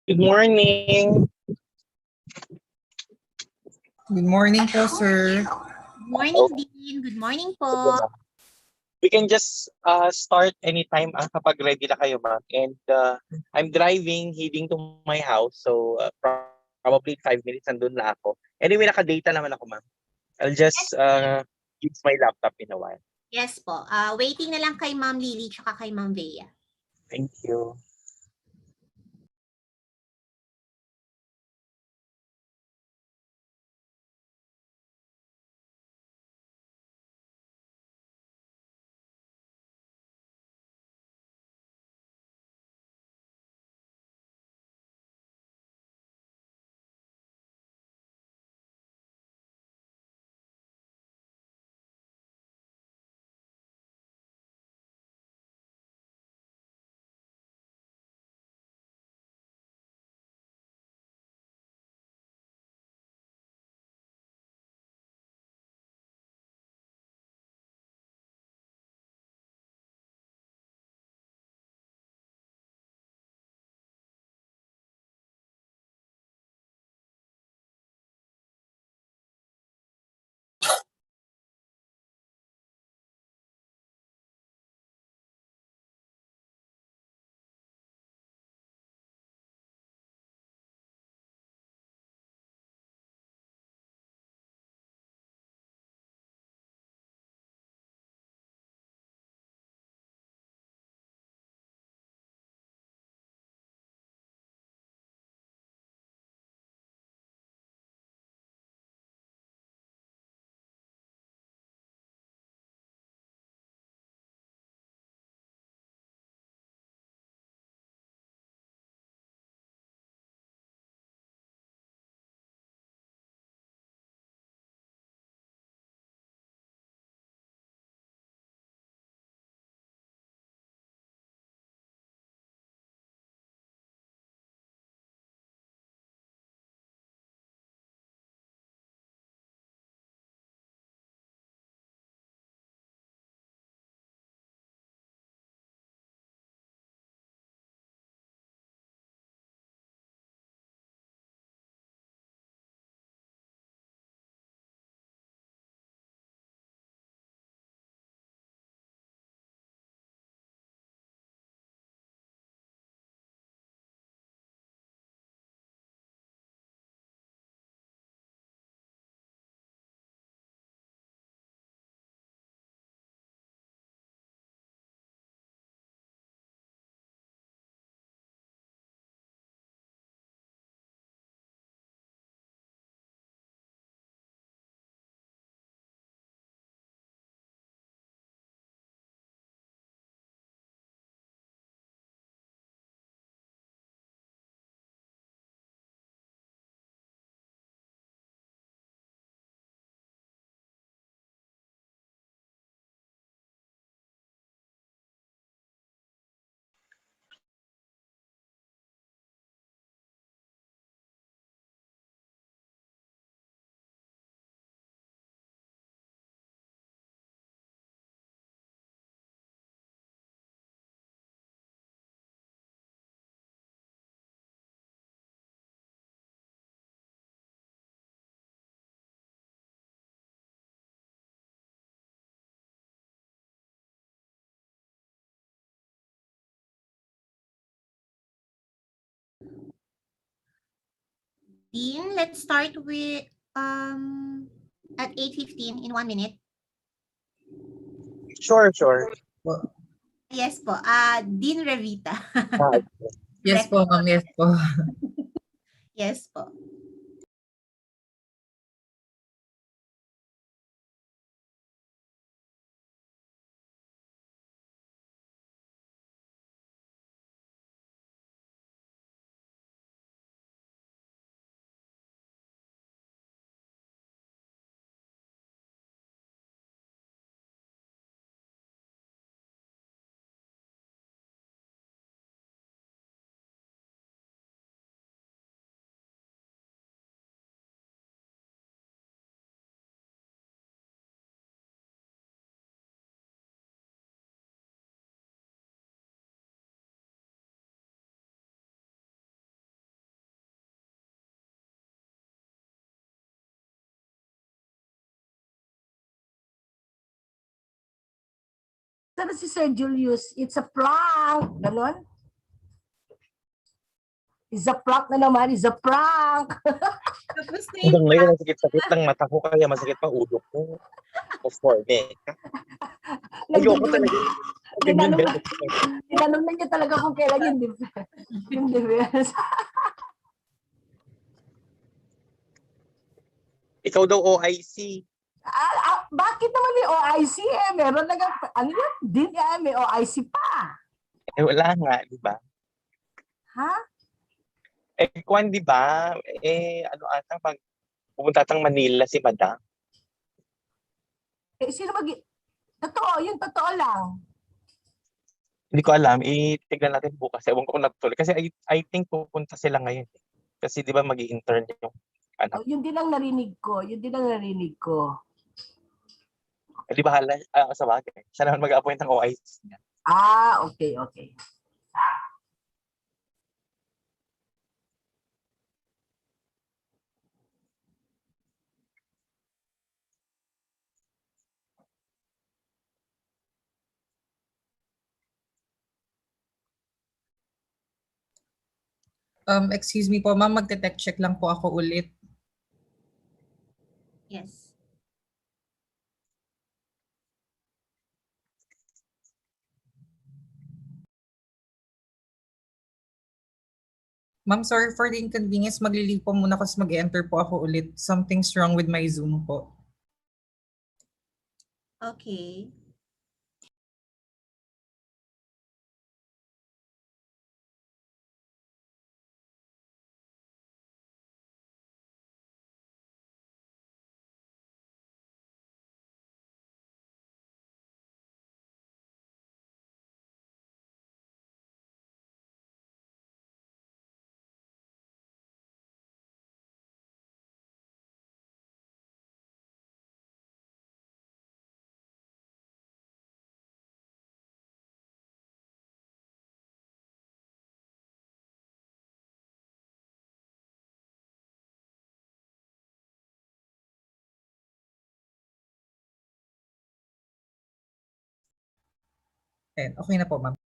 Good morning. Good morning po, sir. Good morning, Dean. Good morning po. We can just start anytime kapag ready na kayo, ma'am. And I'm driving, heading to my house. So probably 5 minutes nandun na ako. Anyway, naka-data naman ako, ma'am. I'll just use my laptop in a while. Yes po. Waiting na lang kay Ma'am Lily tsaka kay Ma'am Bea. Thank you. Dean, let's start with at 8:15 in 1 minute. Sure. Po. Yes po. Dean Revita. Ah, Yes po, ma'am. Yes po. Yes po. na si Sir Julius. It's a prank. Ganon. It's a prank na naman. It's a prank. Tapos na yung Hanggang ngayon, masakit-sakit ng mata ko, kaya masakit pa ulo ko. Of course, ayoko talaga. Ganyan, Tinanong na niya talaga kung kailan yung defense. Ikaw daw OIC. Bakit naman may OIC eh? Meron na ano yan? Din may OIC pa. Wala nga, di ba? Ha? Kwan, di ba? Ano ata, pag pumunta tang Manila si Madam. Sino totoo, yun totoo lang. Hindi ko alam, tignan natin bukas. Ewan ko kung natuloy. Kasi I think pupunta sila ngayon. Kasi di ba mag-i-intern yung anak. Yun din ang narinig ko. Di ba hala, sa bagay. Siya naman mag-appoint ng OIC niya. Okay. Excuse me po, ma'am, magte-tech check lang po ako ulit. Yes. Ma'am, sorry for the inconvenience. Maglilive po muna kasi mag-enter po ako ulit. Something's wrong with my Zoom po. Okay. Okay na po, ma'am.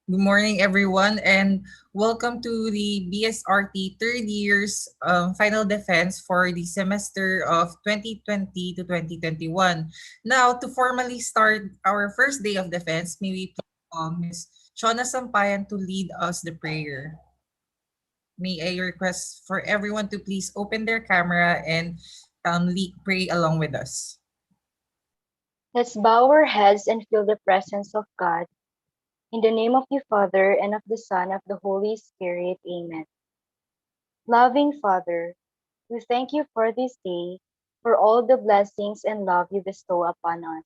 Good morning, everyone, and welcome to the BSRT third year's final defense for the semester of 2020 to 2021. Now, to formally start our first day of defense, may we Ms. Shona Sampayan to lead us the prayer. May I request for everyone to please open their camera and pray along with us. Let's bow our heads and feel the presence of God. In the name of the Father, and of the Son, and of the Holy Spirit. Amen. Loving Father, we thank you for this day, for all the blessings and love you bestow upon us.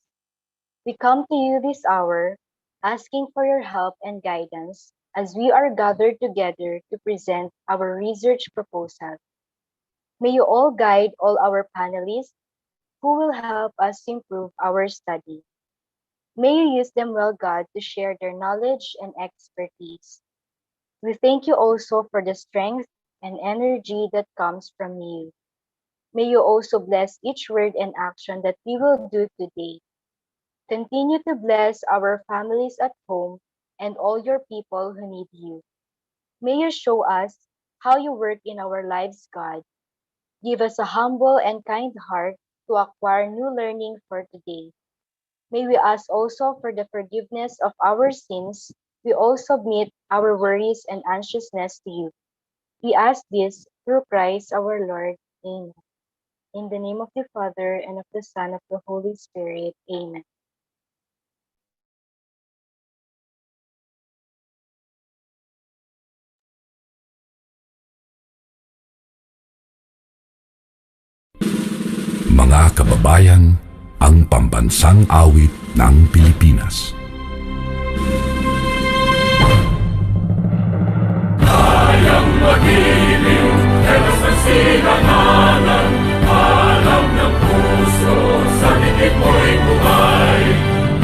We come to you this hour, asking for your help and guidance as we are gathered together to present our research proposal. May you all guide all our panelists who will help us improve our study. May you use them well, God, to share their knowledge and expertise. We thank you also for the strength and energy that comes from you. May you also bless each word and action that we will do today. Continue to bless our families at home and all your people who need you. May you show us how you work in our lives, God. Give us a humble and kind heart to acquire new learning for today. May we ask also for the forgiveness of our sins. We also submit our worries and anxiousness to you. We ask this through Christ our Lord. Amen. In the name of the Father, and of the Son, and of the Holy Spirit. Amen. Mga kababayan, ang pambansang awit ng Pilipinas. Kayang magiliw, telos ng silanganan, alam ng puso, sa dikit mo'y buhay.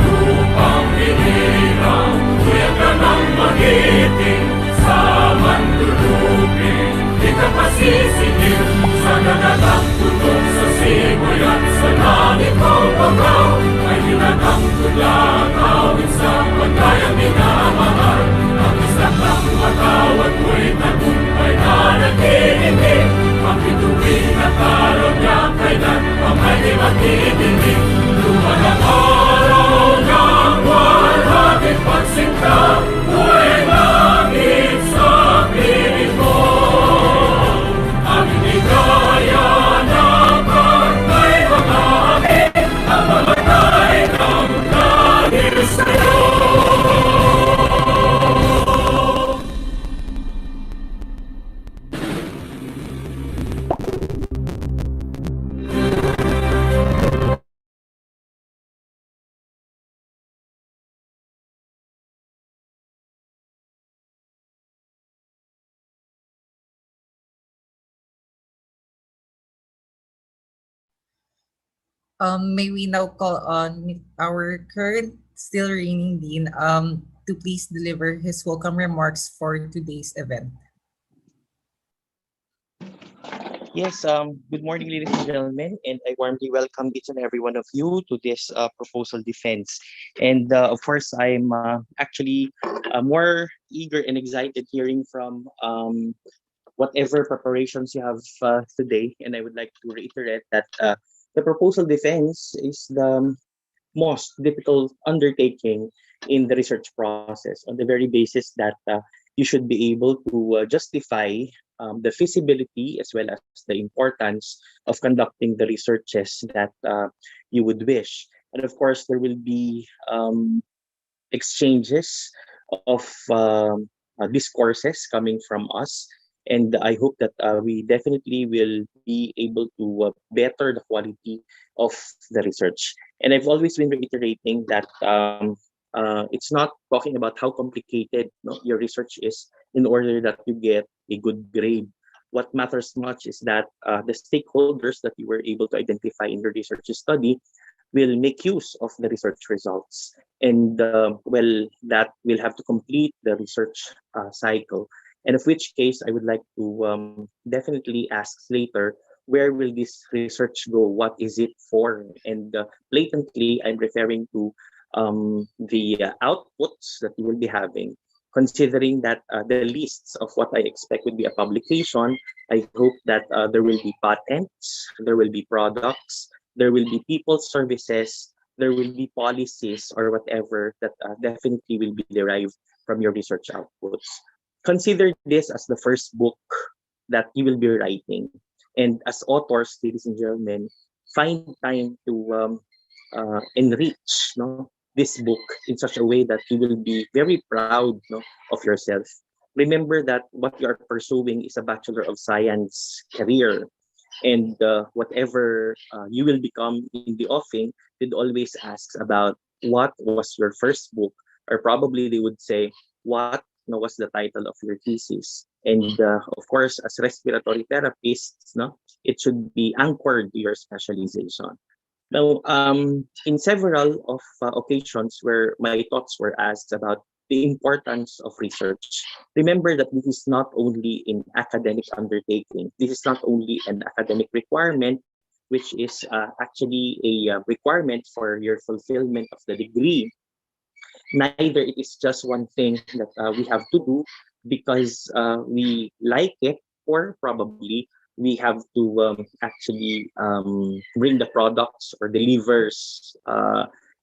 Lupang hinirang, kuya ka ng magiting, sa manlulupin, di ka pasisigil, sa nagatang tunog sa simoy at sa langit mo. May we now call on our current still reigning dean to please deliver his welcome remarks for today's event. Yes, good morning, ladies and gentlemen, and I warmly welcome each and every one of you to this proposal defense. And of course, I'm actually more eager and excited hearing from whatever preparations you have today. And I would like to reiterate that the proposal defense is the most difficult undertaking in the research process on the very basis that you should be able to justify the feasibility as well as the importance of conducting the researches that you would wish. And of course, there will be exchanges of discourses coming from us. And I hope that we definitely will be able to better the quality of the research. And I've always been reiterating that it's not talking about how complicated, no, your research is in order that you get a good grade. What matters much is that the stakeholders that you were able to identify in your research study will make use of the research results. And well, that will have to complete the research cycle. And of which case, I would like to definitely ask later, where will this research go? What is it for? And blatantly, I'm referring to the outputs that you will be having. Considering that the lists of what I expect would be a publication, I hope that there will be patents, there will be products, there will be people services, there will be policies or whatever that definitely will be derived from your research outputs. Consider this as the first book that you will be writing. And as authors, ladies and gentlemen, find time to enrich, no, this book in such a way that you will be very proud, no, of yourself. Remember that what you are pursuing is a Bachelor of Science career, and whatever you will become in the offing, they'd always ask about what was your first book, or probably they would say what, no, was the title of your thesis. And of course, as respiratory therapists, no, it should be anchored to your specialization. Now, in several of occasions where my thoughts were asked about the importance of research, remember that this is not only an academic undertaking. This is not only an academic requirement, which is actually a requirement for your fulfillment of the degree. Neither it is just one thing that we have to do because we like it, or probably we have to actually bring the products or delivers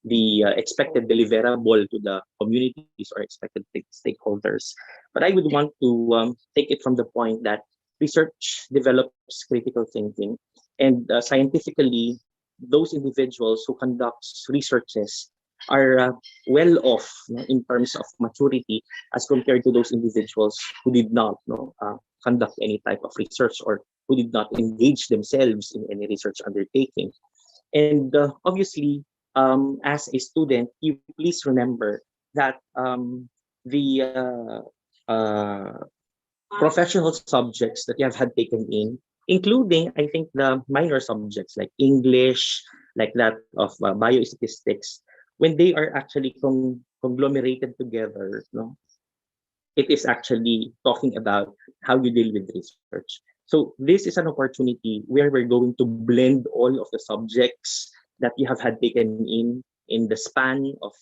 the expected deliverable to the communities or expected stakeholders. But I would want to take it from the point that research develops critical thinking, and scientifically, those individuals who conduct researches are well off, no, in terms of maturity as compared to those individuals who did not, no, conduct any type of research or who did not engage themselves in any research undertaking. And obviously, as a student, you please remember that the professional subjects that you have had taken in, including, I think, the minor subjects like English, like that of biostatistics, when they are actually conglomerated together, no, it is actually talking about how you deal with research. So this is an opportunity where we're going to blend all of the subjects that you have had taken in the span of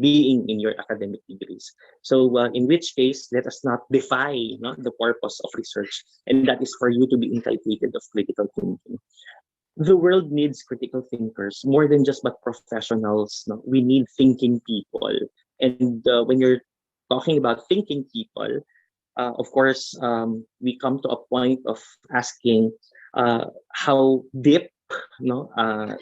being in your academic degrees. So in which case, let us not defy, no, the purpose of research, and that is for you to be inculcated of critical thinking. The world needs critical thinkers more than just but professionals. No? We need thinking people. And when you're talking about thinking people, of course, we come to a point of asking how deep, no,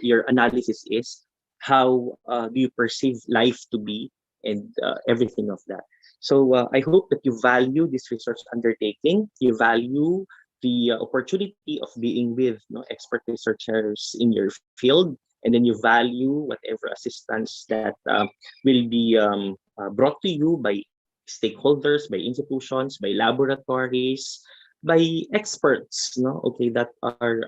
your analysis is, how do you perceive life to be, and everything of that. So I hope that you value this research undertaking, you value the opportunity of being with, no, expert researchers in your field, and then you value whatever assistance that will be brought to you by stakeholders, by institutions, by laboratories, by experts, no? Okay, that are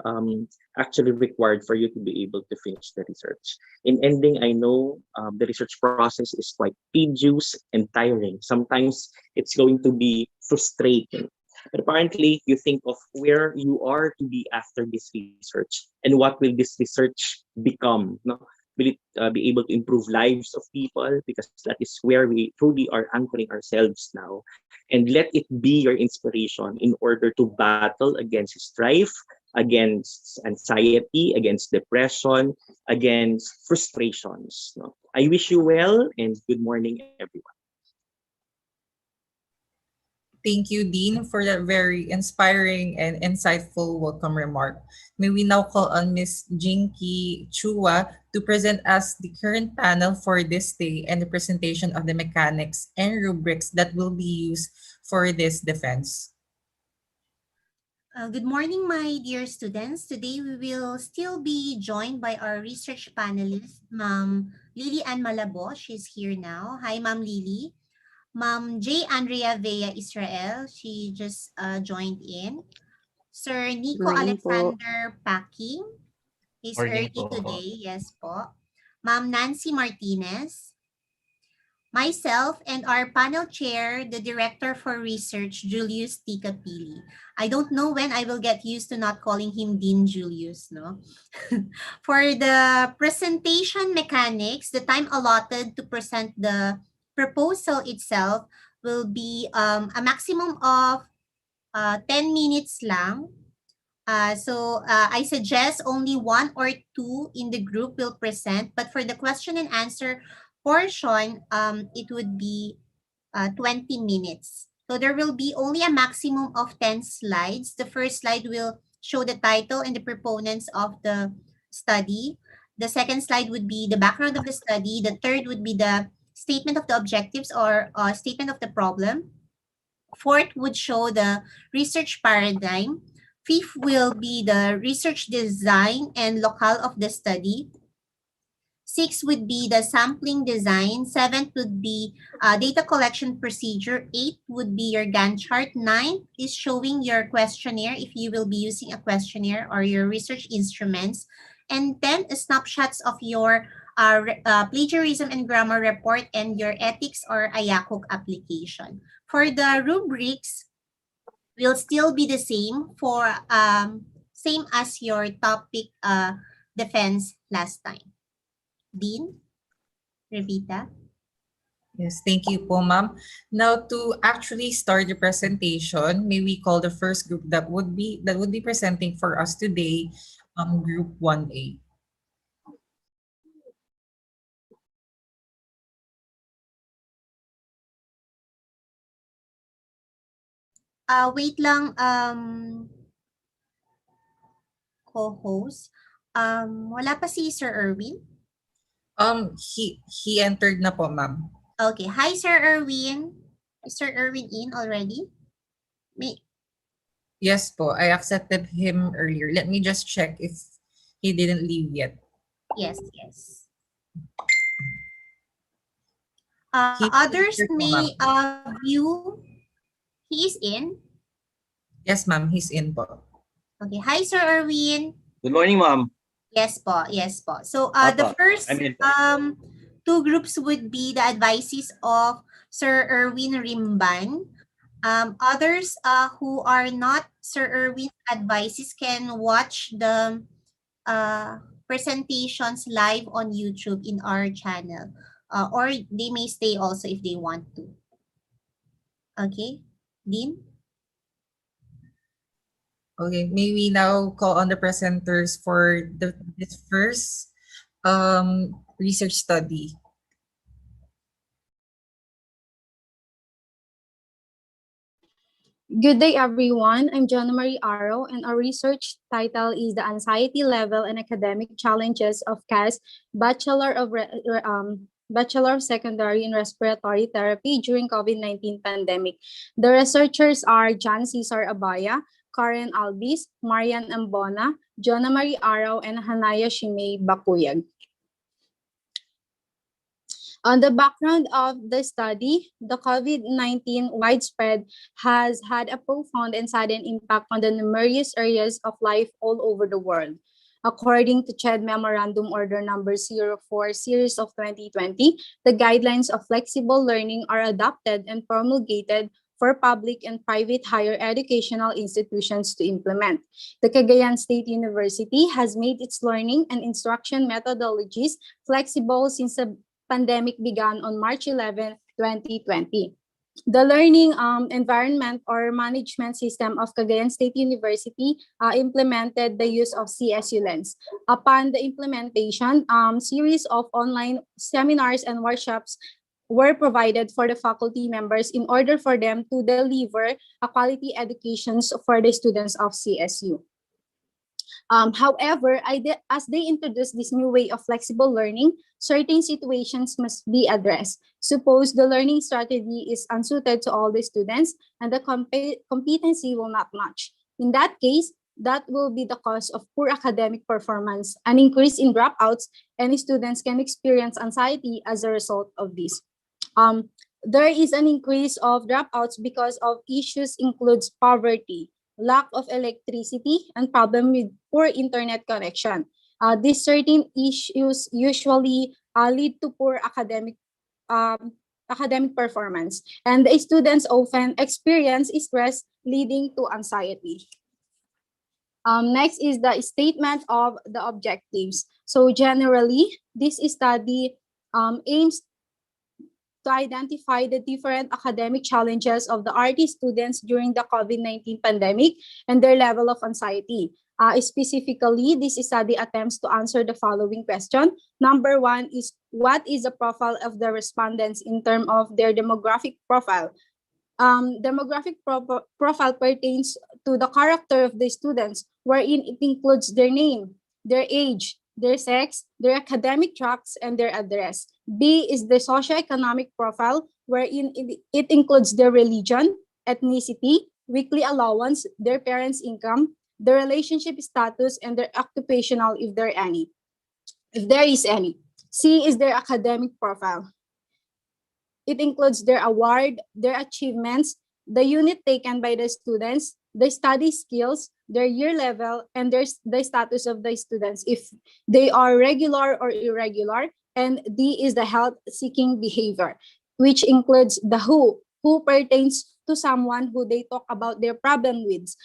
actually required for you to be able to finish the research. In ending, I know the research process is quite tedious and tiring. Sometimes it's going to be frustrating. But apparently, you think of where you are to be after this research and what will this research become. No? Will it be able to improve lives of people? Because that is where we truly are anchoring ourselves now. And let it be your inspiration in order to battle against strife, against anxiety, against depression, against frustrations. No? I wish you well and good morning, everyone. Thank you, Dean, for that very inspiring and insightful welcome remark. May we now call on Ms. Jinky Chua to present us the current panel for this day and the presentation of the mechanics and rubrics that will be used for this defense. Good morning, my dear students. Today we will still be joined by our research panelist, Ma'am Lily Ann Malabo. She's here now. Hi, Ma'am Lily. Ma'am J. Andrea Vea Israel. She just joined in. Sir Nico Morning po. Alexander Packing. He's Morning early po. today. Yes po. Ma'am Nancy Martinez. Myself and our panel chair, the Director for Research, Julius T. Capili. I don't know when I will get used to not calling him Dean Julius, no? For the presentation mechanics, the time allotted to present the proposal itself will be a maximum of 10 minutes lang. I suggest only one or two in the group will present, but for the question and answer portion, it would be 20 minutes. So there will be only a maximum of 10 slides. The first slide will show the title and the proponents of the study. The second slide would be the background of the study. The third would be the statement of the objectives or statement of the problem. Fourth would show the research paradigm. Fifth will be the research design and locale of the study. Six would be the sampling design. Seventh would be data collection procedure. Eight would be your Gantt chart. Nine is showing your questionnaire if you will be using a questionnaire or your research instruments. And 10 is snapshots of your plagiarism and grammar report and your ethics or IACUC application. For the rubrics, will still be the same for same as your topic defense last time. Dean, Revita. Yes, thank you po, ma'am. Now, to actually start the presentation, may we call the first group that would be presenting for us today, Group 1A. Wait lang, co-host. Wala pa si Sir Erwin? He entered na po, ma'am. Okay. Hi, Sir Erwin. Is Sir Erwin in already? Yes po, I accepted him earlier. Let me just check if he didn't leave yet. Yes, yes. He Others entered po, may ma'am. view. He is in. Yes, ma'am, he's in po. Okay. Hi, Sir Erwin. Good morning, ma'am. Yes po, yes po. So the Opo, first I'm in po. two groups would be the advices of Sir Erwin Rimban. Others who are not Sir Erwin's advices can watch the presentations live on YouTube in our channel. Or they may stay also if they want to. Okay, Dean? Okay, may we now call on the presenters for this first research study. Good day, everyone. I'm Jonna Marie Aro, and our research title is The Anxiety Level and Academic Challenges of CAS Bachelor of Secondary in Respiratory Therapy during COVID-19 pandemic. The researchers are John Cesar Abaya, Karen Albis, Marian Ambona, Jonna Marie Aro, and Hanaya Shimei Bakuyag. On the background of the study, the COVID-19 widespread has had a profound and sudden impact on the numerous areas of life all over the world. According to CHED Memorandum Order Number 04 Series of 2020, the guidelines of flexible learning are adopted and promulgated for public and private higher educational institutions to implement. The Cagayan State University has made its learning and instruction methodologies flexible since the pandemic began on March 11, 2020. The learning environment or management system of Cagayan State University implemented the use of CSU Lens. Upon the implementation, series of online seminars and workshops were provided for the faculty members in order for them to deliver a quality educations for the students of CSU. However, as they introduce this new way of flexible learning, certain situations must be addressed. Suppose the learning strategy is unsuited to all the students and the competency will not match. In that case, that will be the cause of poor academic performance, an increase in dropouts, and students can experience anxiety as a result of this. There is an increase of dropouts because of issues includes poverty, lack of electricity, and problem with poor internet connection. These certain issues usually lead to poor academic performance, and the students often experience stress leading to anxiety. Next is the statement of the objectives. So generally, this study aims to identify the different academic challenges of the RT students during the COVID-19 pandemic and their level of anxiety. Specifically, this study attempts to answer the following question. Number one is, what is the profile of the respondents in terms of their demographic profile? Demographic profile pertains to the character of the students, wherein it includes their name, their age, their sex, their academic tracks, and their address. B is the socioeconomic profile, wherein it includes their religion, ethnicity, weekly allowance, their parents' income, their relationship status, and their occupational, if there is any. C is their academic profile. It includes their award, their achievements, the unit taken by the students, the study skills, their year level, and the status of the students, if they are regular or irregular. And D is the health-seeking behavior, which includes the who pertains to someone who they talk about their problem with.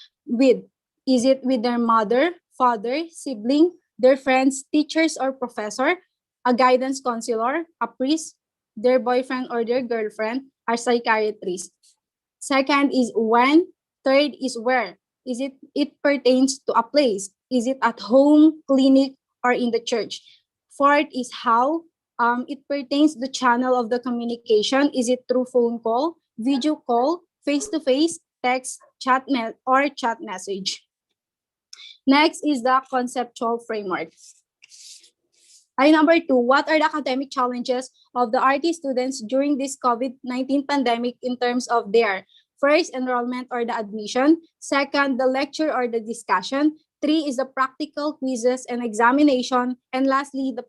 Is it with their mother, father, sibling, their friends, teachers, or professor, a guidance counselor, a priest, their boyfriend or their girlfriend, a psychiatrist. Second is when. Third is where. It pertains to a place. Is it at home, clinic, or in the church? Fourth is how. It pertains to the channel of the communication. Is it through phone call, video call, face-to-face, text, or chat message? Next is the conceptual framework. Number two, what are the academic challenges of the RT students during this COVID-19 pandemic in terms of their first, enrollment or the admission; second, the lecture or the discussion; three is the practical quizzes and examination; and lastly, the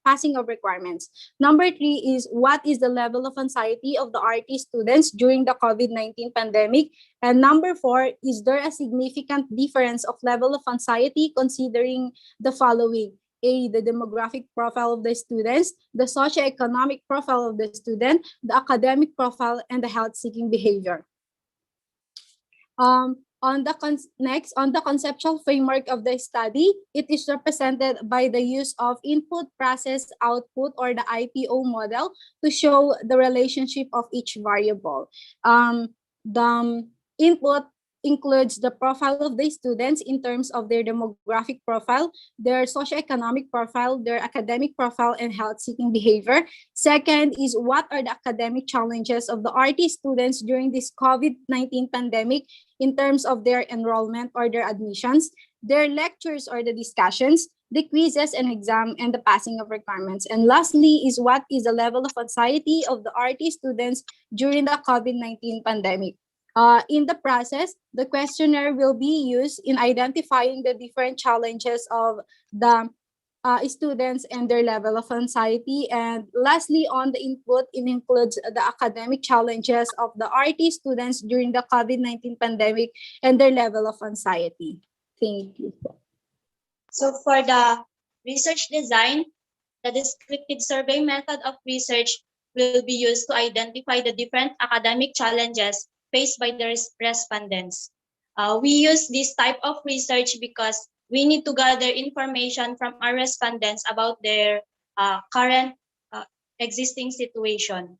passing of requirements. Number three is, what is the level of anxiety of the RT students during the COVID-19 pandemic; and number four, is there a significant difference of level of anxiety considering the following: A, the demographic profile of the students, the socioeconomic profile of the student, the academic profile, and the health-seeking behavior. On the conceptual framework of the study, it is represented by the use of input, process, output, or the IPO model to show the relationship of each variable. The input includes the profile of the students in terms of their demographic profile, their socioeconomic profile, their academic profile, and health-seeking behavior. Second is, what are the academic challenges of the RT students during this COVID-19 pandemic in terms of their enrollment or their admissions, their lectures or the discussions, the quizzes and exam, and the passing of requirements. And lastly is, what is the level of anxiety of the RT students during the COVID-19 pandemic. In the process, the questionnaire will be used in identifying the different challenges of the students and their level of anxiety. And lastly, on the input, it includes the academic challenges of the RT students during the COVID-19 pandemic and their level of anxiety. Thank you. So for the research design, the descriptive survey method of research will be used to identify the different academic challenges faced by the respondents. We use this type of research because we need to gather information from our respondents about their current existing situation.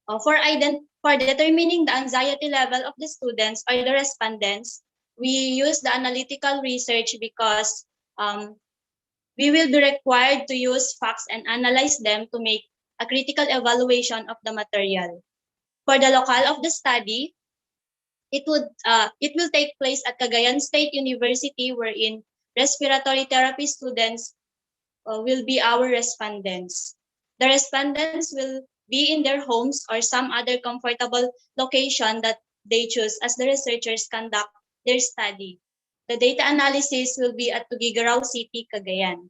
For determining the anxiety level of the students or the respondents, we use the analytical research because we will be required to use facts and analyze them to make a critical evaluation of the material. For the locale of the study, it will take place at Cagayan State University, wherein respiratory therapy students will be our respondents. The respondents will be in their homes or some other comfortable location that they choose as the researchers conduct their study. The data analysis will be at Tuguegarao City, Cagayan.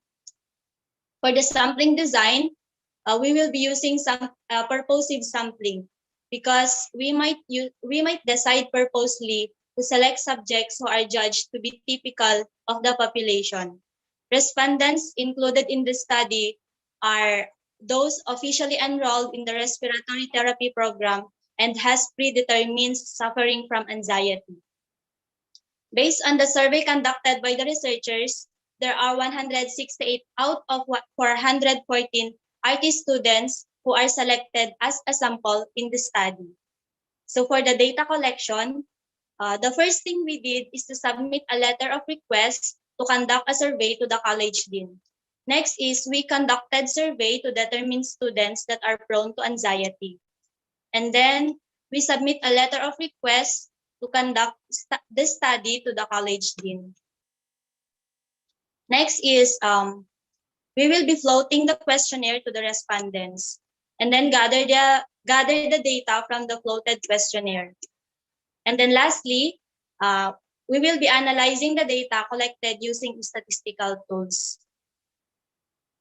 For the sampling design, we will be using some purposive sampling because we might decide purposely to select subjects who are judged to be typical of the population. Respondents included in the study are those officially enrolled in the respiratory therapy program and has predetermined suffering from anxiety. Based on the survey conducted by the researchers, there are 168 out of 414 IT students who are selected as a sample in the study. So for the data collection, the first thing we did is to submit a letter of request to conduct a survey to the college dean. Next is we conducted survey to determine students that are prone to anxiety. And then we submit a letter of request to conduct the study to the college dean. Next is we will be floating the questionnaire to the respondents and then gather the data from the floated questionnaire. And then lastly, we will be analyzing the data collected using statistical tools.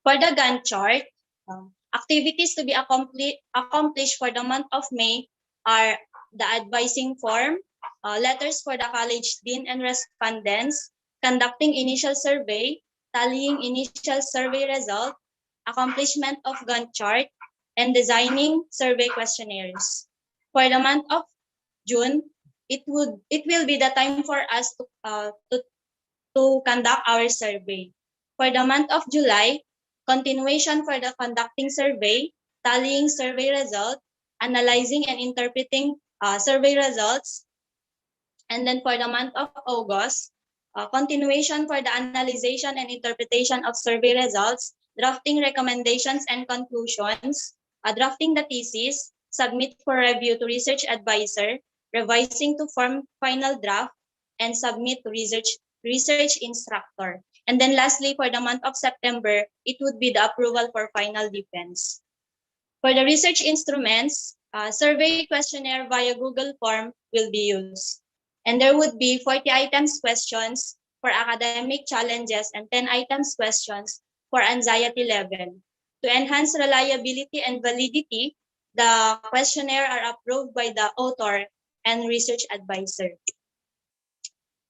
For the Gantt chart, activities to be accomplished for the month of May are the advising form, letters for the college dean and respondents, conducting initial survey, tallying initial survey result, accomplishment of Gantt chart, and designing survey questionnaires. For the month of June, it will be the time for us to conduct our survey. For the month of July, continuation for the conducting survey, tallying survey result, analyzing and interpreting survey results. And then for the month of August, continuation for the analyzation and interpretation of survey results, drafting recommendations and conclusions, drafting the thesis, submit for review to research advisor, revising to form final draft, and submit to research instructor. And then lastly, for the month of September, it would be the approval for final defense. For the research instruments, survey questionnaire via Google form will be used. And there would be 40 items questions for academic challenges and 10 items questions for anxiety level. To enhance reliability and validity, the questionnaire are approved by the author and research advisor.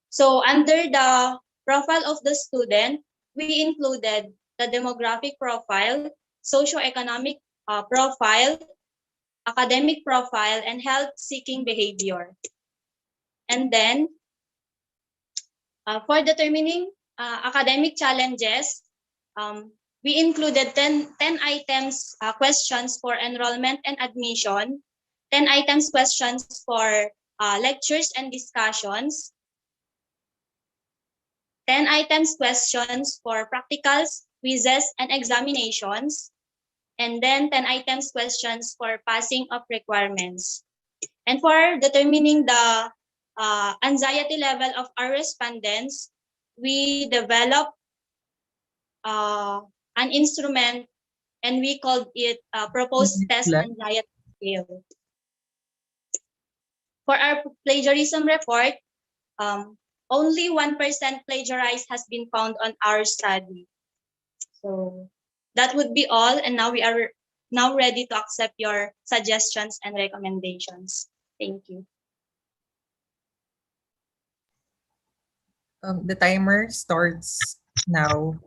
So under the profile of the student, we included the demographic profile, socioeconomic profile, academic profile, and health-seeking behavior. And then for determining academic challenges, we included 10 items questions for enrollment and admission, 10 items questions for lectures and discussions, 10 items questions for practicals, quizzes, and examinations, and then 10 items questions for passing of requirements. And for determining the anxiety level of our respondents, we developed an instrument and we called it proposed test anxiety scale. For our plagiarism report, only 1% plagiarized has been found on our study. So that would be all. And now we are now ready to accept your suggestions and recommendations. Thank you. The timer starts now.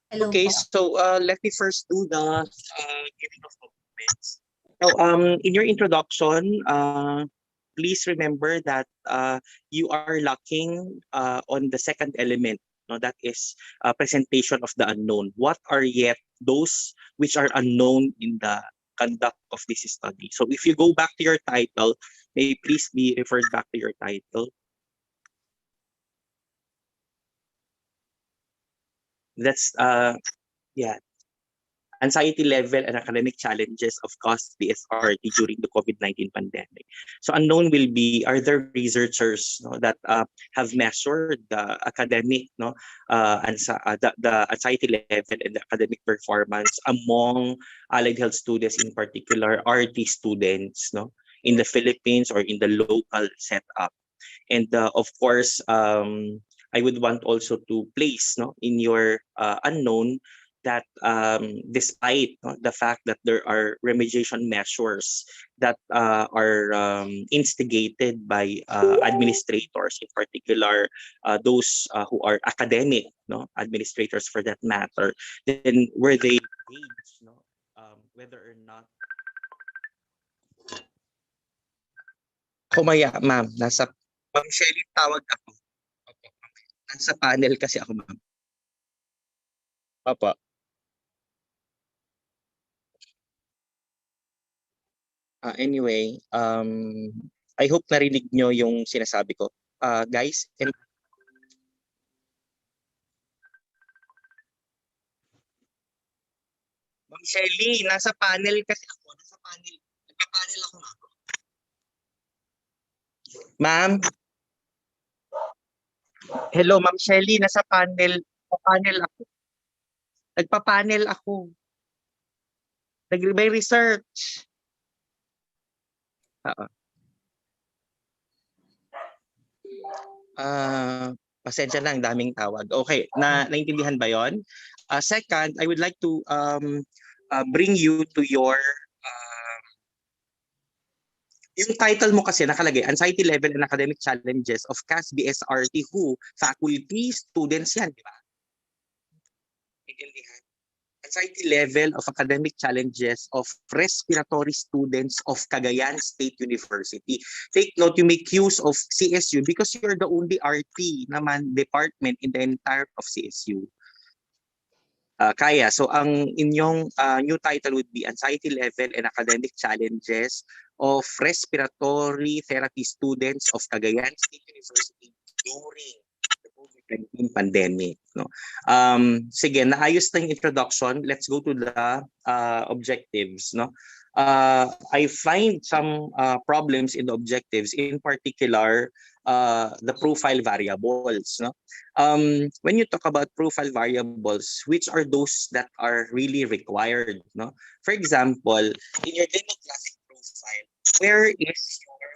Hello Okay, po. so let me first do the giving of comments. Now, in your introduction, please remember that you are lacking on the second element. No, that is presentation of the unknown. What are yet those which are unknown in the conduct of this study? So if you go back to your title, may please be referred back to your title. That's yeah, anxiety level and academic challenges of caused BSRT during the COVID-19 pandemic. So unknown will be, are there researchers, no, that have measured the academic, no, the anxiety level and the academic performance among allied health students, in particular RT students, no, in the Philippines or in the local setup. And of course, I would want also to place, no, in your unknown that despite, no, the fact that there are remediation measures that are instigated by administrators, in particular those who are academic, no, administrators for that matter, then were they engaged, no, whether or not. Kumaya, ma'am, nasa Ma'am Shelly, tawag ako. Opo. Nasa panel kasi ako, ma'am. Opo. Anyway, I hope narinig nyo yung sinasabi ko. Guys, Ma'am Shelly, nasa panel kasi ako. Nasa panel. Nagpa-panel ako, ma'am. Ma'am? Hello, Ma'am Shelly, nasa panel. Nagpa-panel ako. Nagpa-panel ako. May research. Pasensya lang, daming tawag. Okay, naintindihan ba yon? Second, I would like to bring you to your yung title mo kasi nakalagay, Anxiety Level and Academic Challenges of CAS BSRT who? Faculty, students yan, di ba? Naintindihan? Anxiety level of academic challenges of respiratory students of Cagayan State University. Take note, you make use of CSU because you're the only RT naman department in the entire of CSU. Kaya, so ang inyong new title would be Anxiety Level and Academic Challenges of Respiratory Therapy Students of Cagayan State University during the COVID-19 pandemic. No? Sige, naayos na yung introduction. Let's go to the objectives. No? I find some problems in the objectives, in particular, the profile variables. No? When you talk about profile variables, which are those that are really required? No? For example, in your demographic profile, where is your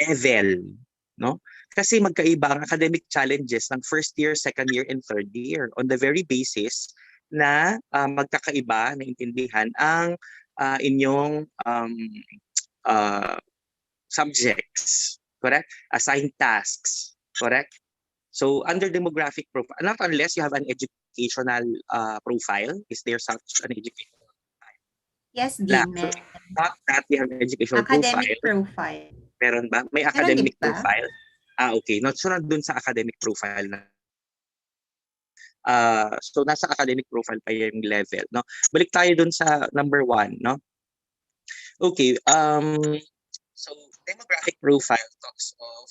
level? No? Kasi magkaiba ang academic challenges ng first year, second year, and third year on the very basis na magkakaiba, naintindihan ang inyong subjects, correct? Assigned tasks, correct? So under demographic profile, not unless you have an educational profile. Is there such an educational profile? Yes, So Dean. not that we have an educational Academic profile. profile. Meron ba? May Meron academic din ba? profile? Okay. Not so dun sa academic profile na. So nasa academic profile pa yung level, no? Balik tayo dun sa number 1, no? Okay. So demographic profile talks of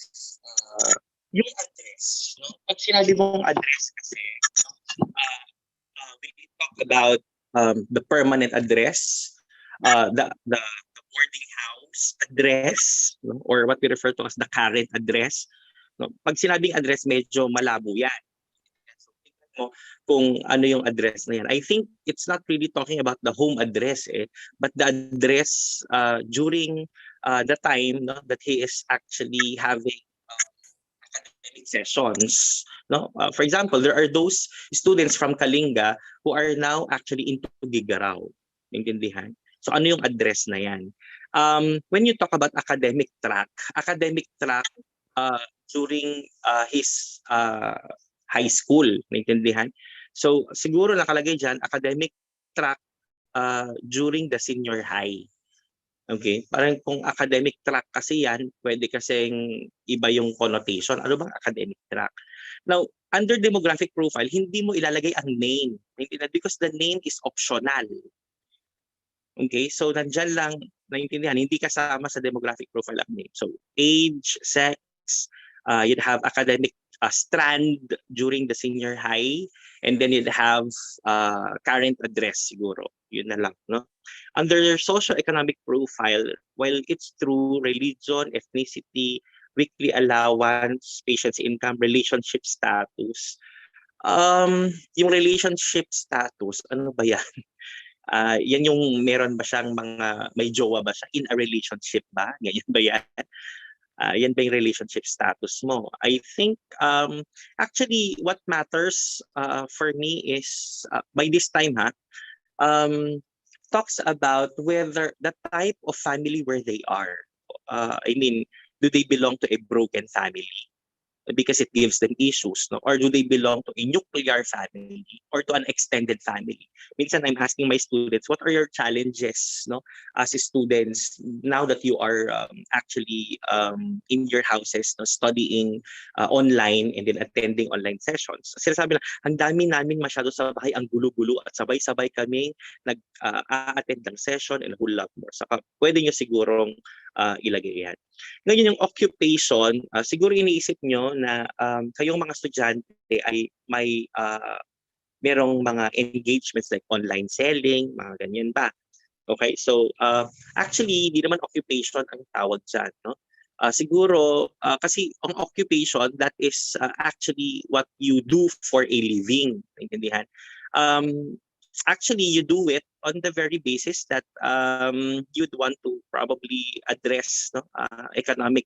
yung address, no? Pag sinabi mong address kasi, we talk about the permanent address, the boarding house address, no? Or what we refer to as the current address. No? Pag sinabing address, medyo malabo yan. So, tingnan mo kung ano yung address na yan. I think it's not really talking about the home address but the address during the time, no, that he is actually having academic sessions. No? For example, there are those students from Kalinga who are now actually into Gigaraw. Intindihan? So ano yung address na yan? When you talk about academic track during his high school, naintindihan? So siguro nakalagay dyan, academic track during the senior high. Okay? Parang kung academic track kasi yan, pwede kasing iba yung connotation. Ano bang academic track? Now, under demographic profile, hindi mo ilalagay ang name. Because the name is optional. Okay? So, nandyan lang, naintindihan, hindi kasama sa demographic profile ang name. So, age, sex, you'd have academic strand during the senior high, and then you'd have current address siguro. Yun na lang, no? Under your socio-economic profile, while it's true, religion, ethnicity, weekly allowance, patient's income, relationship status, yung relationship status, ano ba yan? Yan yung meron ba siyang mga, may jowa ba siya? In a relationship ba? Ganyan ba yan? Yan ba yung relationship status mo? I think, actually, what matters for me is, by this time, talks about whether the type of family where they are. I mean, do they belong to a broken family? Because it gives them issues, no? Or do they belong to a nuclear family or to an extended family? Minsan I'm asking my students, what are your challenges, no, as students now that you are actually in your houses, no, studying online and then attending online sessions? Sinasabi lang, ang dami namin masyado sa bahay, ang gulo-gulo at sabay-sabay kami nag-attend ng session and a whole lot more. Saka pwede nyo sigurong ilagay yan. Ngayon yung occupation, siguro iniisip nyo na kayong mga estudyante ay may merong mga engagements like online selling, mga ganyan ba? Okay, so actually, hindi naman occupation ang tawag dyan. No? Siguro, kasi ang occupation, that is actually what you do for a living. Naintindihan? Actually, you do it on the very basis that you'd want to probably address, no, economic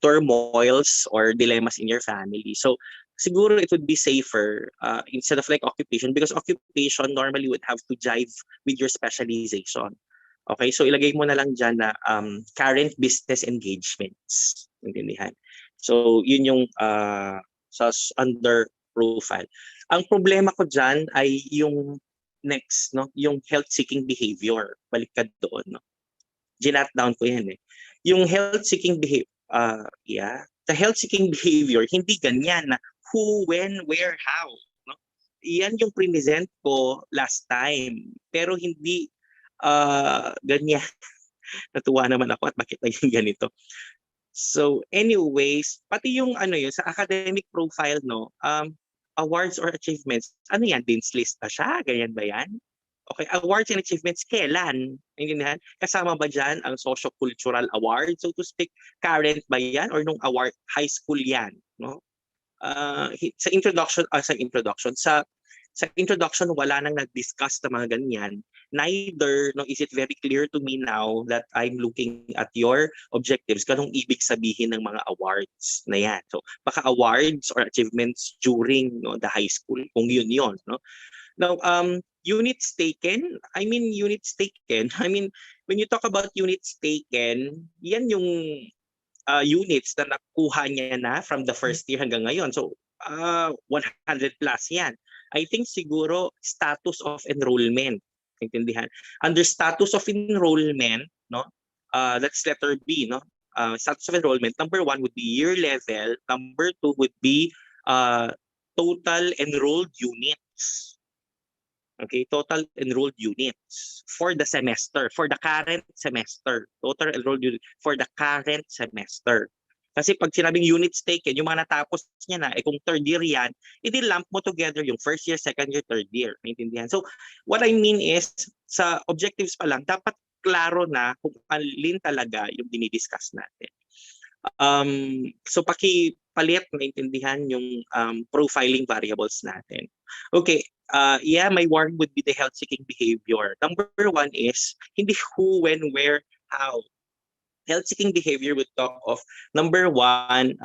turmoils or dilemmas in your family. So siguro it would be safer instead of like occupation, because occupation normally would have to jive with your specialization. Okay, so ilagay mo na lang dyan na current business engagements. Intindihan? So yun yung under profile. Ang problema ko dyan ay yung next, no, yung health-seeking behavior. Balik ka doon, no. Ginat down ko yan eh. Yung health-seeking behavior, the health-seeking behavior, hindi ganyan na who, when, where, how. No? Yan yung present ko last time. Pero hindi ganyan. Natuwa naman ako at bakit naging ganito. So anyways, pati yung ano yun, sa academic profile, no, awards or achievements, ano yan, dean's list ba siya? Ganyan ba yan? Okay, awards and achievements, kailan? Intindihan? Kasama ba dyan ang socio-cultural award, so to speak? Current ba yan? Or nung award, high school yan? No? Sa introduction, wala nang nag-discuss na mga ganyan. Neither, no, is it very clear to me now that I'm looking at your objectives, kanong ibig sabihin ng mga awards na yan. So, baka awards or achievements during, no, the high school, kung yun. No? Now, units taken, when you talk about units taken, yan yung units na nakuha niya na from the first year hanggang ngayon. So, 100 plus yan. I think siguro status of enrollment. Intindihan? Under status of enrollment, no? That's letter B, no? Status of enrollment, number 1 would be year level, number 2 would be total enrolled units. Okay, total enrolled units for the semester, for the current semester. Total enrolled units for the current semester. Kasi pag sinabing units taken, yung mga natapos niya na, kung third year yan, i-lump mo together yung first year, second year, third year. Maintindihan? So, what I mean is, sa objectives pa lang, dapat klaro na kung alin talaga yung dinidiscuss natin. So, palit, maintindihan yung profiling variables natin. Okay, yeah, my warning would be the health-seeking behavior. Number one is hindi who, when, where, how. Health-seeking behavior would talk of number one,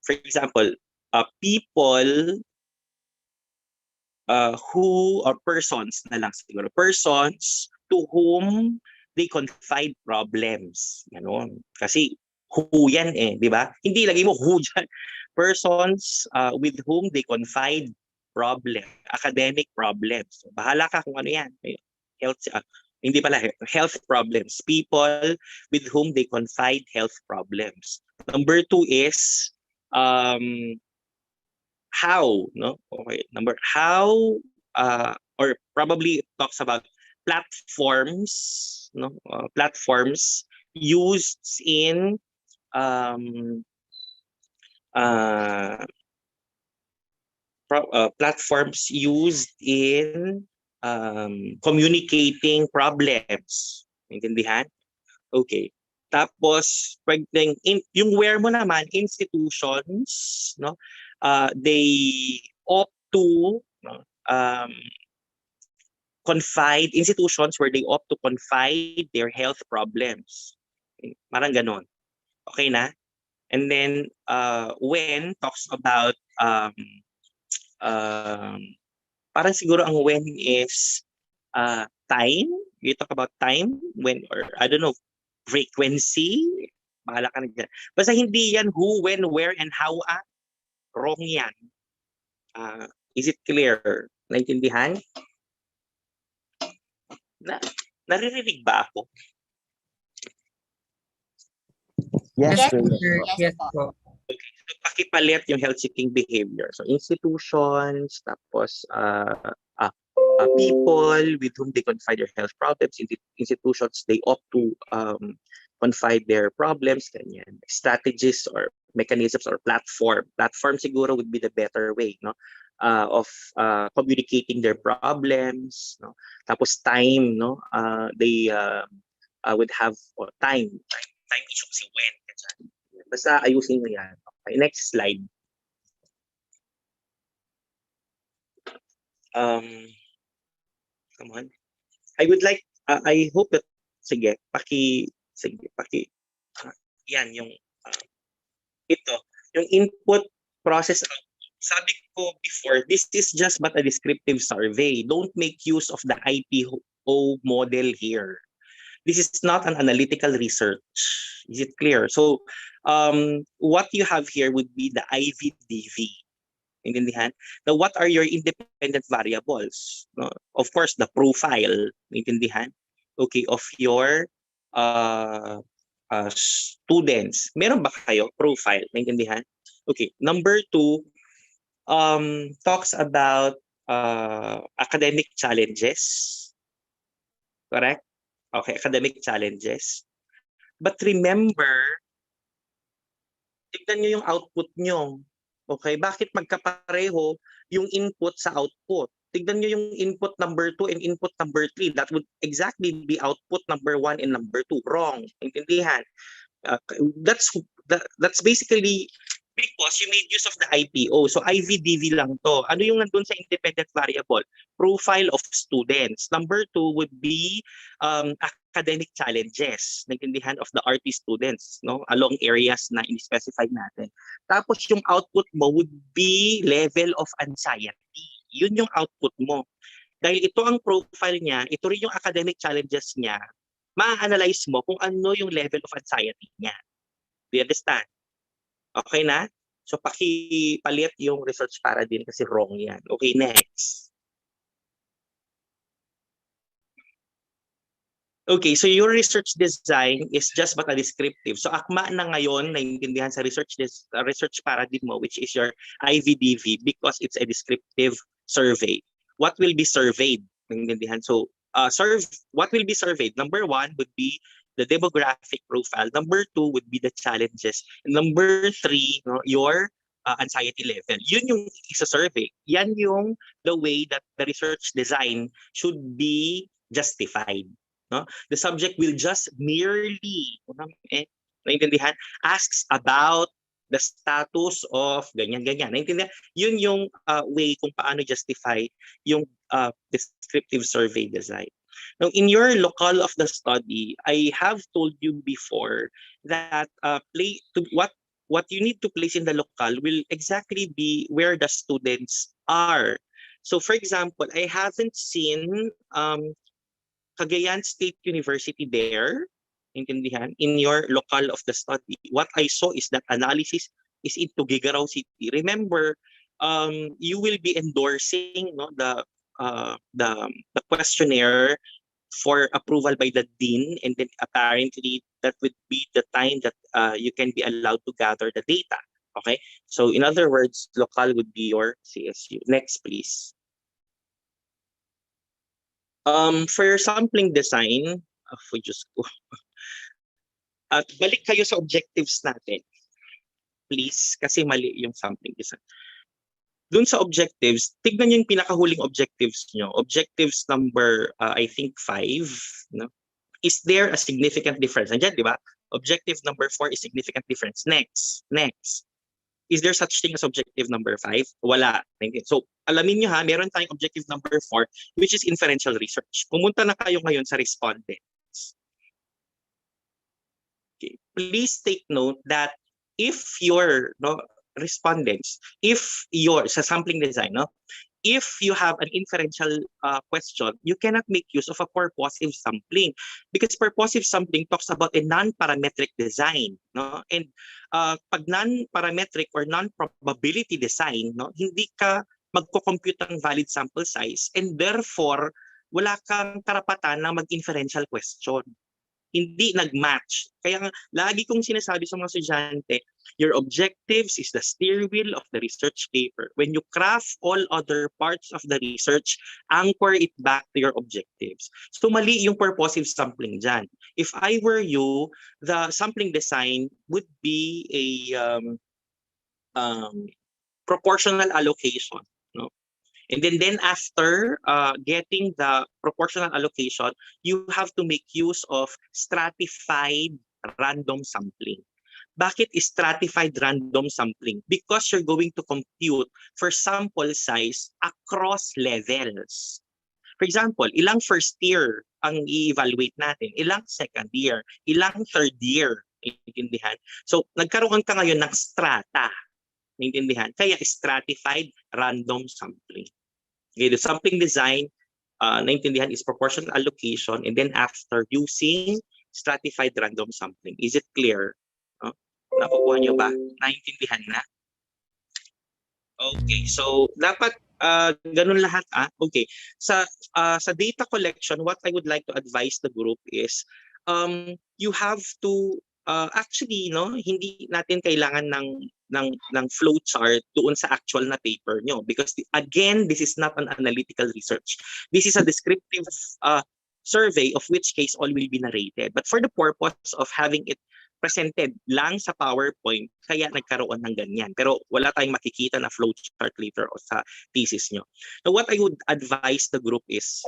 for example, people who or persons na lang siguro, persons to whom they confide problems. Ganon. Kasi who yan eh, di ba? Hindi lagi mo who dyan. Persons with whom they confide problem, academic problems. So, bahala ka kung ano yan. Health, hindi pala, health problems. People with whom they confide health problems. Number two is how, no? Okay, how or probably it talks about platforms, no? Platforms used in platforms used in communicating problems. Intindihan? Okay. Tapos, yung where mo naman, institutions, no? They opt to confide, institutions where they opt to confide their health problems. Parang ganon. Okay na? And then, when talks about, parang siguro ang when is time. You talk about time, when, or I don't know, frequency. Bahala ka na dyan. Basta hindi yan who, when, where, and how. Wrong yan. Is it clear? Naintindihan? Naririnig ba ako? Yes, Yes, sir. sir. Yes Yes po. po. Okay, so pakipalit yung health-seeking behavior. So institutions, tapos people with whom they confide their health problems, institutions, they opt to confide their problems, ganyan. Strategies or mechanisms or platform. Platform siguro would be the better way, no? Of communicating their problems, no? Tapos time, no? They would have time issue kasi when. Basta ayusin mo yan. Okay, next slide. Come on. I would like, I hope that, sige, yan, yung, ito, yung input process. Sabi ko before, this is just but a descriptive survey. Don't make use of the IPO model here. This is not an analytical research. Is it clear? So, what you have here would be the IVDV. Intindihan? Now, what are your independent variables? No? Of course, the profile. Intindihan? Okay, of your students. Meron ba kayo profile? Intindihan? Okay, number two, talks about academic challenges. Correct? Okay, academic challenges. But remember, tignan nyo yung output nyo. Okay, bakit magkapareho yung input sa output? Tignan nyo yung input number 2 and input number 3. That would exactly be output number 1 and number 2. Wrong. Intindihan? That's basically because you made use of the IPO. So IVDV lang to. Ano yung nandun sa independent variable? Profile of students. Number 2 would be academic challenges. Naintindihan of the RT students, no? Along areas na in-specify natin. Tapos yung output mo would be level of anxiety. Yun yung output mo. Dahil ito ang profile niya, ito rin yung academic challenges niya, ma-analyze mo kung ano yung level of anxiety niya. Do you understand? Okay na? So pakipalit yung research paradigm kasi wrong yan. Okay, next. Okay, so your research design is just but a descriptive. So akma na ngayon naiintindihan sa research paradigm mo, which is your IVDV, because it's a descriptive survey. What will be surveyed? Naiintindihan? So what will be surveyed? Number 1 would be the demographic profile. Number 2 would be the challenges. And number 3, no, your anxiety level. Yun yung isa survey. Yan yung the way that the research design should be justified. No? The subject will just merely Naintindihan? Asks about the status of ganyan-ganyan. Naintindihan? Yun yung way kung paano justify yung descriptive survey design. Now, in your locale of the study, I have told you before that what you need to place in the locale will exactly be where the students are. So, for example, I haven't seen Cagayan State University there, intindihan, in your locale of the study. What I saw is that analysis is in Tuguegarao City. Remember, you will be endorsing the questionnaire for approval by the dean, and then apparently that would be the time that you can be allowed to gather the data. Okay, so in other words, local would be your CSU. Next, please. For your sampling design, we just go. At balik kayo sa objectives natin. Please, kasi mali yung sampling design. Doon sa objectives, tignan niyo yung pinakahuling objectives nyo. Objectives number, I think, 5. No? Is there a significant difference? Nandiyan, di ba? Objective number 4 is significant difference. Next. Is there such thing as objective number 5? Wala. So, alamin nyo ha, meron tayong objective number 4, which is inferential research. Pumunta na kayo ngayon sa respondents. Okay. Please take note that if your respondents, sa sampling design, if you have an inferential question, you cannot make use of a purposive sampling, because purposive sampling talks about a non-parametric design, and pag non-parametric or non-probability design, hindi ka magko-compute ng valid sample size, and therefore wala kang karapatan na mag-inferential question. Hindi nag-match. Kaya lagi kong sinasabi sa mga estudyante, your objectives is the steering wheel of the research paper. When you craft all other parts of the research, anchor it back to your objectives. So mali yung purposive sampling dyan. If I were you, the sampling design would be a proportional allocation. And then after getting the proportional allocation, you have to make use of stratified random sampling. Bakit stratified random sampling? Because you're going to compute for sample size across levels. For example, ilang first year ang i-evaluate natin, ilang second year, ilang third year. Naintindihan? So, nagkaroon ka ngayon ng strata. Naintindihan? Kaya stratified random sampling. Okay, the sampling design, naintindihan, is proportional allocation, and then after using stratified random sampling. Is it clear? Nakukuha nyo ba? Naintindihan na? Okay, so dapat ganun lahat. Okay, sa data collection, what I would like to advise the group is you have to actually hindi natin kailangan ng flow chart doon sa actual na paper nyo, because again, this is not an analytical research. This is a descriptive survey, of which case all will be narrated. But for the purpose of having it presented lang sa PowerPoint, kaya nagkaroon ng ganyan. Pero wala tayong makikita na flow chart later o sa thesis nyo. Now, what I would advise the group is,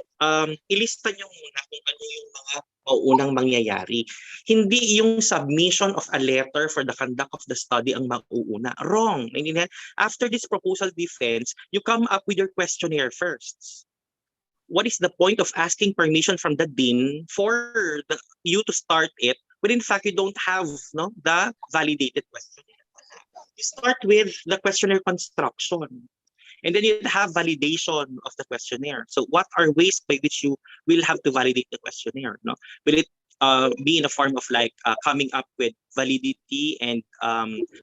ilista nyo muna kung ano yung mga unang mangyayari. Hindi yung submission of a letter for the conduct of the study ang mauuna. Wrong. After this proposal defense, you come up with your questionnaire first. What is the point of asking permission from the dean for you to start it, but in fact you don't have the validated questionnaire? You start with the questionnaire construction, and then you have validation of the questionnaire. So what are ways by which you will have to validate the questionnaire? Will it be in a form of coming up with validity and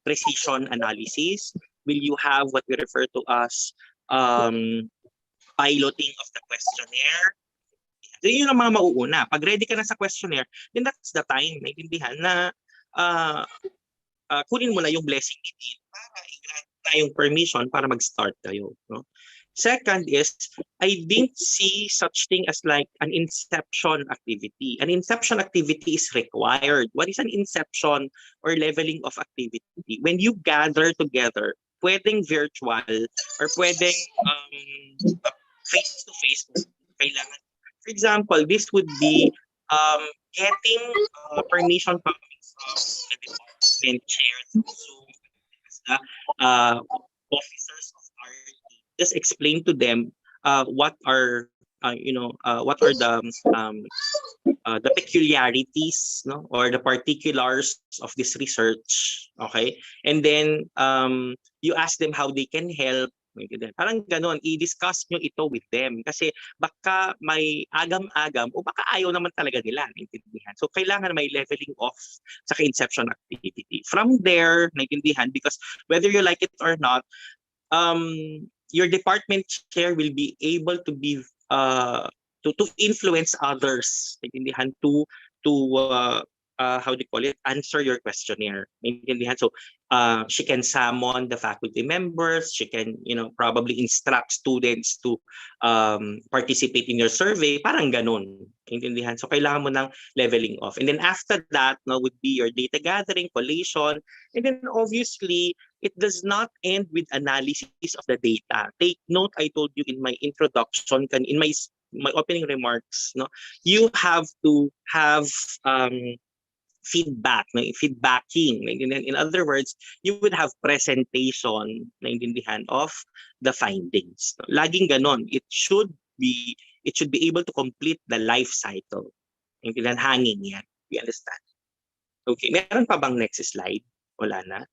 precision analysis? Will you have what we refer to as piloting of the questionnaire? So yun ang mga mauuna. Pag ready ka na sa questionnaire, then that's the time, naiintindihan na kunin mo na yung blessing ni Dean para i-grant na yung permission para mag-start kayo. Second is, I didn't see such thing as an inception activity. An inception activity is required. What is an inception or leveling of activity? When you gather together, pwedeng virtual or pwedeng face-to-face, kailangan. For example, this would be getting permission from the department chair through Zoom, the officers of RT, just explain to them what are what are the peculiarities, no, or the particulars of this research, okay? And then you ask them how they can help. Parang ganon, i-discuss nyo ito with them. Kasi baka may agam-agam o baka ayaw naman talaga nila, naintindihan. So kailangan may leveling off sa inception activity. From there, naintindihan, because whether you like it or not, your department chair will be able to be to influence others, naintindihan, to how do you call it, answer your questionnaire, naintindihan. So she can summon the faculty members, she can probably instruct students to participate in your survey, parang ganun, naintindihan. So kailangan mo ng leveling off, and then after that would be your data gathering, collation, and then obviously it does not end with analysis of the data. Take note, I told you in my introduction, in my opening remarks, you have to have feedback, feedbacking. In other words, you would have presentation, naintindihan, of the findings. Laging ganon. It should be able to complete the life cycle. Naintindihan, hanging yan. You understand? Okay, meron pa bang next slide? Wala na.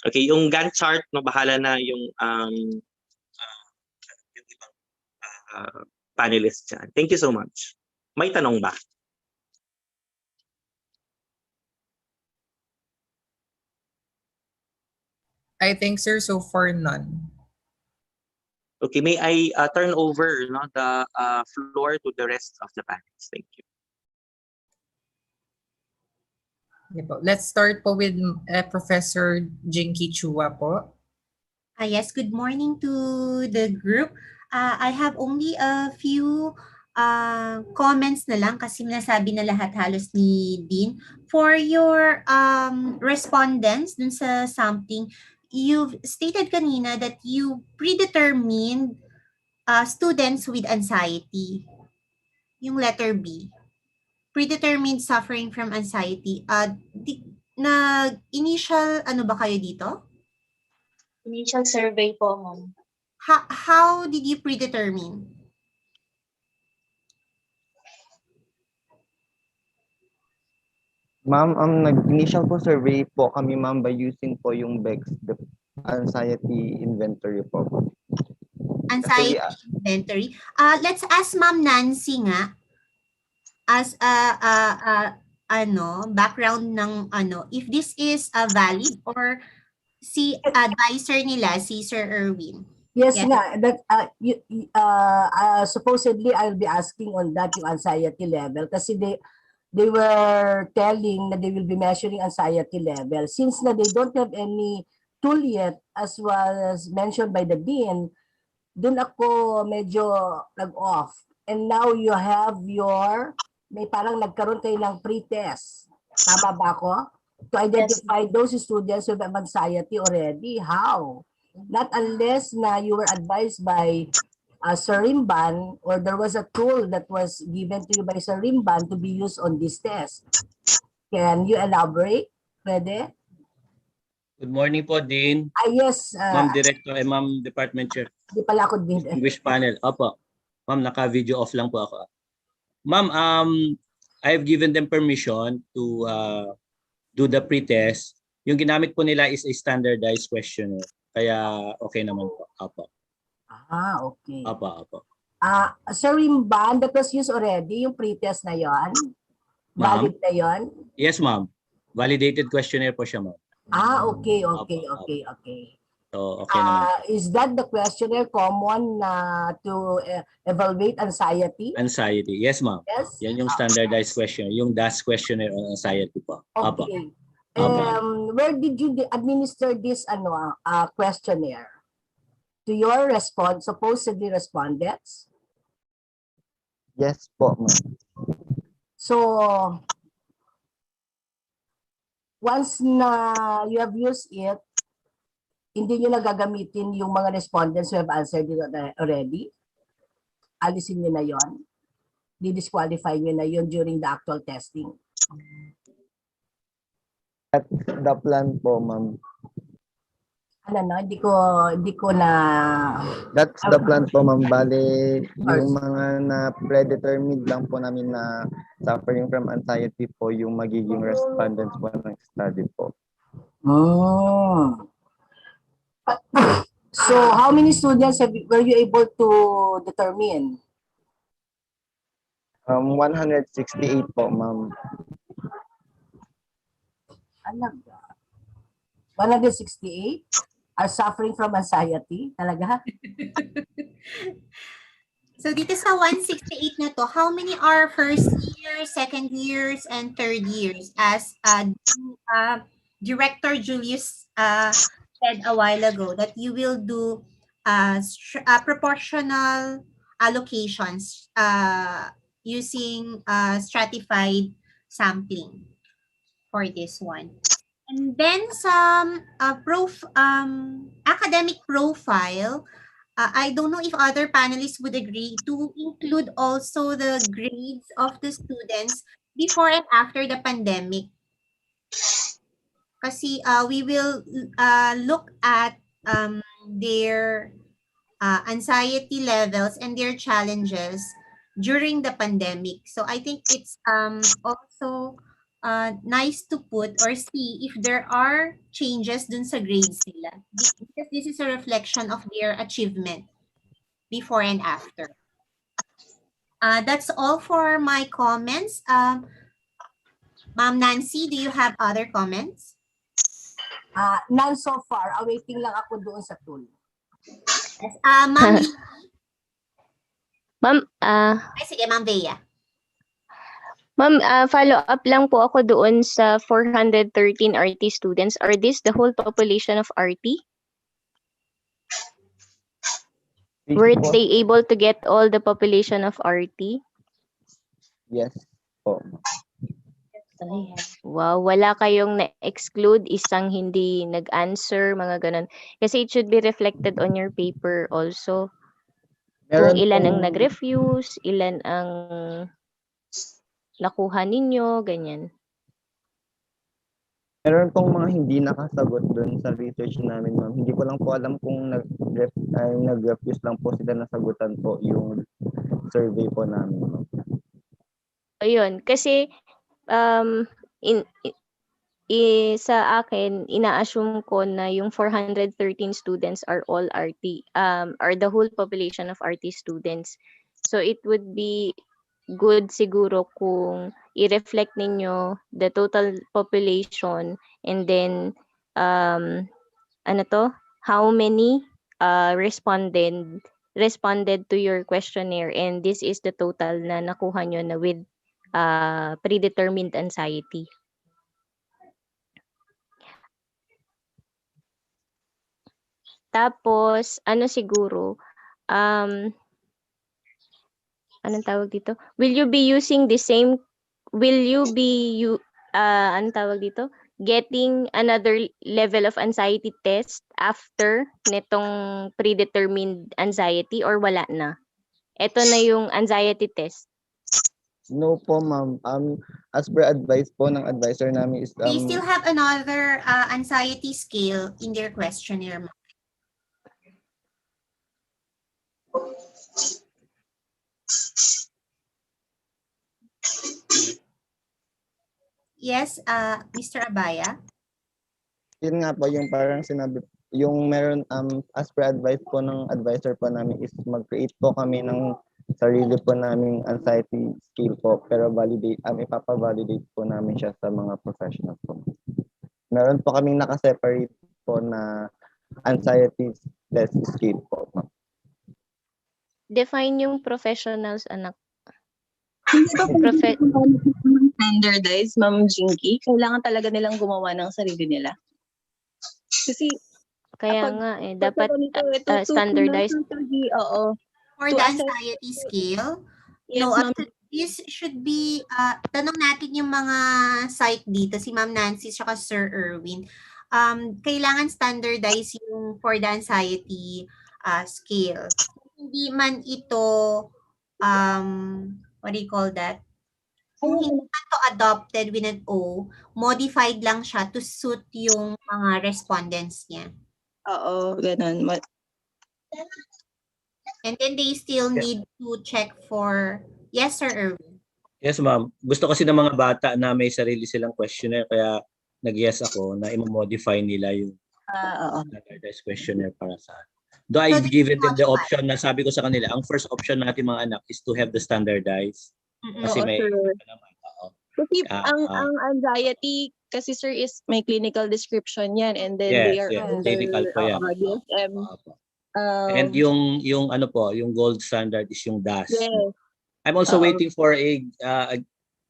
Okay, yung Gantt chart, bahala na yung ibang panelists dyan. Thank you so much. May tanong ba? I think, sir, so far none. Okay, may I turn over the floor to the rest of the panelists. Thank you. Let's start po with Professor Jinky Chua po. Yes, good morning to the group. I have only a few comments na lang kasi nasabi na lahat halos ni Dean. For your respondents dun sa something, you've stated kanina that you predetermined students with anxiety. Yung letter B. Predetermined suffering from anxiety. Initial ano ba kayo dito? Initial survey po, ma'am. How did you predetermine? Ma'am, nag-initial po survey po kami, ma'am, by using po yung BEX, the anxiety inventory po. Anxiety inventory. Let's ask Ma'am Nancy nga as background ng if this is valid or si advisor nila si Sir Erwin. Yes, nga, that supposedly I'll be asking on that yung anxiety level kasi they were telling that they will be measuring anxiety level. Since na they don't have any tool yet, as was mentioned by the dean, dun ako medyo nag-off. And now you have may parang nagkaroon kayo ng pre-test. Tama ba ako? To identify those students who have anxiety already. How? Not unless na you were advised by Sir Rimban or there was a tool that was given to you by Sir Rimban to be used on this test. Can you elaborate? Pwede? Good morning po, Dean. Yes. Ma'am Director and Ma'am Department Chair. Di pala ako din. English panel. Opo. Ma'am, naka-video off lang po ako. Ma'am, I have given them permission to do the pre-test. Yung ginamit po nila is a standardized questionnaire. Kaya okay naman po. Opo. Okay. Opo. Sir Rimban, that was used already, yung pre-test na yon? Valid na yon? Yes, ma'am. Validated questionnaire po siya, ma'am. Okay. So, okay naman. Is that the questionnaire common to evaluate anxiety? Anxiety. Yes, ma'am. Yes? Yan yung standardized question. Yung DAS questionnaire on anxiety po. Okay. Where did you administer this questionnaire? To your supposedly respondents? Yes po, ma'am. So, once na you have used it, hindi nyo na gagamitin yung mga respondents who have answered it already? Alisin nyo na yon? Di-disqualify nyo na yon during the actual testing? That's the plan po, ma'am. Ano no, hindi ko na That's the plan po, ma'am. Bale, Or- yung mga na predetermined lang po namin na suffering from anxiety po yung magiging respondents po ng study po. Oh. So, how many students were you able to determine? 168 po, ma'am. Talaga? 168 are suffering from anxiety? Talaga? So dito sa 168 na to, how many are first year, second years, and third years? As Director Julius said a while ago that you will do proportional allocations using stratified sampling for this one. And then some academic profile. I don't know if other panelists would agree to include also the grades of the students before and after the pandemic. Kasi we will look at their anxiety levels and their challenges during the pandemic. So I think it's also nice to put or see if there are changes dun sa grades nila. Because this is a reflection of their achievement before and after. That's all for my comments. Ma'am Nancy, do you have other comments? None so far. Awaiting lang ako doon sa tool. Yes. Ma'am Lee. Ma'am, Ay, sige, Ma'am Bea. Ma'am, follow up lang po ako doon sa 413 RT students. Are this the whole population of RT? Were they able to get all the population of RT? Yes po. Ay, wow, wala kayong na-exclude, isang hindi nag-answer, mga ganun. Kasi it should be reflected on your paper also. Kung ilan ang nag-refuse, ilan ang nakuha ninyo, ganyan. Meron pong mga hindi nakasagot doon sa research namin, ma'am. Hindi ko lang po alam kung nag-refuse lang po sila nasagutan po yung survey po namin, ma'am. Ayun, kasi sa akin, ina-assume ko na yung 413 students are all RT, are the whole population of RT students. So it would be good siguro kung i-reflect ninyo the total population and then how many responded to your questionnaire, and this is the total na nakuha nyo na with predetermined anxiety. Tapos, siguro, anong tawag dito? Will you be getting another level of anxiety test after netong predetermined anxiety or wala na? Ito na yung anxiety test. No po, ma'am. As per advice po ng advisor namin is They still have another anxiety scale in their questionnaire, ma'am. Yes, Mr. Abaya. Yun nga po, yung parang sinabi, yung meron, as per advice po ng advisor po namin is mag-create po kami ng sarili po naming anxiety scale po, pero ipapa-validate po namin siya sa mga professionals po. Meron po kaming nakaseparate po na anxiety test scale po. Define yung professionals, anak. Hindi ba standardized, Ma'am Jinky? Kailangan talaga nilang gumawa ng sarili nila. Kasi kaya nga dapat standardized. Oo. For the anxiety scale, yes, no, this should be, tanong natin yung mga site dito, si Ma'am Nancy at Sir Erwin. Kailangan standardize yung for the anxiety scale. Hindi man ito, what do you call that? Kung hindi man to adopted with an O, modified lang siya to suit yung mga respondents niya. Oo, ganun. And then they still need to check for, yes, Sir Erwin. Yes, ma'am. Gusto kasi ng mga bata na may sarili silang questionnaire kaya nag-yes ako na i-modify nila yung standardized questionnaire para sa Though I've given them the option na sabi ko sa kanila, ang first option natin mga anak is to have the standardized. Kasi Oo, may sir. naman. Oo. Kasi ang anxiety kasi sir is may clinical description yan and then Yes, they are yes. under Clinical po yan. DSM. And yung ano po, yung gold standard is yung DAS. Yes. I'm also waiting for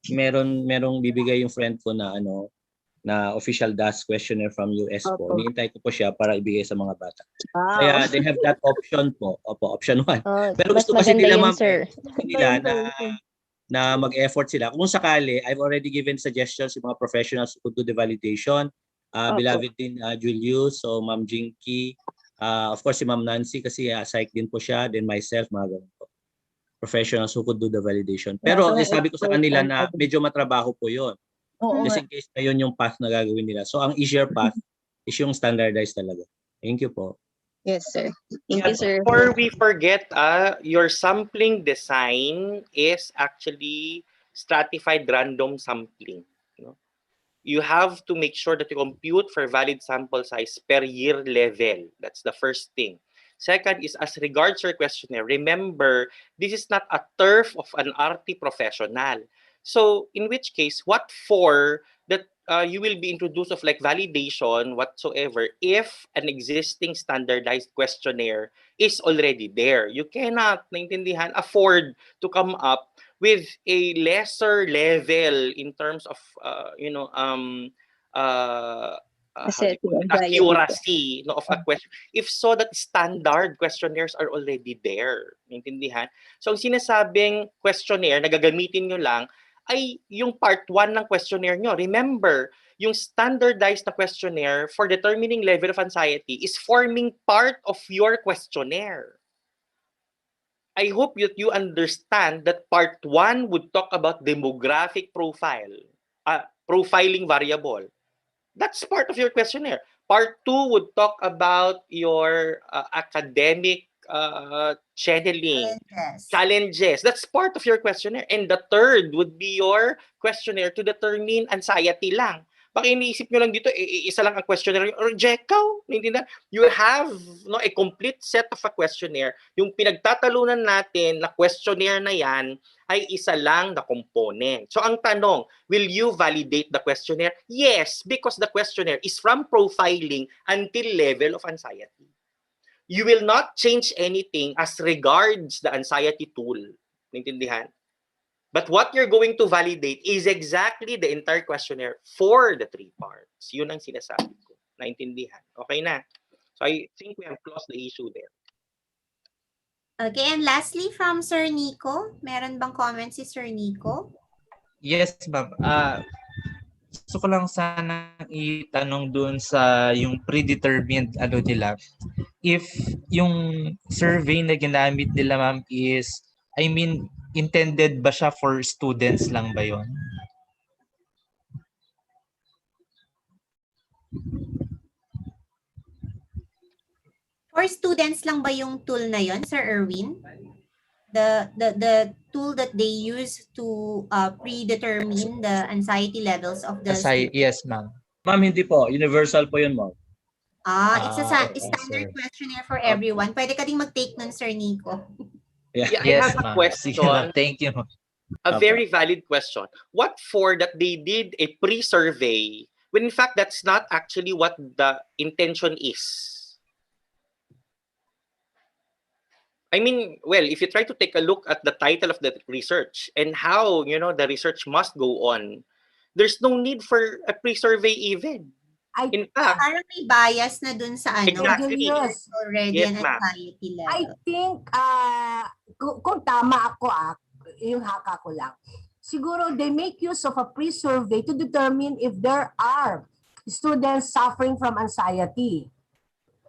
merong bibigay yung friend ko na na official DAS questionnaire from US po. Niintay ko po siya para ibigay sa mga bata. Wow. Kaya they have that option po. Opo, option 1. Pero Mas gusto kasi maganda nila yun, ma'am sir. nila na mag-effort sila. Kung sakali, I've already given suggestions sa mga professionals who could do the validation. Beloved din Julius, so Ma'am Jinky, of course si Ma'am Nancy kasi psych din po siya, then myself, mga ganun po. Professionals who could do the validation. Pero sabi ko sa kanila na medyo matrabaho po yun. Just in case na yun yung path na gagawin nila. So ang easier path is yung standardized talaga. Thank you po. Yes, sir. Thank you, sir. Before we forget, your sampling design is actually stratified random sampling. You have to make sure that you compute for valid sample size per year level. That's the first thing. Second is, as regards your questionnaire, remember, this is not a turf of an RT professional. So in which case, what for that you will be introduced of like validation whatsoever if an existing standardized questionnaire is already there. You cannot, naintindihan, afford to come up with a lesser level in terms of accuracy of a question. If so, that standard questionnaires are already there. Naintindihan? So, ang sinasabing questionnaire na gagamitin nyo lang ay yung part 1 ng questionnaire nyo. Remember, yung standardized na questionnaire for determining level of anxiety is forming part of your questionnaire. I hope that you understand that part 1 would talk about demographic profile, profiling variable. That's part of your questionnaire. Part 2 would talk about your academic channeling, challenges. That's part of your questionnaire. And the third would be your questionnaire to determine anxiety lang. Baka iniisip nyo lang dito, isa lang ang questionnaire, reject ka. You have a complete set of a questionnaire. Yung pinagtatalunan natin na questionnaire na yan ay isa lang na component. So ang tanong, will you validate the questionnaire? Yes, because the questionnaire is from profiling until level of anxiety. You will not change anything as regards the anxiety tool. Naintindihan? But what you're going to validate is exactly the entire questionnaire for the 3 parts. Yun ang sinasabi ko. Naintindihan? Okay na? So I think we have closed the issue there. Okay, and lastly from Sir Nico, meron bang comment si Sir Nico? Yes, ma'am. Gusto ko lang sana itanong doon sa yung predetermined nila. If yung survey na ginamit nila, ma'am, is, intended ba siya for students lang ba yun? For students lang ba yung tool na yon, Sir Erwin? The tool that they use to predetermine the anxiety levels of the students? Yes, ma'am. Ma'am, hindi po. Universal po yun, ma'am. It's a standard questionnaire for everyone. Pwede ka ding mag-take nun, Sir Nico. Yeah, I have a question. Thank you. A very valid question. What for that they did a pre-survey when in fact that's not actually what the intention is? I mean, well, if you try to take a look at the title of the research and how, the research must go on, there's no need for a pre-survey even. In fact, parang may bias na dun sa exactly. Already an anxiety level. I think, kung tama ako, yung haka ko lang, siguro they make use of a pre-survey to determine if there are students suffering from anxiety.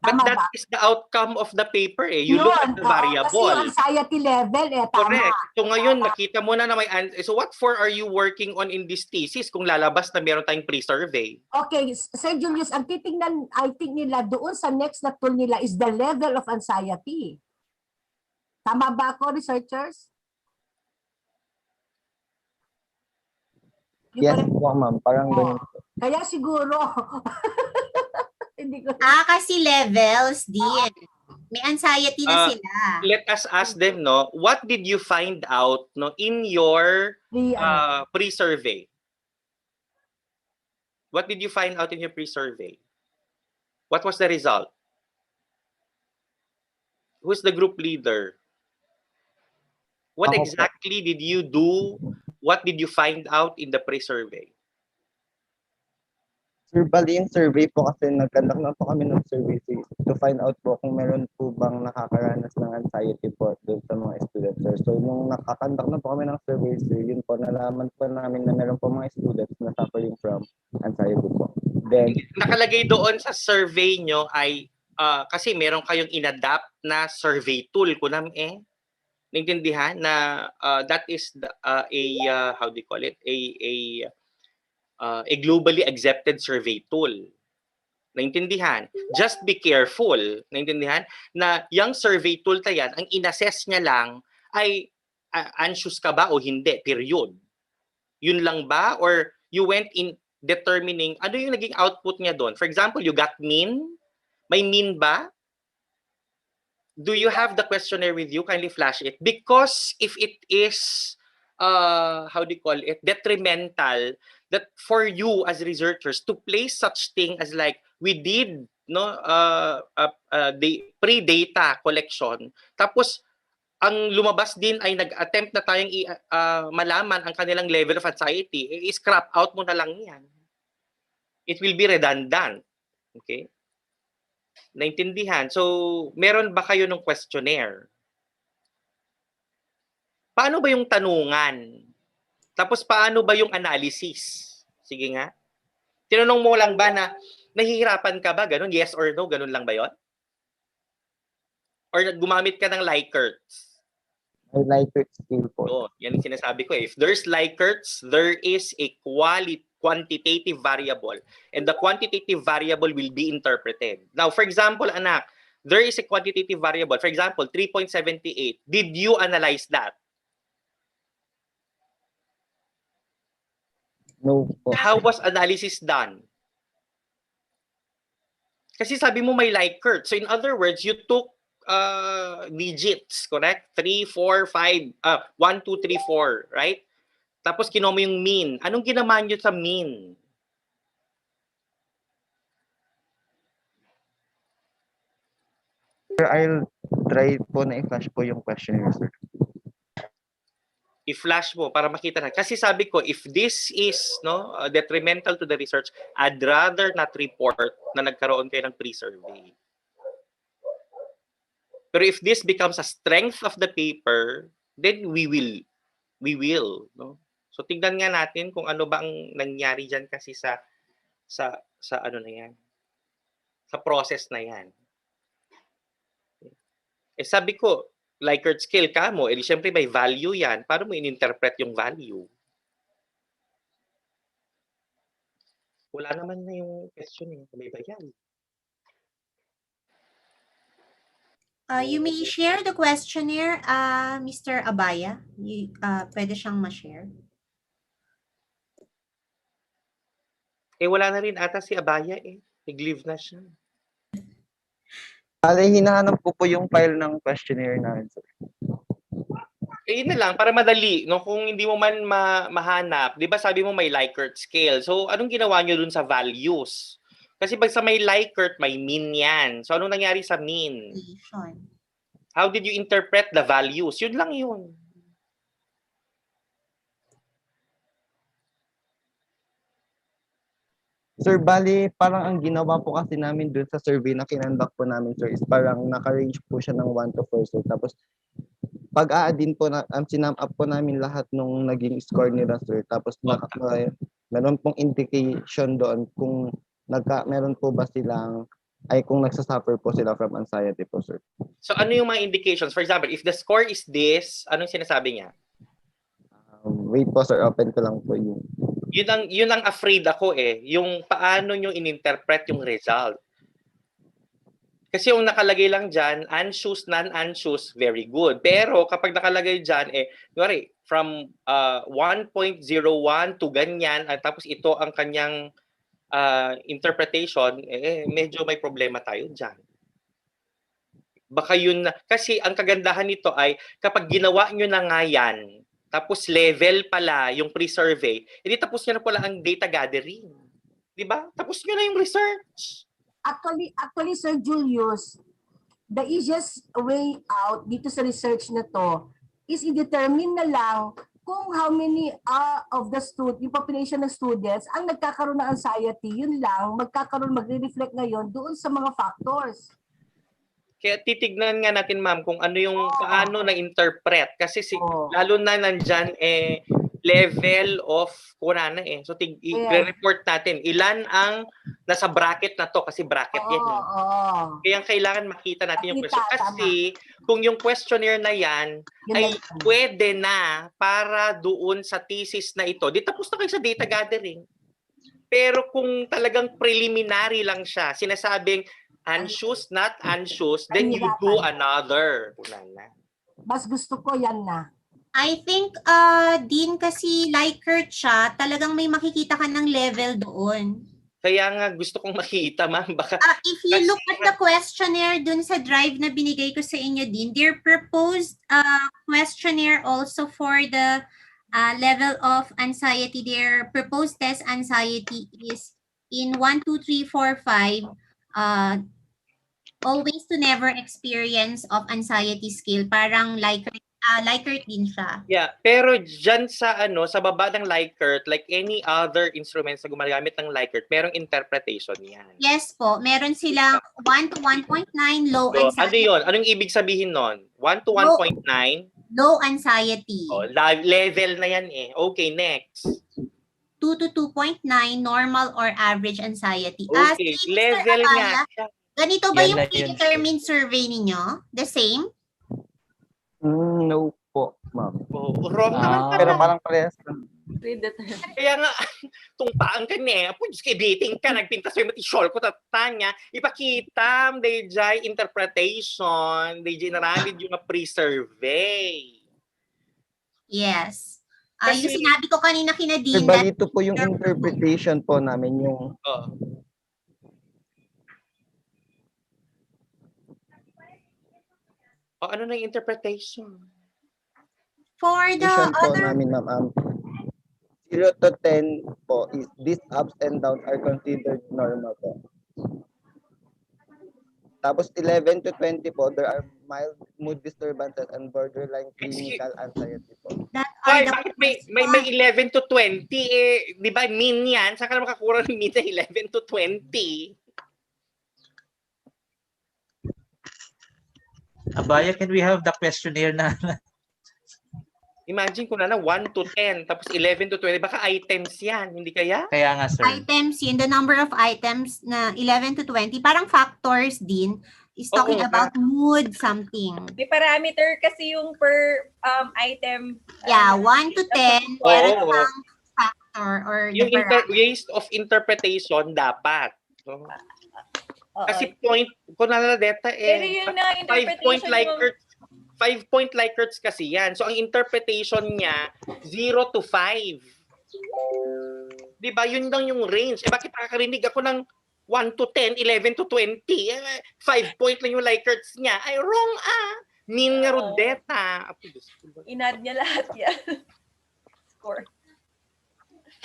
But Tama that ba? is the outcome of the paper eh. You Yun, look at the kasi yung variable. anxiety level tama. Correct. So ngayon, nakita mo na may so what for are you working on in this thesis kung lalabas na meron tayong pre-survey? Okay, Sir Julius, ang titingnan, I think nila doon sa next na tool nila is the level of anxiety. Tama ba ako, researchers? Yes po, ma'am. Parang ganun. Kaya siguro, hindi ko... kasi levels din. May anxiety na sila. Let us ask them, no, what did you find out no in your pre-survey? What did you find out in your pre-survey? What was the result? Who's the group leader? What exactly did you do? What did you find out in the pre-survey? Sir, bali yung survey po kasi nag-conduct na po kami ng survey to find out po kung meron po bang nakakaranas ng anxiety po doon sa mga students, sir. So, nung nakakonduct na po kami ng survey, sir, yun po, nalaman po namin na meron po mga students na suffering from anxiety po. Then, nakalagay doon sa survey nyo ay, kasi meron kayong inadapt na survey tool, kunam naintindihan na that is how do you call it, a globally accepted survey tool. Naintindihan? Just be careful. Naintindihan? Na yung survey tool na yan, ang inassess niya lang ay anxious ka ba o hindi, period. Yun lang ba? Or you went in determining ano yung naging output niya doon? For example, you got mean? May mean ba? Do you have the questionnaire with you? Kindly flash it. Because if it is, how do you call it, detrimental, that for you as researchers to place such thing as like we did the pre-data collection, tapos ang lumabas din ay nag-attempt na tayong malaman ang kanilang level of anxiety, i-scrap out mo na lang yan. It will be redundant. Okay? Naintindihan? So, meron ba kayo ng questionnaire? Paano ba yung tanungan? Tapos paano ba yung analysis? Sige nga. Tinanong mo lang ba na nahihirapan ka ba? Ganun? Yes or no? Ganun lang ba yon? Or gumamit ka ng Likert? may Likert scale po. Oh, yan yung sinasabi ko. If there's Likerts, there is a quantitative variable. And the quantitative variable will be interpreted. Now, for example, anak, there is a quantitative variable. For example, 3.78. Did you analyze that? No po. How was analysis done? Kasi sabi mo may Likert. So in other words, you took digits, correct? 3, 4, 5, 1, 2, 3, 4, right? Tapos kinuha mo yung mean. Anong ginawa nyo sa mean? Sir, I'll try po na i-flash po yung questionnaire, sir. I-flash mo para makita na. Kasi sabi ko, if this is detrimental to the research, I'd rather not report na nagkaroon kayo ng pre-survey. Pero if this becomes a strength of the paper, then we will. No? So tingnan nga natin kung ano ba ang nangyari diyan kasi sa ano na yan. Sa process na yan. Sabi ko, Likert scale ka mo, edi syempre may value yan. Paano mo in-interpret yung value? Wala naman na yung question eh. May ba yan? You may share the questionnaire, Mr. Abaya. Pwede siyang ma-share. Wala na rin ata si Abaya eh. Nag-leave na siya. Hinahanap ko po yung file ng questionnaire namin, sir. Yun na lang, para madali. No? Kung hindi mo man mahanap, di ba sabi mo may Likert scale. So, anong ginawa nyo dun sa values? Kasi pag sa may Likert, may mean yan. So, anong nangyari sa mean? How did you interpret the values? Yun lang yun. Sir, bali, parang ang ginawa po kasi namin dun sa survey na kinandak po namin, sir, is parang naka-range po siya ng 1 to 4, sir. Tapos, pag-a-addin po, sinum up po namin lahat nung naging score nila, sir. Tapos, meron pong indication doon kung meron po ba silang ay kung nagsasuffer po sila from anxiety po, sir. So ano yung mga indications? For example, if the score is this, anong sinasabi niya? Wait po, sir. Open ko lang po yung... Yun ang afraid ako eh. Yung paano nyo ininterpret yung result. Kasi yung nakalagay lang dyan, anxious, non-anxious, very good. Pero kapag nakalagay dyan, from 1.01 to ganyan, at tapos ito ang kanyang interpretation, medyo may problema tayo dyan. Baka yun na, kasi ang kagandahan nito ay kapag ginawa nyo na nga yan, tapos level pala yung pre-survey, hindi tapos nyo na pala ang data gathering. Di ba? Tapos nyo na yung research. Actually, Sir Julius, the easiest way out dito sa research na to is i-determine na lang kung how many of the yung population ng students ang nagkakaroon ng anxiety. Yun lang, magre-reflect ngayon doon sa mga factors. Kaya titignan nga natin, ma'am, kung ano yung paano na-interpret. Kasi lalo na nandyan, level of kurana eh. So, i-report natin. Ilan ang nasa bracket na to? Kasi bracket yan. Kaya kailangan makita natin yung question. Kasi kung yung questionnaire na yan ay pwede na para doon sa thesis na ito, di tapos na kayo sa data gathering. Pero kung talagang preliminary lang siya, sinasabing anxious, not anxious, then you do another. Mas gusto ko yan na. I think, din kasi Likert siya, talagang may makikita ka ng level doon. Kaya nga gusto kong makita, ma'am. Baka, if you look at the questionnaire dun sa drive na binigay ko sa inyo din, their proposed questionnaire also for the level of anxiety, their proposed test anxiety is in 1, 2, 3, 4, 5, always to never experience of anxiety scale. Parang Likert din siya. Yeah, pero dyan sa sa baba ng Likert, like any other instruments na gumagamit ng Likert, merong interpretation yan. Yes po, meron silang 1 to 1.9 low So, anxiety. ano yun? Anong ibig sabihin nun? 1 to 1.9? Low anxiety. Level na yan eh. Okay, next. 2 to 2.9 normal or average anxiety. Okay, level nga. Ganito ba yung predetermined survey ninyo? The same? No po, ma'am. Wrong naman pala. Pero parang parehas lang. Kaya nga, tumpaan ka niya. Pwede dating ka, nagpintas mo yung matisol ko, tatanya. Ipakita, DJ interpretation, DJ naramid yung pre-survey. Yes. Yung sinabi ko kanina kina Dean. Balito po yung interpretation po namin yung... ano na yung interpretation? For the other... namin, ma'am, 0 to 10 po is these ups and downs are considered normal po. Tapos 11 to 20 po, there are mild mood disturbances and borderline clinical anxiety po. Bakit may 11 to 20? Di ba mean yan? Saan ka na makakuha ng mean sa 11 to 20? Abaya, can we have the questionnaire na? Imagine ko na 1 to 10, tapos 11 to 20. Baka items yan, hindi kaya? Kaya nga, sir. Items yun, the number of items na 11 to 20. Parang factors din is talking about mood something. May parameter kasi yung per item. Yeah, 1 to 10. Meron pang factor or yung ways of interpretation dapat. Kasi point, kung naladeta pero yun na, 5-point Likert. 5-point Likerts kasi yan. So, ang interpretation niya, 0 to 5. Diba? Yun lang yung range. Bakit nakakarinig ako ng 1 to 10, 11 to 20? 5-point lang yung Likerts niya. Ay, wrong Mean nga Rodeta. Inad niya lahat yan. Score.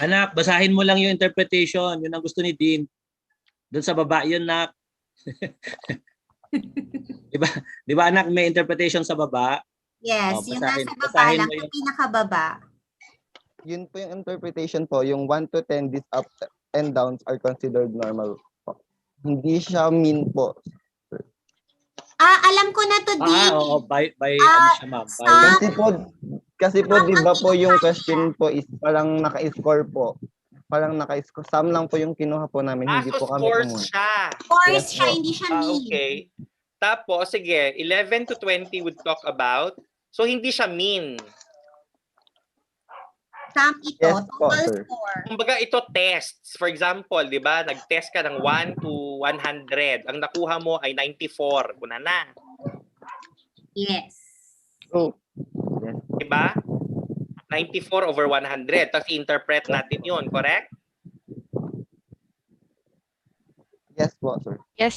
Anak, basahin mo lang yung interpretation. Yun ang gusto ni Dean. Doon sa baba, yun, nak. Diba anak, may interpretation sa baba? Yes, yung nasa baba lang, yung pinakababa. Yun po yung interpretation po, yung 1 to 10, these ups and downs are considered normal po. Hindi siya mean po. Alam ko na to, Dean. Oo, by ano siya, ma'am? Kasi po, di ba po yung question po is parang naka-score po. parang sum lang po yung kinuha po namin, hindi So po kami scores umor. siya. Scores Yes siya, po. hindi siya mean. Okay. Tapos, sige, 11 to 20 would talk about. So, hindi siya mean. Sum ito, Yes po, total sir. score. Kumbaga, ito tests. For example, di ba, nag-test ka ng 1 to 100. Ang nakuha mo ay 94. Kuna na. Yes. So, yes. Di ba? 94 over 100. Tapos i-interpret natin yun, correct? Yes po, sir. Yes.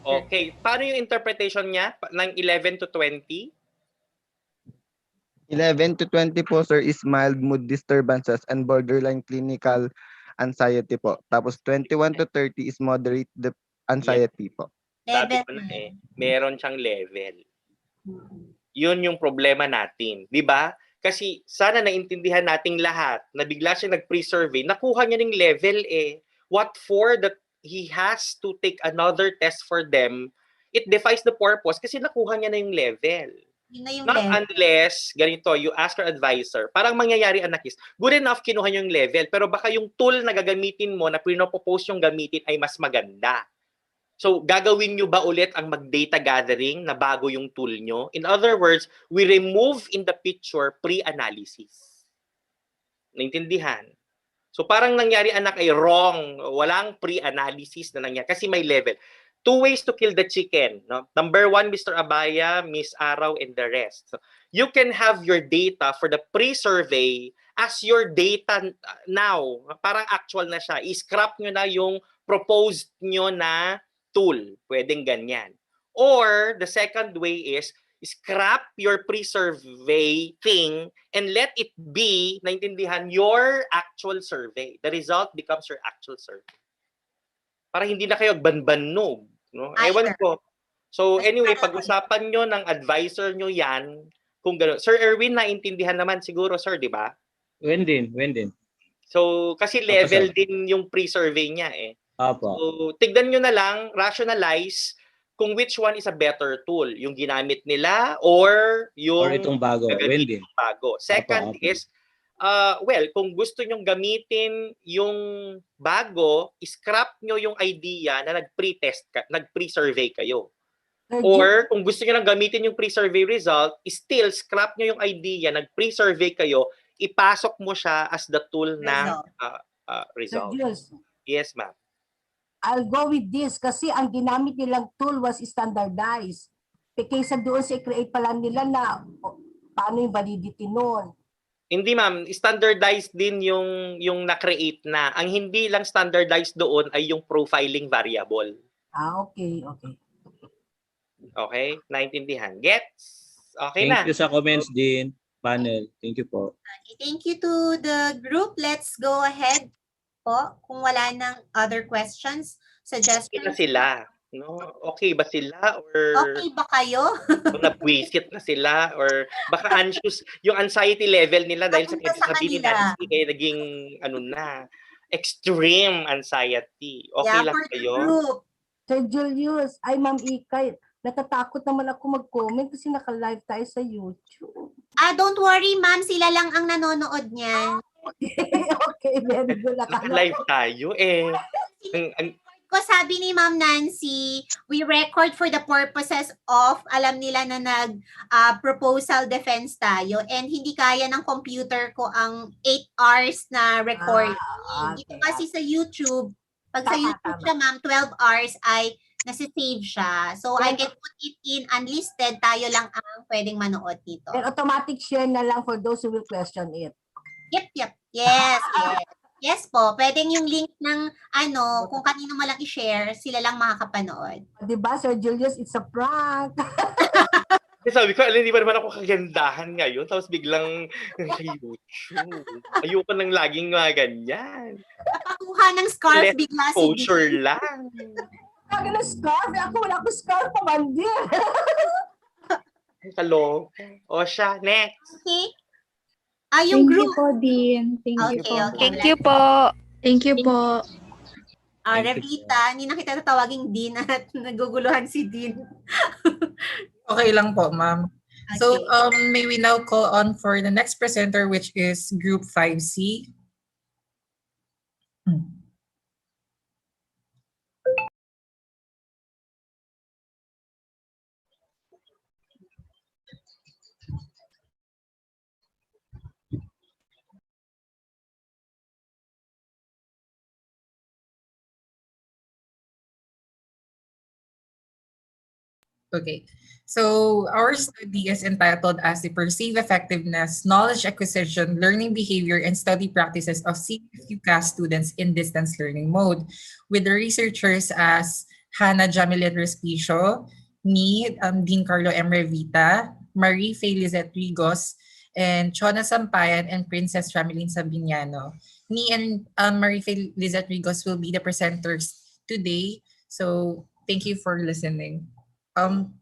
Okay. Paano yung interpretation niya ng 11 to 20? 11 to 20 po, sir, is mild mood disturbances and borderline clinical anxiety po. Tapos 21 to 30 is moderate anxiety po. Sabi ko na meron siyang level. Yun yung problema natin. Di ba? Kasi sana naintindihan nating lahat na bigla siya nag-pre-survey, nakuha niya ng level eh. What for that he has to take another test for them, it defies the purpose kasi nakuha niya na yung level. Yun na yung Not level. unless, ganito, you ask your advisor, parang mangyayari anak is, good enough kinuha niyo yung level, pero baka yung tool na gagamitin mo, na pinopropose yung gamitin ay mas maganda. So, gagawin nyo ba ulit ang mag-data gathering na bago yung tool nyo? In other words, we remove in the picture pre-analysis. Naintindihan? So, parang nangyari anak ay wrong. Walang pre-analysis na nangyari kasi may level. 2 ways to kill the chicken. No? Number 1, Mr. Abaya, Miss Araw, and the rest. So, you can have your data for the pre-survey as your data now. Parang actual na siya. I-scrap nyo na yung proposed nyo na tool. Pwedeng ganyan. Or, the second way is, scrap your pre-survey thing and let it be, naintindihan, your actual survey. The result becomes your actual survey. Para hindi na kayo banbanog. No? Ewan ko. So anyway, pag-usapan nyo ng advisor nyo yan, kung gano'n. Sir Erwin, naintindihan naman siguro, sir, di ba? When din. So, kasi level din yung pre-survey niya eh. Apo. So, tignan nyo na lang, rationalize kung which one is a better tool. Yung ginamit nila or yung Or itong bago. When din. bago. Second is, well, kung gusto nyong gamitin yung bago, scrap nyo yung idea na nag-pre-survey kayo. Or kung gusto nyo nang gamitin yung pre-survey result, still scrap nyo yung idea, nag-pre-survey kayo, ipasok mo siya as the tool na result. Yes, ma'am. I'll go with this kasi ang ginamit nilang tool was standardized. Kaysa doon sa create pa lang nila na paano yung validity noon. Hindi ma'am, standardized din yung na-create na. Ang hindi lang standardized doon ay yung profiling variable. Okay. Okay? Naintindihan. Gets? Okay Thank na. you sa comments din, panel. Thank you po. Okay, thank you to the group. Let's go ahead po. Kung wala ng other questions, suggestions. Okay na sila. No? Okay ba sila? Or okay ba kayo? nabwisit na sila? Or baka anxious, yung anxiety level nila dahil sa sabi ni Nancy, kaya naging extreme anxiety. Okay lang kayo? Sir Julius, ay Ma'am Ikay, natatakot naman ako mag-comment kasi naka-live tayo sa YouTube. Don't worry ma'am, sila lang ang nanonood niyan. Okay, very good. Naka-live tayo eh. Ko sabi ni Ma'am Nancy, we record for the purposes of, alam nila na nag-proposal defense tayo and hindi kaya ng computer ko ang 8 hours na recording. Dito kasi sa YouTube, pag sa YouTube siya ma'am, 12 hours ay nasi-save siya. So I can put it in unlisted, tayo lang ang pwedeng manood dito. And automatic share na lang for those who will question it. Yep. Yes. Yes po, pwedeng yung link ng kung kanino mo lang i-share, sila lang makakapanood. Diba, Sir Julius, it's a prank. Sabi ko, hindi pa naman ako kagandahan ngayon, tapos biglang sa YouTube. Ayoko nang laging mga ganyan. Napakuha ng scarf bigla si exposure lang. Kaya ng scarf? Ako wala akong scarf pa man din. Hello. O siya, next. Okay. Yung group. Thank you po, Dean. Thank you po. Thank you po. Thank you po. Revita, hindi na kita tatawaging Dean at naguguluhan si Dean. Okay lang po, ma'am. Okay. So, may we now call on for the next presenter, which is Group 5C. Okay. So our study is entitled as the Perceived Effectiveness, Knowledge Acquisition, Learning Behavior, and Study Practices of CFUCAS students in distance learning mode, with the researchers as Hannah Jamilet Respicio, me, Dean Carlo M. Revita, Marie Faye Lizette Rigos, and Chona Sampayan and Princess Ramelin Sabiniano. Me and Marie Faye Lizette Rigos will be the presenters today. So thank you for listening. Um,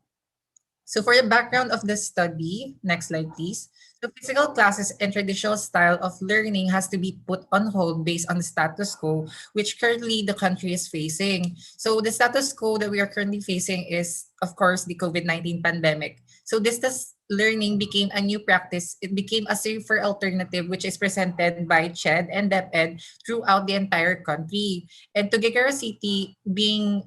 so for the background of the study, next slide please. So physical classes and traditional style of learning has to be put on hold based on the status quo, which currently the country is facing. So the status quo that we are currently facing is, of course, the COVID-19 pandemic. So distance learning became a new practice. It became a safer alternative, which is presented by CHED and DepEd throughout the entire country. And Tuguegarao City, being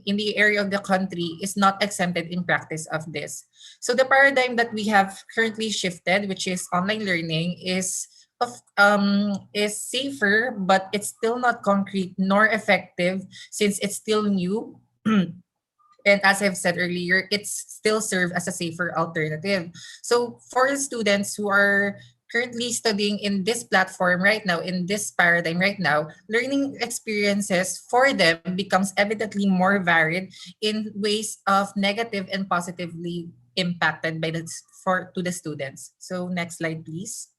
in the area of the country, is not exempted in practice of this. So the paradigm that we have currently shifted, which is online learning, is safer, but it's still not concrete nor effective since it's still new. And as I've said earlier, it's still serve as a safer alternative. So for the students who are currently studying in this platform right now, in this paradigm right now, learning experiences for them becomes evidently more varied in ways of negative and positively impacted by to the students. So next slide, please.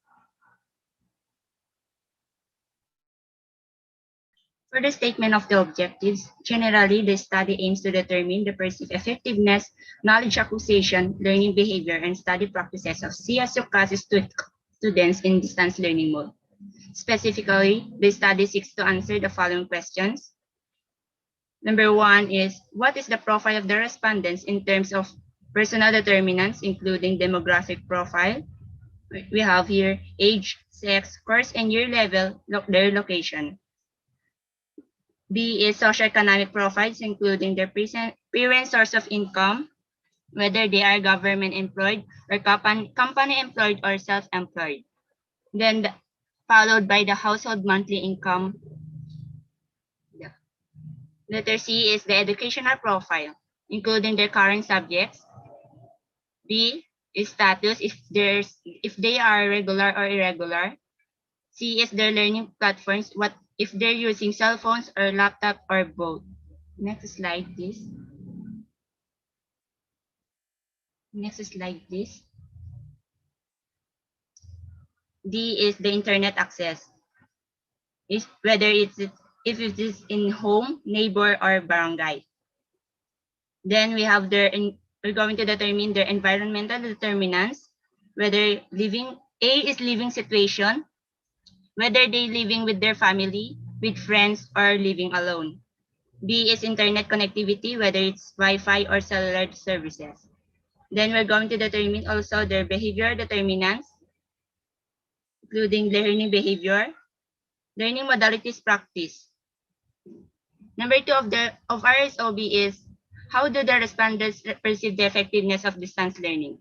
For the statement of the objectives, generally, the study aims to determine the perceived effectiveness, knowledge acquisition, learning behavior, and study practices of CSUCAS students in distance learning mode. Specifically, the study seeks to answer the following questions. Number one is, what is the profile of the respondents in terms of personal determinants, including demographic profile? We have here age, sex, course and year level, their location. B is socioeconomic profiles, including their parent source of income, whether they are government employed or company employed or self-employed. Then followed by the household monthly income. Letter C is the educational profile, including their current subjects. B is status, if they are regular or irregular. C is their learning platforms, what if they're using cell phones or laptop or both. Next slide, please. Next slide, please. D is the internet access. Is whether if it is in home, neighbor, or barangay. Then we have we're going to determine their environmental determinants, whether A is living situation, whether they living with their family, with friends, or living alone. B is internet connectivity, whether it's Wi-Fi or cellular services. Then we're going to determine also their behavioral determinants, including learning behavior, learning modalities practice. Number two of RSOB is, how do the respondents perceive the effectiveness of distance learning?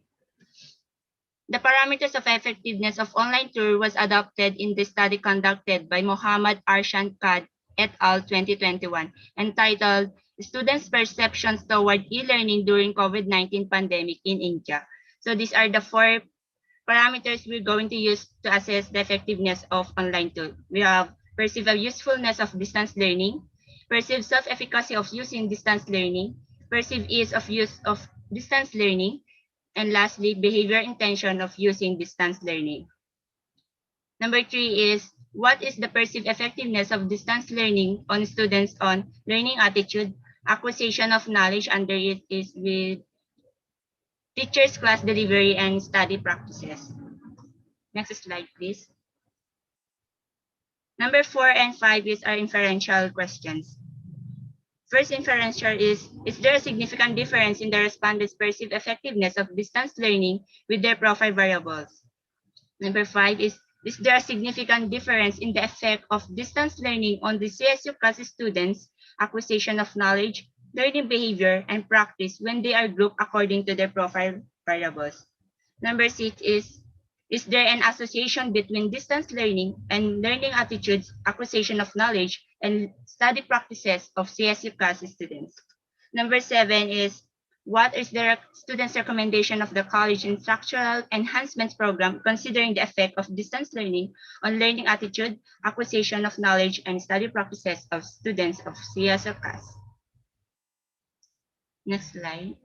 The parameters of effectiveness of online tour was adopted in the study conducted by Mohammad Arshan Kad et al. 2021, entitled Students' Perceptions Toward E-Learning During COVID-19 Pandemic in India. So these are the four parameters we're going to use to assess the effectiveness of online tool. We have perceived usefulness of distance learning, perceived self-efficacy of using distance learning, perceived ease of use of distance learning, and lastly, behavior intention of using distance learning. Number three is, what is the perceived effectiveness of distance learning on students on learning attitude, acquisition of knowledge under it is with teachers, class delivery, and study practices. Next slide, please. Number 4 and 5 is our inferential questions. First inferential is there a significant difference in the respondents' perceived effectiveness of distance learning with their profile variables? Number 5 is, Is there a significant difference in the effect of distance learning on the CSU class students' acquisition of knowledge, learning behavior, and practice when they are grouped according to their profile variables? Number 6 is there an association between distance learning and learning attitudes, acquisition of knowledge, and study practices of CSU class students? Number 7 is what is the students' recommendation of the college instructional enhancements program considering the effect of distance learning on learning attitude, acquisition of knowledge, and study practices of students of CSU class? Next slide.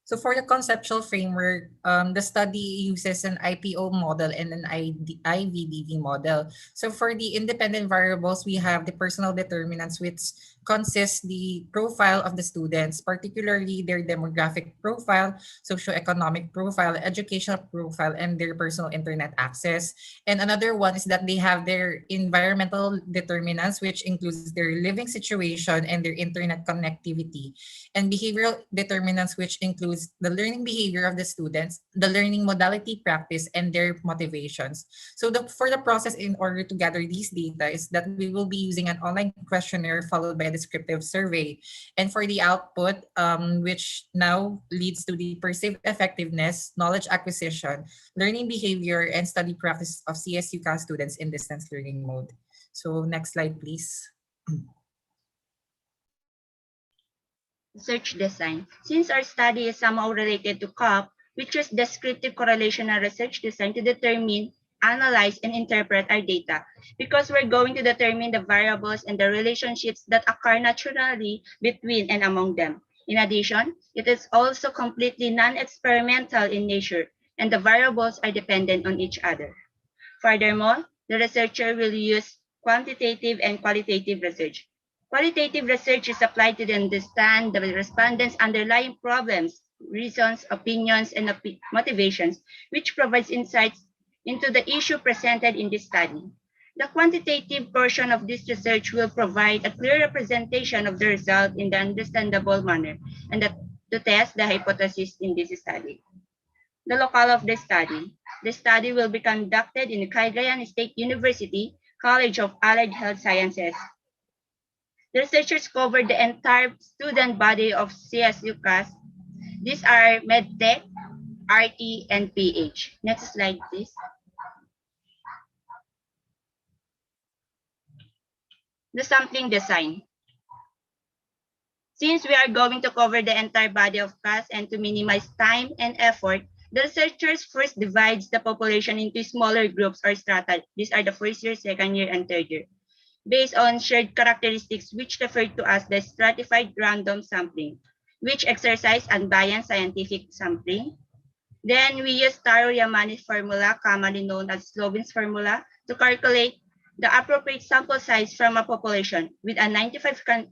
So for the conceptual framework, the study uses an IPO model and an IVDV model. So for the independent variables, we have the personal determinants, which consists the profile of the students, particularly their demographic profile, socioeconomic profile, educational profile, and their personal internet access. And another one is that they have their environmental determinants, which includes their living situation and their internet connectivity, and behavioral determinants, which includes the learning behavior of the students, the learning modality practice, and their motivations. So for the process in order to gather these data is that we will be using an online questionnaire followed by a descriptive survey. And for the output, which now leads to the perceived effectiveness, knowledge acquisition, learning behavior, and study practice of CSUCA students in distance learning mode. So next slide, please. Research design. Since our study is somehow related to COP, we choose descriptive correlational research design to determine, analyze, and interpret our data because we're going to determine the variables and the relationships that occur naturally between and among them. In addition, it is also completely non-experimental in nature, and the variables are dependent on each other. Furthermore, the researcher will use quantitative and qualitative research. Qualitative research is applied to understand the respondents' underlying problems, reasons, opinions, and motivations, which provides insights into the issue presented in this study. The quantitative portion of this research will provide a clear representation of the result in the understandable manner and to test the hypothesis in this study. The locale of the study. The study will be conducted in Cagayan State University College of Allied Health Sciences. The researchers covered the entire student body of CSU class. These are MedTech, RT, and PH. Next slide, please. The sampling design. Since we are going to cover the entire body of class and to minimize time and effort, the researchers first divides the population into smaller groups or strata. These are the first year, second year, and third year, based on shared characteristics which referred to as the stratified random sampling, which exercise unbiased scientific sampling. Then we use Taro-Yamane formula, commonly known as Slovin's formula, to calculate the appropriate sample size from a population with a 95%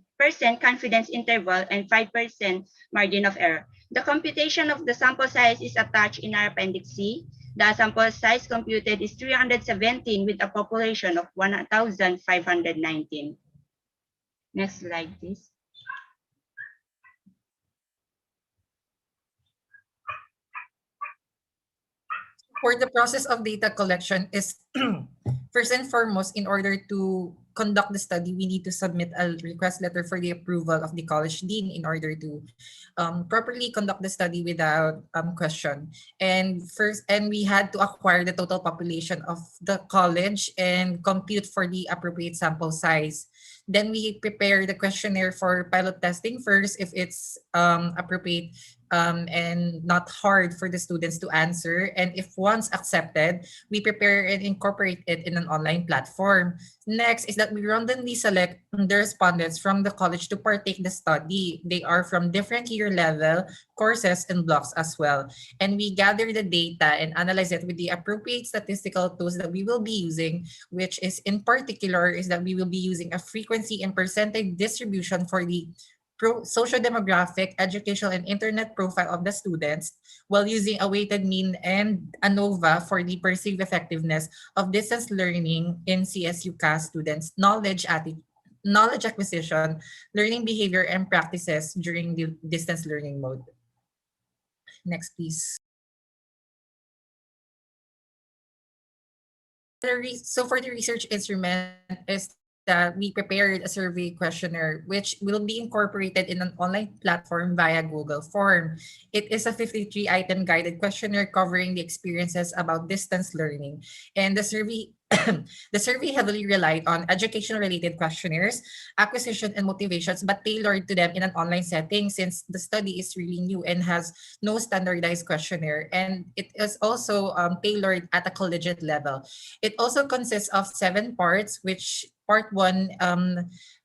confidence interval and 5% margin of error. The computation of the sample size is attached in our Appendix C. The sample size computed is 317 with a population of 1,519. Next slide, please. For the process of data collection is first and foremost, in order to conduct the study, we need to submit a request letter for the approval of the college dean in order to properly conduct the study without question. And we had to acquire the total population of the college and compute for the appropriate sample size. Then we prepare the questionnaire for pilot testing first if it's appropriate and not hard for the students to answer. And if once accepted, we prepare and incorporate it in an online platform. Next is that we randomly select the respondents from the college to partake the study. They are from different year level, courses, and blocks as well. And we gather the data and analyze it with the appropriate statistical tools that we will be using, which is in particular is that we will be using a frequency and percentage distribution for the social demographic, educational, and internet profile of the students while using a weighted mean and ANOVA for the perceived effectiveness of distance learning in CSUCA students' knowledge acquisition, learning behavior, and practices during the distance learning mode. Next, please. So for the research instrument is that we prepared a survey questionnaire which will be incorporated in an online platform via Google Form. It is a 53-item guided questionnaire covering the experiences about distance learning. And the survey the survey heavily relied on education-related questionnaires, acquisition and motivations, but tailored to them in an online setting since the study is really new and has no standardized questionnaire. And it is also tailored at a collegiate level. It also consists of 7 parts, which part 1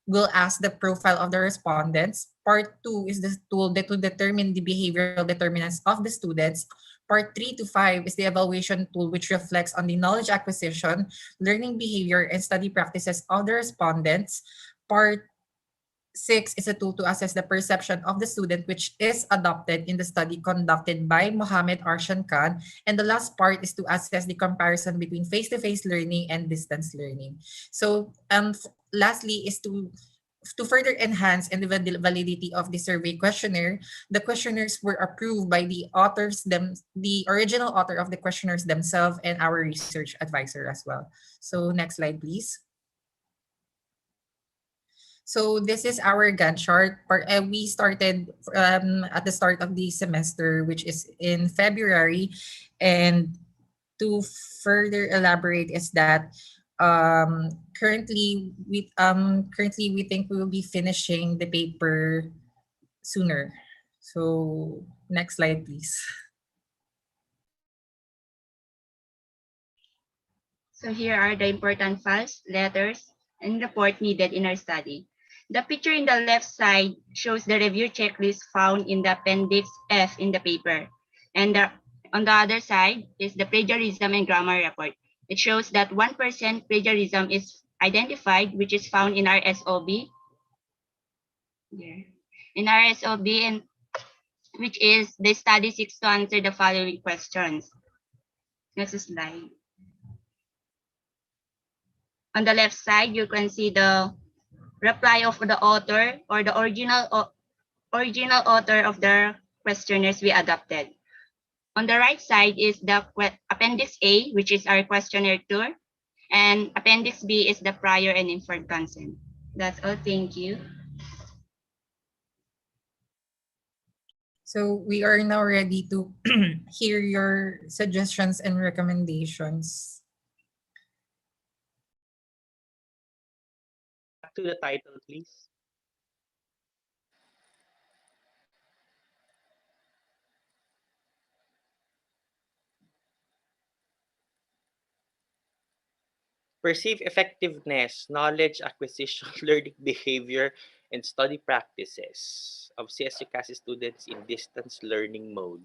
will ask the profile of the respondents. Part 2 is the tool that to determine the behavioral determinants of the students. Part 3 to 5 is the evaluation tool, which reflects on the knowledge acquisition, learning behavior, and study practices of the respondents. Part 6 is a tool to assess the perception of the student, which is adopted in the study conducted by Mohammed Arshan Khan. And the last part is to assess the comparison between face-to-face learning and distance learning. So lastly is to further enhance and the validity of the survey questionnaire, the questionnaires were approved by the original author of the questionnaires themselves and our research advisor as well. So next slide, please. So this is our Gantt chart. We started at the start of the semester, which is in February. And to further elaborate is that currently we think we will be finishing the paper sooner. So next slide, please. So here are the important files, letters, and report needed in our study. The picture in the left side shows the review checklist found in the Appendix F in the paper. And on the other side is the plagiarism and grammar report. It shows that 1% plagiarism is identified, which is found in our SOB. Here. In our SOB, and which is the study seeks to answer the following questions. Next slide. On the left side, you can see the reply of the author or the original author of the questionnaires we adopted. On the right side is the Appendix A, which is our questionnaire tour, and Appendix B is the prior and informed consent. That's all. Thank you. So we are now ready to hear your suggestions and recommendations. Back to the title, please. Perceive effectiveness, knowledge acquisition, learning behavior, and study practices of CSU CASI students in distance learning mode.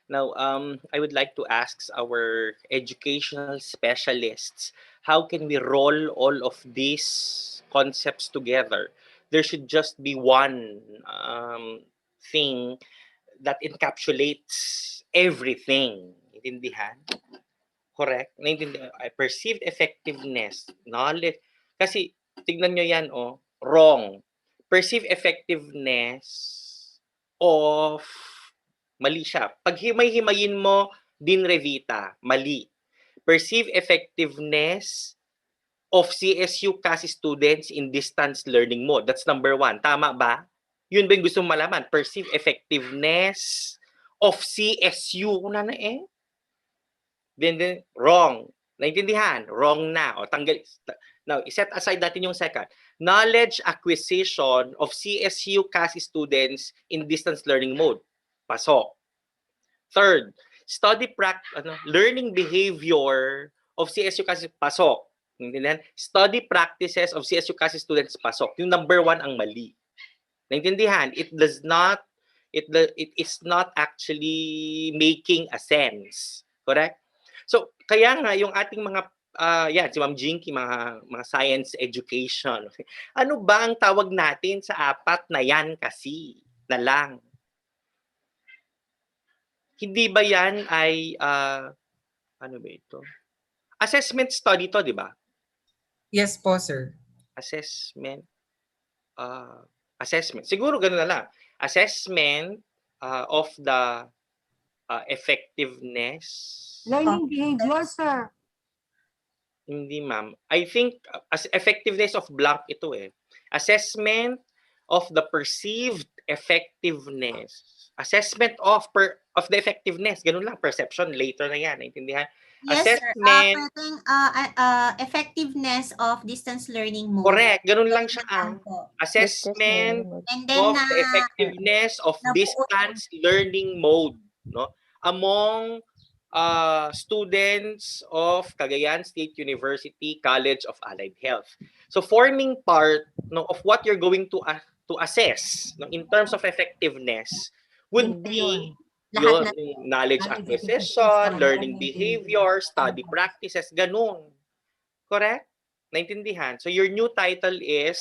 Now, I would like to ask our educational specialists, how can we roll all of these concepts together? There should just be one thing that encapsulates everything. Intindihan? Correct? Naintindihan. Perceived effectiveness, knowledge. Kasi, tignan nyo yan, wrong. Perceived effectiveness of, mali siya. Pag himay-himayin mo, din revita, mali. Perceived effectiveness of CSU CASI students in distance learning mode. That's number 1. Tama ba? Yun ba yung gusto mong malaman? Perceived effectiveness of CSU. Wala na eh. Then wrong. Naintindihan? Wrong na. O, tanggal. Now, set aside natin yung second. Knowledge acquisition of CSU CASI students in distance learning mode. Pasok. Third, learning behavior of CSU CASI. Pasok. Naintindihan? Study practices of CSU CASI students. Pasok. Yung number 1 ang mali. Naintindihan? It is not actually making a sense. Correct? So, kaya nga yung ating mga si Ma'am Jinky, mga science education. Ano ba ang tawag natin sa 4 na yan kasi na lang? Hindi ba yan ay ano ba ito? Assessment study to, di ba? Yes po, sir. Assessment. Siguro gano'n na lang. Assessment of the effectiveness. Learning behavior, sir. Hindi, ma'am. I think as effectiveness of blank ito eh. Assessment of the perceived effectiveness. Assessment of the effectiveness. Ganun lang. Perception. Later na yan. Naintindihan? Yes, sir. Assessment. Pwedeng effectiveness of distance learning mode. Correct. Ganun lang Pwede siya. naman po. Assessment And then of the effectiveness of nabuo distance learning mode, no, among students of Cagayan State University College of Allied Health. So forming part, no, of what you're going to assess, no, in terms of effectiveness would be lahat yun, na knowledge acquisition, learning behavior, study practices, ganun. Correct? Naintindihan? So your new title is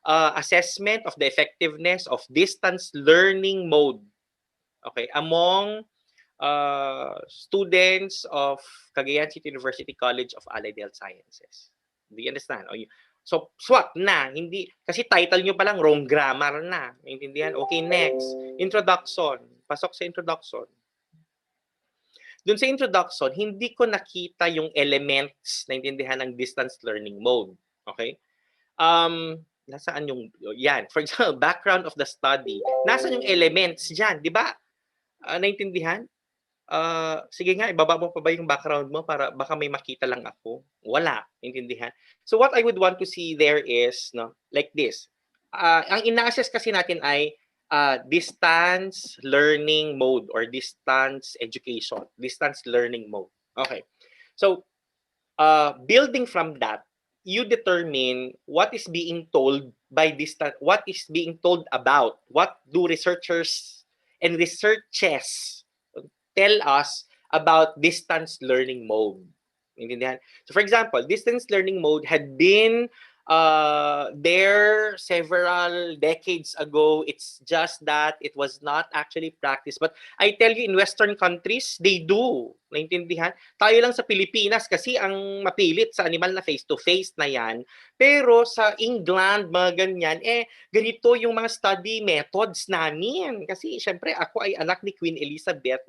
Assessment of the Effectiveness of Distance Learning Mode. Okay, among students of Cagayan City University College of Allied Health Sciences. Do you understand? So, swak na. Hindi, kasi title nyo pa lang, wrong grammar na. Naintindihan? Okay, next. Introduction. Pasok sa introduction. Doon sa introduction, hindi ko nakita yung elements, naintindihan, ng distance learning mode. Okay? Nasaan yung, yan. For example, background of the study. Nasaan yung elements dyan? Di ba? Naintindihan? Sige nga, ibaba mo pa ba yung background mo para baka may makita lang ako? Wala. Naintindihan? So what I would want to see there is, no, like this. Ang ina-assess kasi natin ay distance learning mode or distance education, distance learning mode. Okay. So, building from that, you determine what is being told by distance, what is being told about, what do researchers and researches tell us about distance learning mode. Intindihan? So for example, distance learning mode had been there several decades ago. It's just that it was not actually practiced. But I tell you, in Western countries, they do. Naintindihan? Tayo lang sa Pilipinas kasi ang mapilit sa animal na face-to-face na yan. Pero sa England, mga ganyan, ganito yung mga study methods namin. Kasi syempre, ako ay anak ni Queen Elizabeth.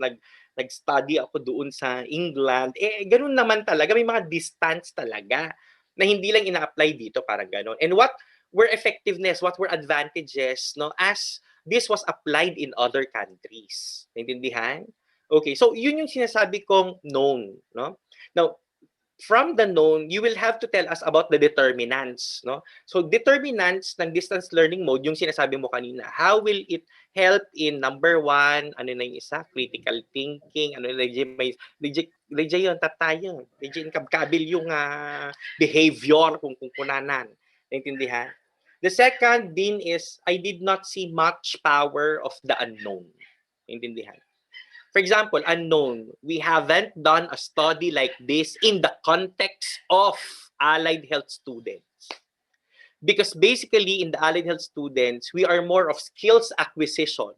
Nag-study ako doon sa England. Ganun naman talaga. May mga distance talaga na hindi lang ina-apply dito, parang gano'n. And what were effectiveness, what were advantages, no, as this was applied in other countries. Naintindihan? Okay, so yun yung sinasabi kong known, no? Now, from the known, you will have to tell us about the determinants, no? So determinants ng distance learning mode, yung sinasabi mo kanina, how will it help in number one, ano na yung isa, critical thinking, ano na yun, tatayo, legit kabkabil yung behavior kung kunanan. Naintindihan? The second din is, I did not see much power of the unknown. Naintindihan? For example, unknown. We haven't done a study like this in the context of allied health students. Because basically, in the allied health students, we are more of skills acquisition.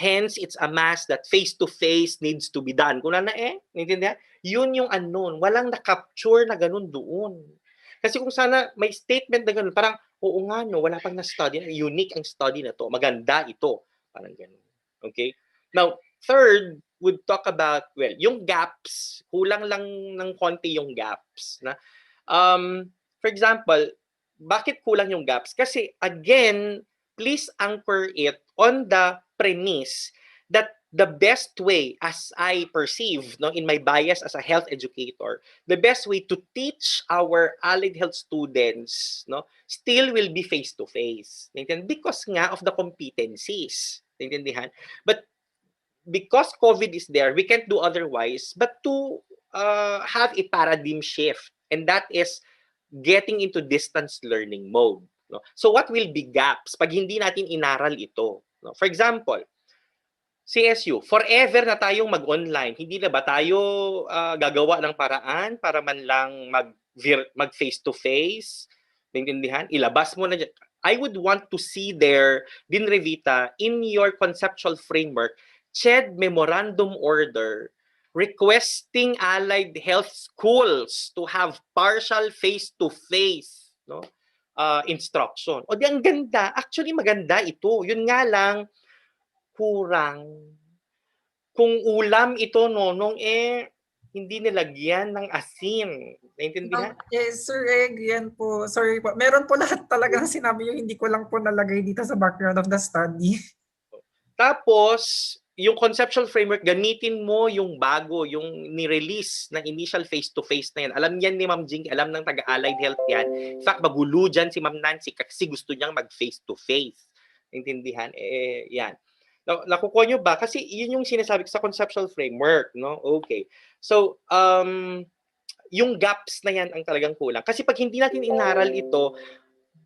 Hence, it's a mass that face-to-face needs to be done. Kung na naintindihan? Yun yung unknown. Walang na-capture na ganun doon. Kasi kung sana may statement na ganun, parang, oo nga, no, wala pang na-study. Unique ang study na to. Maganda ito. Parang ganun. Okay? Now, third, would talk about, well, yung gaps. Kulang lang ng konti yung gaps. Na? For example, bakit kulang yung gaps? Kasi, again, please anchor it on the premise that the best way, as I perceive, no, in my bias as a health educator, the best way to teach our allied health students, no, still will be face-to-face. Because nga of the competencies. Naintindihan? But because COVID is there, we can't do otherwise but to have a paradigm shift. And that is getting into distance learning mode. No? So what will be gaps pag hindi natin inaral ito? No? For example, CSU, forever na tayong mag-online. Hindi na ba tayo gagawa ng paraan para man lang mag face-to-face? Naintindihan? Ilabas mo na dyan. I would want to see there, Din Revita, in your conceptual framework, CHED Memorandum Order requesting allied health schools to have partial face-to-face, no, instruction. O di ang ganda. Actually, maganda ito. Yun nga lang, kurang. Kung ulam ito, nonong, hindi nilagyan ng asin. Naintindihan? Yes, Sir Egg, yan po. Sorry po. Meron po lahat talaga na sinabi yung hindi ko lang po nalagay dito sa background of the study. Tapos, yung conceptual framework, gamitin mo yung bago, yung ni-release na initial face-to-face na yan. Alam yan ni Ma'am Jing, alam ng taga-Allied Health yan. In fact, magulo dyan si Ma'am Nancy kasi gusto niyang mag-face-to-face. Naintindihan? Yan. Nakukuha nyo ba? Kasi yun yung sinasabi ko sa conceptual framework, no? Okay. So, yung gaps na yan ang talagang kulang. Kasi pag hindi natin inaral ito,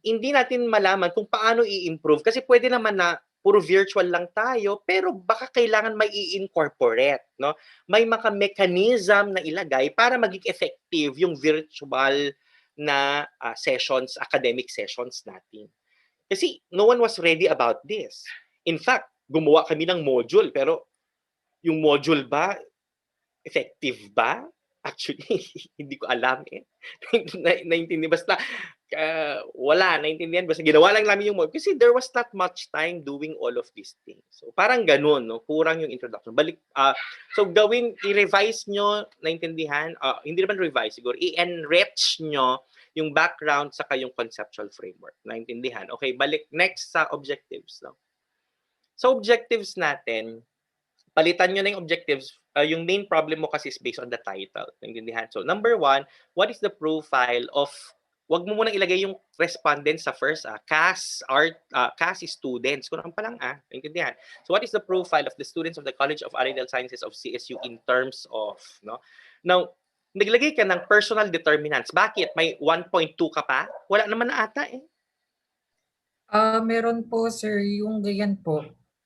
hindi natin malaman kung paano i-improve. Kasi pwede naman na puro virtual lang tayo, pero baka kailangan may i-incorporate, no? May mga mechanism na ilagay para maging effective yung virtual na sessions, academic sessions natin. Kasi no one was ready about this. In fact, gumawa kami ng module, pero yung module ba, effective ba? Actually, hindi ko alam eh. Naintindihan. Basta, wala, naintindihan. Basta ginawa lang namin yung module. Kasi there was not much time doing all of these things. So, parang ganun, no? Kurang yung introduction. So, i-revise nyo, naintindihan, hindi naman revise, siguro, i-enrich nyo yung background sa kayong conceptual framework. Naintindihan. Okay, balik next sa objectives. No? So, objectives natin, palitan nyo na yung objectives. Yung main problem mo kasi is based on the title. Naintindihan? So, number 1, what is the profile of, wag mo munang ilagay yung respondents sa first, CAS students. Kung pa lang, naintindihan? So, what is the profile of the students of the College of Allied Sciences of CSU in terms of, no? Now, naglagay ka ng personal determinants. Bakit? May 1.2 ka pa? Wala naman na ata eh. Meron po, sir, yung ganyan po.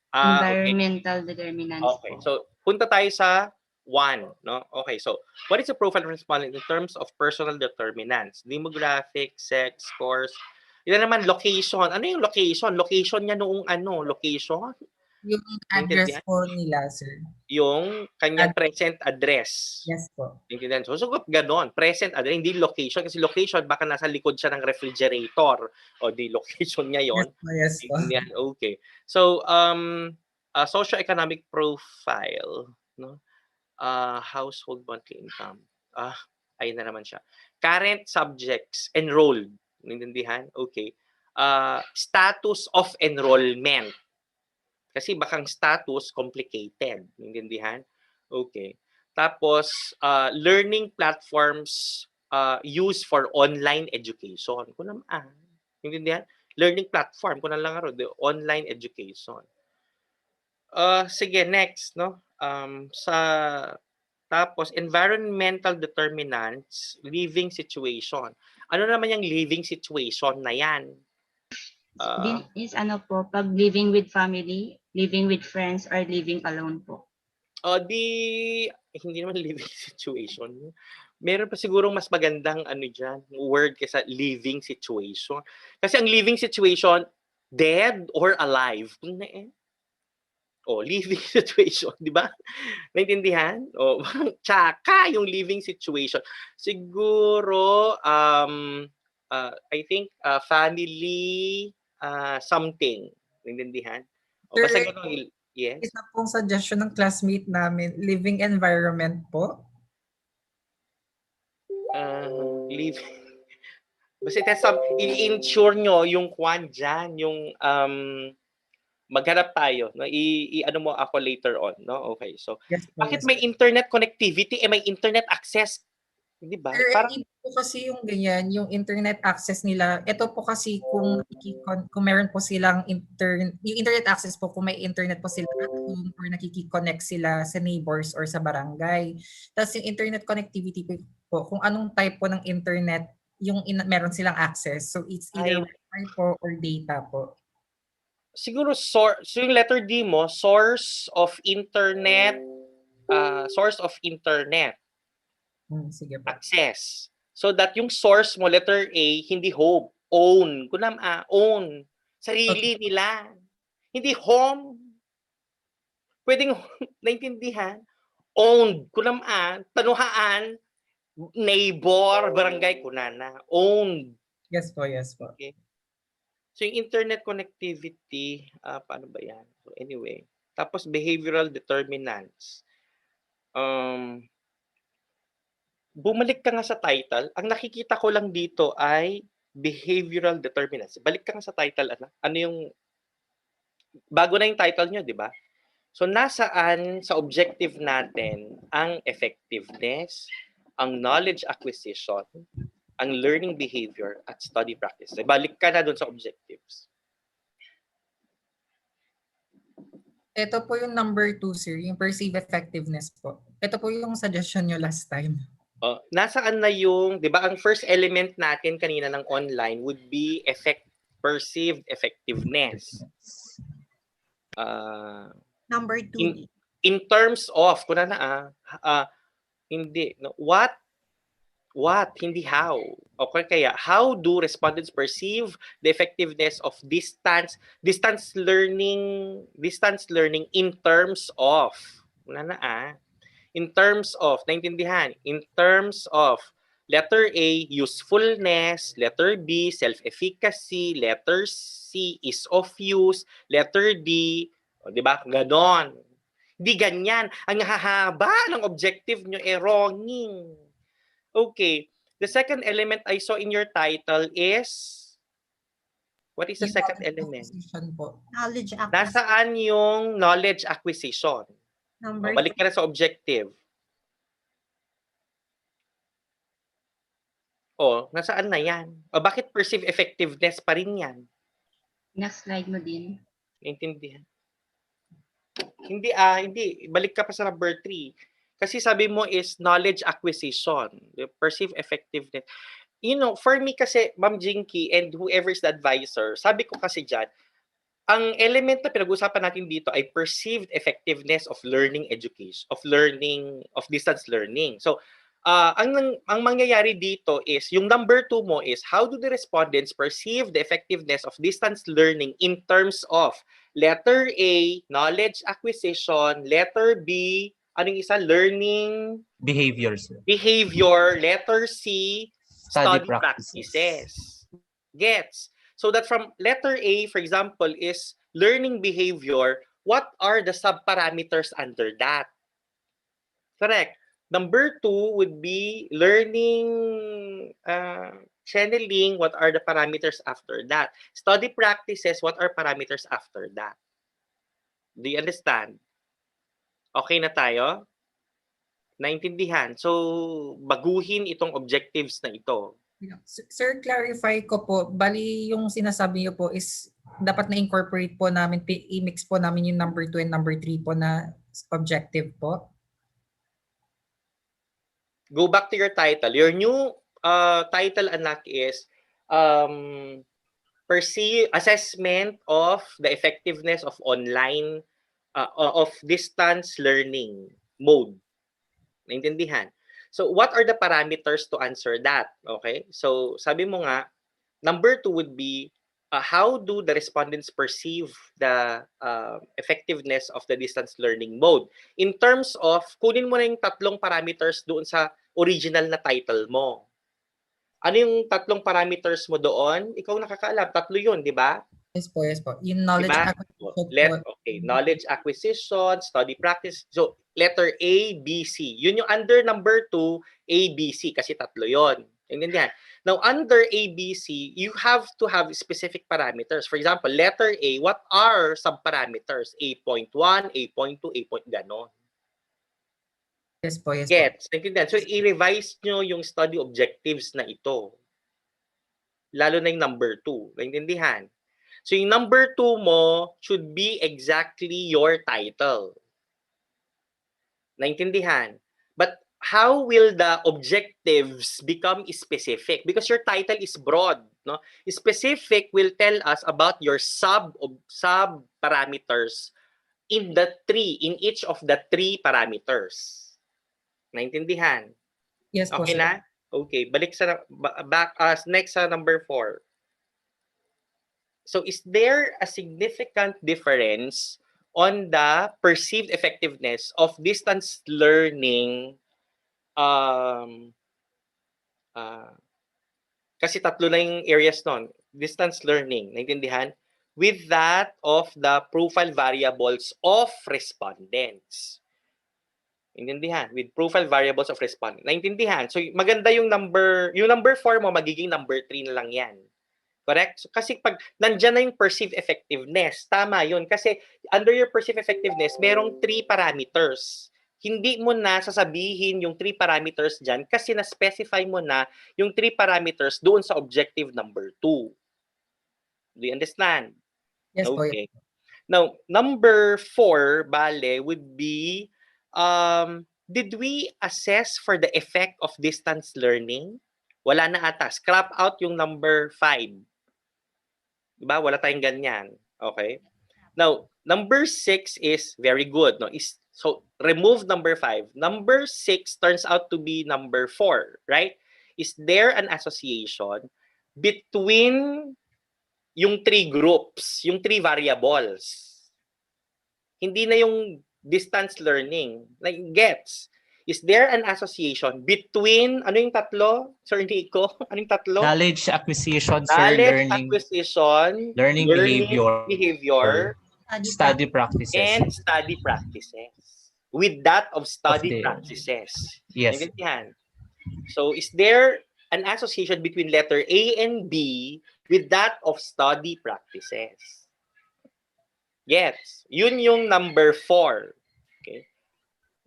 Environmental determinants Okay, po. so punta tayo sa 1, no? Okay, so what is the profile of respondent in terms of personal determinants? Demographic, sex, scores. Yan naman, location. Ano yung location? Location niya noong ano? Location? Yung address po nila, sir. Yung kanyang present address. Yes po. Naintindihan? So, ganon. Present address, hindi location. Kasi location, baka nasa likod siya ng refrigerator. O di location niya yon. Yes po. Naintindihan? Okay. So, socioeconomic profile, no? Household monthly income. Ayun na naman siya. Current subjects enrolled. Naintindihan? Okay. Status of enrollment. Kasi bakang status complicated. Naintindihan? Okay. Tapos, learning platforms used for online education. Kung naintindihan? Learning platform. Kung lang aro, the online education. Sige, next, no? Tapos, environmental determinants, living situation. Ano naman yung living situation na yan? Is ano po, pag living with family, living with friends, or living alone po. Hindi naman living situation. Meron pa sigurong mas magandang ano dyan, word kaysa living situation. Kasi ang living situation, dead or alive. Living situation, di ba? Naintindihan? Tsaka yung living situation. Siguro, I think, family something. Naintindihan? Basta gano'n. Yes? Isa pong suggestion ng classmate namin, living environment po. Basta i-ensure nyo yung kwan dyan, yung maghanap tayo, no? I-ano mo ako later on, no? Okay, so bakit may internet connectivity may internet access, di ba? Parang po kasi yung ganyan, yung internet access nila. Ito po kasi kung meron po silang yung internet access po kung may internet po sila at home or nakiki-connect sila sa neighbors or sa barangay. Tapos yung internet connectivity po kung anong type po ng internet yung meron silang access. So it's either Wi-Fi po or data po. Siguro so yung letter D mo, source of internet Sige po. access. So that yung source mo, letter A, hindi home, own. Own. Sarili nila. Hindi home. Pwedeng naintindihan. Owned. Tanuhaan, neighbor, barangay, kunana. Owned. Yes po, yes po. Okay. So yung internet connectivity, paano ba yan? So anyway, tapos behavioral determinants. bumalik ka nga sa title, ang nakikita ko lang dito ay behavioral determinants. Balik ka nga sa title, ano yung, bago na yung title nyo, di ba? So, nasaan sa objective natin ang effectiveness, ang knowledge acquisition, ang learning behavior, at study practice. Balik ka na dun sa objectives. Ito po yung number 2, sir, yung perceived effectiveness po. Ito po yung suggestion nyo last time. Nasaan na yung, di ba, ang first element natin kanina ng online would be perceived effectiveness. Number 2. In terms of, kuna na hindi, no, what, hindi how. Okay, kaya, how do respondents perceive the effectiveness of distance learning in terms of, kuna na in terms of, naintindihan, in terms of, letter A, usefulness, letter B, self-efficacy, letter C, ease of use, letter D, di ba? Ganon. Di ganyan. Ang hahaba ng objective nyo, wronging. Okay. The second element I saw in your title is, what is the second element? Knowledge acquisition. Nasaan yung knowledge acquisition? Balik ka na sa objective. Nasaan na yan? Bakit perceived effectiveness pa rin yan? Next slide mo din. Naintindihan? Hindi, balik ka pa sa number 3. Kasi sabi mo is knowledge acquisition, perceived effectiveness. You know, for me kasi, Ma'am Jinky and whoever is the advisor, sabi ko kasi dyan, ang element na pinag-usapan natin dito ay perceived effectiveness of learning education, of distance learning. So, ang mangyayari dito is, yung number 2 mo is, how do the respondents perceive the effectiveness of distance learning in terms of letter A, knowledge acquisition, letter B, anong isa? Learning Behaviors. behavior, letter C, study practices. Gets? So that from letter A, for example, is learning behavior, what are the sub-parameters under that? Correct. Number 2 would be learning channeling, what are the parameters after that? Study practices, what are parameters after that? Do you understand? Okay na tayo? Naintindihan. So, baguhin itong objectives na ito. Sir, clarify ko po, bali yung sinasabi niyo po is dapat na-incorporate po namin, i-mix po namin yung number 2 and number 3 po na objective po. Go back to your title. Your new title, anak, is assessment of the effectiveness of online, of distance learning mode. Naintindihan? So, what are the parameters to answer that? Okay? So, sabi mo nga, number 2 would be, how do the respondents perceive the effectiveness of the distance learning mode? In terms of, kunin mo na yung 3 parameters doon sa original na title mo. Ano yung 3 parameters mo doon? Ikaw nakakaalam. 3 yun, di ba? Yes po, yes po. Yung knowledge acquisition. Okay, knowledge acquisition, study practice. So, letter A, B, C. Yun yung under number 2, A, B, C. Kasi 3 yun. Intindihan? Now, under A, B, C, you have to have specific parameters. For example, letter A, what are sub-parameters? A.1, A.2, A. Ganon. Yes po, yes Gets? Naintindihan? So, i-revise nyo yung study objectives na ito. Lalo na yung number 2. Naintindihan? So, yung number 2 mo should be exactly your title. Naintindihan? But how will the objectives become specific? Because your title is broad. No? Specific will tell us about your sub-parameters in each of the 3 parameters. Naintindihan? Yes po, okay sir. na? Okay, balik sa next sa number 4. So is there a significant difference on the perceived effectiveness of distance learning? Kasi 3 na yung areas nun. Distance learning, naintindihan? With that of the profile variables of respondents. Naintindihan? With profile variables of respondent. Naintindihan? So maganda yung number 4 mo, magiging number 3 na lang yan. Correct? So, kasi pag nandyan na yung perceived effectiveness, tama yun. Kasi under your perceived effectiveness, merong 3 parameters. Hindi mo na sasabihin yung 3 parameters dyan kasi na-specify mo na yung 3 parameters doon sa objective number 2. Do you understand? Yes po. Okay. Now, number 4, bale, would be, did we assess for the effect of distance learning? Wala na ata. Scrap out yung number 5. Diba? Wala tayong ganyan. Okay? Now, number 6 is very good. No? So, remove number 5. Number 6 turns out to be number 4. Right? Is there an association between yung 3 groups, yung 3 variables? Hindi na yung distance learning. Like, gets? Is there an association between, ano yung tatlo? Sir Nico? Ano yung tatlo? Knowledge acquisition, sir, Knowledge acquisition, learning behavior, study practices. and study practices. With that of study practices. Yes. Naintindihan? So, is there an association between letter A and B with that of study practices? Yes. Yun yung number 4. Okay?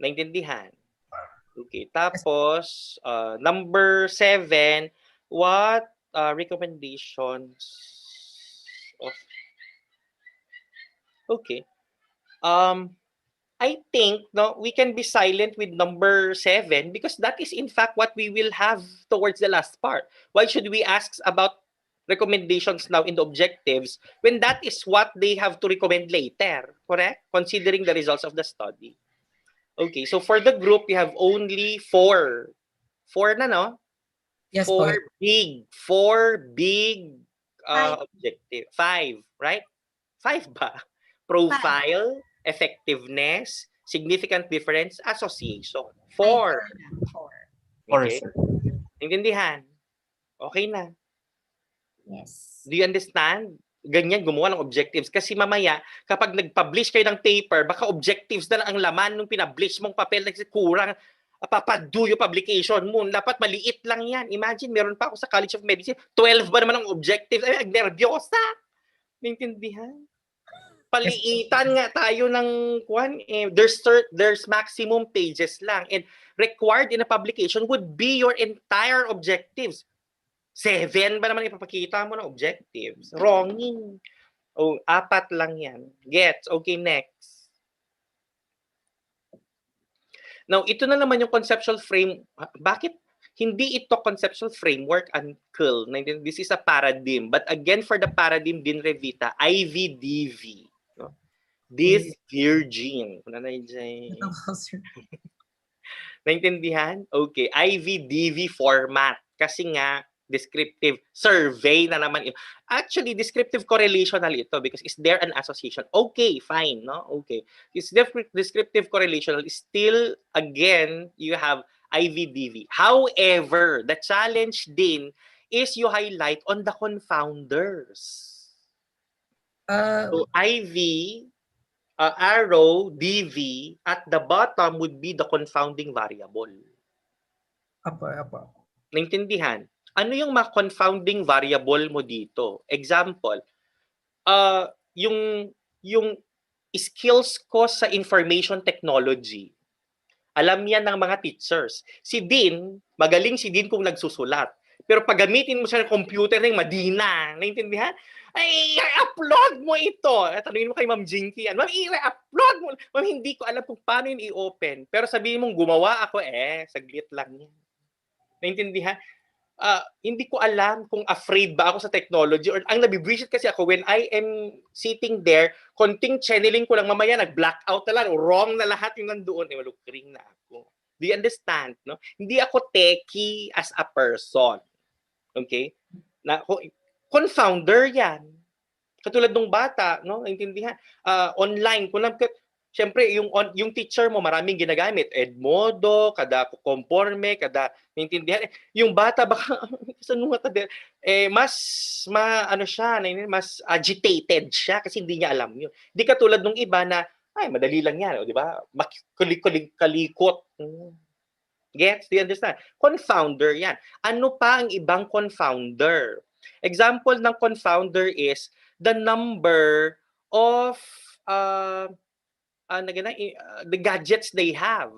Naintindihan? Okay. Tapos, number 7, what recommendations of... Okay. I think we can be silent with number 7 because that is in fact what we will have towards the last part. Why should we ask about recommendations now in the objectives when that is what they have to recommend later, correct? Considering the results of the study. Okay, so for the group, we have only 4. 4 na, no? Yes, 4 big objective. 5, right? 5 ba? Profile, effectiveness, significant difference, association. 4. Okay. Intindihan? Okay na. Yes. Do you understand? Ganyan gumawa ng objectives. Kasi mamaya, kapag nag-publish kayo ng paper, baka objectives na lang ang laman ng pinablish mong papel na kurang papado yung publication mo. Dapat maliit lang yan. Imagine, meron pa ako sa College of Medicine, 12 ba naman ang objectives? Ay, nervyosa. Naintindihan? Paliitan nga tayo ng there's maximum pages lang. And required in a publication would be your entire objectives. 7 ba naman ipapakita mo ng objectives? Wronging. 4 lang yan. Gets? Okay, next. Now, ito na naman yung conceptual frame. Bakit hindi ito conceptual framework uncle? This is a paradigm. But again, for the paradigm din revita, IVDV. No? This virgin. Naintindihan? Okay. IVDV format. Kasi nga, descriptive survey na naman. Actually, descriptive correlational ito because is there an association? Okay, fine, no? Okay. Is descriptive correlational still, again, you have IVDV. However, the challenge din is you highlight on the confounders. So, IV, arrow, DV, at the bottom would be the confounding variable. Apo. Naintindihan? Ano yung ma-confounding variable mo dito? Example, yung skills ko sa information technology, alam yan ng mga teachers. Si Dean, magaling si Dean kung nagsusulat. Pero pag gamitin mo siya ng computer ng madina, naintindihan? Ay, i-upload mo ito. Tanungin mo kay Ma'am Jinky yan. Ma'am, i-upload mo. Ma'am, hindi ko alam kung paano yun i-open. Pero sabihin mong gumawa ako, saglit lang yan. Naintindihan? Hindi ko alam kung afraid ba ako sa technology or ang nabibwisit kasi ako when I am sitting there, konting channeling ko lang mamaya, nag-blackout na lang, wrong na lahat yung nandoon, malukring na ako. Do you understand? No? Hindi ako techie as a person. Okay? Confounder yan. Katulad ng bata, no? Naintindihan? Online, siyempre, yung teacher mo, maraming ginagamit. Edmodo, kada conforme, kada naintindihan. Yung bata, baka, mas agitated siya kasi hindi niya alam yun. Di katulad ng iba na Ay, madali lang yan, o, di ba? Kalikot. Gets? Do you understand? Confounder yan. Ano pa ang ibang confounder? Example ng confounder is the number of the gadgets they have.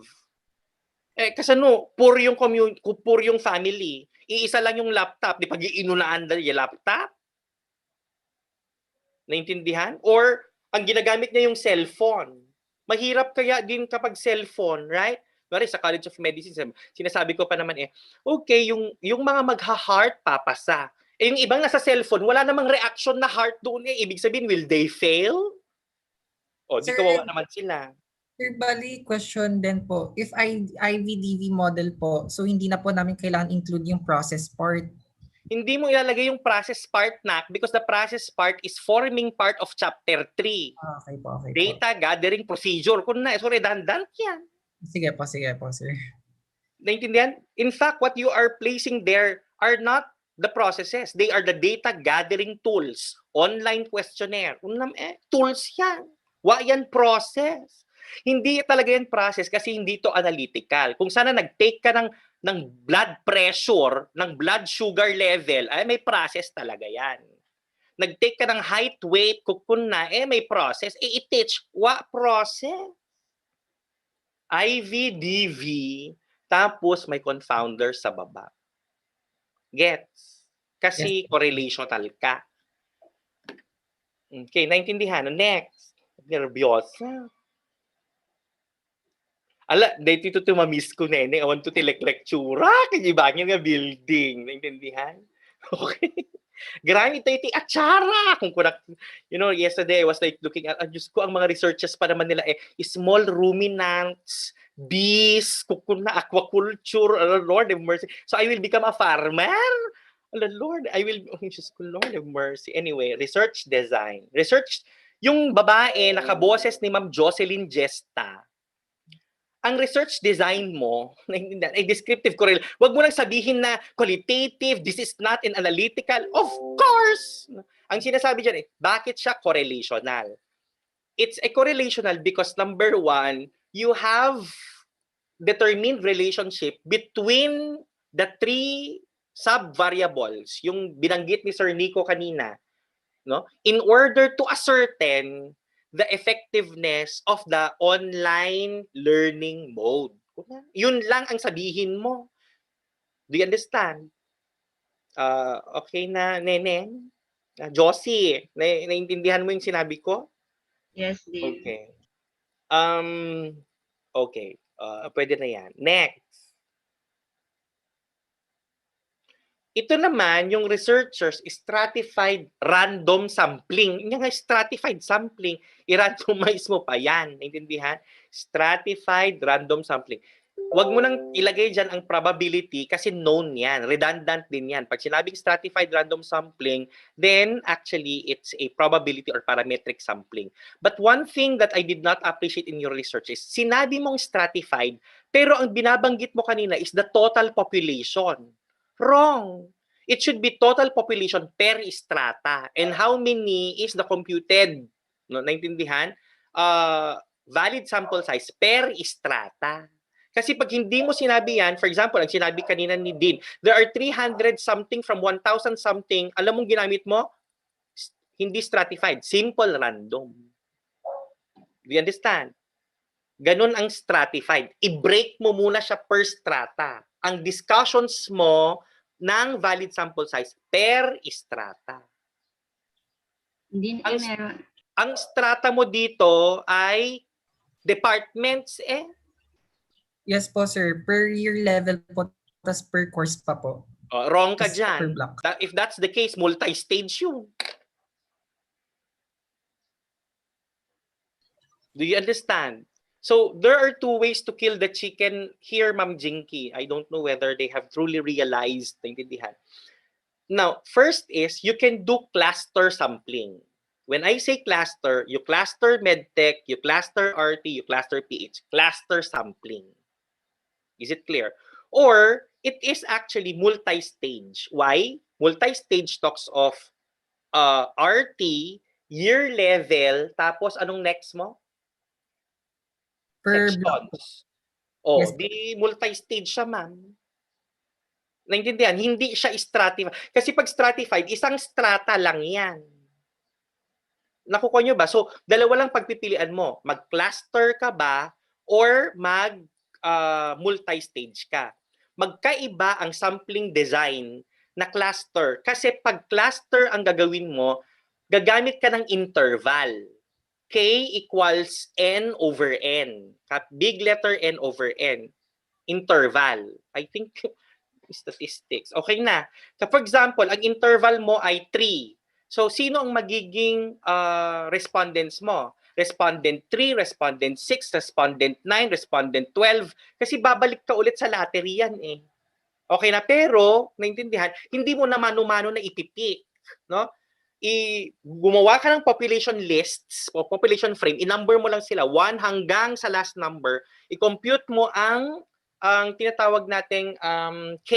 Kasi poor yung poor yung family. Iisa lang yung laptop. Di pag-iinunaan na yung laptop? Naintindihan? Or ang ginagamit niya yung cellphone. Mahirap kaya din kapag cellphone, right? Bari sa College of Medicine, sinasabi ko pa naman okay, yung mga magha-heart papasa. Yung ibang nasa cellphone, wala namang reaction na heart doon Ibig sabihin, will they fail? O, di kawawa naman sila. Sir, bali, question din po. If IVDV model po, so hindi na po namin kailangan include yung process part. Hindi mo ilalagay yung process part because the process part is forming part of chapter 3. Okay po. Data gathering procedure. Kung so redundant yan. Sige po, sir. Naintindihan? In fact, what you are placing there are not the processes. They are the data gathering tools. Online questionnaire. Tools yan. Yan process. Hindi talaga yan process kasi hindi to analytical. Kung sana nag-take ka ng blood pressure, ng blood sugar level, may process talaga yan. Nag-take ka ng height, weight, kukun na, may process. I-teach, process? IVDV, tapos may confounder sa baba. Gets? Kasi correlational ka. Okay, naintindihan. Next. Nervyosa. Dito mamiss ko, nene. I want to lectura. Kanyibangin nga building. Naintindihan? Okay. Grabe ito atsara. Yesterday I was looking at, Diyos ko, ang mga researchers pa naman nila small ruminants, bees, aquaculture, Lord have mercy. So I will become a farmer? Lord, Diyos ko, Lord have mercy. Anyway, research design. Yung babae, nakaboses ni Ma'am Jocelyn Gesta, ang research design mo, ay descriptive correlation. Huwag mo lang sabihin na qualitative, this is not an analytical. Of course! Ang sinasabi dyan bakit siya correlational? It's a correlational because number one, you have determined relationship between the three sub-variables, yung binanggit ni Sir Nico kanina, in order to ascertain the effectiveness of the online learning mode. Yun lang ang sabihin mo. Do you understand? Okay na, Neneng? Josie, naintindihan mo yung sinabi ko? Yes, dear. Okay. Okay. Pwede na yan. Next. Ito naman, yung researchers, stratified random sampling. Yung stratified sampling, i-randomize mo pa yan. Naintindihan? Stratified random sampling. Huwag mo nang ilagay dyan ang probability kasi known yan. Redundant din yan. Pag sinabing stratified random sampling, then actually it's a probability or parametric sampling. But one thing that I did not appreciate in your research is sinabi mong stratified, pero ang binabanggit mo kanina is the total population. Wrong. It should be total population per strata. And how many is the computed, naintindihan? Valid sample size per strata. Kasi pag hindi mo sinabi yan, for example, ang sinabi kanina ni Dean, there are 300 something from 1,000 something, alam mong ginamit mo? Hindi stratified, simple random. Do you understand? Ganun ang stratified. I-break mo muna siya per strata. Ang discussions mo ng valid sample size per strata. Hindi meron. Ang strata mo dito ay departments Yes po, sir. Per year level po, tas per course pa po. Wrong ka dyan. If that's the case, multi-stage yun. Do you understand? So there are two ways to kill the chicken here, Ma'am Jinky. I don't know whether they have truly realized. Naintindihan. Now, first is you can do cluster sampling. When I say cluster, you cluster medtech, you cluster RT, you cluster PH. Cluster sampling. Is it clear? Or it is actually multi-stage. Why? Multi-stage talks of RT, year level, tapos anong next mo? Per block po. sections. O, Yes. di multi-stage siya, ma'am. Naintindihan? Hindi siya stratified. Kasi pag stratified, isang strata lang yan. Nakukuha nyo ba? So, dalawa lang pagpipilian mo. Mag-cluster ka ba or multi-stage ka? Magkaiba ang sampling design na cluster. Kasi pag cluster ang gagawin mo, gagamit ka ng interval. K equals N over N. Big letter N over N. Interval. I think statistics. Okay na. So for example, ang interval mo ay 3. So sino ang magiging respondents mo? Respondent 3, respondent 6, respondent 9, respondent 12. Kasi babalik ka ulit sa lottery yan eh. Okay na, pero naintindihan, hindi mo na mano-mano na ipipik, no? Gumawa ka ng population lists o population frame, i-number mo lang sila 1 hanggang sa last number, i-compute mo ang tinatawag nating K,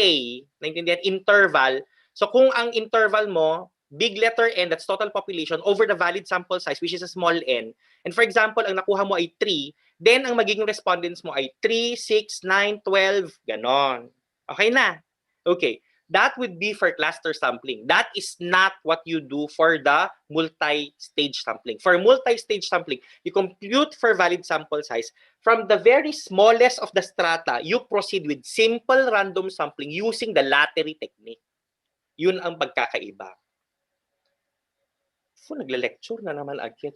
naintindihan, interval. So kung ang interval mo, big letter N, that's total population, over the valid sample size, which is a small n, and for example, ang nakuha mo ay 3, then ang magiging respondents mo ay 3, 6, 9, 12, ganon. Okay na? Okay. That would be for cluster sampling. That is not what you do for the multi-stage sampling. For multi-stage sampling, you compute for valid sample size. From the very smallest of the strata, you proceed with simple random sampling using the lottery technique. Yun ang pagkakaiba. Nagle-lecture na naman agad.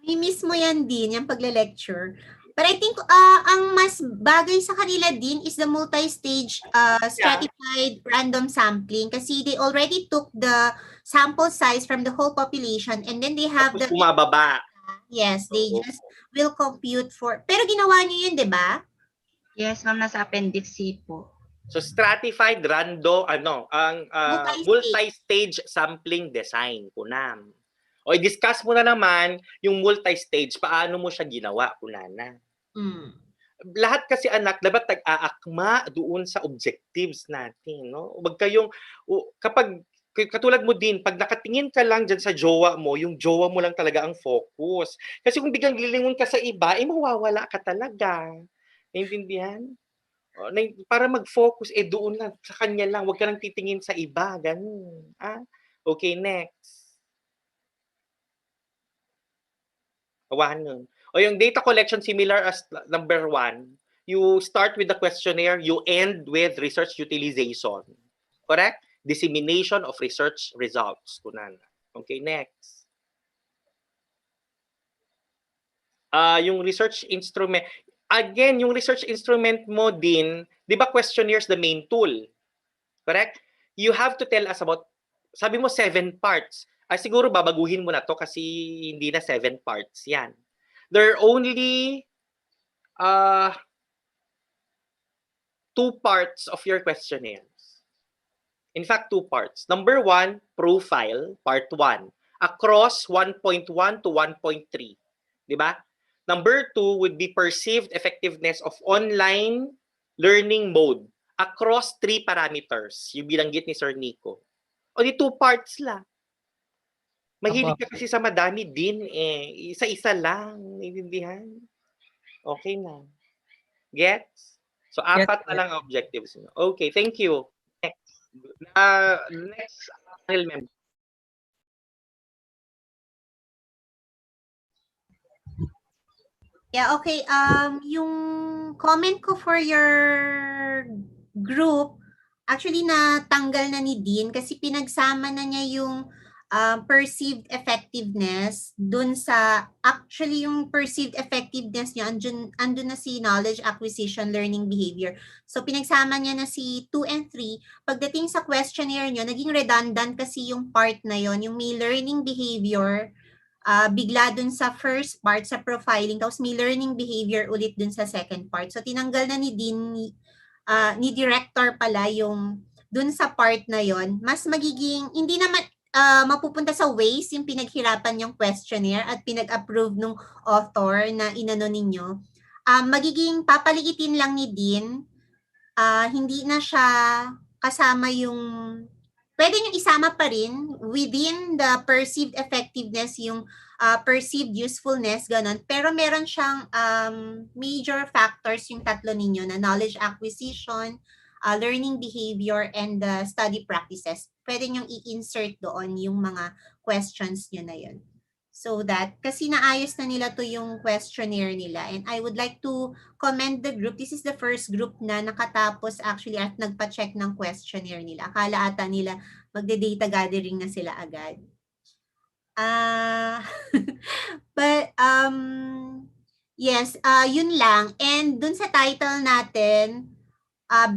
I-miss mo yan din, yung pagle-lecture. But I think ang mas bagay sa kanila din is the multi-stage stratified random sampling kasi they already took the sample size from the whole population and then they have the... Bumababa. Yes, they just will compute for... Pero ginawa niyo yun, di ba? Yes, ma'am, nasa appendix C po. So stratified random, multi-stage sampling design, kunam. O i-discuss mo na naman yung multi-stage, paano mo siya ginawa, kunana. Lahat kasi anak, dapat nag-aakma doon sa objectives natin. No? Huwag kayong, kapag, katulad mo din, pag nakatingin ka lang dyan sa jowa mo, yung jowa mo lang talaga ang focus. Kasi kung biglang lilingon ka sa iba, mawawala ka talaga. Naintindihan? Para mag-focus, doon lang, sa kanya lang, huwag ka nang titingin sa iba, ganun. Okay, next. Awahan nun. O yung data collection, similar as number 1, you start with the questionnaire, you end with research utilization. Correct? Dissemination of research results. Okay, next. Yung research instrument, again, yung research instrument mo din, di ba questionnaires the main tool? Correct? You have to tell us about, sabi mo 7 parts. Siguro babaguhin mo na to kasi hindi na 7 parts yan. There are only 2 parts of your questionnaires. In fact, 2 parts. Number 1, profile, part 1. Across 1.1 to 1.3. Di ba? Number 2 would be perceived effectiveness of online learning mode across 3 parameters. Yung bilanggit ni Sir Nico. O di 2 parts lang. Mahilig ka kasi sa madami din eh. Isa-isa lang. Naiintindihan? Okay na. Gets? So, 4 na lang objectives. Okay, thank you. Next. Next panel member. Yeah, okay. Yung comment ko for your group, actually natanggal na ni Dean kasi pinagsama na niya yung perceived effectiveness dun sa, actually yung perceived effectiveness niya, andun na si knowledge acquisition, learning behavior. So pinagsama niya na si 2 and 3. Pagdating sa questionnaire niyo, naging redundant kasi yung part na yon, yung may learning behavior, bigla dun sa first part, sa profiling, tapos may learning behavior ulit dun sa second part. So tinanggal na ni Dean, ni director pala yung dun sa part na yon. Mas magiging, hindi naman mapupunta sa waste yung pinaghirapan yung questionnaire at pinag-approve nung author na inano ninyo. Magiging papaliitin lang ni Dean, hindi na siya kasama yung pwede nyo isama pa rin within the perceived effectiveness, yung perceived usefulness, ganun. Pero meron siyang major factors yung tatlo ninyo na knowledge acquisition, learning behavior, and study practices. Pwede nyo i-insert doon yung mga questions nyo na yun. So that, kasi naayos na nila to yung questionnaire nila. And I would like to commend the group. This is the first group na nakatapos actually at nagpa-check ng questionnaire nila. Akala ata nila magde-data gathering na sila agad. But, yes, yun lang. And dun sa title natin,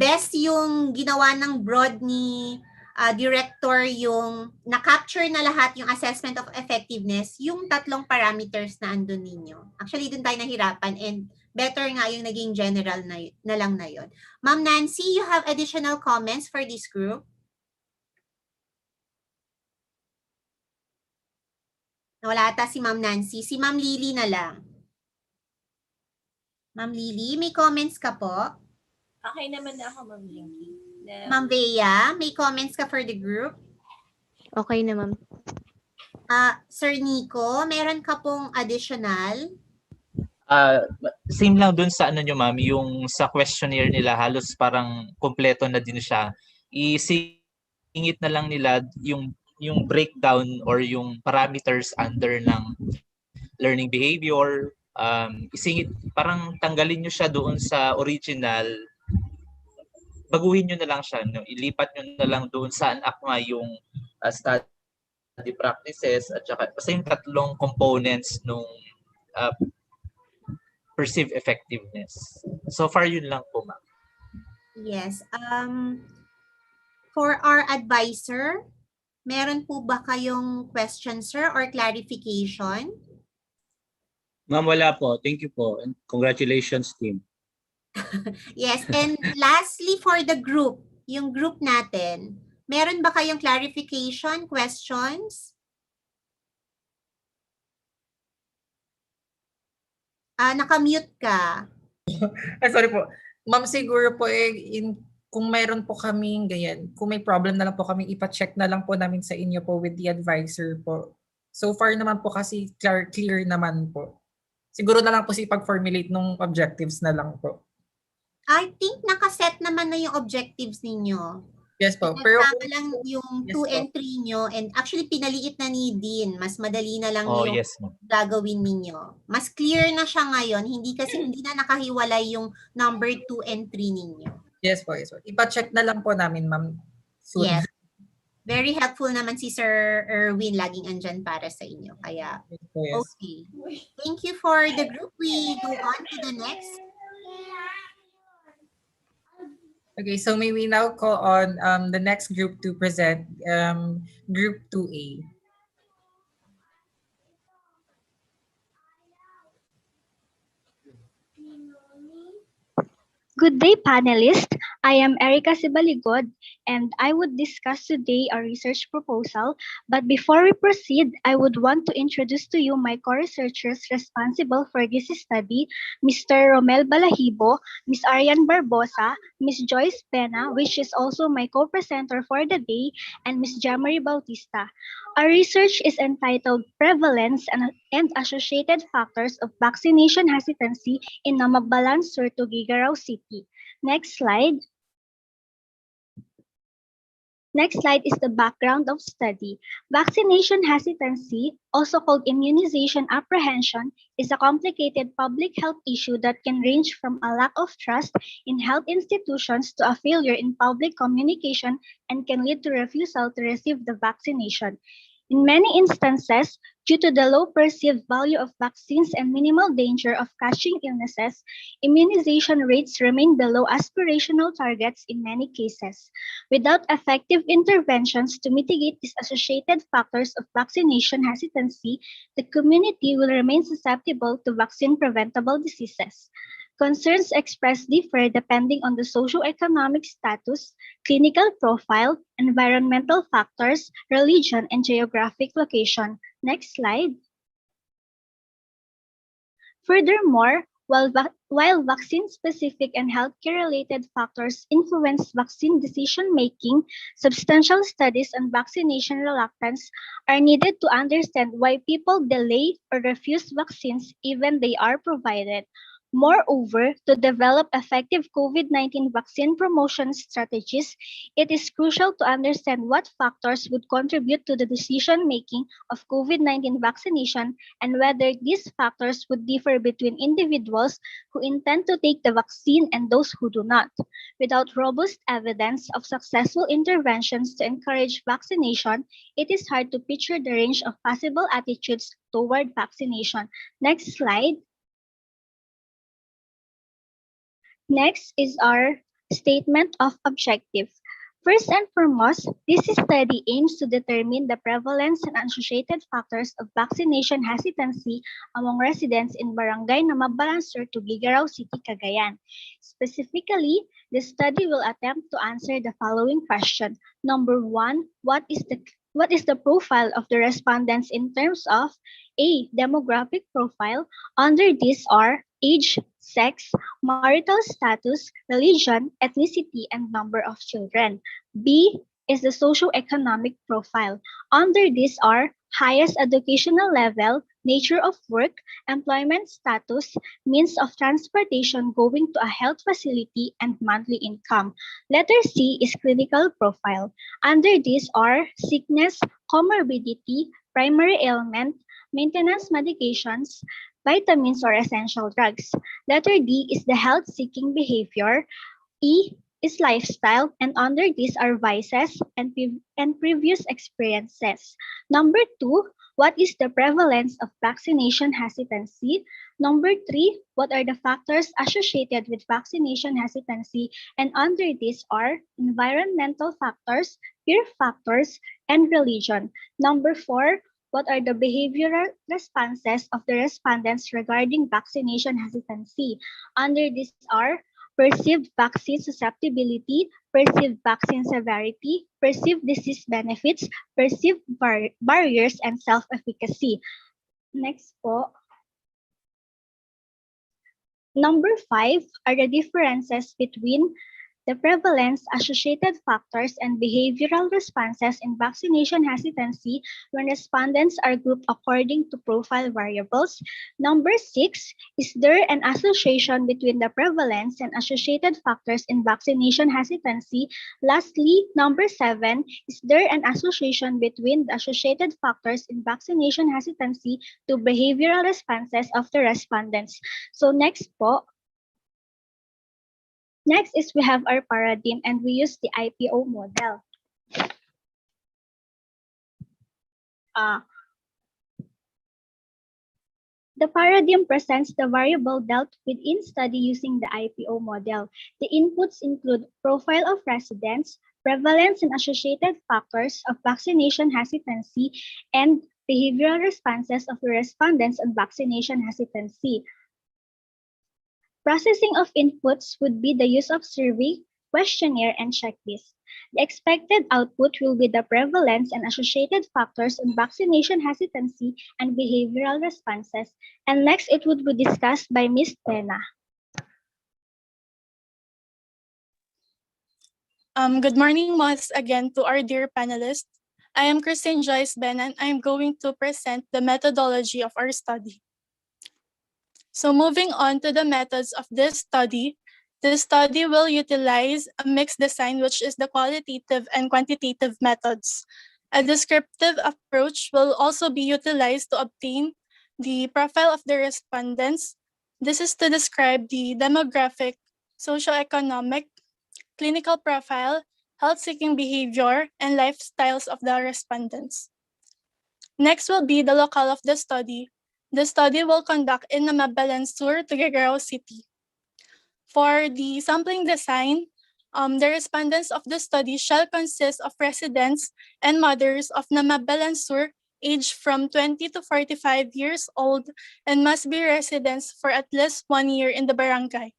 best yung ginawa ng broad ni director, yung na-capture na lahat yung assessment of effectiveness, yung tatlong parameters na andun ninyo. Actually, dun tayo nahirapan and better nga yung naging general na lang na yun. Ma'am Nancy, you have additional comments for this group? Wala ata si Ma'am Nancy. Si Ma'am Lily na lang. Ma'am Lily, may comments ka po? Okay naman na ako, Ma'am Linky. Ma'am Bea, may comments ka for the group? Okay na, ma'am. Sir Nico, meron ka pong additional? Same lang dun sa ano nyo, ma'am, yung sa questionnaire nila, halos parang kompleto na din siya. Isingit na lang nila yung breakdown or yung parameters under ng learning behavior. Isingit, parang tanggalin nyo siya doon sa original, baguhin nyo na lang siya, no? Ilipat nyo na lang doon saan akma yung study practices at saka basta yung tatlong components nung perceived effectiveness. So far, yun lang po, ma'am. Yes. For our advisor, meron po ba kayong question, sir, or clarification? Ma'am, wala po. Thank you po. And congratulations, team. Yes, and lastly for the group, yung group natin, meron ba kayong clarification, questions? Nakamute ka. Sorry po. Ma'am, siguro po kung mayroon po kaming ganyan, kung may problem na lang po kami, ipa-check na lang po namin sa inyo po with the advisor po. So far naman po kasi clear naman po. Siguro na lang po si pag-formulate ng objectives na lang po. I think nakaset naman na yung objectives ninyo. Yes po. Pero lang yung 2 and 3 nyo, and actually pinaliit na ni Dean. Mas madali na lang yung gagawin ninyo. Mas clear na siya ngayon. Hindi na nakahiwalay yung number 2 and 3 ninyo. Yes po, yes po. Ipa-check na lang po namin, ma'am. Yes. Very helpful naman si Sir Erwin. Laging andyan para sa inyo. Kaya, okay. Thank you for the group. We go on to the next. Okay, so may we now call on the next group to present, Group 2A. Good day, panelists. I am Erica Sibaligod, and I would discuss today a research proposal. But before we proceed, I would want to introduce to you my co-researchers responsible for this study, Mr. Romel Balahibo, Ms. Arian Barbosa, Ms. Joyce Pena, which is also my co-presenter for the day, and Ms. Jamari Bautista. Our research is entitled Prevalence and Associated Factors of Vaccination Hesitancy in Namagbalan Sur, Tuguegarao City. Next slide. Next slide is the background of study. Vaccination hesitancy, also called immunization apprehension, is a complicated public health issue that can range from a lack of trust in health institutions to a failure in public communication and can lead to refusal to receive the vaccination. In many instances, due to the low perceived value of vaccines and minimal danger of catching illnesses, immunization rates remain below aspirational targets in many cases. Without effective interventions to mitigate these associated factors of vaccination hesitancy, the community will remain susceptible to vaccine-preventable diseases. Concerns expressed differ depending on the socioeconomic status, clinical profile, environmental factors, religion, and geographic location. Next slide. Furthermore, While vaccine-specific and healthcare-related factors influence vaccine decision-making, substantial studies on vaccination reluctance are needed to understand why people delay or refuse vaccines even they are provided. Moreover, to develop effective COVID-19 vaccine promotion strategies, it is crucial to understand what factors would contribute to the decision making of COVID-19 vaccination and whether these factors would differ between individuals who intend to take the vaccine and those who do not. Without robust evidence of successful interventions to encourage vaccination, it is hard to picture the range of possible attitudes toward vaccination. Next slide. Next is our statement of objective. First and foremost, this study aims to determine the prevalence and associated factors of vaccination hesitancy among residents in Barangay Namabalansur to Tuguegarao City, Cagayan. Specifically, the study will attempt to answer the following question. Number one, what is the profile of the respondents in terms of A. Demographic profile. Under this are age, sex, marital status, religion, ethnicity, and number of children. B is the socioeconomic profile. Under these are highest educational level, nature of work, employment status, means of transportation going to a health facility, and monthly income. Letter C is clinical profile. Under these are sickness, comorbidity, primary ailment, maintenance medications, vitamins or essential drugs. Letter D is the health seeking behavior. E is lifestyle, and under these are vices and previous experiences. Number two, what is the prevalence of vaccination hesitancy? Number three, what are the factors associated with vaccination hesitancy? And under these are environmental factors, peer factors, and religion. Number four, what are the behavioral responses of the respondents regarding vaccination hesitancy? Under these are perceived vaccine susceptibility, perceived vaccine severity, perceived disease benefits, perceived barriers, and self-efficacy. Next po. Number five are the differences between the prevalence, associated factors, and behavioral responses in vaccination hesitancy when respondents are grouped according to profile variables. Number six, is there an association between the prevalence and associated factors in vaccination hesitancy? Lastly, number seven, is there an association between the associated factors in vaccination hesitancy to behavioral responses of the respondents? So next po. Next is we have our paradigm and we use the IPO model. The paradigm presents the variable dealt with in study using the IPO model. The inputs include profile of residents, prevalence and associated factors of vaccination hesitancy, and behavioral responses of the respondents on vaccination hesitancy. Processing of inputs would be the use of survey, questionnaire, and checklist. The expected output will be the prevalence and associated factors on vaccination hesitancy and behavioral responses. And next, it would be discussed by Ms. Tena. Good morning once again to our dear panelists. I am Christine Joyce Ben and I'm going to present the methodology of our study. So moving on to the methods of this study will utilize a mixed design, which is the qualitative and quantitative methods. A descriptive approach will also be utilized to obtain the profile of the respondents. This is to describe the demographic, socioeconomic, clinical profile, health-seeking behavior, and lifestyles of the respondents. Next will be the locale of the study. The study will conduct in Namabalansur, Tuguegarao City. For the sampling design, the respondents of the study shall consist of residents and mothers of Namabalansur aged from 20 to 45 years old and must be residents for at least 1 year in the barangay.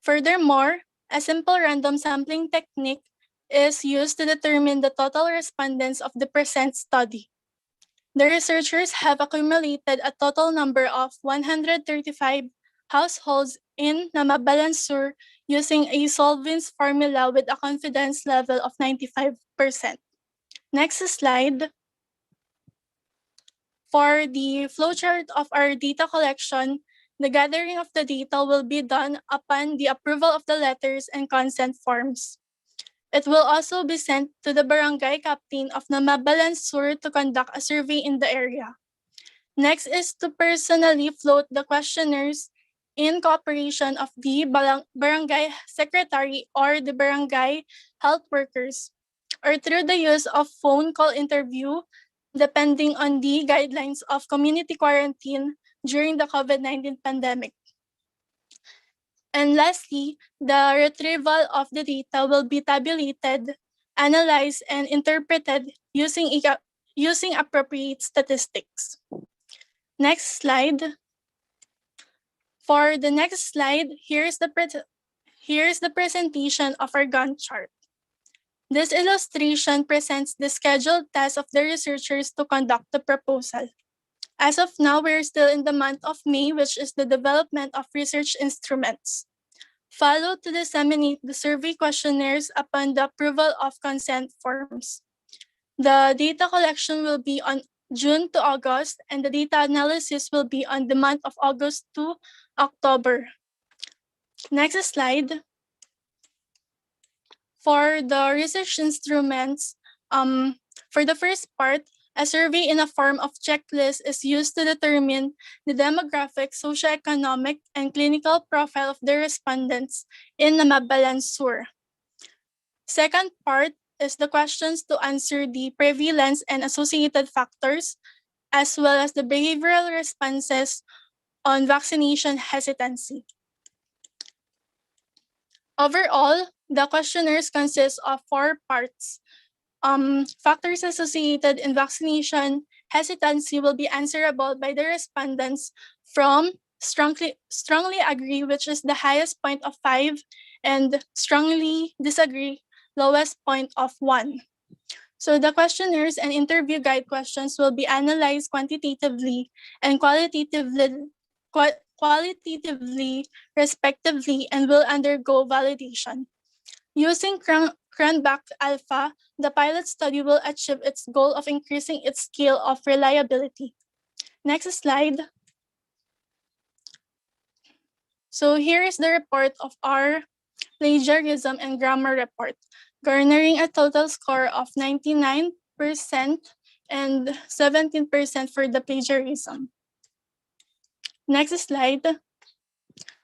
Furthermore, a simple random sampling technique is used to determine the total respondents of the present study. The researchers have accumulated a total number of 135 households in Namabalan Sur using a solvents formula with a confidence level of 95%. Next slide. For the flowchart of our data collection, the gathering of the data will be done upon the approval of the letters and consent forms. It will also be sent to the barangay captain of Namabalan Sur to conduct a survey in the area. Next is to personally float the questionnaires in cooperation of the barangay secretary or the barangay health workers, or through the use of phone call interview, depending on the guidelines of community quarantine during the COVID-19 pandemic. And lastly, the retrieval of the data will be tabulated, analyzed, and interpreted using appropriate statistics. Next slide. For the next slide, here's the presentation of our Gantt chart. This illustration presents the scheduled tasks of the researchers to conduct the proposal. As of now, we're still in the month of May, which is the development of research instruments. Follow to disseminate the survey questionnaires upon the approval of consent forms. The data collection will be on June to August, and the data analysis will be on the month of August to October. Next slide. For the research instruments, for the first part, a survey in a form of checklist is used to determine the demographic, socioeconomic, and clinical profile of the respondents in Namabalan Sur. Second part is the questions to answer the prevalence and associated factors, as well as the behavioral responses on vaccination hesitancy. Overall, the questionnaires consist of 4 parts. Factors associated in vaccination hesitancy will be answerable by the respondents from strongly agree, which is the highest point of 5, and strongly disagree, lowest point of 1. So the questionnaires and interview guide questions will be analyzed quantitatively and qualitatively respectively, and will undergo validation. Using Cranbach Alpha, the pilot study will achieve its goal of increasing its scale of reliability. Next slide. So here is the report of our plagiarism and grammar report, garnering a total score of 99% and 17% for the plagiarism. Next slide.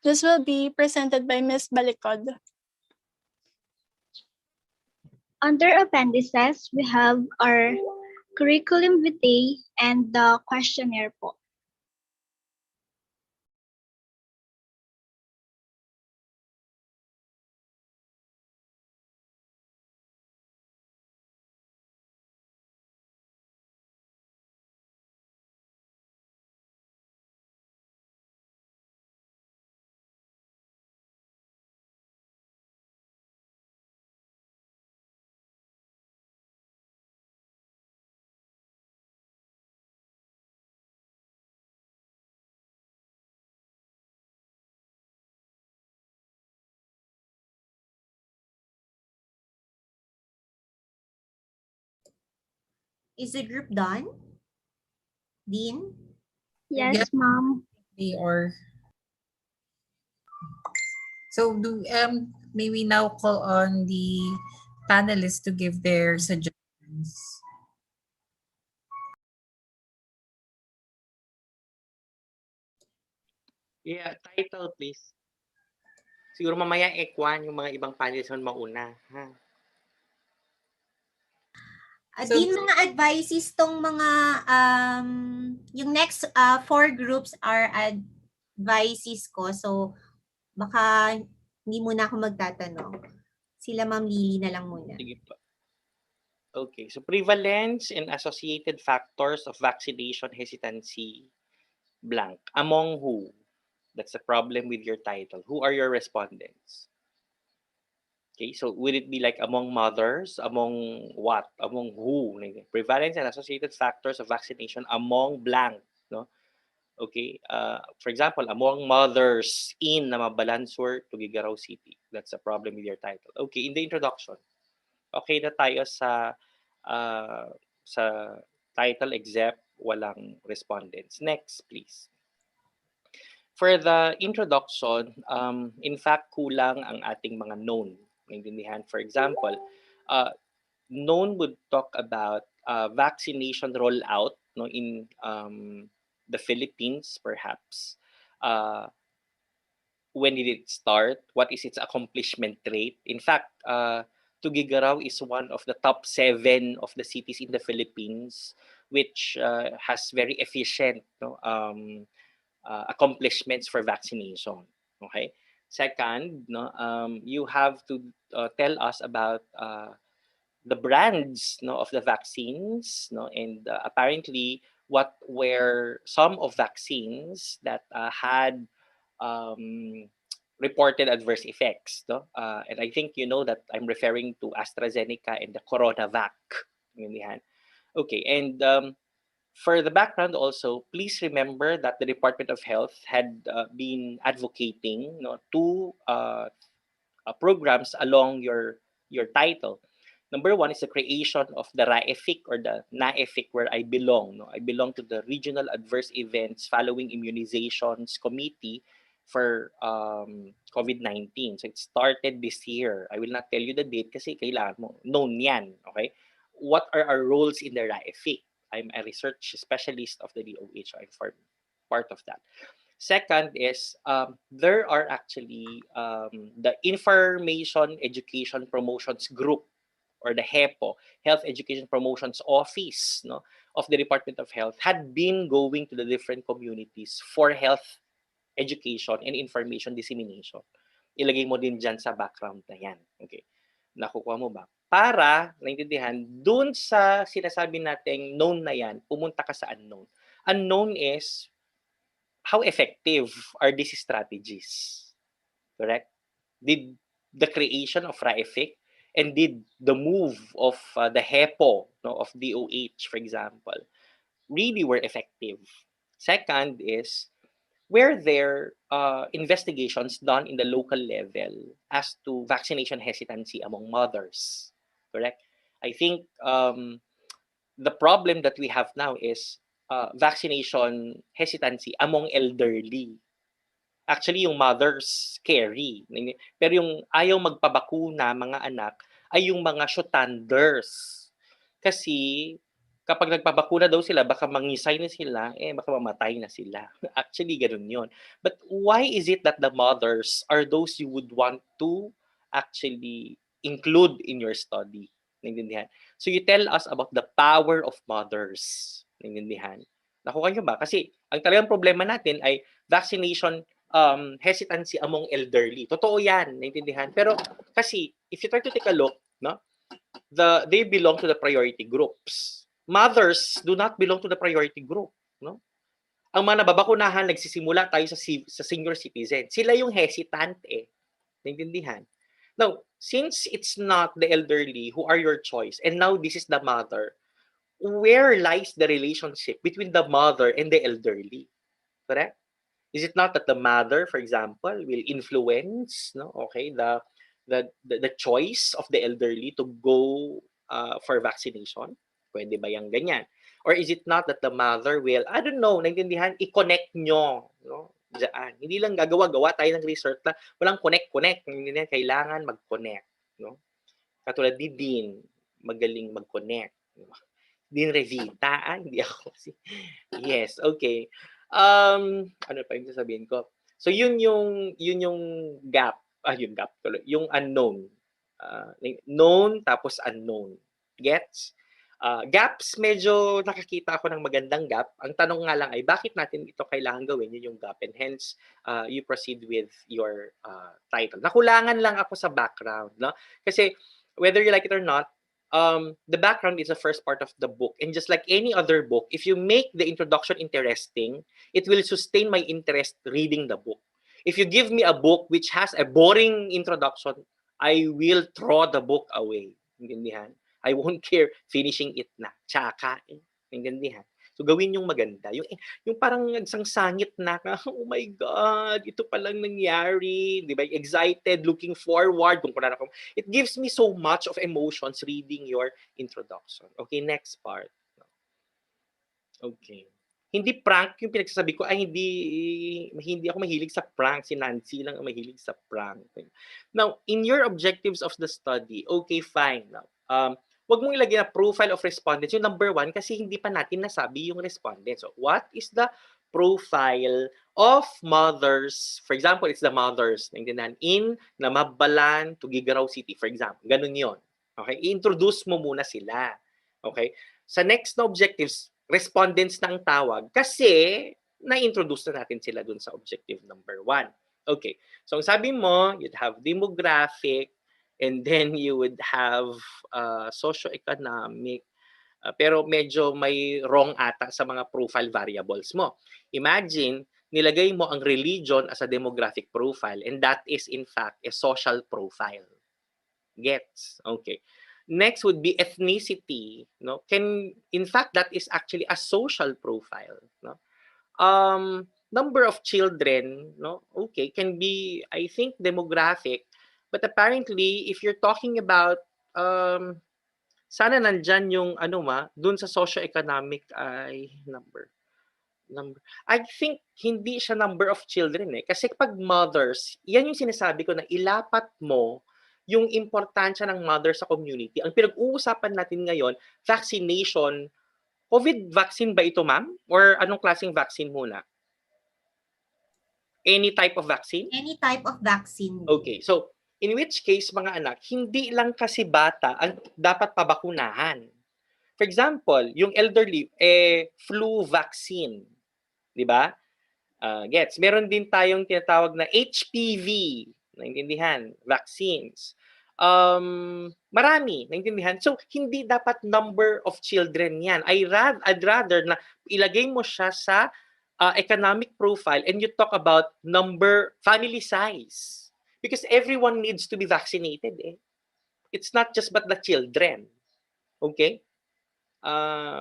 This will be presented by Ms. Balikod. Under appendices, we have our curriculum vitae and the questionnaire po. Is the group done? Dean? Yes, ma'am. Or so may we now call on the panelists to give their suggestions. Yeah, title please. Siguro mamaya Ekwan, yung mga ibang panelists mauna. Ha? Din mga advices tong mga yung next 4 groups are advices ko. So baka hindi muna ako magtatanong. Sila Ma'am Lily na lang muna. Sige pa. Okay, so prevalence and associated factors of vaccination hesitancy blank. Among who? That's the problem with your title. Who are your respondents? Okay, so would it be like among mothers, among what, among who? Prevalence and associated factors of vaccination among blank, no? Okay, for example, among mothers in Namabalansur, Tuguegarao City. That's a problem with your title. Okay, in the introduction, okay na tayo sa title except walang respondents. Next, please. For the introduction, in fact, kulang ang ating mga known. Naintindihan? For example, known would talk about vaccination rollout, no, in the Philippines, perhaps. When did it start? What is its accomplishment rate? In fact, Tuguegarao is one of the top 7 of the cities in the Philippines, which has very efficient, no, accomplishments for vaccination. Okay. Second, no, you have to tell us about the brands, no, of the vaccines, no, and apparently what were some of vaccines that had um, reported adverse effects, no? And I think you know that I'm referring to AstraZeneca and the CoronaVac. Yan. Okay, and for the background also, please remember that the Department of Health had been advocating, no, two programs along your title. Number one is the creation of the RAEFIC or the NAEFIC, where I belong. No? I belong to the Regional Adverse Events Following Immunizations Committee for COVID-19. So it started this year. I will not tell you the date kasi kailangan mo known yan. Okay? What are our roles in the RAEFIC? I'm a research specialist of the DOH. I'm part of that. Second is there are actually the Information Education Promotions Group or the HEPO, Health Education Promotions Office, no, of the Department of Health had been going to the different communities for health education and information dissemination. Ilagay mo din dyan sa background na yan. Okay. Nakukuha mo ba? Para, naintindihan, dun sa sinasabi nating known na yan, pumunta ka sa unknown. Unknown is how effective are these strategies? Correct? Did the creation of RAEFIC and did the move of the HEPO, no, of DOH, for example, really were effective? Second is, were there investigations done in the local level as to vaccination hesitancy among mothers? Correct? I think the problem that we have now is vaccination hesitancy among elderly. Actually, yung mothers scary. Pero yung ayaw magpabakuna mga anak ay yung mga shotanders. Kasi kapag nagpabakuna daw sila, baka mangisay na sila, baka mamatay na sila. Actually, ganun yun. But why is it that the mothers are those you would want to actually include in your study? Naintindihan? So you tell us about the power of mothers. Naintindihan? Nakuha nyo ba? Kasi ang talagang problema natin ay vaccination hesitancy among elderly. Totoo yan, naintindihan? Pero kasi, if you try to take a look, no, they belong to the priority groups. Mothers do not belong to the priority group. No? Ang mga nababakunahan, nagsisimula tayo sa senior citizen. Sila yung hesitant eh. Naintindihan? Now, since it's not the elderly who are your choice, and now this is the mother, where lies the relationship between the mother and the elderly? Correct? Is it not that the mother, for example, will influence, no, okay, the choice of the elderly to go for vaccination? Pwede ba yung ganyan? Or is it not that the mother will, I don't know, naintindihan, i-connect nyo, no? Diyan. Hindi lang gagawa-gawa tayo ng research na walang connect. Naintindihan, kailangan mag-connect, no? Katulad ni Dean, magaling mag-connect. Dean Revita, hindi ako. Yes, okay. Ano pa yung sasabihin ko? So yun yung gap, yung unknown. Known tapos unknown. Gets? Gaps, medyo nakakita ako ng magandang gap. Ang tanong nga lang ay bakit natin ito kailangan gawin, yun yung gap, and hence you proceed with your title. Nakulangan lang ako sa background, no? Kasi whether you like it or not, the background is the first part of the book. And just like any other book, if you make the introduction interesting, it will sustain my interest reading the book. If you give me a book which has a boring introduction, I will throw the book away. Intindihan? I won't care finishing it na. Tsaka, intindihan? So gawin yung maganda. Yung parang isang sangit na, oh my God, ito palang nangyari. Di ba? Excited, looking forward. It gives me so much of emotions reading your introduction. Okay, next part. Okay. Hindi prank yung pinagsasabi ko, ay hindi ako mahilig sa prank. Si Nancy lang ang mahilig sa prank. Now, in your objectives of the study, okay, fine. Now, wag mong ilagay na profile of respondents. Yung number 1, kasi hindi pa natin nasabi yung respondents. So, what is the profile of mothers? For example, it's the mothers in Namabalan, Tuguegarao City, for example. Ganun yon. Okay? I-introduce mo muna sila. Okay? Sa next na objectives, respondents na ang tawag kasi na-introduce na natin sila dun sa objective number 1. Okay. So, ang sabi mo, you'd have demographic, and then you would have socioeconomic, pero medyo may wrong ata sa mga profile variables mo. Imagine, nilagay mo ang religion as a demographic profile, and that is in fact a social profile. Gets? Okay. Next would be ethnicity. No, in fact that is actually a social profile. No, number of children. No, okay, can be I think demographic, but apparently if you're talking about sana nandyan yung dun sa socio-economic ay number. I think hindi siya number of children kasi pag mothers, yan yung sinasabi ko na ilapat mo yung importansya ng mother sa community. Ang pinag-uusapan natin ngayon, vaccination. COVID vaccine ba ito, ma'am? Or anong klaseng vaccine muna? Any type of vaccine? Any type of vaccine. Okay. So, in which case, mga anak, hindi lang kasi bata ang dapat pabakunahan. For example, yung elderly, flu vaccine. Di ba? Gets. Meron din tayong tinatawag na HPV. Naintindihan? Vaccines. Marami. Naintindihan? So, hindi dapat number of children yan. I'd rather na ilagay mo siya sa economic profile and you talk about family size. Because everyone needs to be vaccinated. It's not just but the children. Okay?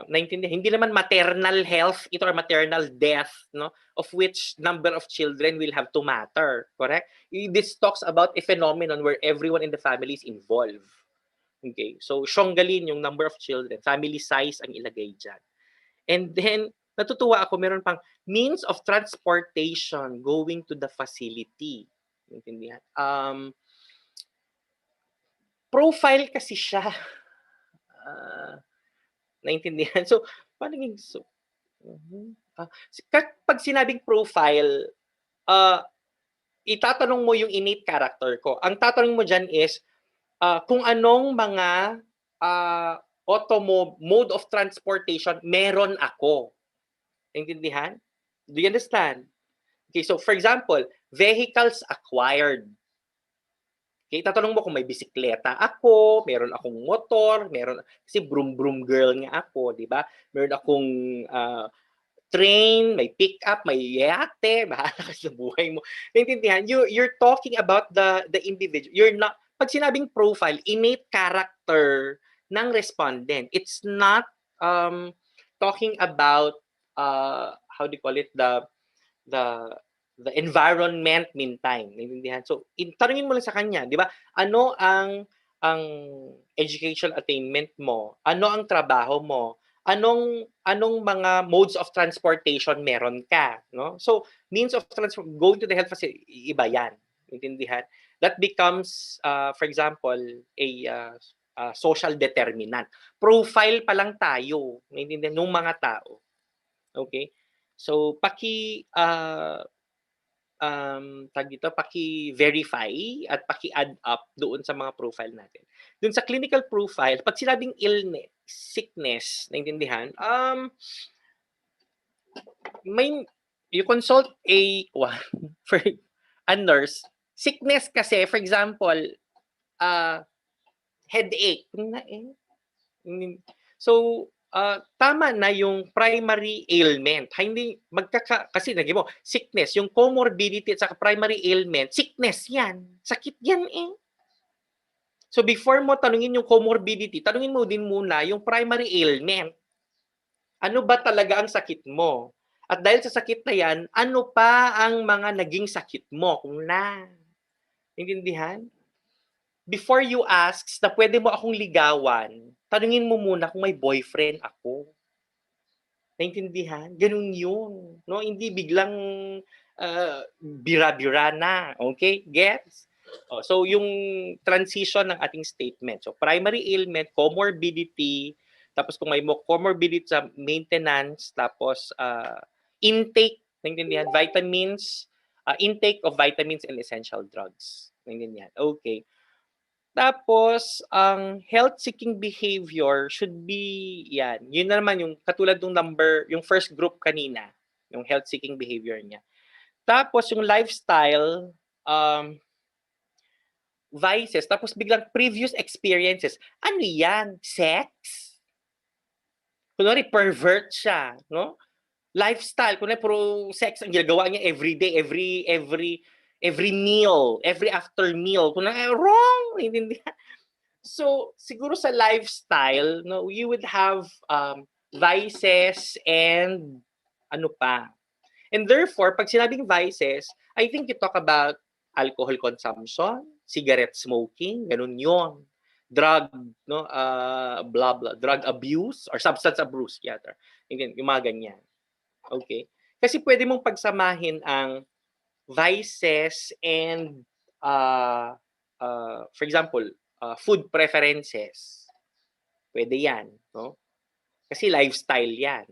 Naintindihan. Hindi naman maternal health ito or maternal death, no, of which number of children will have to matter, correct? This talks about a phenomenon where everyone in the family is involved. Okay, so syonggalin yung number of children, family size ang ilagay dyan. And then natutuwa ako, meron pang means of transportation going to the facility. Naintindihan? Profile kasi siya. Naintindihan? So, paano yung pag sinabing profile, itatanong mo yung innate character ko. Ang tatanong mo dyan is, kung anong mga mode of transportation meron ako. Naintindihan? Do you understand? Okay, so for example, vehicles acquired. Okay, tatanong mo kung may bisikleta ako, meron akong motor, kasi broom girl nga ako, di ba? Meron akong train, may pick-up, may yate, bahala ka sa buhay mo. Naintindihan? You're talking about the individual. You're not, pag sinabing profile, innate character ng respondent. It's not talking about, how do you call it, the environment meantime. Naintindihan? So, tanungin mo lang sa kanya, di ba? Ano ang educational attainment mo? Ano ang trabaho mo? Anong mga modes of transportation meron ka, no? So, means of transport, going to the health facility, iba yan. Naintindihan? That becomes, for example, a social determinant. Profile pa lang tayo, naintindihan, ng mga tao. Okay? So, paki-verify at paki-add up doon sa mga profile natin. Doon sa clinical profile, pag sinabing illness, sickness, naintindihan, you consult for a nurse. Sickness kasi, for example, headache. So, tama na yung primary ailment. Hindi kasi naging mo sickness, yung comorbidity at saka primary ailment, sickness yan. Sakit yan eh. So before mo tanungin yung comorbidity, tanungin mo din muna yung primary ailment. Ano ba talaga ang sakit mo? At dahil sa sakit na yan, ano pa ang mga naging sakit mo? Kung na. Intindihan? Before you ask na pwede mo akong ligawan, tanungin mo muna kung may boyfriend ako. Naintindihan? Ganun yun. No? Hindi biglang bira-bira na. Okay? Gets? So, yung transition ng ating statement. So, primary ailment, comorbidity, tapos kung may comorbidity sa maintenance, tapos intake, naintindihan? Vitamins, intake of vitamins and essential drugs. Naintindihan? Okay. Tapos, ang health-seeking behavior should be, yan. Yun na naman yung katulad ng yung first group kanina, yung health-seeking behavior niya. Tapos, yung lifestyle, vices, tapos biglang previous experiences. Ano yan? Sex? Kunwari, pervert siya, no? Lifestyle, kunwari, puro sex ang ginagawa niya every day, every meal, every after meal. Kunwari, wrong! Hindi. So, siguro sa lifestyle, no, you would have vices and ano pa. And therefore, pag sinabing vices, I think you talk about alcohol consumption, cigarette smoking, ganun yon. Drug, no, blah, blah, drug abuse or substance abuse, yata. Yung mga ganyan. Okay? Kasi pwede mong pagsamahin ang vices and, for example, food preferences. Pwede yan. No? Kasi lifestyle yan.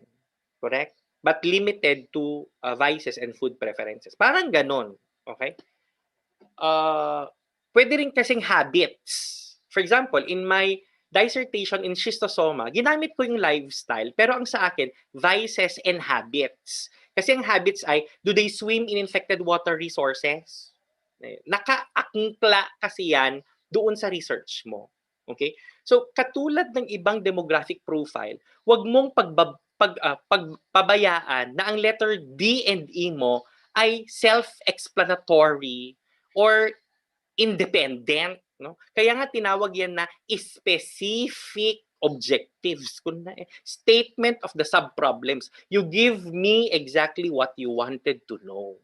Correct? But limited to vices and food preferences. Parang ganon. Okay? Pwede rin kasing habits. For example, in my dissertation in schistosoma, ginamit ko yung lifestyle, pero ang sa akin, vices and habits. Kasi ang habits ay, do they swim in infected water resources? Naka-akla kasi yan doon sa research mo. Okay? So, katulad ng ibang demographic profile, wag mong pagpabayaan na ang letter D and E mo ay self-explanatory or independent. No? Kaya nga tinawag yan na specific objectives. Statement of the sub-problems. You give me exactly what you wanted to know.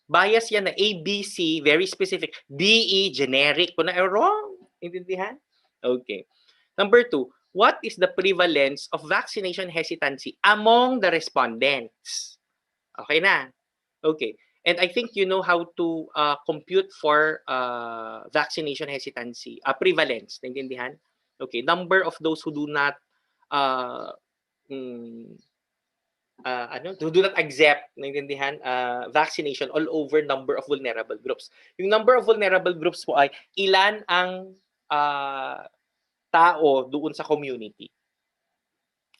Bias yan na A, B, C, very specific. D, E, generic. Kung na wrong. Intindihan? Okay. Number 2, what is the prevalence of vaccination hesitancy among the respondents? Okay na. Okay. And I think you know how to compute for vaccination hesitancy, prevalence. Naintindihan? Okay. Number of those who do not who do not accept, naintindihan, vaccination all over number of vulnerable groups. Yung number of vulnerable groups po ay ilan ang tao doon sa community.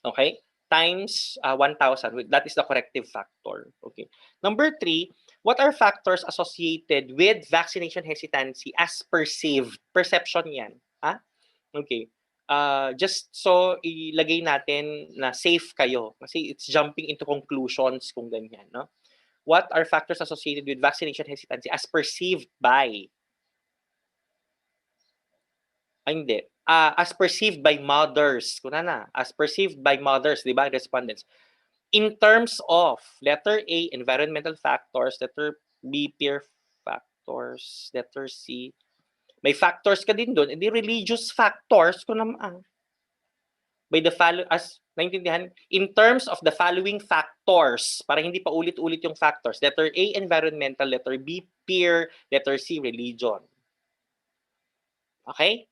Okay? Times 1,000. That is the corrective factor. Okay. Number 3, what are factors associated with vaccination hesitancy as perceived? Perception yan. Ha? Okay. Just so ilagay natin na safe kayo. Kasi it's jumping into conclusions kung ganyan. No? What are factors associated with vaccination hesitancy as perceived by? Hindi. As perceived by mothers. Kuna na. As perceived by mothers, di ba? Respondents. In terms of, letter A, environmental factors. Letter B, peer factors. Letter C, may factors ka din doon. Hindi religious factors. Kuna by the as naintindihan, in terms of the following factors, para hindi pa ulit-ulit yung factors. Letter A, environmental. Letter B, peer. Letter C, religion. Okay?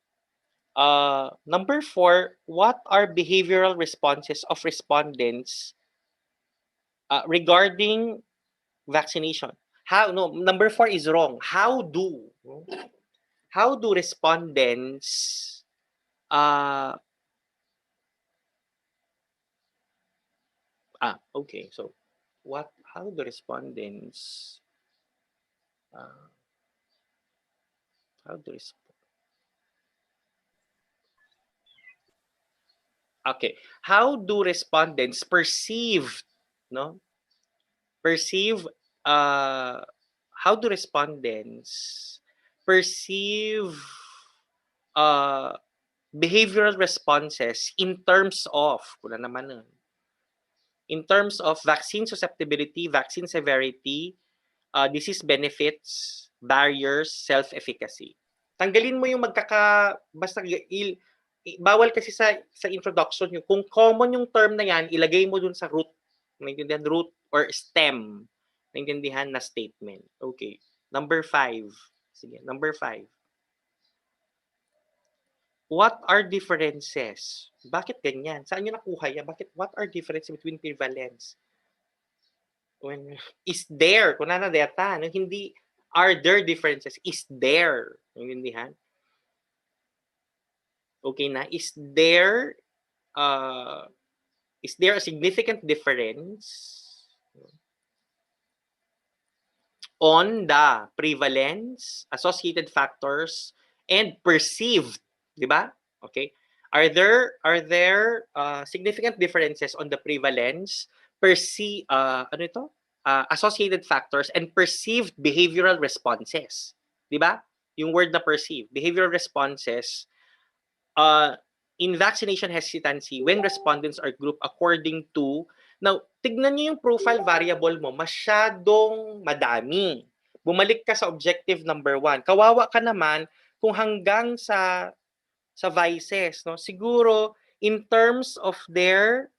Number 4, what are behavioral responses of respondents regarding vaccination? Number 4 is wrong. How do respondents okay. So, how do respondents okay. How do respondents perceive, no? How do respondents perceive behavioral responses in terms of, kuna naman nun, in terms of vaccine susceptibility, vaccine severity, disease benefits, barriers, self-efficacy. Tanggalin mo yung basta bawal kasi sa introduction yung kung common yung term na yan, ilagay mo dun sa root, naintindihan, root or stem, naintindihan na statement. Okay. Number 5. Sige, number 5. What are differences? Bakit ganyan? Saan nyo nakuha yan? What are differences between prevalence? When is there? Kung na data, no? Hindi are there differences? Is there? Naintindihan? Okay na? Is there a significant difference on the prevalence, associated factors, and perceived, di ba? Okay. Are there significant differences on the prevalence, associated factors, and perceived behavioral responses? Di ba? Yung word na perceived, behavioral responses, in vaccination hesitancy when respondents are grouped according to, now, tignan niyo yung profile variable mo, masyadong madami. Bumalik ka sa objective number 1. Kawawa ka naman kung hanggang sa vices, no? Siguro, in terms of their,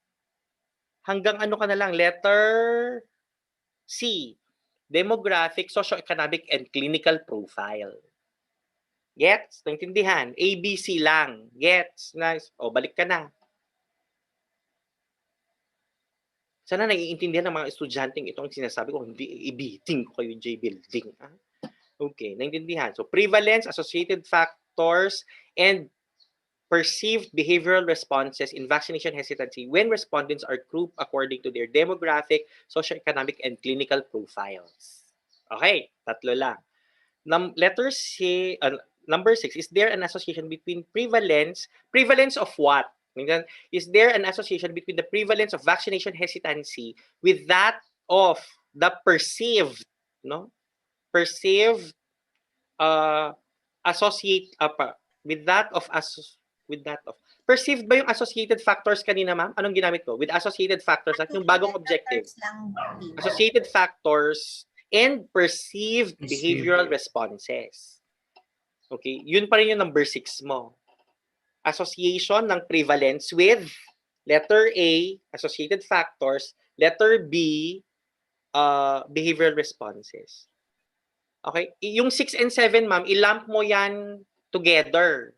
hanggang ano ka na lang, letter C, demographic, socioeconomic, and clinical profile. Gets? Naintindihan? ABC lang. Gets? Nice. O, balik ka na. Sana naiintindihan ng mga estudyanteng ito ang sinasabi ko, hindi ibiting ko kayo J-building. Okay, naintindihan. So, prevalence, associated factors, and perceived behavioral responses in vaccination hesitancy when respondents are grouped according to their demographic, socioeconomic, and clinical profiles. Okay, tatlo lang. Letter C, number 6, is there an association between prevalence of what? Is there an association between the prevalence of vaccination hesitancy with that of the perceived, no? Perceived perceived ba yung associated factors kanina, ma'am? Anong ginamit ko? With associated factors at yung bagong objective. Associated factors and perceived behavioral responses. Okay, yun pa rin yung number 6 mo. Association ng prevalence with letter A, associated factors, letter B, behavioral responses. Okay, yung 6 and 7, ma'am, ilump mo yan together.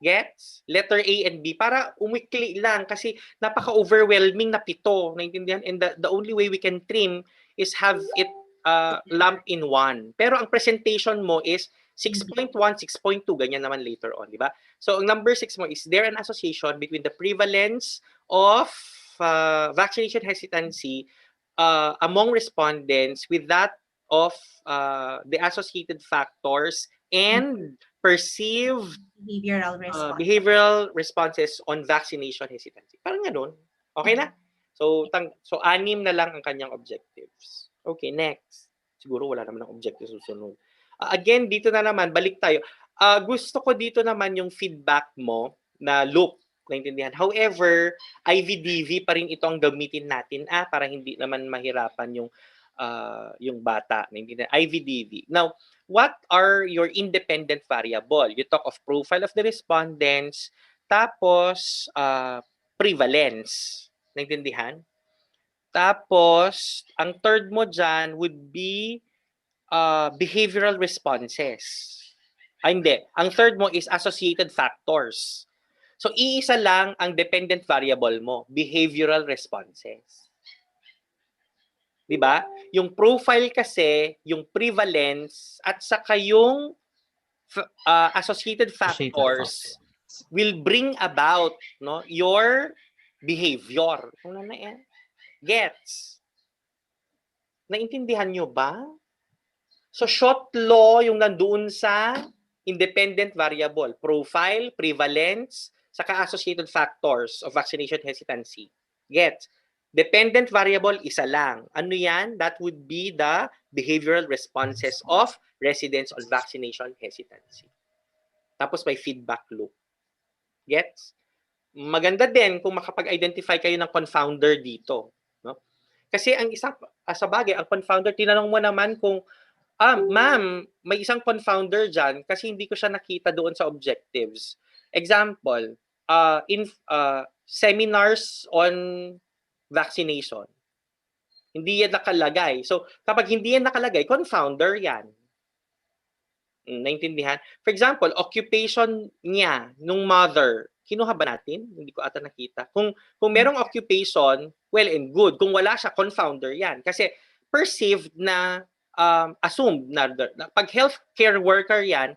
Gets? Letter A and B para umikli lang kasi napaka-overwhelming na 7, naintindihan? And the only way we can trim is have it lump in one. Pero ang presentation mo is 6.1, 6.2, ganyan naman later on, di ba? So, ang number 6 mo is there an association between the prevalence of vaccination hesitancy among respondents with that of the associated factors and perceived behavioral responses on vaccination hesitancy. Parang ganun. Okay na? So 6 na lang ang kanyang objectives. Okay, next. Siguro wala naman ang objectives susunod. Again, dito na naman, balik tayo. Gusto ko dito naman yung feedback mo na loop. Naintindihan. However, IVDV pa rin ito ang gamitin natin para hindi naman mahirapan yung bata. Naintindihan. IVDV. Now, what are your independent variable? You talk of profile of the respondents, tapos prevalence. Naintindihan? Tapos, ang third mo dyan would be behavioral responses. Hindi. Ang third mo is associated factors. So, iisa lang ang dependent variable mo, behavioral responses. Di ba? Yung profile kasi, yung prevalence, at saka yung associated factors will bring about your behavior. Gets? Naintindihan nyo ba? So, short law yung nandoon sa independent variable. Profile, prevalence, saka associated factors of vaccination hesitancy. Gets? Dependent variable, isa lang. Ano yan? That would be the behavioral responses of residents on vaccination hesitancy. Tapos may feedback loop. Gets? maganda din kung makapag-identify kayo ng confounder dito, no? Kasi ang isa sa bagay, ang confounder, tinanong mo naman kung, ma'am, may isang confounder dyan kasi hindi ko siya nakita doon sa objectives. Example, seminars on vaccination. Hindi yan nakalagay. So, kapag hindi yan nakalagay, confounder yan. Naintindihan? For example, occupation niya, nung mother, kinuha ba natin? Hindi ko ata nakita. Kung merong occupation, well and good. Kung wala siya, confounder yan. Kasi perceived na, assumed na pag healthcare worker yan,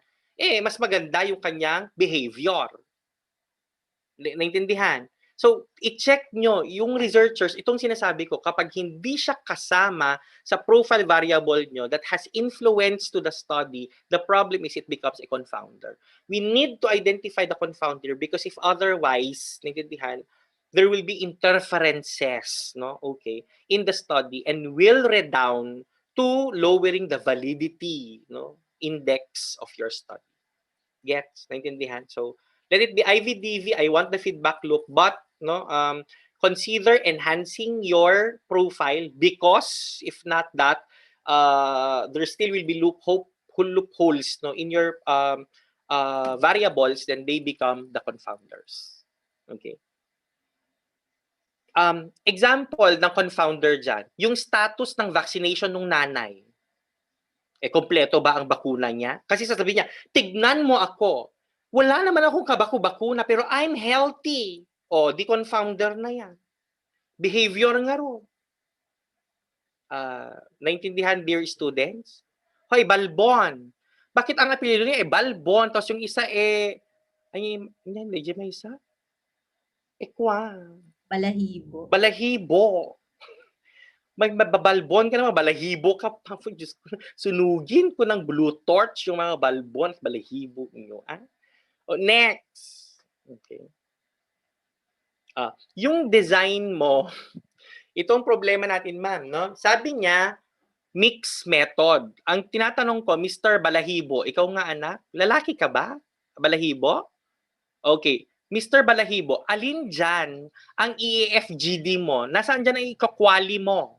mas maganda yung kanyang behavior. Naintindihan? So, i-check nyo yung researchers, itong sinasabi ko, kapag hindi siya kasama sa profile variable nyo that has influence to the study, the problem is it becomes a confounder. We need to identify the confounder because if otherwise, naintindihan, there will be interferences, no? Okay, in the study and will redound to lowering the validity, no, index of your study. Gets? Naintindihan? So, let it be IVDV. I want the feedback loop, but no, consider enhancing your profile because if not that, there still will be loopholes, no, in your variables. Then they become the confounders. Okay. Example ng confounder dyan, yung status ng vaccination ng nanay. Kompleto ba ang bakuna niya? Kasi sasabihin niya, tignan mo ako. Wala naman akong kabaku-bakuna, pero I'm healthy. Di confounder na yan. Behavior nga ro. Naintindihan, dear students? Hoy, Balbon. Bakit ang apelido niya Balbon, tapos yung isa medyo may isa? Kwa. Balahibo. Balahibo. Magbabalbon ka naman, balahibo ka pa. Diyos ko, sunugin ko ng blue torch yung mga balbon at balahibo nyo. Next. Okay. Yung design mo, itong problema natin, ma'am, no? Sabi niya, mix method. Ang tinatanong ko, Mr. Balahibo, ikaw nga anak, lalaki ka ba? Balahibo? Okay. Mr. Balahibo, alin dyan ang EAFGD mo? Nasaan dyan ang ikakwali mo?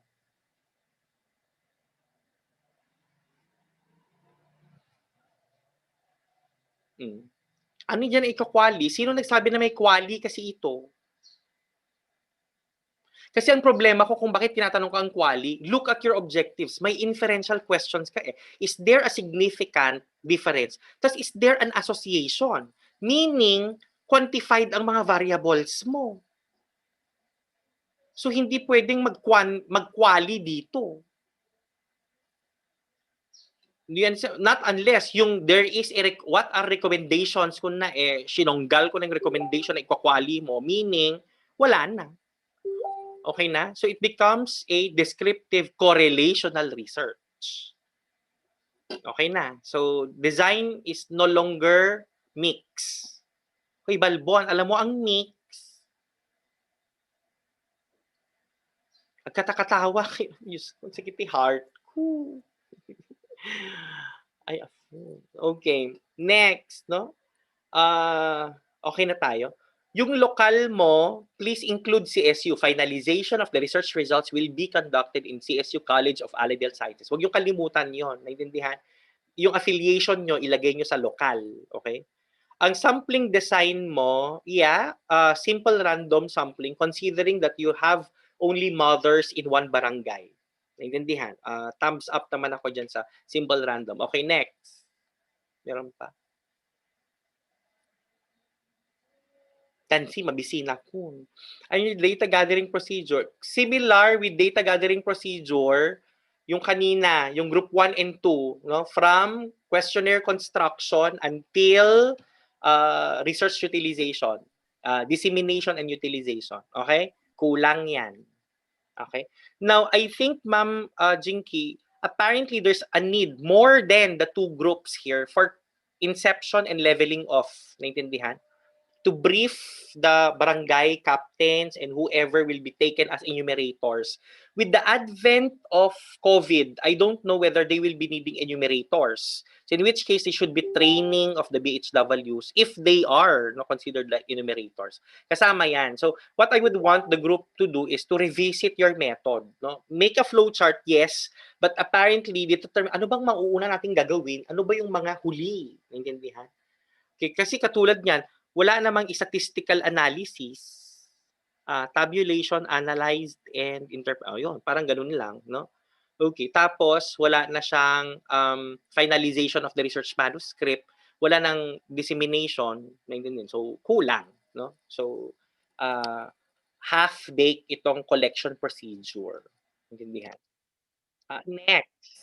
Ano dyan ikakwali? Sino nagsabi na may kwali kasi ito? Kasi ang problema ko kung bakit tinatanong ko ang quali, look at your objectives. May inferential questions ka eh. Is there a significant difference? Tapos is there an association? Meaning, quantified ang mga variables mo. So, hindi pwedeng mag-quali dito. Not unless yung there is what are recommendations kung na sinonggal ko ng recommendation na ikwakwali mo, meaning, wala na. Okay na? So it becomes a descriptive correlational research. Okay na? So design is no longer mix. Hoy, Balbon, alam mo ang mix? Nagkatakatawa kayo. Sakit ni heart. Ay, okay. Next, no? Okay na tayo. Yung lokal mo, please include CSU. Finalization of the research results will be conducted in CSU College of Allied Health Sciences. Huwag yung kalimutan yon, naintindihan? Yung affiliation nyo, ilagay nyo sa lokal. Okay? Ang sampling design mo, simple random sampling considering that you have only mothers in one barangay. Naintindihan? Thumbs up naman ako dyan sa simple random. Okay, next. Meron pa. Tansi, mabisina ko. Yung data gathering procedure. Similar with data gathering procedure, yung kanina, yung group 1 and 2, no? From questionnaire construction until research utilization, dissemination and utilization. Okay? Kulang yan. Okay? Now, I think, Ma'am Jinky, apparently there's a need more than the two groups here for inception and leveling off. Naintindihan? to brief the barangay captains and whoever will be taken as enumerators. With the advent of COVID, I don't know whether they will be needing enumerators. So in which case, they should be training of the BHWs if they are considered like enumerators. Kasama yan. So what I would want the group to do is to revisit your method. No? Make a flowchart, yes, but apparently, determine ano bang mauuna nating gagawin? Ano ba yung mga huli? Naintindihan? Okay, kasi katulad niyan, wala namang statistical analysis, tabulation, analyzed, and yun, parang ganun lang, no? Okay, tapos wala na siyang finalization of the research manuscript, wala nang dissemination, naintindihan. So, kulang, no? So, half-baked itong collection procedure. Naintindihan? Next.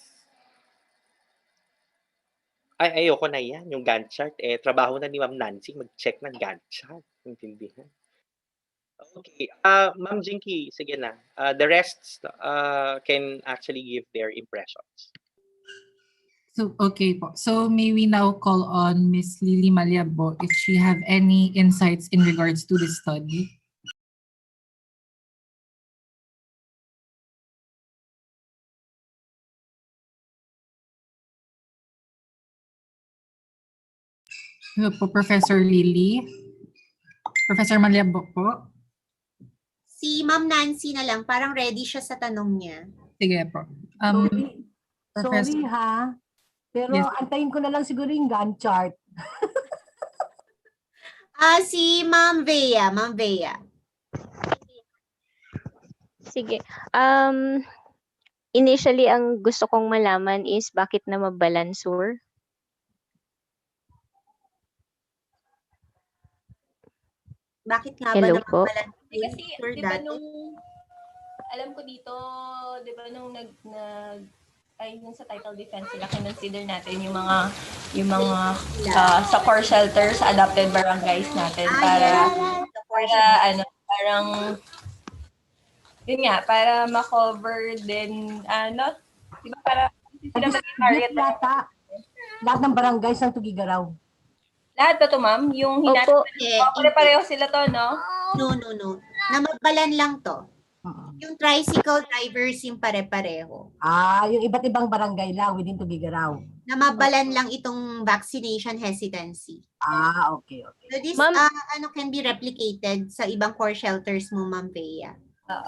Ay, ayoko na yan, yung Gantt chart. Trabaho na ni Ma'am Nancy mag-check ng Gantt chart. Naintindihan? Okay. Ma'am Jinky, sige na. The rest can actually give their impressions. So, okay po. So, may we now call on Miss Lily Maliabo if she have any insights in regards to this study? Hello po, Professor Lily. Professor Maliabo po. Si Ma'am Nancy na lang, parang ready siya sa tanong niya. Sige po. Sorry ha. Pero Yes. antayin ko na lang siguro yung Gantt chart. Si Ma'am Bea. Ma'am Bea. Sige. Initially, ang gusto kong malaman is bakit na mabalansur? Bakit nga ba Hello naman po. pala Kasi, sure di ba dati? nung, alam ko dito, di ba nung yung sa title defense sila, kinonsider natin yung mga sa core shelters, adopted barangays natin para parang yun nga, para ma-cover din, di ba para sila maging target. Lahat ng barangays ng Tugigaraw. Lahat ba to, ma'am? Yung Opo. pare-pareho sila to, no? No. Namabalan lang to. Yung tricycle drivers yung pare-pareho. Yung iba't ibang barangay lang within Tugigaraw. Namabalan lang itong vaccination hesitancy. Okay. So this can be replicated sa ibang core shelters mo, Ma'am Bea.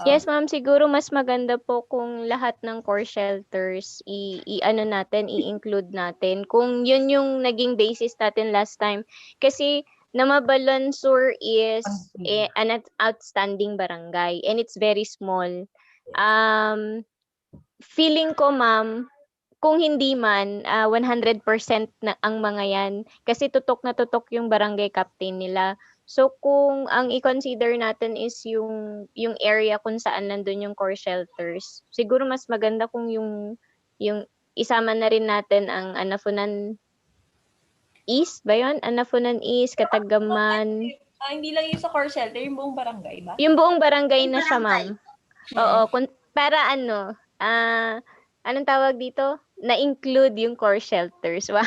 Yes, ma'am. Siguro mas maganda po kung lahat ng core shelters i-include natin. Kung yun yung naging basis natin last time. Kasi Namabalansur is an outstanding barangay and it's very small. Feeling ko, ma'am, kung hindi man 100% na ang mga yan kasi tutok na tutok yung barangay captain nila. So kung ang i-consider natin is yung area kung saan nandun yung core shelters, siguro mas maganda kung yung isama na rin natin ang Anafunan East ba yun? Anafunan East, Katagaman. Hindi lang yung sa core shelter, yung buong barangay ba? Yung buong barangay na siya, ma'am. Oo, para anong tawag dito? Na-include yung core shelters. Wow.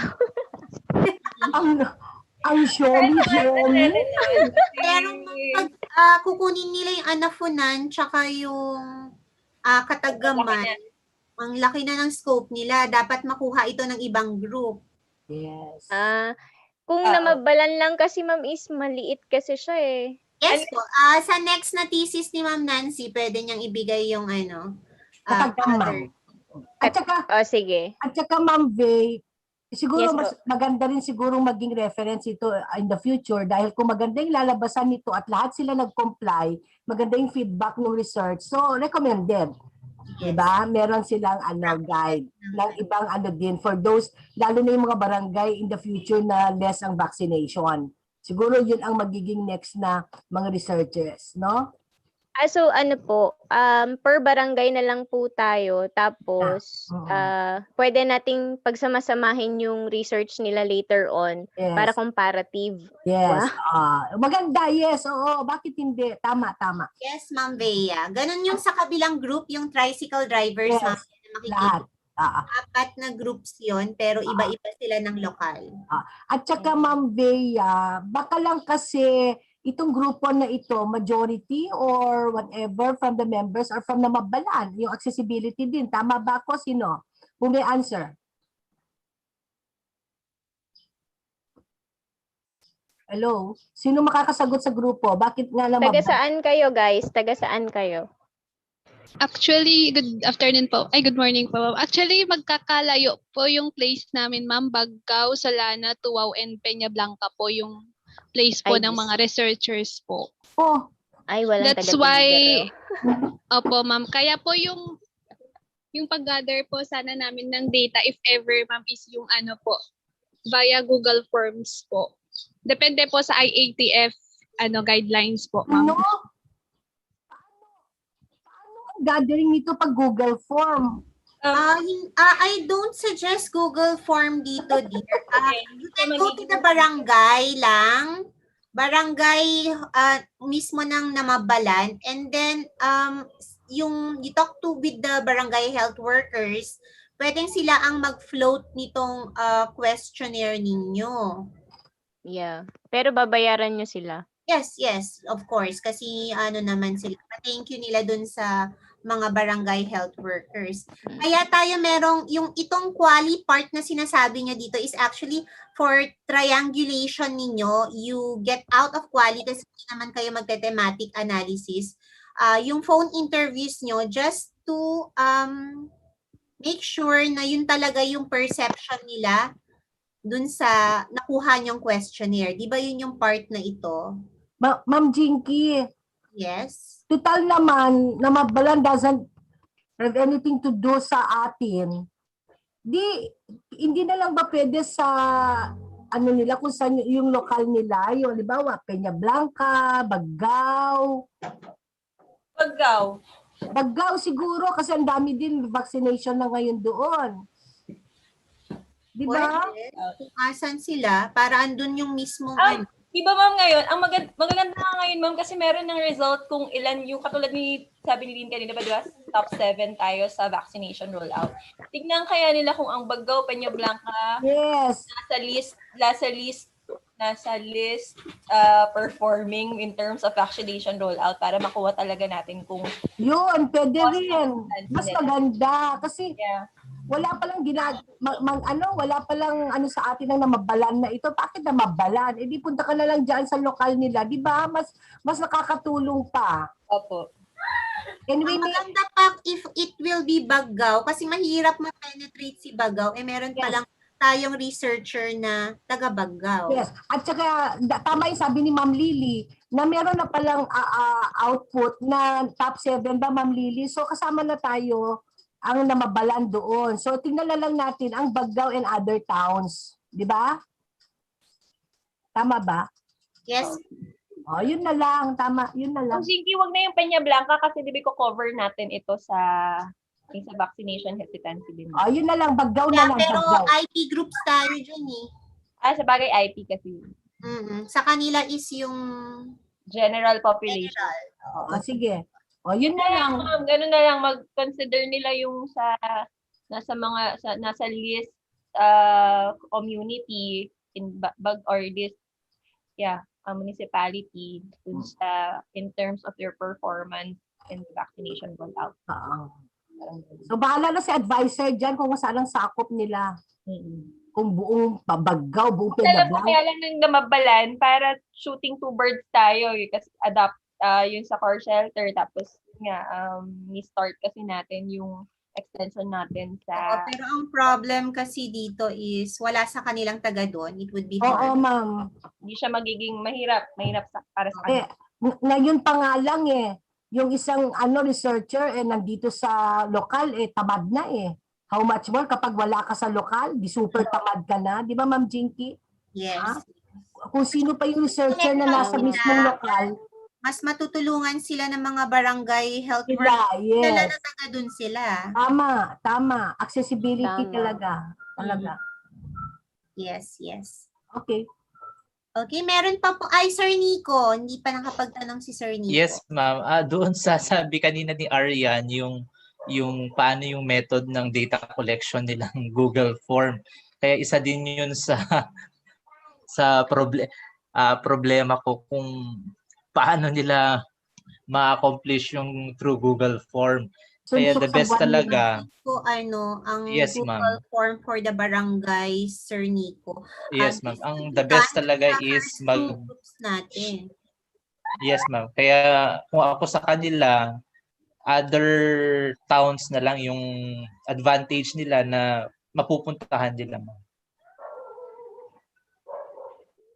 Ang showy. Pero pag kukunin nila yung Anafunan tsaka yung Katagaman, ang laki na ng scope nila. Dapat makuha ito ng ibang group. Yes. Kung namabalan lang kasi, ma'am, is maliit kasi siya eh. Yes po. Sa next na thesis ni Ma'am Nancy, pwede niyang ibigay yung Katagaman. Sige. At saka, Ma'am Vey, siguro Yes, mas maganda rin siguro maging reference ito in the future dahil kung maganda yung lalabasan nito at lahat sila nag-comply, maganda yung feedback ng research. So, recommended. Diba? Meron silang guide ng ibang din for those, lalo na yung mga barangay in the future na less ang vaccination. Siguro yun ang magiging next na mga researchers, no? So per barangay na lang po tayo. Tapos, pwede nating pagsamasamahin yung research nila later on para comparative. Yes. Wow. Maganda, yes. Oo, bakit hindi? Tama. Yes, Ma'am Bea. Ganun yung sa kabilang group, yung tricycle drivers, yes. Ma'am. Lahat. Apat na groups yon pero iba-iba sila ng lokal. At saka Ma'am Bea, baka lang kasi itong grupo na ito, majority or whatever from the members or from namabalan, yung accessibility din. Tama ba ako? Sino? Who may answer? Hello? Sino makakasagot sa grupo? Bakit nga lang Taga saan kayo, guys? Taga saan kayo? Actually, good afternoon po. Ay, good morning po. Actually, magkakalayo po yung place namin, ma'am. Baggao, Solana, Tuaw, and Peñablanca po yung place po ng mga researchers po. Oh, ay, walang That's taga why, Tinder, opo, ma'am. Kaya po yung pag-gather po sana namin ng data, if ever, ma'am, is yung ano po, via Google Forms po. Depende po sa IATF guidelines po, ma'am. No? Gathering nito pag Google Form? I don't suggest Google Form dito, dear. You can go to the barangay lang. Barangay mismo ng namabalan. And then, you talk to with the barangay health workers, pwedeng sila ang mag-float nitong questionnaire ninyo. Yeah. Pero babayaran nyo sila. Yes, of course. Kasi naman sila. Thank you nila dun sa mga barangay health workers. Kaya tayo merong, itong quali part na sinasabi nyo dito is actually for triangulation ninyo. You get out of quali kasi hindi naman kayo magte-thematic analysis. Yung phone interviews nyo just to make sure na yun talaga yung perception nila dun sa nakuha nyong questionnaire. Di ba yun yung part na ito? Ma'am Jinky. Yes. Total naman, namabalan doesn't have anything to do sa atin. Hindi na lang ba pwede sa nila kung saan yung lokal nila, yung halimbawa Peñablanca, Baggao. Baggao siguro kasi ang dami din vaccination na ngayon doon. Di ba? Kung asan sila, para andun yung mismong Di ba ma'am ngayon, ang magaganda nga ngayon ma'am kasi meron ng result kung ilan yung katulad ni sabi ni Lynn kanina ba diba, top 7 tayo sa vaccination rollout. Tignan kaya nila kung ang Baggao, Peñablanca, yes, nasa list performing in terms of vaccination rollout para makuha talaga natin kung yun, pwede rin. Mas maganda kasi wala pa lang wala pa lang sa atin ang namabalan na ito. Bakit namabalan? Eh di punta ka na lang diyan sa lokal nila, 'di ba? Mas nakakatulong pa. Opo. Anyway, maganda pa if it will be Baggao kasi mahirap ma-penetrate si Baggao. Eh meron pa lang tayong researcher na taga Baggao. Yes. At saka tama yung sabi ni Ma'am Lily na meron na palang output na top 7 ba Ma'am Lily? So kasama na tayo ang namabalan doon. So tingnan na lang natin ang Baggao and other towns, 'di ba? Tama ba? Yes. Oh, yun na lang, tama, yun na lang. Jinky, wag na yung Peñablanca kasi di ba ko-cover natin ito sa vaccination hesitancy din. Oh, yun na lang, Baggao na lang. Pero Baggao. IP groups tayo dyan eh. Sa bagay IP kasi. Sa kanila is yung general population. Sige. Yun na lang. Ganun na lang, mag-consider nila yung nasa list community in or this municipality dun sa in terms of their performance in the vaccination rollout. So bahala na si advisor dyan kung saan ang sakop nila. Kung buong Baggao, buong Peñablanca. Kaya lang nang namabalan para shooting two birds tayo kasi adapt yung sa core shelter tapos ni-start kasi natin yung extension natin sa... pero ang problem kasi dito is wala sa kanilang taga doon. It would be hard. Oo, ma'am. Hindi siya magiging mahirap para sa kanila. Ngayon pa nga lang yung isang researcher nandito sa lokal tamad na How much more kapag wala ka sa lokal, di super tamad ka na, di ba Ma'am Jinky? Yes. Kung sino pa yung researcher na nasa mismong lokal, mas matutulungan sila ng mga barangay health workers. Yes. Dala na taga dun sila. Tama. Accessibility talaga. Yes. Okay. Okay, meron pa po. Ay, Sir Nico. Hindi pa nakapagtanong si Sir Nico. Yes, ma'am. Doon sa sabi kanina ni Arian, yung yung paano yung method ng data collection nilang Google Form. Kaya isa din yun sa problema ko kung paano nila ma-accomplish yung through Google Form. Kaya Sunsok the sa best buwan nila. talaga, So, ang yes Google ma'am. form for the barangay, Sir Nico. Yes ma'am. This Ang will be the best done talaga sa is first two groups natin. Yes ma'am. Kaya kung ako sa kanila, other towns na lang yung advantage nila na mapupuntahan nila ma'am.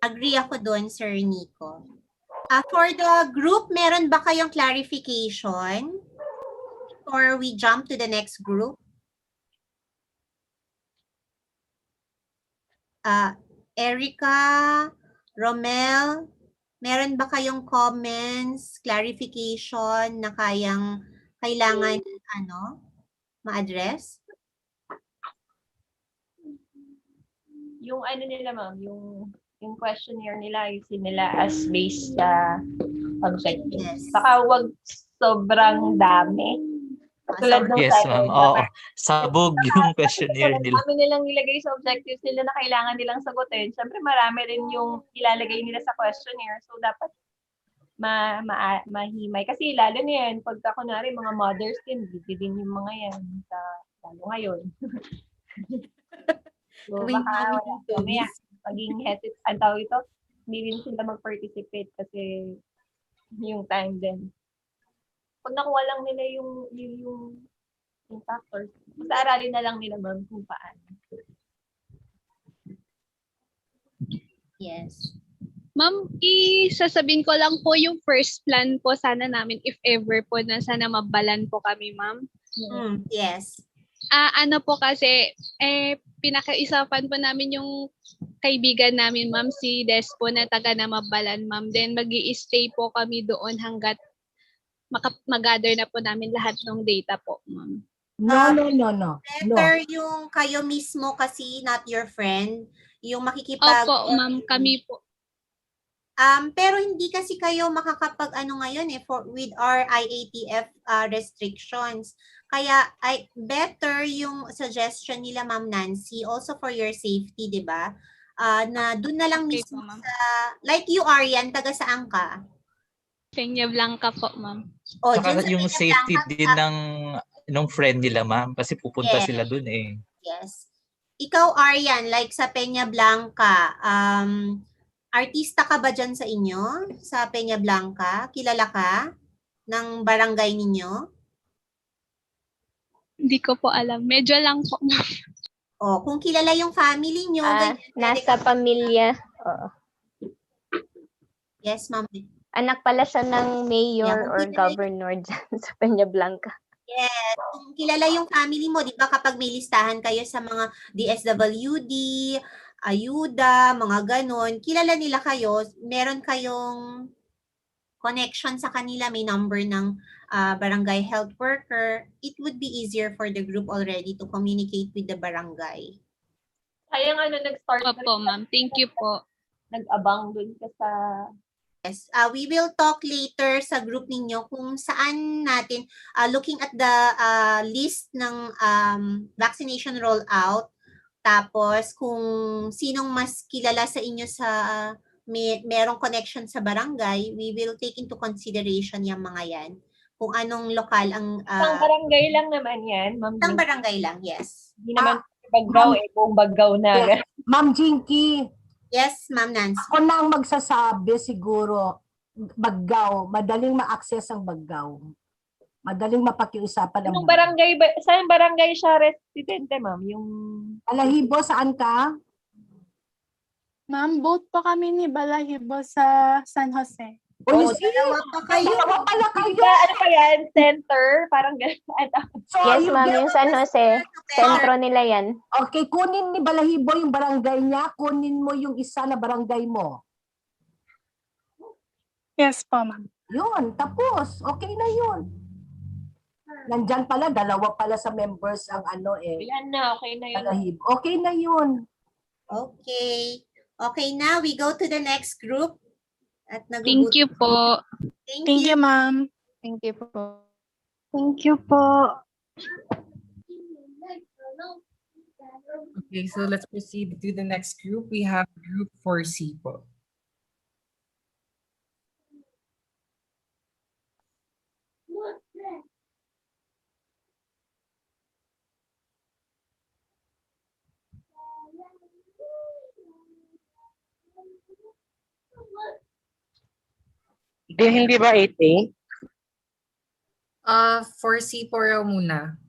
Agree ako doon, Sir Nico. For the group, meron ba kayong clarification? Or we jump to the next group? Erica, Romel, meron ba kayong comments, clarification na kailangan ma-address? Yung nila ma'am, yung questionnaire nila, ayusin nila as based sa objectives. Baka wag sobrang dami. Tulad ng Yes sa ma'am. akin, Oo. Sabog yung questionnaire nila. dami nilang nilagay sa objectives nila na kailangan nilang sagutin. Siyempre marami rin yung ilalagay nila sa questionnaire. So dapat mahimay. Kasi lalo na yan, pagka kunwari mga mothers busy din yung mga yan. Lalo ngayon. So baka mamaya maging ang tawag ito, hindi rin sila mag-participate kasi yung time din. Pag nakuha lang nila yung factors, mag-aaralin na lang nila ma'am kung paano. Yes. Ma'am, isasabihin ko lang po yung first plan po sana namin if ever po na sana mabalan po kami, ma'am. Yes. Ano po kasi, pinakaisapan po namin yung kaibigan namin, ma'am, si Despo na taga Namabalan, ma'am. Then mag-i-stay po kami doon hanggat mag-gather na po namin lahat ng data po, ma'am. No. Better yung kayo mismo kasi not your friend. Yung makikipag... Opo, ma'am, kami po. Pero hindi kasi kayo makakapag ngayon with our IATF restrictions. Kaya better yung suggestion nila Ma'am Nancy also for your safety, 'di ba? Na doon na lang mismo sa like you Arian, taga saan ka? Peña Blanca po, ma'am. Saka yung safety din ng friend nila ma'am kasi pupunta sila doon eh. Yes. Ikaw Arian, like sa Peña Blanca, artista ka ba dyan sa inyo? Sa Peña Blanca? Kilala ka ng barangay ninyo? Hindi ko po alam. Medyo lang po. Kung kilala yung family nyo, nasa pamilya. Oo. Yes, ma'am. Anak pala siya ng mayor or governor dyan sa Peñablanca. Yes. Kung kilala yung family mo, di ba kapag may listahan kayo sa mga DSWD, ayuda, mga ganon, kilala nila kayo, meron kayong connection sa kanila, may number ng barangay health worker, it would be easier for the group already to communicate with the barangay. Sayang nag-start. Opo, ma'am. Thank you po. Nag-abang dun ka sa... Yes, we will talk later sa group ninyo kung saan natin, looking at the list ng vaccination rollout, tapos kung sinong mas kilala sa inyo sa merong connection sa barangay, we will take into consideration yung mga yan. Kung anong lokal ang... Isang barangay lang naman yan, ma'am. Isang barangay lang, yes. Hindi naman Baggaw buong Baggaw na. Yes. Ma'am Jinky. Yes, Ma'am Nancy. Ako na ang magsasabi siguro, Baggaw, madaling ma-access ang Baggaw. Madaling mapakiusapan ang barangay. Saan barangay siya residente, ma'am? Yung Balahibo, saan ka? Ma'am, both po kami ni Balahibo sa San Jose. Dalawa pa kayo. Dalawa pala kayo. Ano pa yan? Center? Parang gano'n. Yes, ma'am. Yung San Jose. Sentro nila yan. Okay, kunin ni Balahibo yung barangay niya. Kunin mo yung isa na barangay mo. Yes po, ma'am. Yun, tapos. Okay na yun. Nandyan pala, dalawa pala sa members ang Yan na, okay na yun. Balahibo. Okay na yun. Okay. Okay, now we go to the next group. At Thank you po. Thank you, ma'am. Thank you po. Thank you po. Okay, so let's proceed to the next group. We have group 4C po. Hindi ba 8A? 4C po raw muna.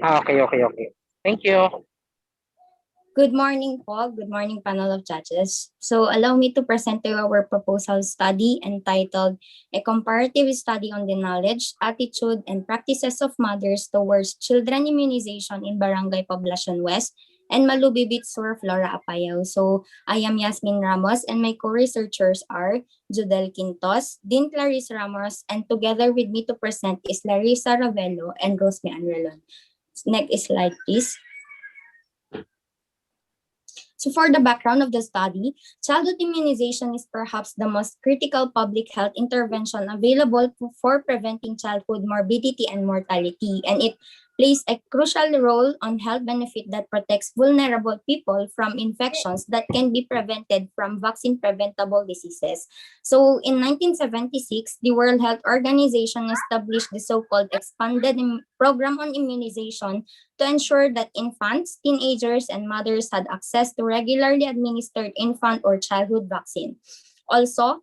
Okay. Thank you. Good morning po. Good morning, panel of judges. So allow me to present to you our proposal study entitled A Comparative Study on the Knowledge, Attitude, and Practices of Mothers Towards Children Immunization in Barangay Poblacion West and Malubibit Sur, Flora Apayao. So I am Yasmin Ramos and my co-researchers are Judel Quintos, Dean Clarice Ramos, and together with me to present is Larissa Ravello and Rosme Anrelon. Next slide, please. So for the background of the study, childhood immunization is perhaps the most critical public health intervention available for preventing childhood morbidity and mortality, and it plays a crucial role on health benefit that protects vulnerable people from infections that can be prevented from vaccine-preventable diseases. So in 1976, the World Health Organization established the so-called Expanded Program on Immunization to ensure that infants, teenagers, and mothers had access to regularly administered infant or childhood vaccine. Also,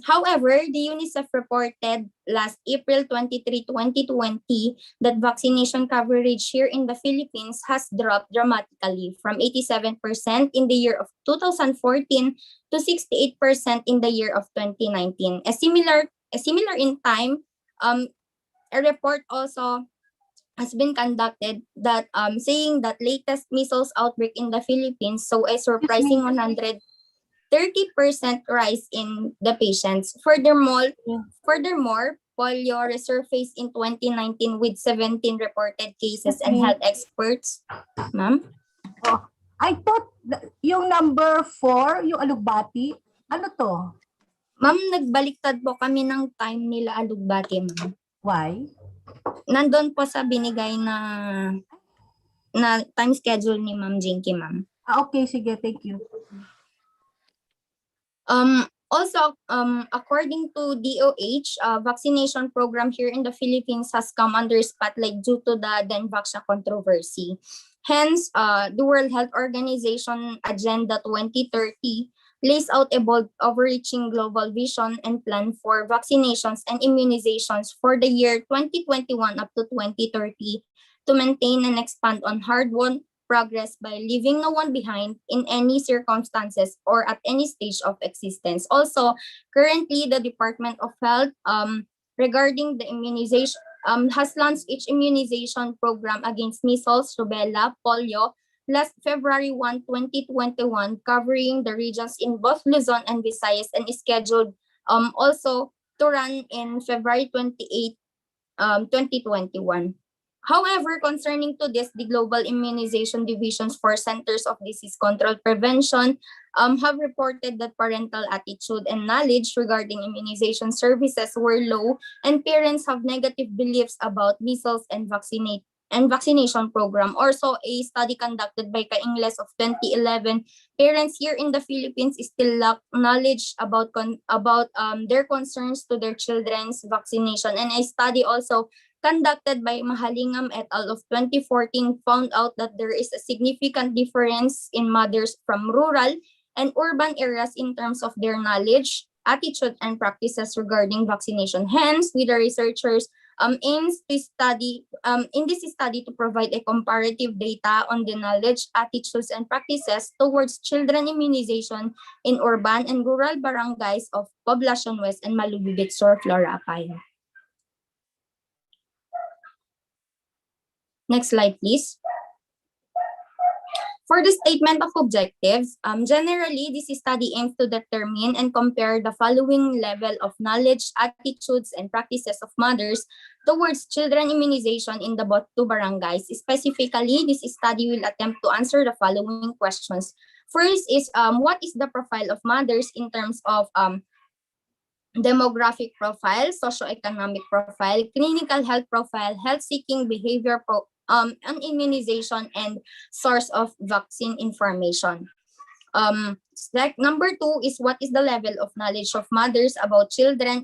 however, the UNICEF reported last April 23, 2020 that vaccination coverage here in the Philippines has dropped dramatically from 87% in the year of 2014 to 68% in the year of 2019. A similar in time, a report also has been conducted that saying that latest measles outbreak in the Philippines saw a surprising 130% rise in the patients. Furthermore, polio resurfaced in 2019 with 17 reported cases and health experts. Ma'am? Oh, I thought yung number 4, yung alugbati, ano to? Ma'am, nagbaliktad po kami ng time nila alugbati, ma'am. Why? Nandun po sa binigay na time schedule ni Ma'am Jinky, ma'am. Okay, sige, thank you. Also, according to DOH, vaccination program here in the Philippines has come under spotlight due to the Denvaxia controversy. Hence, the World Health Organization Agenda 2030 lays out a bold, overreaching global vision and plan for vaccinations and immunizations for the year 2021 up to 2030 to maintain and expand on hard-won progress by leaving no one behind in any circumstances or at any stage of existence. Also, currently, the Department of Health, regarding the immunization, has launched its immunization program against measles, rubella, polio, last February 1, 2021, covering the regions in both Luzon and Visayas, and is scheduled also to run in February 28, 2021. However, concerning to this, the Global Immunization Divisions for Centers of Disease Control Prevention have reported that parental attitude and knowledge regarding immunization services were low, and parents have negative beliefs about measles and vaccination program. Also, a study conducted by Kaingles of 2011, parents here in the Philippines still lack knowledge about their concerns to their children's vaccination. And a study also conducted by Mahalingam et al. Of 2014 found out that there is a significant difference in mothers from rural and urban areas in terms of their knowledge, attitude, and practices regarding vaccination. Hence, with the researchers aims to study in this study to provide a comparative data on the knowledge, attitudes, and practices towards children immunization in urban and rural barangays of Poblacion West and Malubibit Sur, Flora Apayao. Next slide, please. For the statement of objectives, generally, this study aims to determine and compare the following level of knowledge, attitudes, and practices of mothers towards children immunization in the both two barangays. Specifically, this study will attempt to answer the following questions. First is, what is the profile of mothers in terms of demographic profile, socioeconomic profile, clinical health profile, health-seeking behavior, and immunization, and source of vaccine information. Like number 2 is what is the level of knowledge of mothers about children's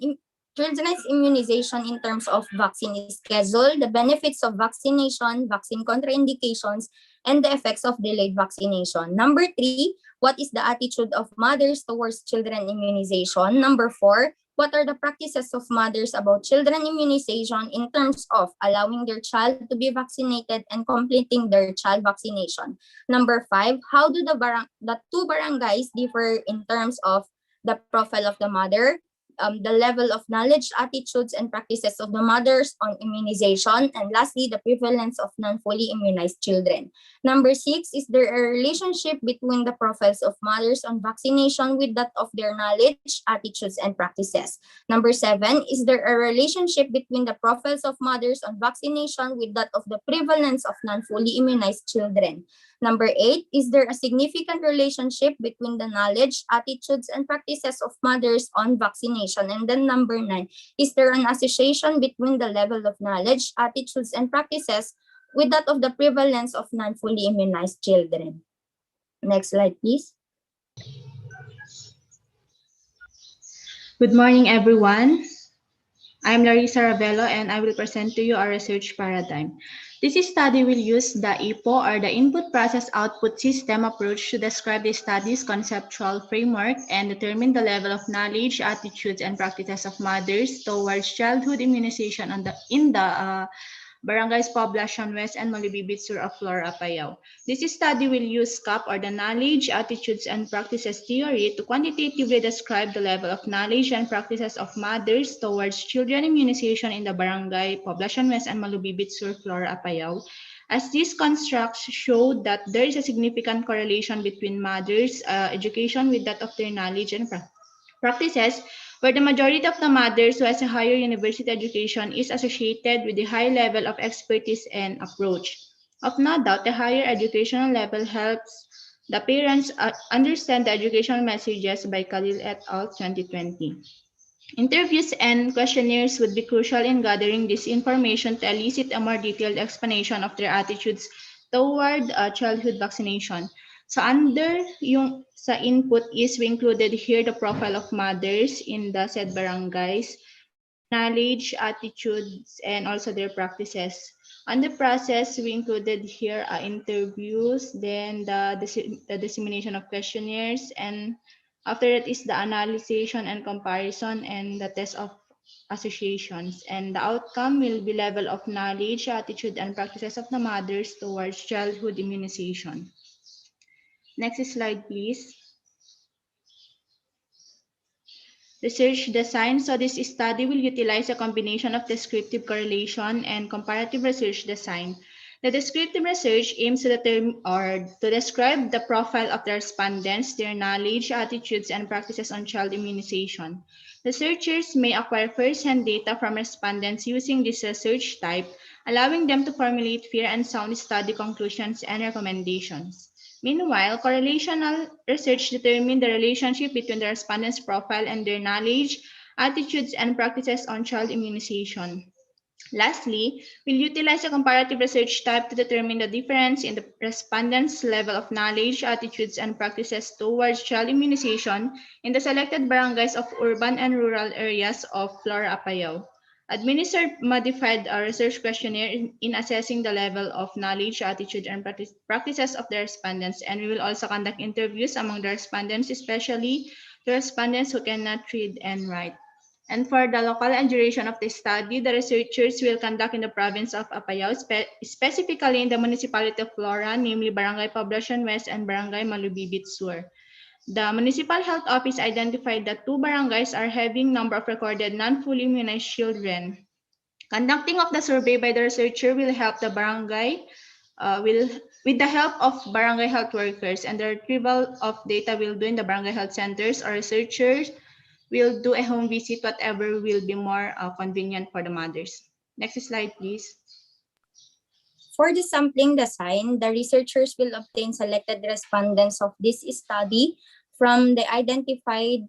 immunization in terms of vaccine schedule, the benefits of vaccination, vaccine contraindications, and the effects of delayed vaccination. Number 3, what is the attitude of mothers towards children immunization? Number 4, what are the practices of mothers about children immunization in terms of allowing their child to be vaccinated and completing their child vaccination? Number 5, how do the two barangays differ in terms of the profile of the mother, the level of knowledge, attitudes, and practices of the mothers on immunization, and lastly, the prevalence of non-fully immunized children. Number 6, is there a relationship between the profiles of mothers on vaccination with that of their knowledge, attitudes, and practices? Number 7, is there a relationship between the profiles of mothers on vaccination with that of the prevalence of non-fully immunized children? Number 8, is there a significant relationship between the knowledge, attitudes, and practices of mothers on vaccination? And then number 9, is there an association between the level of knowledge, attitudes, and practices with that of the prevalence of non-fully immunized children? Next slide, please. Good morning, everyone. I'm Larissa Ravelo, and I will present to you our research paradigm. This study will use the IPO, or the Input Process Output System approach, to describe the study's conceptual framework and determine the level of knowledge, attitudes, and practices of mothers towards childhood immunization in the Barangays Poblacion West and Malibibit Sur of Flora, Apayao. This study will use CAP, or the Knowledge, Attitudes, and Practices Theory, to quantitatively describe the level of knowledge and practices of mothers towards children immunization in the Barangay Poblacion West and Malibibit Sur, Flora, Apayao, as these constructs show that there is a significant correlation between mothers' education with that of their knowledge and practices, where the majority of the mothers who has a higher university education is associated with the high level of expertise and approach. Of no doubt, the higher educational level helps the parents understand the educational messages by Khalil et al. 2020. Interviews and questionnaires would be crucial in gathering this information to elicit a more detailed explanation of their attitudes toward childhood vaccination. So under yung sa input is we included here the profile of mothers in the said barangays, their knowledge, attitudes, and also their practices. On the process, we included here interviews, then the dissemination of questionnaires, and after that is the analysis and comparison and the test of associations. And the outcome will be level of knowledge, attitude, and practices of the mothers towards childhood immunization. Next slide, please. Research design. So this study will utilize a combination of descriptive correlation and comparative research design. The descriptive research aims to describe the profile of the respondents, their knowledge, attitudes, and practices on child immunization. Researchers may acquire first-hand data from respondents using this research type, allowing them to formulate fair and sound study conclusions and recommendations. Meanwhile, correlational research determines the relationship between the respondent's profile and their knowledge, attitudes, and practices on child immunization. Lastly, we'll utilize a comparative research type to determine the difference in the respondents' level of knowledge, attitudes, and practices towards child immunization in the selected barangays of urban and rural areas of Flora, Apayao. Administered modified research questionnaire in assessing the level of knowledge, attitude, and practices of the respondents, and we will also conduct interviews among the respondents, especially the respondents who cannot read and write. And for the local and duration of the study, the researchers will conduct in the province of Apayao, specifically in the municipality of Flora, namely Barangay Poblacion West and Barangay Malubibit Sur. The Municipal Health Office identified that 2 barangays are having number of recorded non-fully immunized children. Conducting of the survey by the researcher will help the barangay, with the help of barangay health workers, and the retrieval of data will do in the barangay health centers, or researchers will do a home visit, whatever will be more convenient for the mothers. Next slide, please. For the sampling design, the researchers will obtain selected respondents of this study from the identified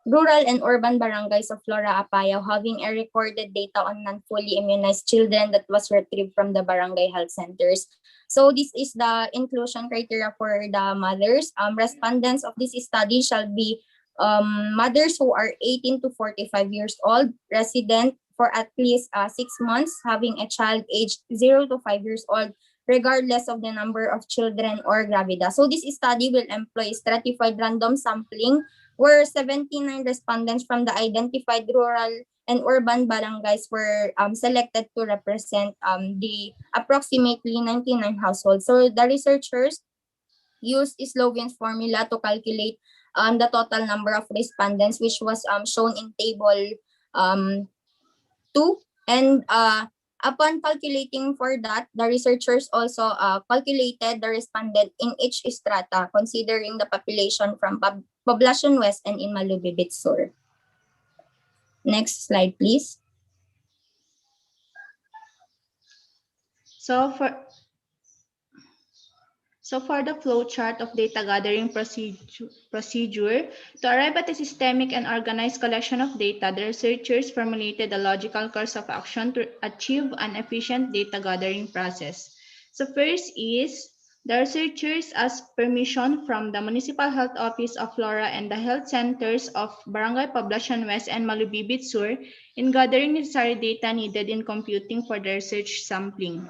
rural and urban barangays of Flora Apayao having a recorded data on non-fully immunized children that was retrieved from the barangay health centers. So this is the inclusion criteria for the mothers. Respondents of this study shall be mothers who are 18 to 45 years old, resident for at least 6 months, having a child aged 0 to 5 years old, regardless of the number of children or gravida. So this study will employ stratified random sampling where 79 respondents from the identified rural and urban barangays were selected to represent the approximately 99 households. So the researchers used Slovian's formula to calculate the total number of respondents, which was shown in table 2. And upon calculating for that, the researchers also calculated the respondent in each strata, considering the population from Poblacion West and in Malubibit Sur. Next slide, please. So for the flow chart of data gathering procedure, to arrive at a systemic and organized collection of data, the researchers formulated a logical course of action to achieve an efficient data gathering process. So first is, the researchers asked permission from the Municipal Health Office of Flora and the health centers of Barangay Poblacion West and Malubibit Sur in gathering necessary data needed in computing for the research sampling.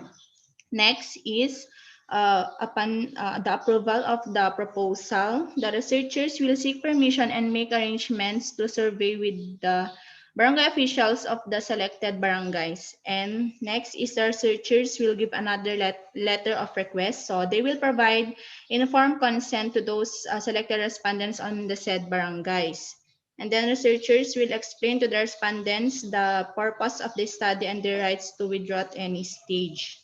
Next is, upon the approval of the proposal, the researchers will seek permission and make arrangements to survey with the barangay officials of the selected barangays. And next is, the researchers will give another letter of request. So they will provide informed consent to those selected respondents on the said barangays. And then researchers will explain to the respondents the purpose of the study and their rights to withdraw at any stage.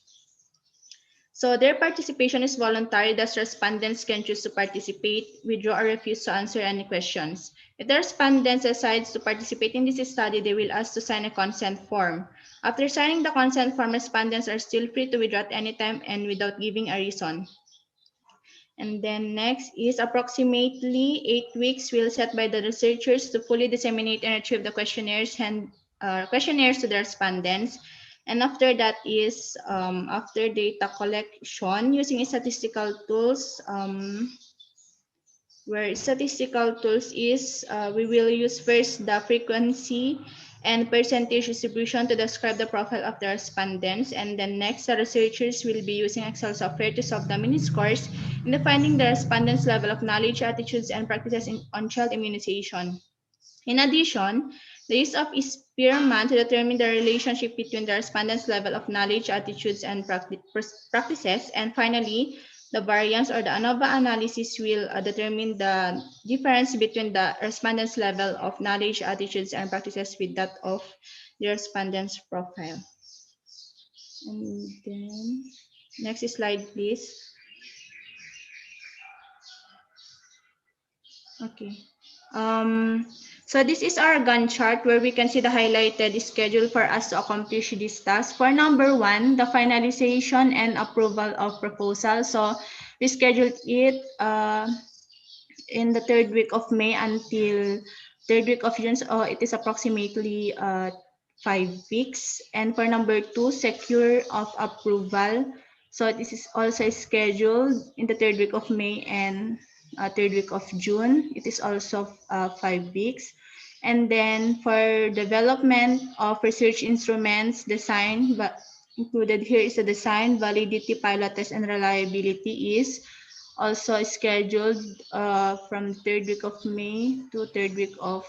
So their participation is voluntary, thus respondents can choose to participate, withdraw, or refuse to answer any questions. If the respondents decides to participate in this study, they will ask to sign a consent form. After signing the consent form, respondents are still free to withdraw at any time and without giving a reason. And then next is, approximately 8 weeks will set by the researchers to fully disseminate and retrieve the questionnaires to the respondents. And after that is, after data collection using statistical tools, where statistical tools is, we will use first the frequency and percentage distribution to describe the profile of the respondents. And then next, the researchers will be using Excel software to solve the mini scores in defining the respondents' level of knowledge, attitudes, and practices on child immunization. In addition, the use of Spearman to determine the relationship between the respondents' level of knowledge, attitudes, and practices. And finally, the variance or the ANOVA analysis will determine the difference between the respondents' level of knowledge, attitudes, and practices with that of the respondents' profile. And then, next slide, please. Okay. So this is our Gantt chart where we can see the highlighted schedule for us to accomplish this task. For number 1, the finalization and approval of proposal. So we scheduled it in the 3rd week of May until 3rd week of June. So it is approximately 5 weeks. And for number 2, secure of approval. So this is also scheduled in the 3rd week of May and 3rd week of June. It is also 5 weeks. And then for development of research instruments, design, but included here is the design, validity, pilot test, and reliability is also scheduled from 3rd week of May to 3rd week of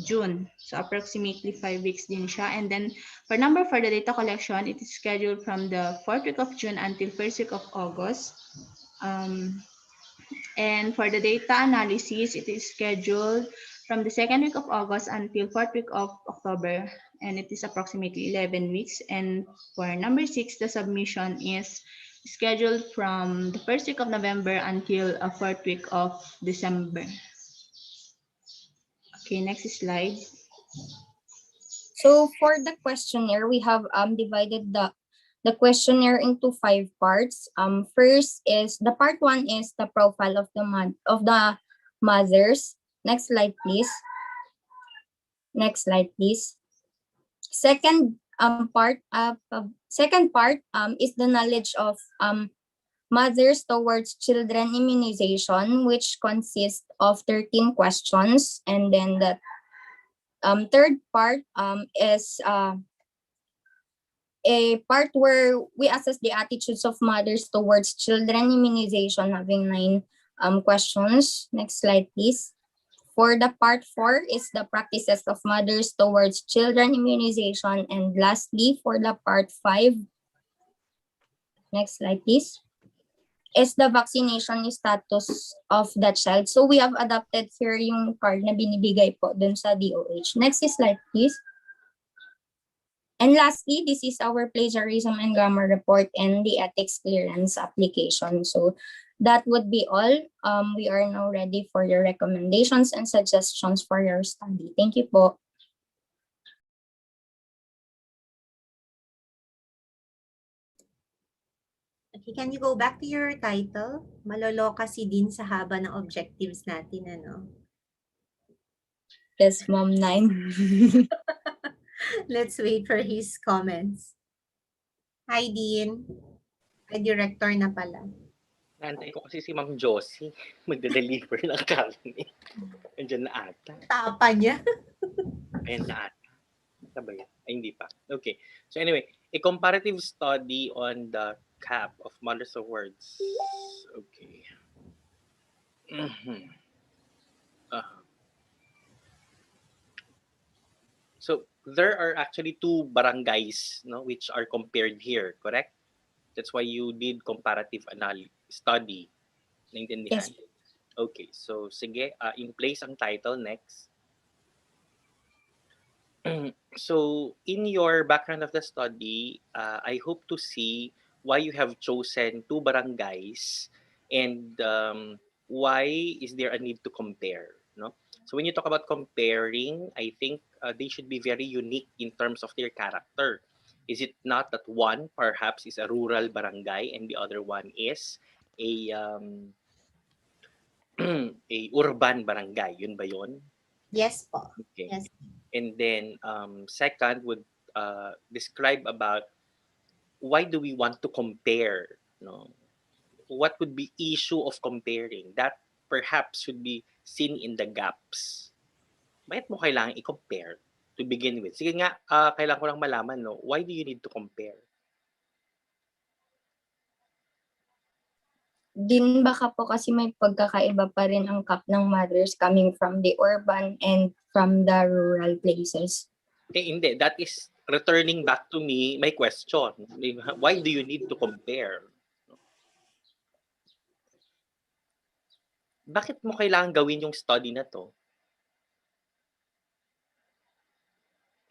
June. So approximately 5 weeks din siya. And then for the data collection, it is scheduled from the 4th week of June until 1st week of August. And for the data analysis, it is scheduled from the 2nd week of August until 4th week of October, and it is approximately 11 weeks. And for number 6, the submission is scheduled from the 1st week of November until a 4th week of December. Okay, next slide. So for the questionnaire, we have divided the questionnaire into 5 parts. First is the part 1 is the profile of the mothers. Next slide, please. Next slide, please. Second part is the knowledge of mothers towards children immunization, which consists of 13 questions. And then the third part is a part where we assess the attitudes of mothers towards children immunization, having 9 questions. Next slide, please. For the part 4 is the practices of mothers towards children immunization. And lastly, for the part 5, next slide, please, is the vaccination status of the child. So we have adapted here yung card na binibigay po dun sa DOH. Next slide, please. And lastly, this is our plagiarism and grammar report and the ethics clearance application. So that would be all. We are now ready for your recommendations and suggestions for your study. Thank you po. Okay, can you go back to your title? Maloloka si Dean sa haba ng objectives natin, ano? Yes, Ma'am 9. Let's wait for his comments. Hi, Dean. Ay, director na pala. Nantay ko kasi si Ma'am Josie magde-deliver ng karne. Andiyan na ata. Tapa niya. Ayan na ata. Sabay. Ay, hindi pa. Okay. So anyway, a comparative study on the cap of mothers of words. Okay. So there are actually 2 barangays, no, which are compared here, correct? That's why you did comparative study. Naintindihan? Yes. Okay, so sige, in place ang title next. So in your background of the study, I hope to see why you have chosen 2 barangays and why is there a need to compare, no? So when you talk about comparing, I think they should be very unique in terms of their character. Is it not that one perhaps is a rural barangay and the other one is a a urban barangay? Yun ba yun? Yes po. Okay. Yes. And then second would describe about why do we want to compare, no? What would be issue of comparing that perhaps should be seen in the gaps? Bakit mo kailangan i-compare to begin with? Sige nga, kailangan ko lang malaman, no? Why do you need to compare? Din baka po kasi may pagkakaiba pa rin ang cap ng mothers coming from the urban and from the rural places. Eh, hindi. That is returning back to me my question. Why do you need to compare? Bakit mo kailangan gawin yung study na to?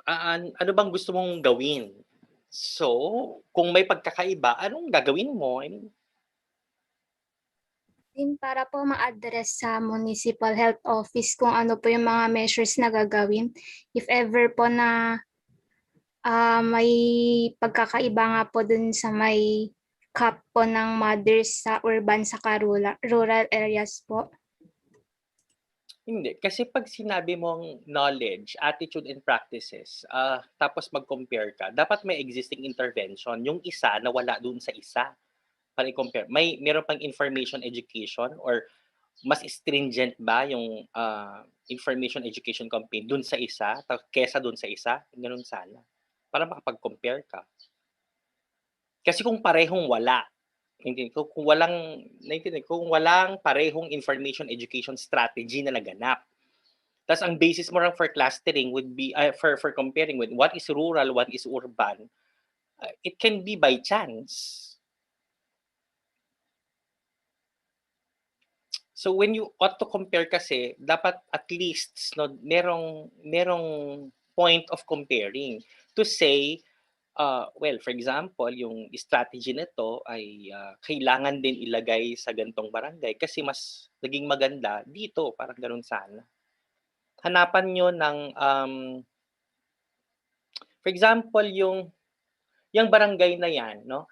Ano bang gusto mong gawin? So, kung may pagkakaiba, anong gagawin mo? I mean, Din para po ma-address sa municipal health office kung ano po yung mga measures na gagawin. If ever po na may pagkakaiba nga po dun sa may cap po ng mothers sa urban sa rural areas po. hindi. Kasi pag sinabi mong knowledge, attitude, and practices, tapos mag-compare ka, dapat may existing intervention. Yung isa na wala dun sa isa para i-compare. Meron pang information education or mas stringent ba yung information education campaign dun sa isa kesa dun sa isa? Ganun sana. Para makapag-compare ka. Kasi kung parehong wala, kung walang parehong information education strategy na naganap, tas ang basis mo lang for clustering would be for comparing with what is rural, what is urban, it can be by chance. So when you ought to compare kasi, dapat at least no, merong point of comparing to say, well, for example, yung strategy nito ay kailangan din ilagay sa gantong barangay kasi mas naging maganda dito, parang ganun sana. Hanapan nyo ng, for example, yung barangay na yan, no?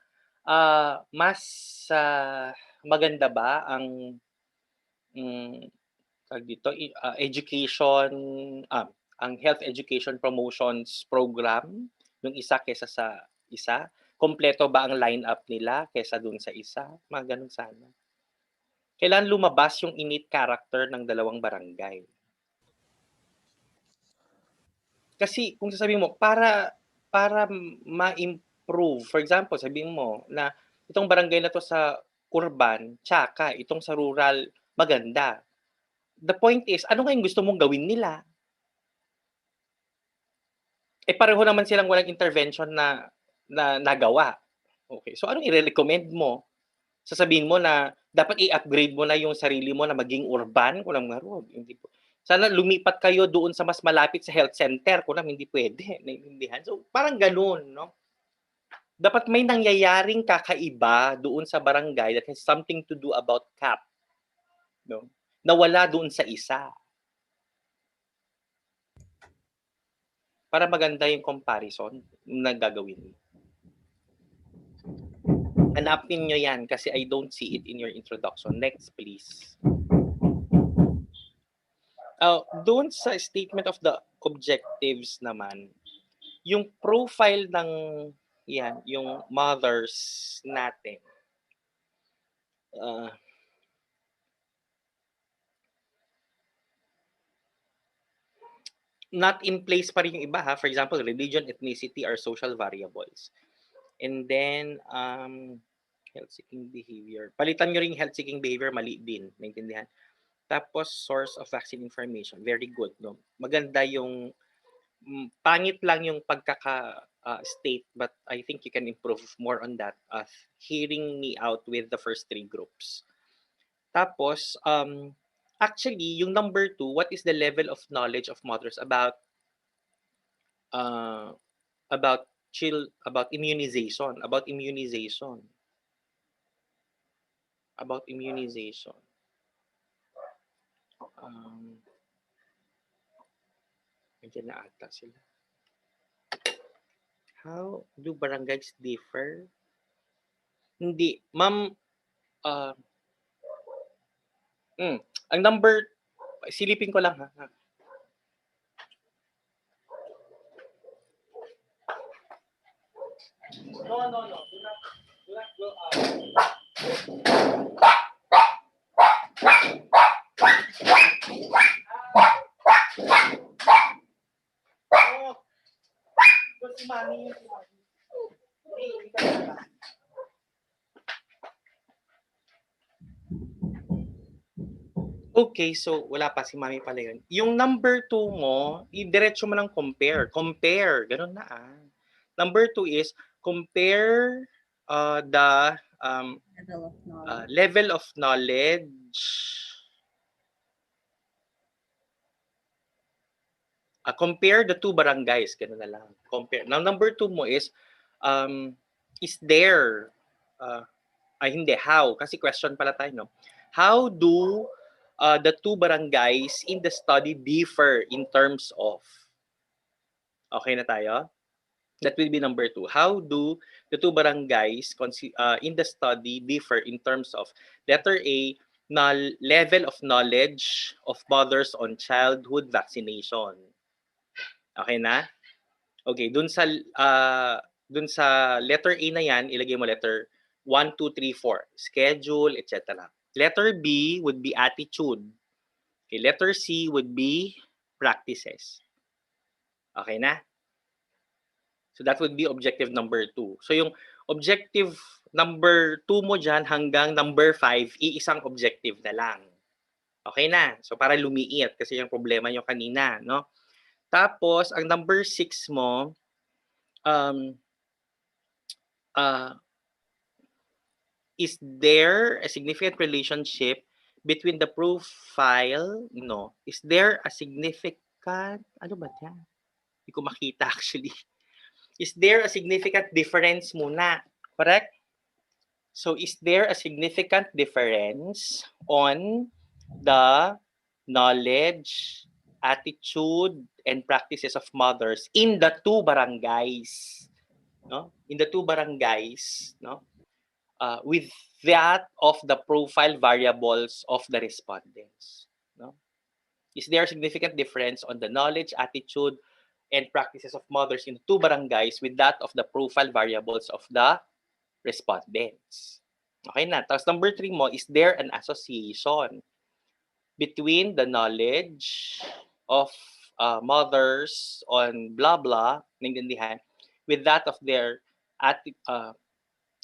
Mas maganda ba ang dito, education, ang health education promotions program ng isa kaysa sa isa? Kompleto ba ang lineup nila kaysa dun sa isa? Mga ganun sana. Kailan lumabas yung innate character ng dalawang barangay? Kasi kung sasabihin mo, para ma-improve, for example, sabihin mo na itong barangay na to sa urban, tsaka itong sa rural, maganda. The point is, ano nga yung gusto mong gawin nila? Eh pareho naman silang walang intervention na nagawa. Okay, so anong i-recommend mo? Sasabihin mo na dapat i-upgrade mo na yung sarili mo na maging urban? Kung nga ron, hindi po. Sana lumipat kayo doon sa mas malapit sa health center. Kung hindi pwede, naiintindihan. So parang ganun, no? Dapat may nangyayaring kakaiba doon sa barangay that has something to do about CAP. No? Nawala doon sa isa. Para maganda yung comparison na gagawin. Hanapin nyo yan kasi I don't see it in your introduction. Next, please. Doon sa statement of the objectives naman, yung profile ng yan, yung mothers natin. Not in place pa rin yung iba ha. For example, religion, ethnicity are social variables. And then, health-seeking behavior. Palitan nyo rin health-seeking behavior, mali din. Naintindihan? Tapos, source of vaccine information. Very good. No? Maganda yung, pangit lang yung pagkaka-state, but I think you can improve more on that. Hearing me out with the first three groups. Tapos, actually, yung number 2, what is the level of knowledge of mothers about immunization, about immunization. Nandiyan na ata sila. How do barangays differ? Hindi. Ma'am, ang number, silipin ko lang ha. No. Do not go out. Si Mami. Okay, so wala pa si Mami pala yun. Yung number 2 mo, i-diretso mo ng compare. Compare, ganun na Number 2 is compare the level of knowledge. Compare the two barangays, ganun na lang. Compare. Now, number 2 mo is there, hindi, how? Kasi question pala tayo, no? How do the two barangays in the study differ in terms of? Okay na tayo? That will be number 2. How do the two barangays in the study differ in terms of? Letter A, level of knowledge of mothers on childhood vaccination. Okay na? Okay, dun sa letter A na yan, ilagay mo letter 1, 2, 3, 4. Schedule, etc. Letter B would be attitude. Okay, letter C would be practices. Okay na? So that would be objective number 2. So yung objective number 2 mo dyan hanggang number 5, iisang objective na lang. Okay na? So para lumiit kasi yung problema nyo kanina, no? Tapos, ang number 6 mo, is there a significant relationship between the profile? No. Is there a significant, ano ba yan? Hindi ko makita actually. Is there a significant difference muna? Correct? So, is there a significant difference on the knowledge, attitude, and practices of mothers in the two barangays? No? In the two barangays, no? With that of the profile variables of the respondents. No? Is there a significant difference on the knowledge, attitude, and practices of mothers in the two barangays with that of the profile variables of the respondents? Okay na. Tapos number 3 mo, is there an association between the knowledge of mothers on blah blah, naintindihan, with that of their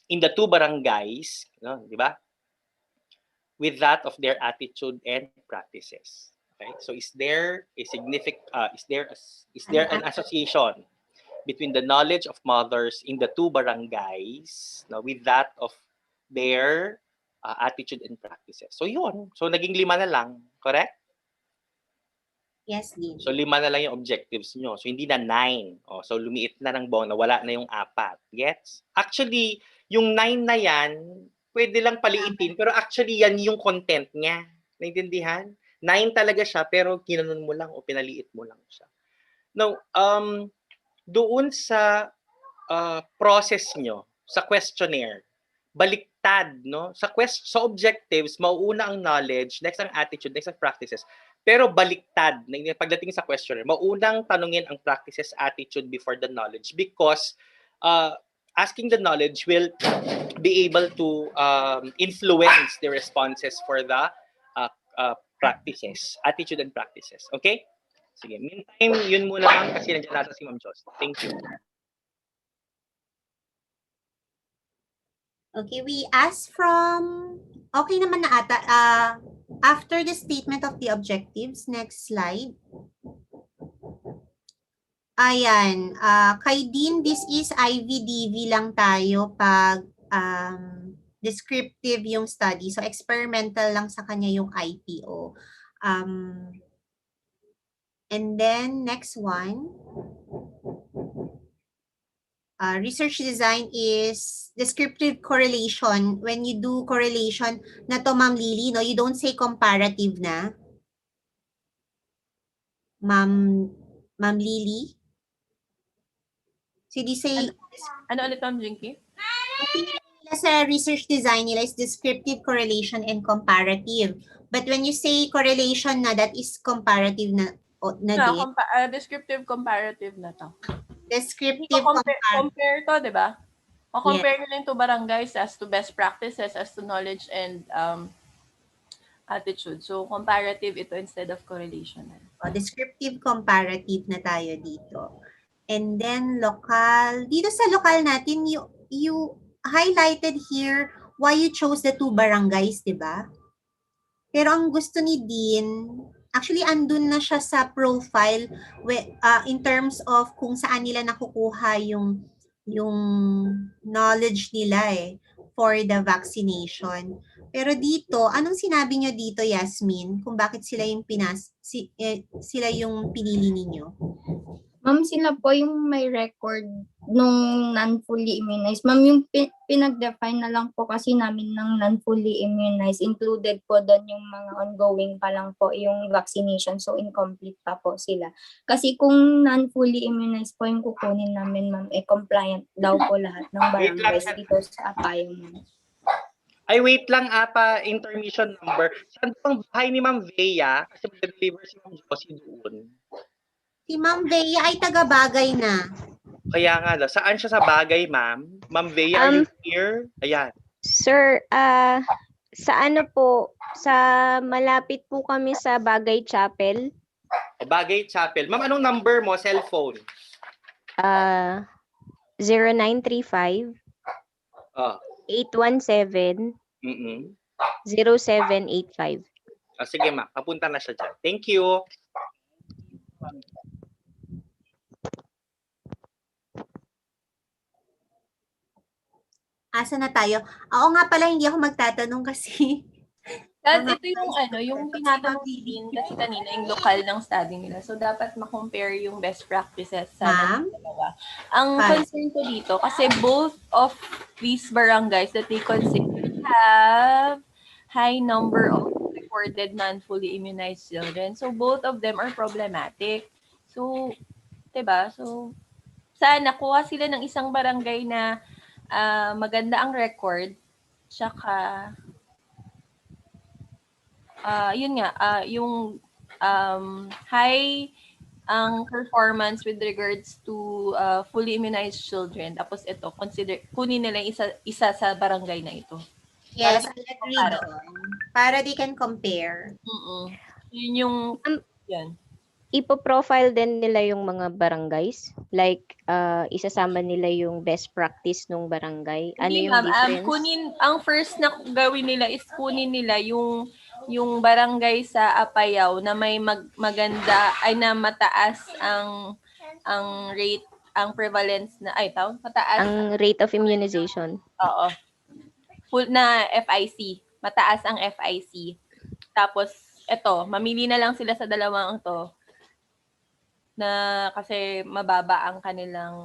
in the two barangays, no, di ba? With that of their attitude and practices. Okay? So is there a significant is there an association between the knowledge of mothers in the two barangays, no, with that of their attitude and practices? So yun. So naging 5 na lang, correct? Yes, Dean. So 5 na lang yung objectives nyo. So hindi na 9. Oh, so lumiit na ng bong, nawala na yung 4. Gets? Actually, yung 9 na yan, pwede lang paliitin, pero actually yan yung content niya. Naintindihan? 9 talaga siya, pero kinanon mo lang o pinaliit mo lang siya. Now, doon sa process nyo, sa questionnaire, baliktad, no? Sa objectives, mauuna ang knowledge, next ang attitude, next ang practices. Pero baliktad, pagdating sa questionnaire, maunang tanungin ang practices, attitude before the knowledge because asking the knowledge will be able to influence the responses for the practices, attitude and practices. Okay? Sige, meantime, yun muna lang kasi nandiyan nasa si Ma'am Jos. Thank you. Okay, we ask from, okay naman na ata, after the statement of the objectives, next slide. Ayan, kay Dean, this is IVDV lang tayo pag descriptive yung study. So, experimental lang sa kanya yung IPO. And then, next one. Research design is descriptive correlation. When you do correlation na to, Ma'am Lily, no, you don't say comparative na. Ma'am Lily? So, di say... Ano ulit, Ma'am Jinky? Sa research design nila is descriptive correlation and comparative. But when you say correlation na, that is comparative na din. Descriptive comparative na to. Descriptive compare to, di ba? O compare nila yung two barangays as to best practices, as to knowledge and attitude. So, comparative ito instead of correlation. Descriptive comparative na tayo dito. And then, local. Dito sa local natin, you highlighted here why you chose the two barangays, di ba? Pero ang gusto ni Dean, actually andun na siya sa profile in terms of kung saan nila nakukuha yung knowledge nila for the vaccination. Pero dito, anong sinabi nyo dito, Yasmin, kung bakit sila yung sila yung pinili ninyo? Ma'am, sila po yung may record nung non-fully immunized. Ma'am, yung pinag-define na lang po kasi namin ng non-fully immunized. Included po doon yung mga ongoing pa lang po yung vaccination. So, incomplete pa po sila. Kasi kung non-fully immunized po yung kukunin namin, ma'am, compliant daw po lahat ng barangays dito sa Apayong. Ay, wait lang ata, intermission number. Saan pang bahay ni Ma'am Vea? Kasi mag-deliver si Ma'am Josie doon. Si Ma'am Vea ay taga-Bagay na. Kaya nga, saan siya sa Bagay, Ma'am? Ma'am Vea, are you here? Ayan. Sir, sa ano po, sa malapit po kami sa Bagay Chapel. Bagay Chapel. Ma'am, anong number mo, cellphone? 0935 817 0785. Sige, ma'am. Papunta na siya dyan. Thank you. Asa na tayo? Oo nga pala, hindi ako magtatanong kasi. Ito yung tinatanong din kasi kanina, yung local ng study nila. So, dapat ma-compare yung best practices sa dalawa. Ang concern ko dito, kasi both of these barangays that they consider have high number of reported non-fully immunized children. So, both of them are problematic. So, diba? So, sana kuha sila ng isang barangay na maganda ang record, tsaka yun nga, yung high ang performance with regards to fully immunized children. Tapos ito, kunin nila isa sa barangay na ito. Yes, I agree doon. Para they can compare. Yun yung, yan. Ipo-profile din nila yung mga barangays? Like, isasama nila yung best practice nung barangay? Ano Hindi, yung ma'am. difference? Ang first na gawin nila is kunin nila yung barangay sa Apayao na may maganda ay na mataas ang rate, ang prevalence na mataas ang rate of immunization. Oo. Full na FIC. Mataas ang FIC. Tapos eto, mamili na lang sila sa dalawang to na kasi mababa ang kanilang.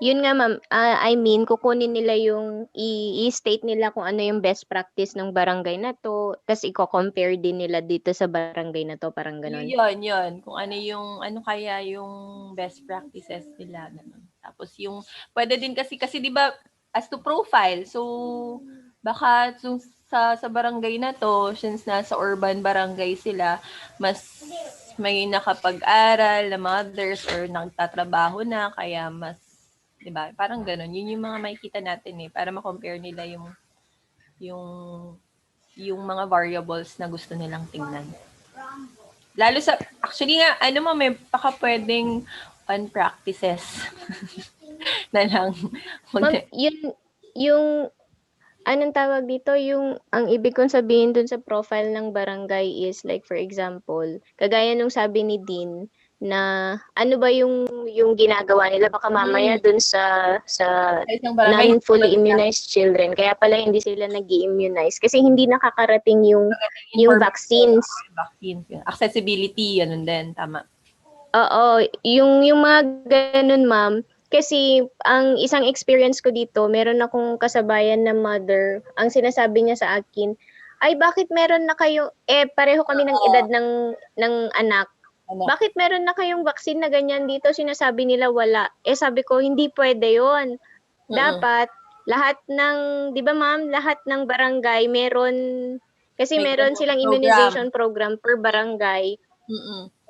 Yun nga ma'am, I mean, kukunin nila yung i-state nila kung ano yung best practice ng barangay na to, tapos i-compare din nila dito sa barangay na to, parang ganun. Yun. Kung ano kaya yung best practices nila. Ganun. Tapos yung, pwede din kasi di ba, as to profile, so baka sa barangay na to, since nasa urban barangay sila, mas may nakapag-aral na mothers or nagtatrabaho na, kaya mas, di ba? Parang ganun. Yun yung mga makikita natin para ma-compare nila yung mga variables na gusto nilang tingnan. Lalo sa, actually nga, may baka pwedeng on practices na lang. Ma'am, yung anong tawag dito, ang ibig kong sabihin dun sa profile ng barangay is like for example, kagaya nung sabi ni Dean, na ano ba yung ginagawa nila baka mamaya dun sa non-fully immunized children, kaya pala hindi sila nag-i-immunize kasi hindi nakakarating yung vaccines. Accessibility, yun din, tama. Oo, yung mga ganun ma'am, kasi ang isang experience ko dito, meron akong kasabayan na mother, ang sinasabi niya sa akin, ay bakit meron na kayo, pareho kami ng edad ng anak. Bakit meron na kayong vaccine na ganyan dito? Sinasabi nila wala. Sabi ko, hindi pwede yon. Dapat, lahat ng, di ba ma'am, lahat ng barangay, kasi meron silang immunization program per barangay.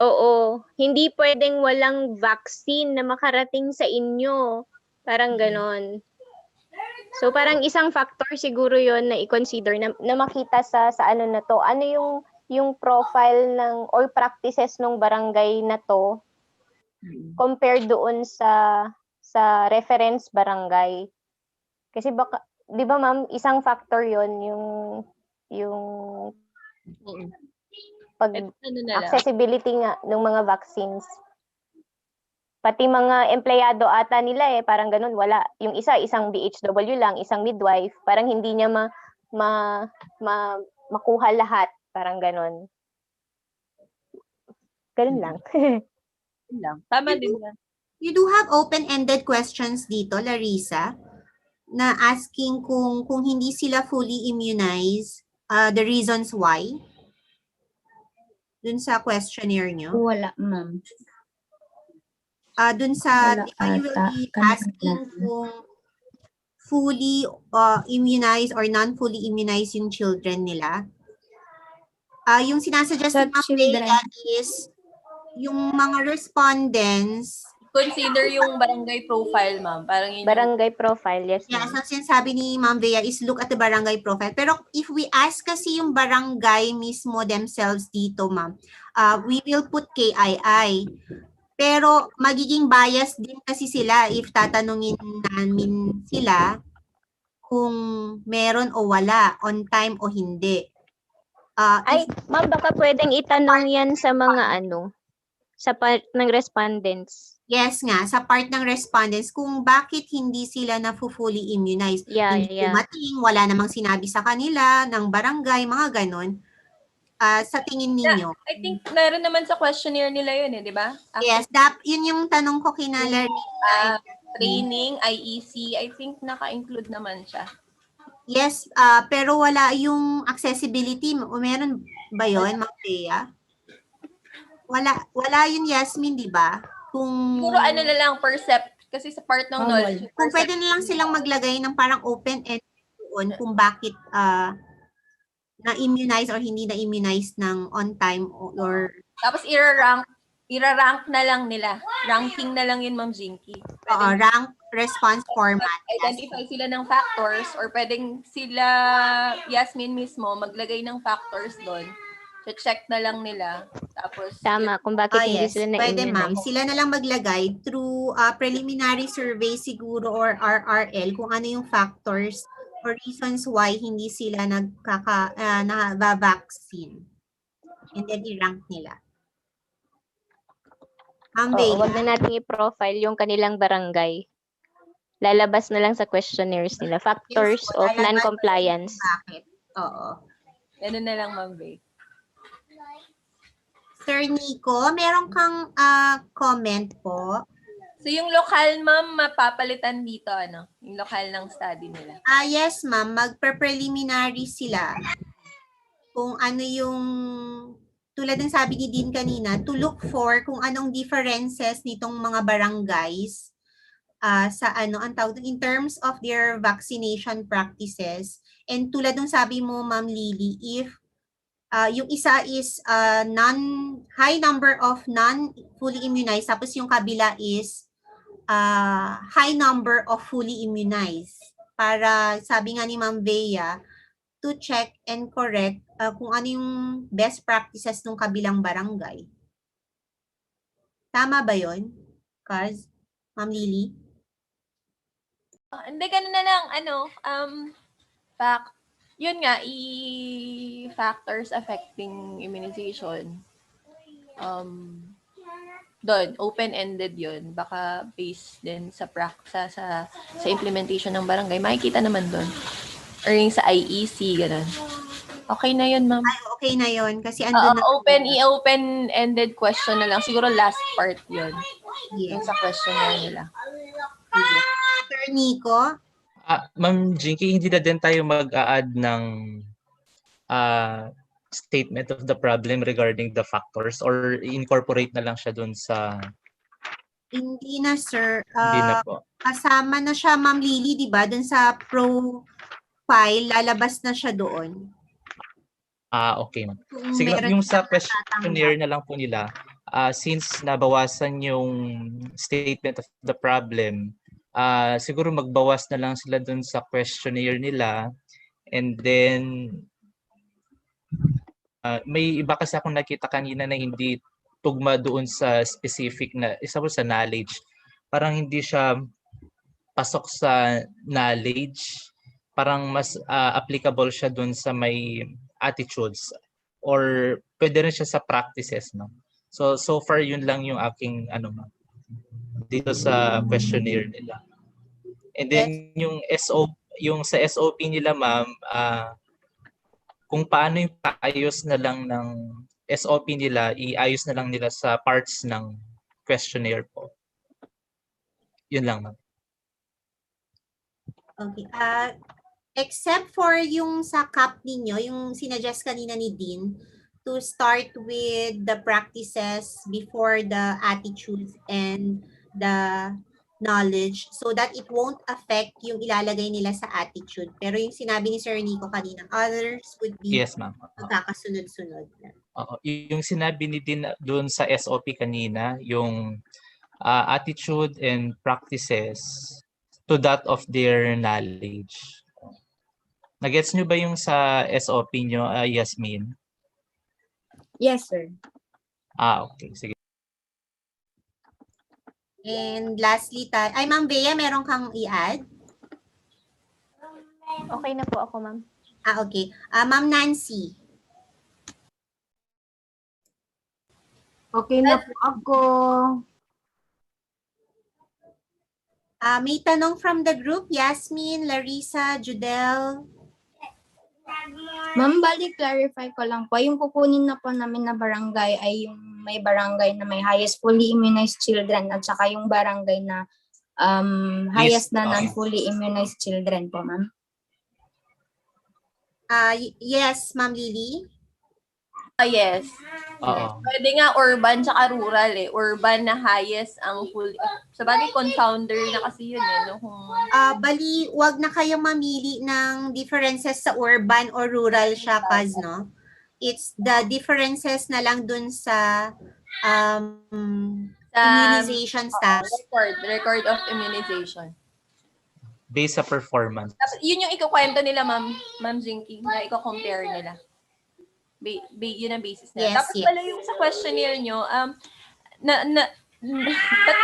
Oo, hindi pwedeng walang vaccine na makarating sa inyo. Parang ganon. So parang isang factor siguro yon na i-consider na makita sa ano na to. Ano yung profile ng or practices ng barangay na to compared doon sa reference barangay. Kasi baka 'di ba ma'am, isang factor yon yung accessibility nga ng mga vaccines. Pati mga empleyado ata nila parang ganun, wala. Yung isang BHW lang, isang midwife, parang hindi niya makuha lahat, parang ganun. Ganun lang. Tama din lang. You do have open-ended questions dito, Larissa, na asking kung hindi sila fully immunized, the reasons why? Dun sa questionnaire nyo? Wala, ma'am. Dun sa, you will be asking kung fully immunized or non-fully immunized yung children nila. Yung sinasuggest ni Ma'am Bea is yung mga respondents, consider yung barangay profile, ma'am. Parang barangay profile, yes. Yeah, so sinasabi ni Ma'am Bea is look at the barangay profile. Pero if we ask kasi yung barangay mismo themselves dito, ma'am, we will put KII. Pero magiging bias din kasi sila if tatanungin namin sila kung meron o wala, on time o hindi. Ma'am, baka pwedeng itanong yan sa mga sa part ng respondents. Yes nga, sa part ng respondents kung bakit hindi sila na-fully immunized. Hindi dumating, wala namang sinabi sa kanila ng barangay, mga ganon. Sa tingin ninyo? I think meron naman sa questionnaire nila yun di ba? Yes, yun yung tanong ko kina Larissa. Training, IEC, I think naka-include naman siya. Yes, pero wala yung accessibility. Meron ba yun, Ma'am Bea? Wala yun, Yasmin, di ba? Siguro na lang, percept, kasi sa part ng knowledge. Kung pwede na lang silang maglagay ng parang open-end doon kung bakit na-immunize or hindi na-immunize ng on time or Tapos irarank na lang nila. Ranking na lang yun, Ma'am Jinky. rank response format. Identify sila ng factors or pwedeng sila, Yasmin mismo, maglagay ng factors doon. Check na lang nila. Tapos, Tama, kung bakit hindi yes, sila pwede ma'am. na-immunize. Sila na lang maglagay through preliminary survey siguro or RRL kung ano yung factors or reasons why hindi sila na-vaccine. And then i-rank nila. Oo, wag na nating i-profile yung kanilang barangay. Lalabas na lang sa questionnaires nila. Factors of non-compliance. Bakit? Oo. Ganun na lang, Ma'am Bay. Sir Nico, meron kang comment po? So yung lokal, ma'am, mapapalitan dito, ano? Yung lokal ng study nila. Yes, ma'am. Magpe-preliminary sila. Kung ano yung, tulad ng sabi ni Dean kanina, to look for kung anong differences nitong mga barangays sa ano, ang tawag in terms of their vaccination practices. And tulad ng sabi mo, Ma'am Lily, if yung isa is high number of non-fully immunized, tapos yung kabila is high number of fully immunized. Para, sabi nga ni Ma'am Bea, to check and correct kung ano yung best practices ng kabilang barangay. Tama ba yun, Kaz? Ma'am Lily? Hindi, ganun na lang, yun nga, factors affecting immunization. Doon, open-ended yun. Baka based din sa implementation ng barangay. Makikita naman doon. Or yung sa IEC, gano'n. Okay na yun, ma'am. Ay, okay na yun. Kasi andun na. Open-ended question na lang. Siguro last part yun. Yes. Yung sa questionnaire nila. Sir Nico? Ma'am Jinky, hindi na din tayo mag-a-add ng statement of the problem regarding the factors or incorporate na lang siya dun sa... Hindi na, sir. Hindi na po. Kasama na siya, Ma'am Lily, di ba? Dun sa profile, lalabas na siya doon. Okay. Sige, yung sa questionnaire na lang po nila, since nabawasan yung statement of the problem, siguro magbawas na lang sila dun sa questionnaire nila, and then may iba kasi akong nakita kanina na hindi tugma doon sa specific na, isa po sa knowledge. Parang hindi siya pasok sa knowledge, parang mas applicable siya doon sa may attitudes or pwede rin siya sa practices, no? So far yun lang yung aking dito sa questionnaire nila. And then yung sa SOP nila, ma'am, kung paano yung paayos na lang ng SOP nila, iayos na lang nila sa parts ng questionnaire po. Yun lang, ma'am. Okay. Except for yung sa CAP ninyo, yung sinuggest kanina ni Dean, to start with the practices before the attitudes and the knowledge so that it won't affect yung ilalagay nila sa attitude. Pero yung sinabi ni Sir Nico kanina, others would be Yes, ma'am. magkakasunod-sunod. Yung sinabi ni Dean doon sa SOP kanina, yung attitude and practices to that of their knowledge. Nagets nyo ba yung sa SOP nyo, Yasmin? Yes, sir. Okay. Sige. And lastly, Ma'am Bea, meron kang i-add? Okay na po ako, ma'am. Okay. Ma'am Nancy. Okay na po ako. May tanong from the group, Yasmin, Larissa, Judel. Ma'am, clarify ko lang po. Yung kukunin na po namin na barangay ay yung may barangay na may highest fully immunized children at saka yung barangay na highest na non-fully immunized children po, ma'am. Yes, Ma'am Lily. Yes. Oo. Pwede nga urban tsaka rural eh. Urban na highest ang full. Sabagay, confounder na kasi yun eh. No? Bali, wag na kayong mamili ng differences sa urban or rural siya, Kaz, no? It's the differences na lang dun sa immunization status. Record of immunization. Based sa performance. Tapos, yun yung ikukwento nila, Ma'am Jinky, na iko-compare nila. Yun ang basis nila. Yes, Tapos yes. pala yung sa questionnaire nyo, ba't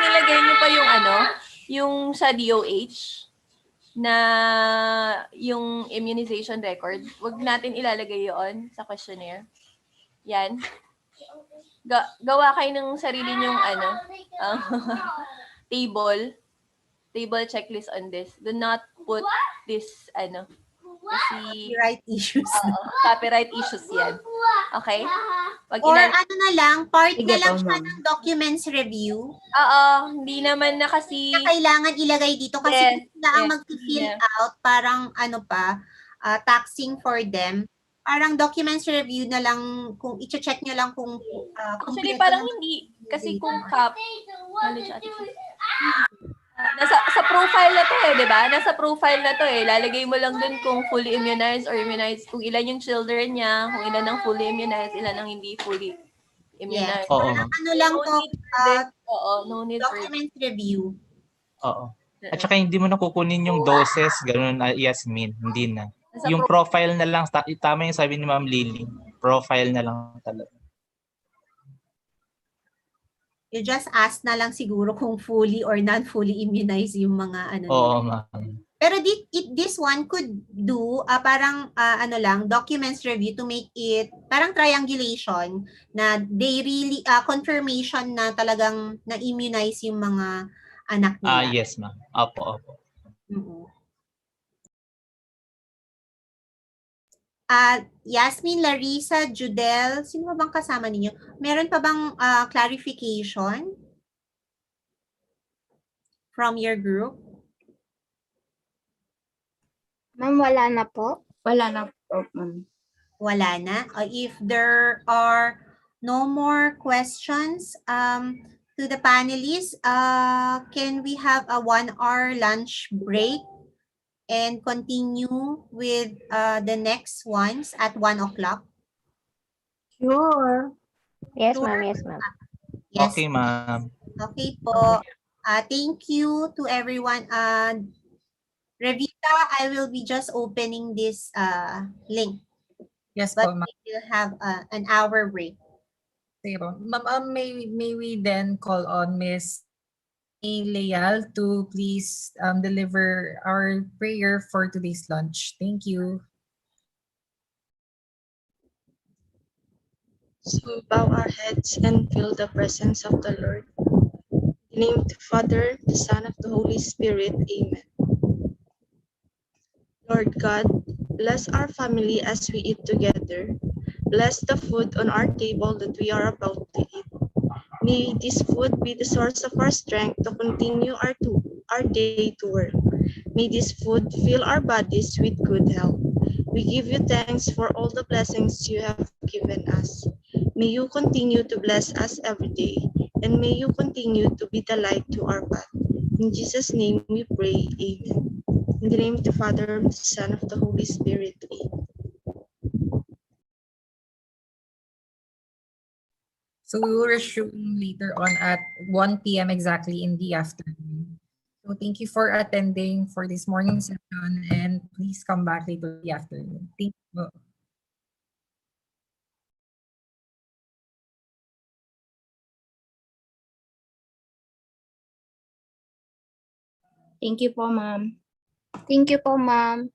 nilagay nyo pa yung yung sa DOH na yung immunization record? Wag natin ilalagay yon sa questionnaire. Yan. Gawa kayo ng sarili nyong table checklist on this. Do not put this kasi copyright issues. Copyright issues yan. Okay? Or ano na lang, part Sige na lang po, siya ma'am. ng documents review. Oo, hindi naman na kasi na kailangan ilagay dito kasi Yes, kung sila ang yes, mag-fill yeah. out, parang taxing for them. Parang documents review na lang, kung i-check nyo lang kung Actually, parang hindi. Kasi kung sa profile na to di ba? Nasa profile na to Lalagay mo lang dun kung fully immunized or immunized, kung ilan yung children niya, kung ilan ang fully immunized, ilan ang hindi fully immunized. Yes. Ano lang to, no need for documents review. Oo. At saka hindi mo na kukunin yung doses, ganun, Yasmin. Hindi na. Yung profile na lang, tama yung sabi ni Ma'am Lily. Profile na lang talaga. You just ask na lang siguro kung fully or non-fully immunized yung mga Oo, ma'am. Pero this one could do parang documents review to make it parang triangulation na they really confirmation na talagang na-immunize yung mga anak nila. Yes, ma'am. Opo. Yasmin, Larissa, Judel, sino ba bang kasama ninyo? Meron pa bang clarification from your group? Ma'am, wala na po. Wala na po, ma'am. Wala na. If there are no more questions to the panelists, can we have a 1-hour lunch break and continue with the next ones at 1 o'clock? Sure. Yes, ma'am. Yes, ma'am. Yes. Okay, ma'am. Okay po. Thank you to everyone. Revita, I will be just opening this link. Yes But po, ma'am. we will have an hour break. Zero. Ma'am, may we then call on Miss Leal to please deliver our prayer for today's lunch. Thank you. So bow our heads and feel the presence of the Lord. In the name of the Father, the Son, of the Holy Spirit. Amen. Lord God, bless our family as we eat together. Bless the food on our table that we are about to eat. May this food be the source of our strength to continue our day to work. May this food fill our bodies with good health. We give you thanks for all the blessings you have given us. May you continue to bless us every day, and may you continue to be the light to our path. In Jesus' name we pray, amen. In the name of the Father, the Son, of the Holy Spirit, amen. So we will resume later on at 1 p.m. exactly in the afternoon. So thank you for attending for this morning session, and please come back later in the afternoon. Thank you. Thank you po, ma'am. Thank you po, ma'am.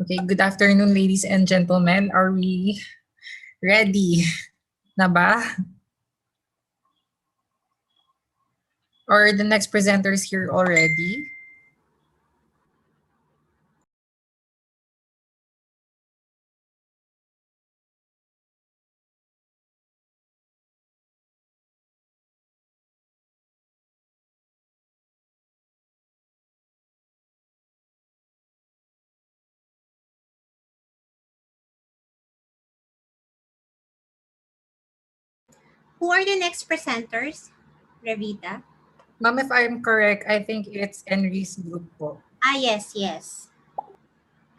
Okay, good afternoon, ladies and gentlemen. Are we ready na ba? Or the next presenter is here already? Who are the next presenters? Revita? Ma'am, if I'm correct, I think it's Henry's group po. Yes, yes.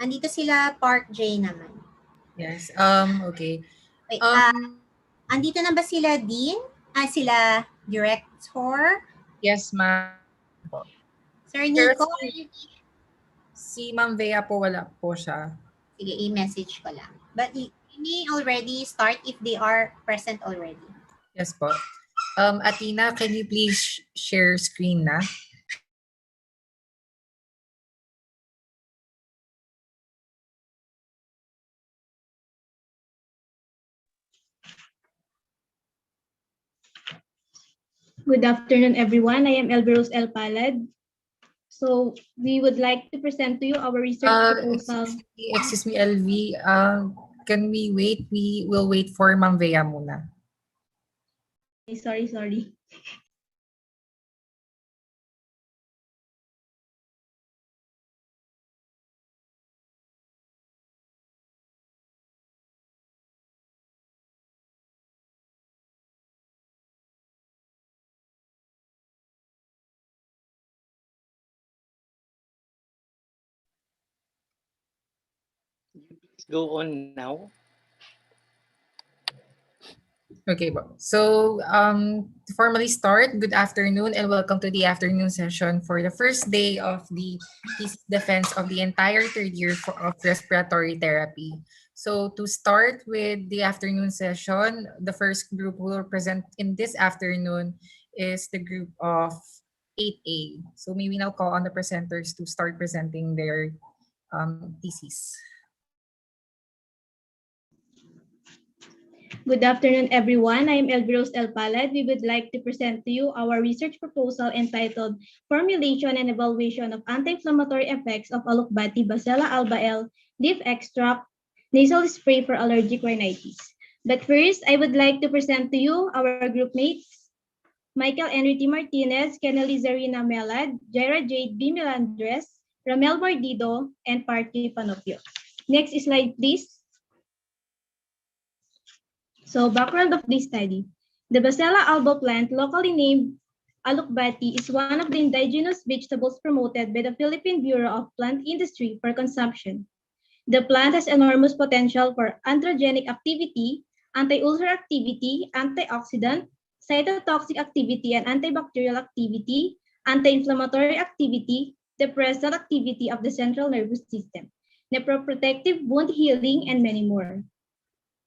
Andito sila Park J naman. Yes, okay. Wait, andito na ba sila Dean? Sila Director? Yes, ma'am. Sir Pero Nico? si Ma'am Bea po, wala po siya. Sige, i-message ko lang. But you may already start if they are present already. Yes po. Athena, can you please share screen na? Good afternoon, everyone. I am Elvirose El Palad. So we would like to present to you our research proposal. Excuse me, LV. Can we wait? We will wait for Ma'am Bea muna. Sorry. Go on now. Okay po. So, to formally start, good afternoon and welcome to the afternoon session for the first day of the thesis defense of the entire third year of respiratory therapy. So, to start with the afternoon session, the first group who will present in this afternoon is the group of 8A. So, may we now call on the presenters to start presenting their thesis. Good afternoon, everyone. I am Elvirose El Palad. We would like to present to you our research proposal entitled Formulation and Evaluation of Anti-Inflammatory Effects of Alokbati Bacella alba L leaf extract nasal spray for allergic rhinitis. But first, I would like to present to you our group mates, Michael Enrique Martinez, Kennely Zarina Melad, Jaira Jade B. Melandres, Ramel Mordido, and Party Panopio. Next slide, please. So, background of this study. The Bacella alba plant, locally named alokbati, is one of the indigenous vegetables promoted by the Philippine Bureau of Plant Industry for consumption. The plant has enormous potential for androgenic activity, anti-ulcer activity, antioxidant, cytotoxic activity, and antibacterial activity, anti-inflammatory activity, depressant activity of the central nervous system, nephroprotective wound healing, and many more.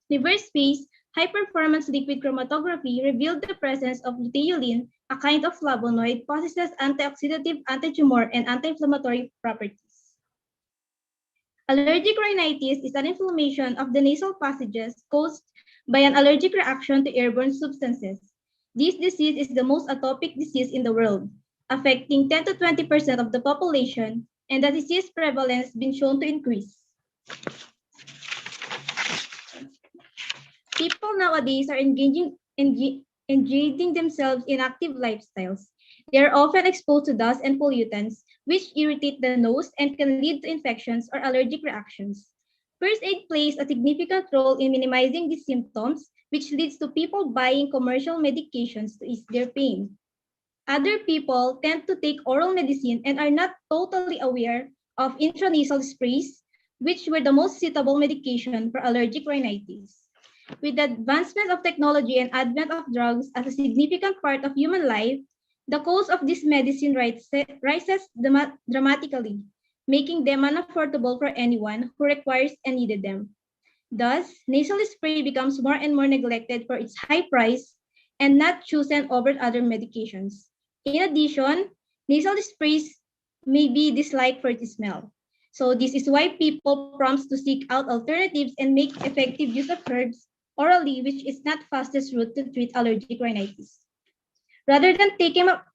Reverse phase high-performance liquid chromatography revealed the presence of luteolin, a kind of flavonoid, possesses antioxidative, anti-tumor, and anti-inflammatory properties. Allergic rhinitis is an inflammation of the nasal passages caused by an allergic reaction to airborne substances. This disease is the most atopic disease in the world, affecting 10 to 20% of the population, and the disease prevalence has been shown to increase. People nowadays are engaging themselves in active lifestyles. They are often exposed to dust and pollutants, which irritate the nose and can lead to infections or allergic reactions. First aid plays a significant role in minimizing these symptoms, which leads to people buying commercial medications to ease their pain. Other people tend to take oral medicine and are not totally aware of intranasal sprays, which were the most suitable medication for allergic rhinitis. With the advancement of technology and advent of drugs as a significant part of human life, the cost of this medicine rises dramatically, making them unaffordable for anyone who requires and needed them. Thus, nasal spray becomes more and more neglected for its high price and not chosen over other medications. In addition, nasal sprays may be disliked for its smell. So this is why people prompts to seek out alternatives and make effective use of herbs orally, which is not fastest route to treat allergic rhinitis. Rather than taking up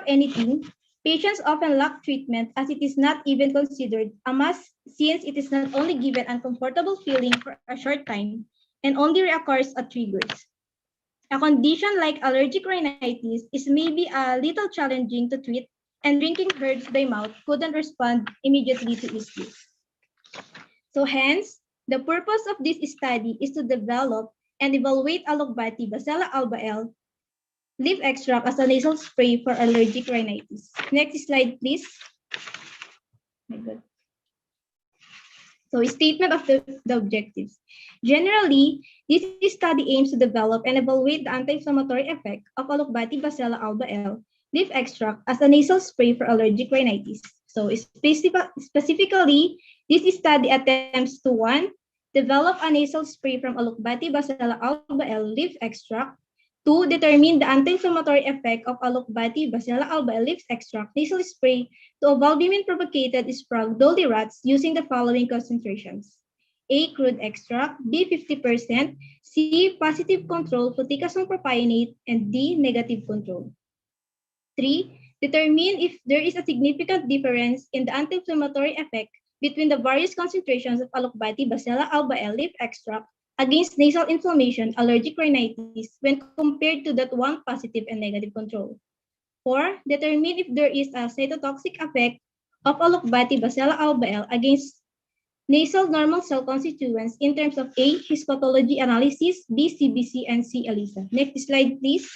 anything, patients often lack treatment as it is not even considered a must since it is not only given uncomfortable feeling for a short time and only reoccurs at triggers. A condition like allergic rhinitis is maybe a little challenging to treat, and drinking herbs by mouth couldn't respond immediately to its use. So hence, the purpose of this study is to develop and evaluate Alogbati Bacella alba leaf extract as a nasal spray for allergic rhinitis. Next slide, please. My God. So statement of the objectives. Generally, this study aims to develop and evaluate the anti-inflammatory effect of Alogbati Bacella alba leaf extract as a nasal spray for allergic rhinitis. So specifically, this study attempts to 1. Develop a nasal spray from Alogbati Bacella alba leaf extract. 2. Determine the anti-inflammatory effect of Alogbati Bacella alba leaf extract nasal spray to albumin-propagated sprung dolly rats using the following concentrations. A. Crude extract, B. 50%, C. Positive control fluticasone propionate, and D. Negative control. 3. Determine if there is a significant difference in the anti-inflammatory effect between the various concentrations of Alogbati Bacella alba leaf extract against nasal inflammation, allergic rhinitis, when compared to that one positive and negative control. 4. Determine if there is a cytotoxic effect of Alogbati Bacella alba against nasal normal cell constituents in terms of A. Histopathology analysis, B. CBC, and C. ELISA. Next slide, please.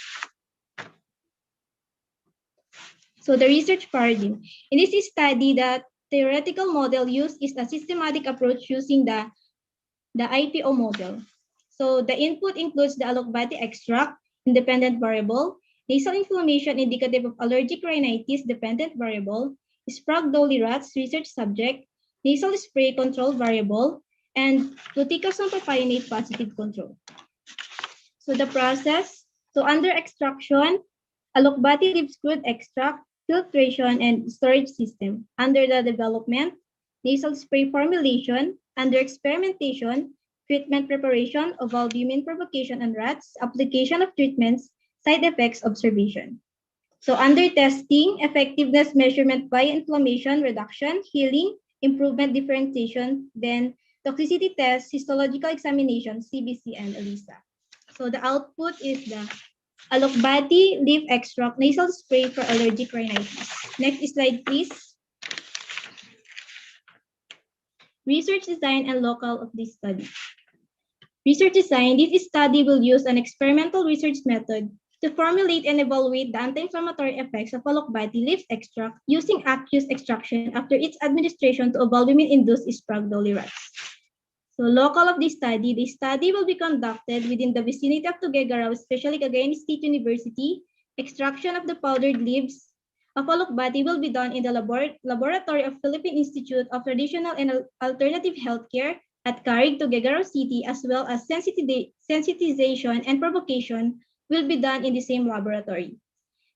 So the research paradigm. In this study, the theoretical model used is a systematic approach using the IPO model. So the input includes the Alogbati extract, independent variable, nasal inflammation indicative of allergic rhinitis, dependent variable, Sprague Dowley rats, research subject, nasal spray control variable, and fluticasone propionate positive control. So the process, so under extraction, Alogbati leaves crude extract, filtration, and storage system. Under the development, nasal spray formulation. Under experimentation, treatment preparation of albumin provocation on rats, application of treatments, side effects observation. So under testing, effectiveness measurement by inflammation reduction, healing, improvement differentiation, then toxicity test, histological examination, CBC, and ELISA. So the output is the Alogbati leaf extract nasal spray for allergic rhinitis. Next slide, please. Research design and local of this study. Research design, this study will use an experimental research method to formulate and evaluate the anti-inflammatory effects of Alogbati leaf extract using aqueous extraction after its administration to albumin-induced Sprague Dowley rats. So local of this study, the study will be conducted within the vicinity of Tuguegarao, especially Cagayan State University. Extraction of the powdered leaves of Alogbati will be done in the laboratory of Philippine Institute of Traditional and Alternative Healthcare at Carig, Tuguegarao City, as well as sensitization and provocation will be done in the same laboratory.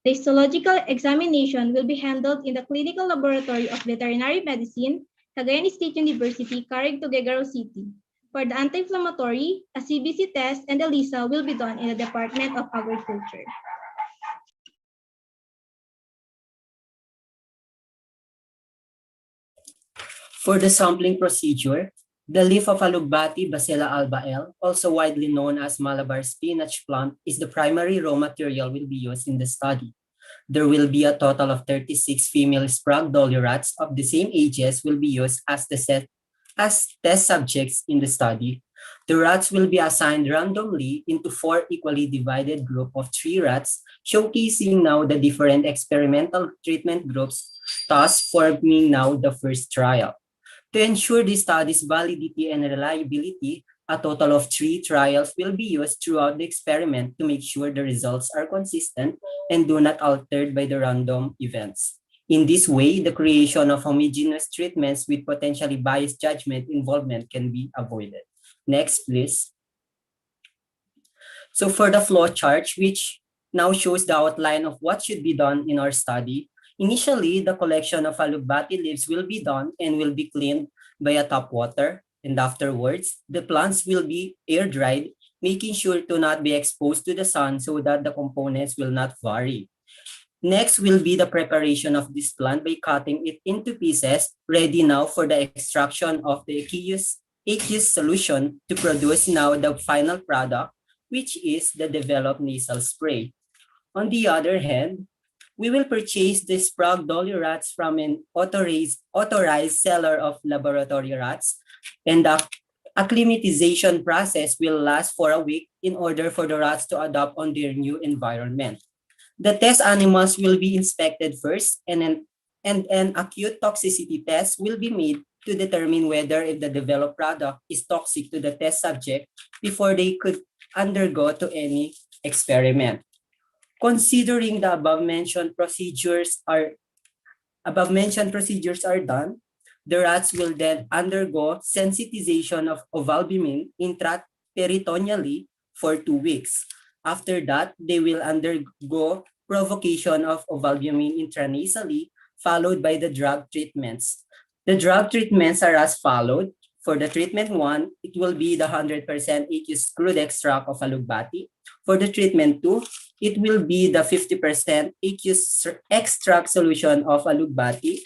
The histological examination will be handled in the Clinical Laboratory of Veterinary Medicine, Cagayan State University, Carig, Tuguegarao City. For the anti-inflammatory, a CBC test and ELISA will be done in the Department of Agriculture. For the sampling procedure, the leaf of Alogbati Bacella alba L, also widely known as Malabar spinach plant, is the primary raw material will be used in the study. There will be a total of 36 female Sprague Dowley rats of the same ages will be used as test subjects in the study. The rats will be assigned randomly into 4 equally divided groups of 3 rats, showcasing now the different experimental treatment groups, thus forming now the first trial. To ensure the study's validity and reliability, a total of 3 trials will be used throughout the experiment to make sure the results are consistent and do not altered by the random events. In this way, the creation of homogeneous treatments with potentially biased judgment involvement can be avoided. Next, please. So for the flow chart, which now shows the outline of what should be done in our study, Initially, the collection of alugbati leaves will be done and will be cleaned via tap water, and afterwards, the plants will be air dried, making sure to not be exposed to the sun so that the components will not vary. Next will be the preparation of this plant by cutting it into pieces, ready now for the extraction of the aqueous solution to produce now the final product, which is the developed nasal spray. On the other hand, we will purchase the Sprague dolly rats from an authorized seller of laboratory rats, and the acclimatization process will last for a week in order for the rats to adapt on their new environment. The test animals will be inspected first, and an acute toxicity test will be made to determine whether if the developed product is toxic to the test subject before they could undergo to any experiment. Considering the above mentioned procedures are done, the rats will then undergo sensitization of albumin intraperitoneally for 2 weeks. After that, they will undergo provocation of albumin intranasally, followed by the drug treatments. The drug treatments are as followed. For the treatment 1, it will be the 100% aqueous crude extract of alugbati. For the treatment 2, it will be the 50% aqueous extract solution of alugbati.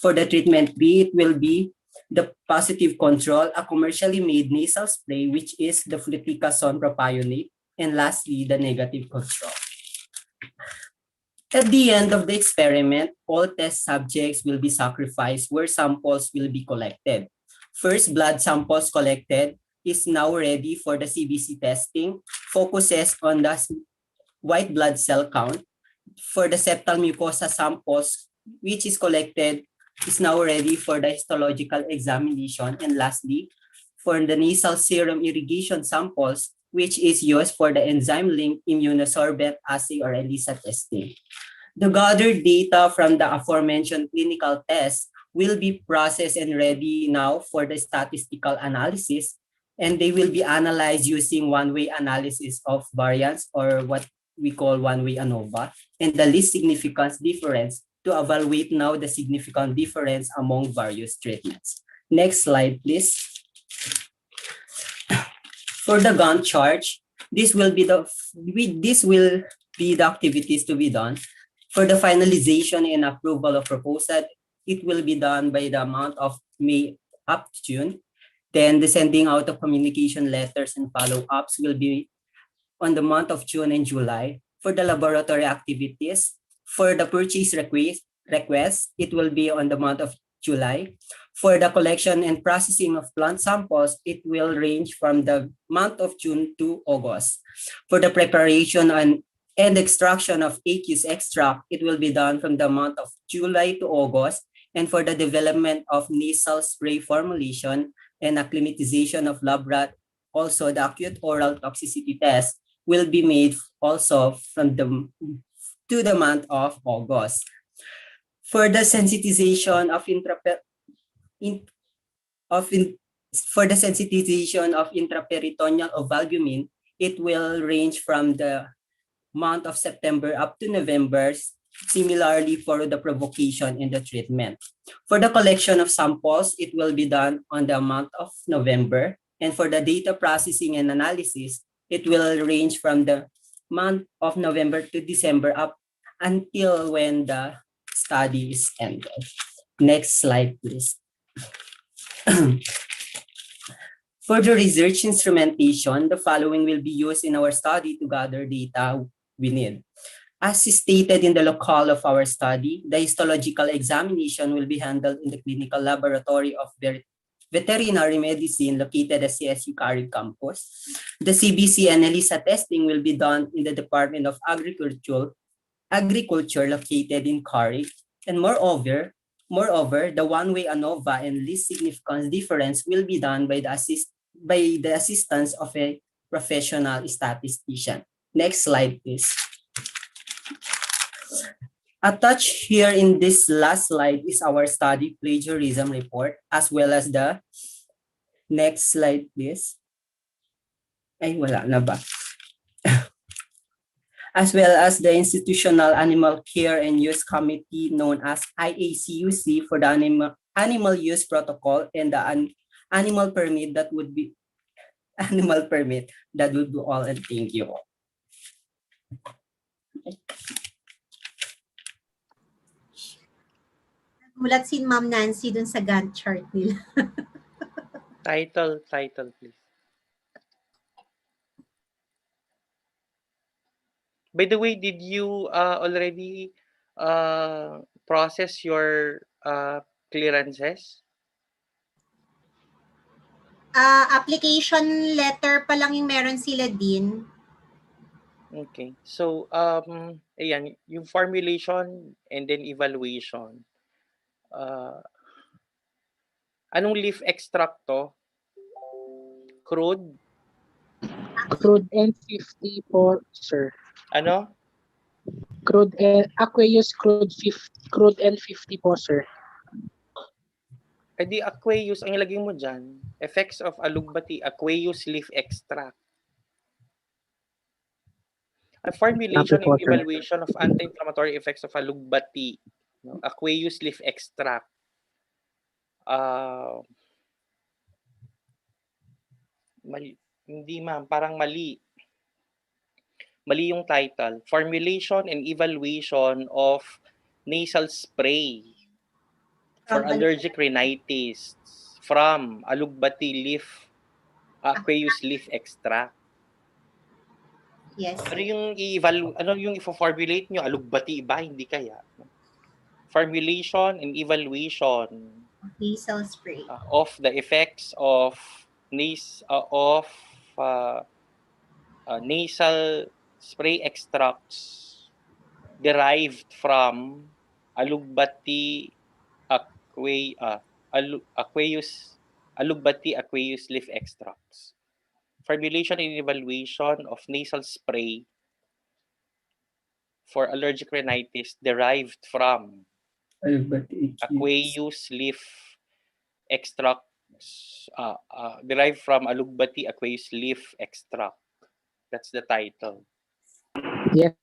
For the treatment B, it will be the positive control, a commercially made nasal spray, which is the fluticasone propionate. And lastly, the negative control. At the end of the experiment, all test subjects will be sacrificed where samples will be collected. First, blood samples collected is now ready for the CBC testing, focuses on the white blood cell count. For the septal mucosa samples, which is collected, is now ready for the histological examination. And lastly, for the nasal serum irrigation samples, which is used for the enzyme-linked immunosorbent assay or ELISA testing. The gathered data from the aforementioned clinical tests will be processed and ready now for the statistical analysis, and they will be analyzed using one-way analysis of variance, or what we call one-way ANOVA, and the least significance difference to evaluate now the significant difference among various treatments. Next slide, please. For the Gantt chart, this will be the activities to be done. For the finalization and approval of proposal, it will be done by the month of May up to June. Then the sending out of communication letters and follow-ups will be on the month of June and July. For the laboratory activities, for the purchase request, it will be on the month of July. For the collection and processing of plant samples, it will range from the month of June to August. For the preparation and extraction of aqueous extract, it will be done from the month of July to August. And for the development of nasal spray formulation and acclimatization of lab rat, also the acute oral toxicity test will be made also from to the month of August. For the sensitization of intraperitoneal of albumin, it will range from the month of September up to November, similarly for the provocation and the treatment. For the collection of samples, it will be done on the month of November. And for the data processing and analysis, it will range from the month of November to December up until when the study is ended. Next slide, please. For the research instrumentation, the following will be used in our study to gather data we need. As stated in the locale of our study, the histological examination will be handled in the clinical laboratory of veterinary medicine located at CSU Carrig campus. The CBC and ELISA testing will be done in the Department of Agriculture located in Carrig. And moreover, the one-way ANOVA and least significance difference will be done by the assistance of a professional statistician. Next slide, please. Attached here in this last slide is our study plagiarism report, as well as the next slide, please. Ay, wala na ba? as well as the Institutional Animal Care and Use Committee known as IACUC for the animal use protocol and the animal permit that would be animal permit. That would be all, and thank you. Nagulat si Ma'am Nancy dun sa Gantt chart nila. Title, please. By the way, did you already process your clearances? Application letter pa lang yung meron sila din. Okay. So, ayan, yung formulation and then evaluation. Anong leaf extract to? Crude? Crude N50 po, sir. Ano? Aqueous crude N50 po, sir. Eh di aqueous, ang ilagay mo dyan, effects of alugbati, aqueous leaf extract. A formulation and evaluation of anti-inflammatory effects of alugbati, no? Aqueous leaf extract. Mali. Hindi ma'am, parang mali. Mali yung title. Formulation and evaluation of nasal spray for allergic rhinitis from alugbati leaf, aqueous leaf extract. Yes. Ano yung i-formulate nyo? Alugbati ba? Hindi kaya. Formulation and evaluation nasal spray of the effects of nasal spray extracts derived from alugbati aqueous leaf extracts. Formulation and evaluation of nasal spray for allergic rhinitis derived from aqueous leaf extracts derived from alugbati aqueous leaf extract. That's the title. Yes.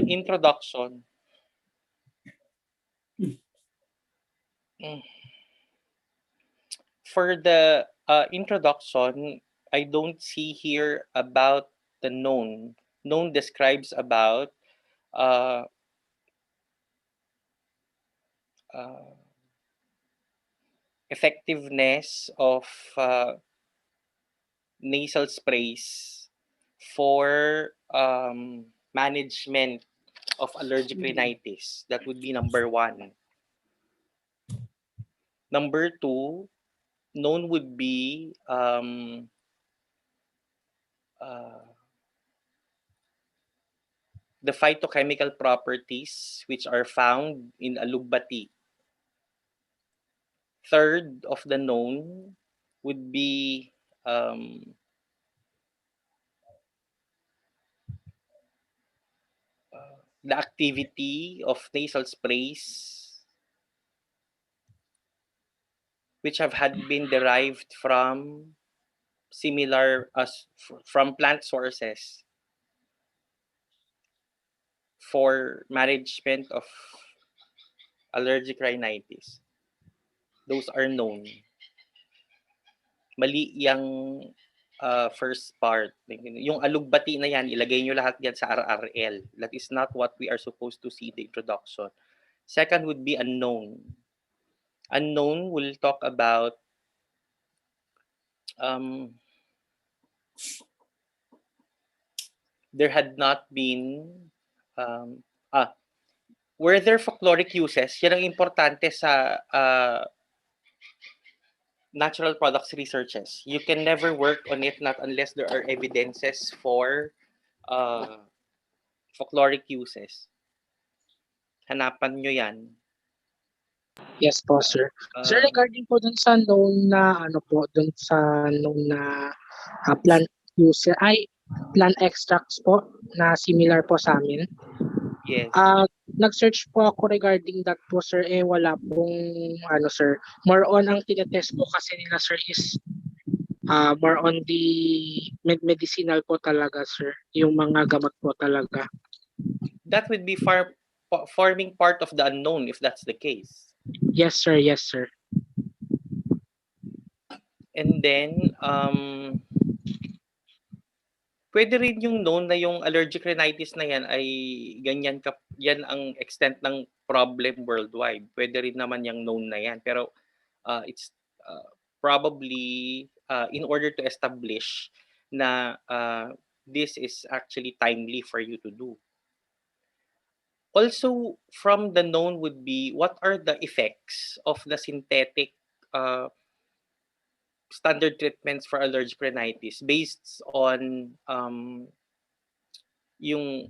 Introduction. For the introduction, I don't see here about the known. Known describes about effectiveness of nasal sprays for management of allergic rhinitis. That would be number 1. Number 2, known would be the phytochemical properties which are found in alugbati. Third of the known would be the activity of nasal sprays which have had been derived from from plant sources for management of allergic rhinitis. Those are known. Mali yung first part. Yung alugbati na yan, ilagay nyo lahat yan sa RRL. That is not what we are supposed to see the introduction. Second would be unknown. Unknown will talk about there had not been were there folkloric uses? Yan ang importante sa natural products researches. You can never work on it not unless there are evidences for folkloric uses. Hanapan nyo yan. Yes po, sir. Sir, regarding po dun sa known na plant user, plant extracts po na similar po sa amin. Yes. Nag-search po ako regarding that po, sir. Wala pong sir. More on ang tinetest po kasi nila, sir, is More on the medicinal po talaga, sir. Yung mga gamot po talaga. That would be forming part of the unknown if that's the case. Yes, sir. Yes, sir. And then, pwede rin yung known na yung allergic rhinitis na yan ay yan ang extent ng problem worldwide. Pwede rin naman yung known na yan. Pero it's probably in order to establish na this is actually timely for you to do. Also, from the known would be what are the effects of the synthetic standard treatments for allergic rhinitis based on yung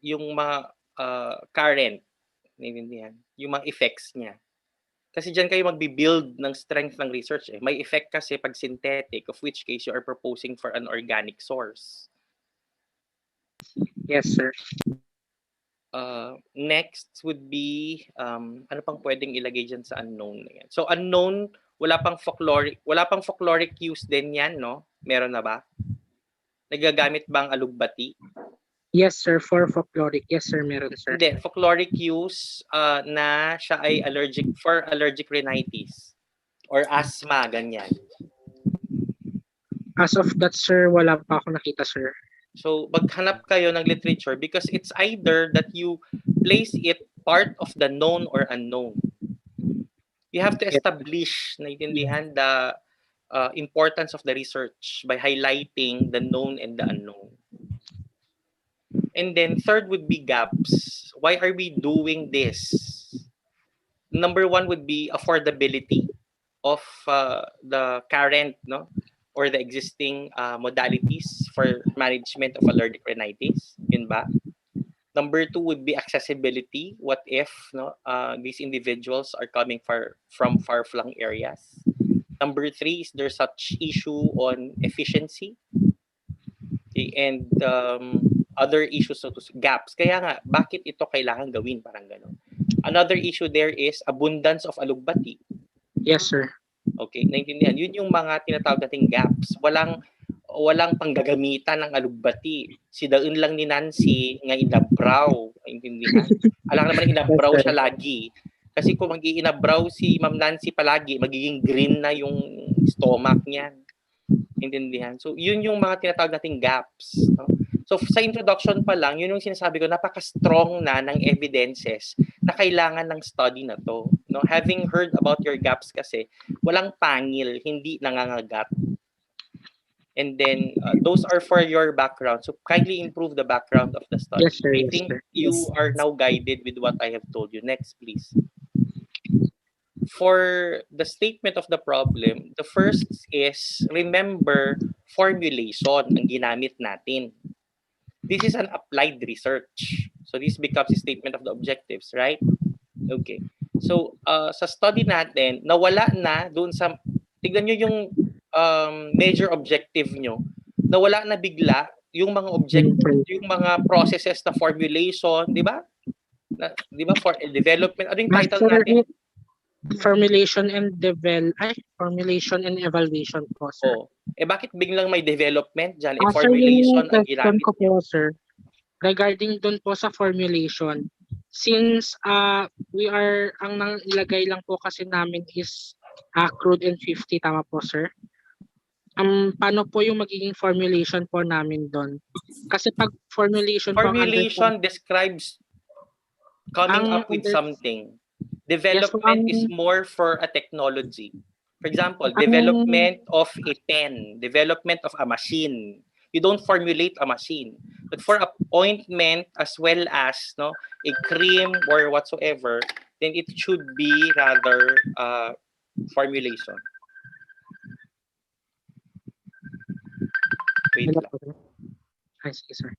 mga current, naiintindihan, yung mga effects niya. Kasi diyan kayo magbi-build ng strength ng research. May effect kasi pag synthetic, of which case you are proposing for an organic source. Yes, sir. Next would be, ano pang pwedeng ilagay dyan sa unknown na yan? So unknown, wala pang folkloric use din yan, no? Meron na ba? Nagagamit ba ang alugbati? Yes, sir. For folkloric. Yes, sir. Meron, sir. Hindi. Folkloric use na siya ay allergic rhinitis or asthma, ganyan. As of that, sir, wala pa ako nakita, sir. So, maghanap kayo ng literature because it's either that you place it part of the known or unknown. You have to establish, naiintindihan, the importance of the research by highlighting the known and the unknown. And then third would be gaps. Why are we doing this? Number one would be affordability of the current, or the existing modalities for management of allergic rhinitis. Yun ba? Number two would be accessibility. What if these individuals are coming from far-flung areas? Number three, is there such issue on efficiency? Okay, and other issues, so to gaps. Kaya nga, bakit ito kailangan gawin? Parang gano'n. Another issue there is abundance of alugbati. Yes, sir. Okay, naintindihan. Yun yung mga tinatawag nating gaps. Walang panggagamitan ng alugbati. Si daun lang ni Nancy nga inabraw. Naintindihan? Alam naman inabraw siya lagi. Kasi kung mag-iinabraw si Ma'am Nancy palagi, magiging green na yung stomach niya. Naintindihan? So, yun yung mga tinatawag nating gaps. No? So, sa introduction pa lang, yun yung sinasabi ko, napaka-strong na ng evidences na kailangan ng study na to. No? Having heard about your gaps kasi, walang pangil, hindi nangangagat. And then, those are for your background. So, kindly improve the background of the study. Yes, sir. I think you are now guided with what I have told you. Next, please. For the statement of the problem, the first is, remember, formulation ang ginamit natin. This is an applied research. So this becomes a statement of the objectives, right? Okay. So sa study natin, nawala na doon sa, tignan nyo yung major objective nyo, nawala na bigla yung mga yung mga processes na formulation, di ba? Di ba, for development, ano yung title natin? Formulation and evaluation po, sir. Oh. Bakit biglang may development dyan? Formulation Formulation ang ginamit. ko po, sir. Regarding dun po sa formulation, since we are, ang nilagay lang po kasi namin is crude and 50, tama po, sir? Paano po yung magiging formulation po namin doon? Kasi pag formulation describes coming up with something. Development is more for a technology. For example, development of a pen, development of a machine. You don't formulate a machine. But for an ointment as well as a cream or whatsoever, then it should be rather formulation. Wait lang. Ay, sige, sir.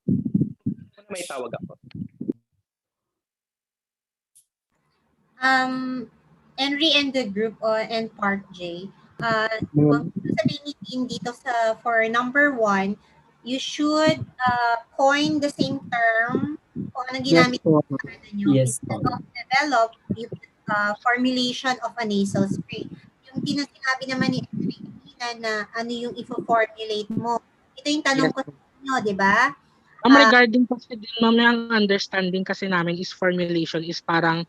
May tawag ako. Henry and the group and Part J, sabihin ni Dean dito for number 1, you should coin the same term kung anong ginamit nyo. Yes, Instead of develop, you formulation of a nasal spray. Yung sinabi naman ni Henry na ano yung i-formulate mo. Ito yung tanong Yes. ko sa inyo, di ba? Regarding kasi din, ma'am, ang understanding kasi namin is formulation is parang,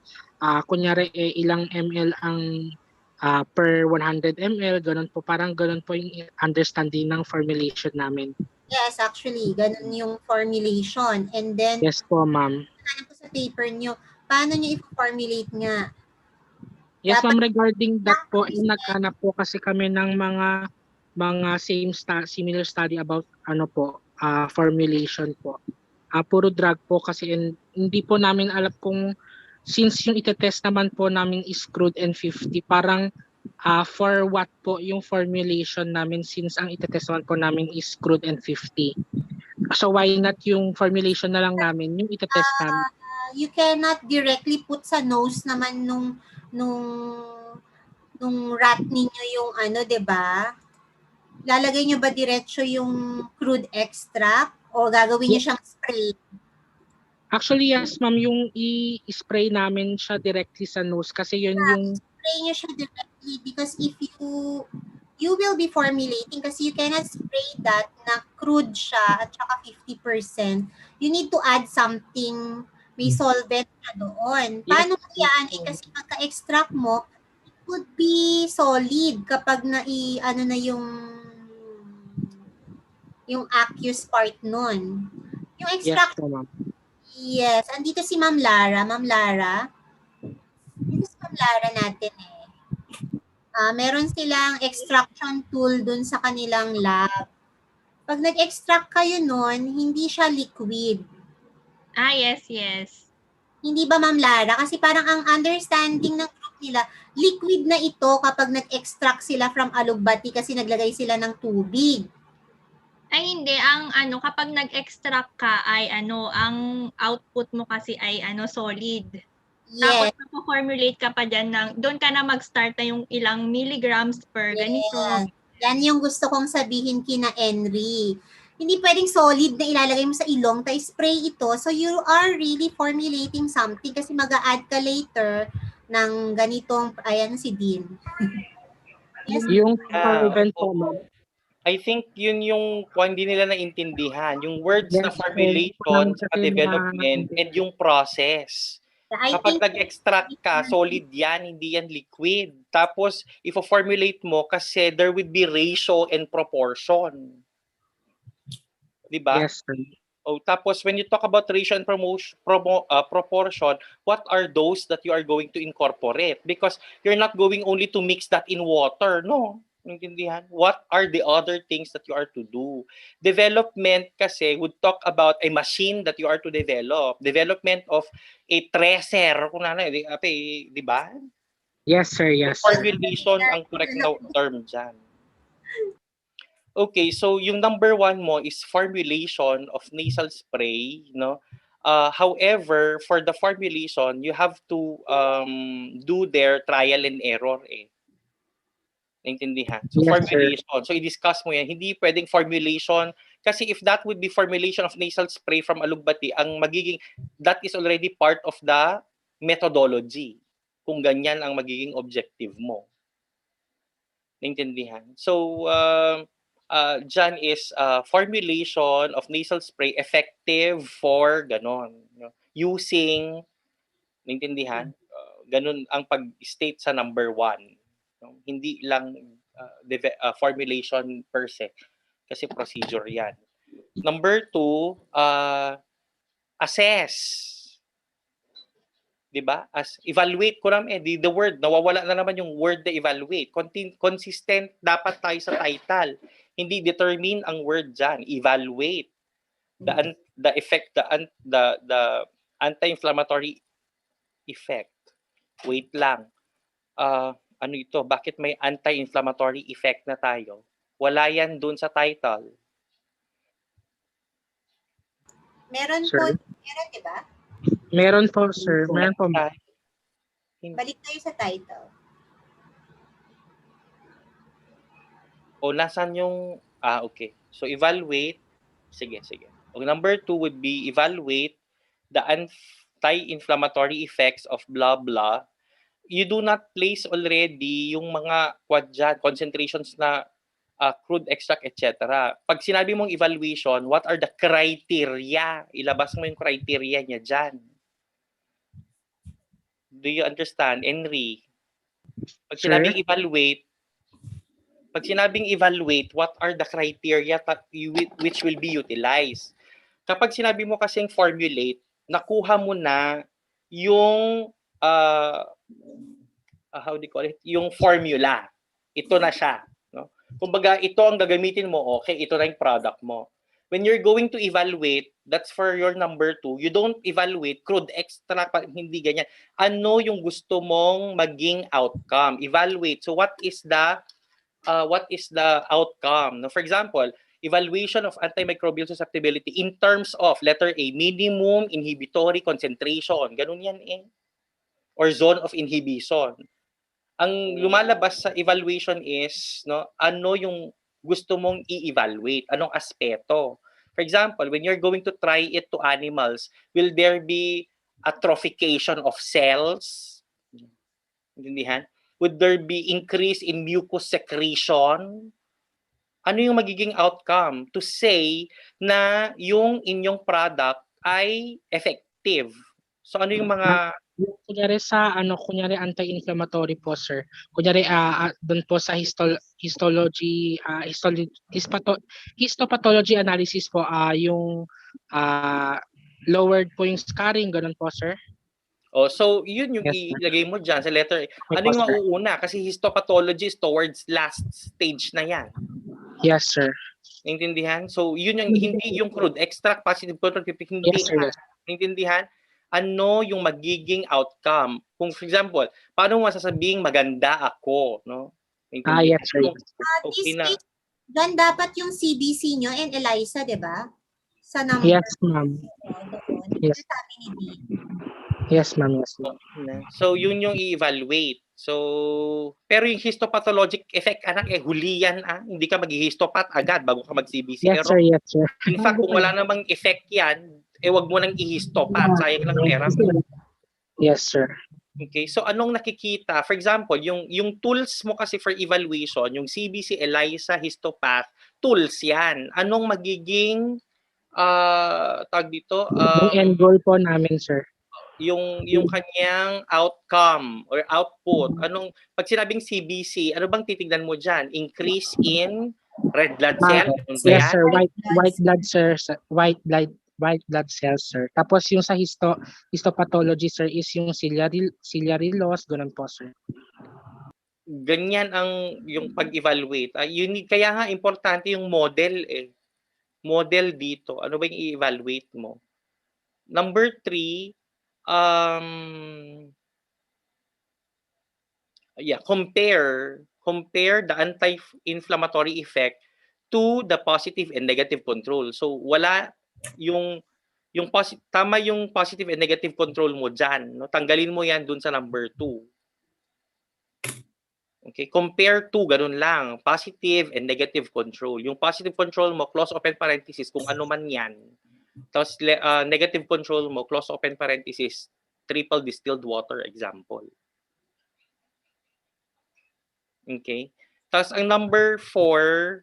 kunyari, ilang ml ang per 100 ml, ganun po. Parang ganun po yung understanding ng formulation namin. Yes, actually, ganun yung formulation. And then, Yes po, ma'am. hanap ko sa paper nyo, paano nyo i-formulate nga? Yes, ma'am, regarding that po, naghanap po kasi kami ng mga similar study about ano po, formulation po. Puro drug po kasi hindi po namin alam kung since yung itetest naman po namin is crude and 50, parang for what po yung formulation namin since ang itetest naman po namin is crude and 50. So why not yung formulation na lang namin, yung itetest namin? You cannot directly put sa nose naman nung rat ninyo yung ano, 'di ba? Lalagay nyo ba diretso yung crude extract o gagawin nyo siyang spray? Actually, yes, ma'am, yung i-spray namin siya directly sa nose kasi yun yung Spray nyo siya directly because if you will be formulating kasi you cannot spray that na crude siya at saka 50%. You need to add something, may solvent na doon. Paano mo yan? Kasi pagka-extract mo, it would be solid kapag ano na yung aqueous part nun. Yung extract, yes po, ma'am. yes. Andito si Ma'am Lara. Ma'am Lara. Dito si Ma'am Lara natin eh. Meron silang extraction tool dun sa kanilang lab. Pag nag-extract kayo nun, hindi siya liquid. Yes, yes. Hindi ba, Ma'am Lara? Kasi parang ang understanding ng group nila, liquid na ito kapag nag-extract sila from alugbati kasi naglagay sila ng tubig. Ay hindi, ang ano kapag nag-extract ka ay ano, ang output mo kasi ay ano solid. Tapos Yes. magpo-formulate ka pa diyan ng doon ka na mag-start na yung ilang milligrams per ganito. Yan yung gusto kong sabihin kina Henry. Hindi pwedeng solid na ilalagay mo sa ilong tayo spray ito. So you are really formulating something kasi mag-a-add ka later ng ganitong, ayan si Dean. Yes, yung solvent po, ma'am. I think yun yung hindi nila naintindihan. Yung words na Yes, formulation sa development and yung process. Kapag nag-extract ka, solid yan, hindi yan liquid. Tapos, ifo-formulate mo kasi there would be ratio and proportion. Diba? Yes, sir. Tapos, when you talk about ratio and proportion, what are those that you are going to incorporate? Because you're not going only to mix that in water, no? Naintindihan? What are the other things that you are to do? Development kasi would talk about a machine that you are to develop. Development of a tracer. Kung di ba? Yes, sir. Yes, sir. Formulation ang correct na term dyan. Okay, so yung number 1 mo is formulation of nasal spray, no? However, for the formulation, you have to do their trial and error eh. Naintindihan? So, yes, formulation. Sir. So, i-discuss mo yan. Hindi pwedeng formulation. Kasi if that would be formulation of nasal spray from alugbati, ang magiging, that is already part of the methodology. Kung ganyan ang magiging objective mo. Naintindihan? So, dyan is formulation of nasal spray effective for ganon. Using, naintindihan? Ganun ang pag-state sa number 1. Hindi lang formulation per se. Kasi procedure yan. Number 2, assess. Diba? Evaluate ko naman the word. Nawawala na naman yung word na evaluate. Consistent dapat tayo sa title. Hindi determine ang word dyan. Evaluate. The effect, the anti-inflammatory effect. Wait lang. Ano ito? Bakit may anti-inflammatory effect na tayo? Wala yan dun sa title. Meron Sir? po, meron diba? Meron po, sir. Meron po. Balik tayo sa title. Nasaan yung, okay. So, evaluate. Sige. Number 2 would be evaluate the anti-inflammatory effects of blah blah. You do not place already yung mga concentrations na crude extract, etc. Pag sinabi mong evaluation, what are the criteria? Ilabas mo yung criteria niya dyan. Do you understand, Henry? Pag sinabing evaluate, what are the criteria which will be utilized? Kapag sinabi mo kasing formulate, nakuha mo na yung how do you call it? Yung formula. Ito na siya, no? Kumbaga, ito ang gagamitin mo, okay, ito na yung product mo. When you're going to evaluate, that's for your number 2, you don't evaluate crude extract, hindi ganyan. Ano yung gusto mong maging outcome? Evaluate. So what is the outcome? No, for example, evaluation of antimicrobial susceptibility in terms of letter A, minimum inhibitory concentration. Ganun yan eh. Or zone of inhibition. Ang lumalabas sa evaluation is, no, ano yung gusto mong i-evaluate, anong aspeto. For example, when you're going to try it to animals, will there be atrophication of cells? Intindihan? Would there be increase in mucus secretion? Ano yung magiging outcome to say na yung inyong product ay effective? So ano yung mga kunyari kunyari anti-inflammatory po sir. Kunyari doon po sa histopathology analysis po yung lowered po yung scarring, ganun po sir. Oh, so yun yung ilagay mo diyan sa letter A. Ano yung mauuna? Kasi histopathology is towards last stage na yan. Yes, sir. Naintindihan? So yun yung hindi yung crude extract, positive control, hindi. Yes, sir, yes. Naintindihan? Ano yung magiging outcome? Kung for example, paano mo masasabing maganda ako, no? Yes, sir. Okay na. Then dapat yung CBC nyo and ELISA, di ba? Sa number. Yes, ma'am. Yes. Sabi ni Dee. Yes, ma'am. Yes, ma'am. So yun yung i-evaluate. So, pero yung histopathologic effect, huli yan, hindi ka mag-histopath agad bago ka mag-CBC. Yes, sir. Yes, sir. In fact, kung wala namang effect yan, wag mo nang i-histopath. Sayang lang pera mo. Yes, sir. Okay, so anong nakikita? For example, yung tools mo kasi for evaluation, yung CBC, ELISA, histopath, tools yan. Anong magiging, tag dito? Yung end goal po namin, sir. Yung kanyang outcome or output. Pag sinabing CBC, ano bang titignan mo dyan? Increase in red blood cell? Yes, sir. White blood cells, white blood cells, sir. Tapos yung sa histopathology, sir, is yung ciliary loss, ganun po, sir. Ganyan yung pag-evaluate. Kaya nga importante yung model eh. Model dito. Ano ba yung i-evaluate mo? Number 3, compare the anti-inflammatory effect to the positive and negative control. So wala tama yung positive and negative control mo diyan, no? Tanggalin mo yan dun sa number 2. Okay, compare to ganun lang, positive and negative control. Yung positive control mo, close open parenthesis, kung ano man yan. Tapos negative control mo, close open parenthesis, triple distilled water example. Okay. Tapos ang number 4,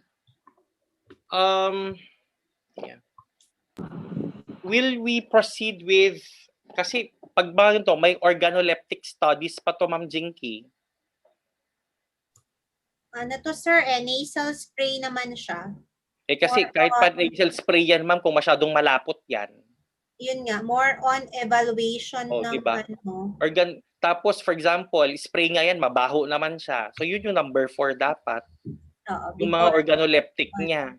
will we proceed with, kasi pag to, may organoleptic studies pa to, Ma'am Jinky. Ano to, sir? Nasal spray naman siya. Kasi kahit pa nasal spray yan, ma'am, kung masyadong malapot yan. Yun nga, more on evaluation ng diba? ano. Tapos, for example, spray nga yan, mabaho naman siya. So, yun yung number 4 dapat. Yung mga organoleptic niya.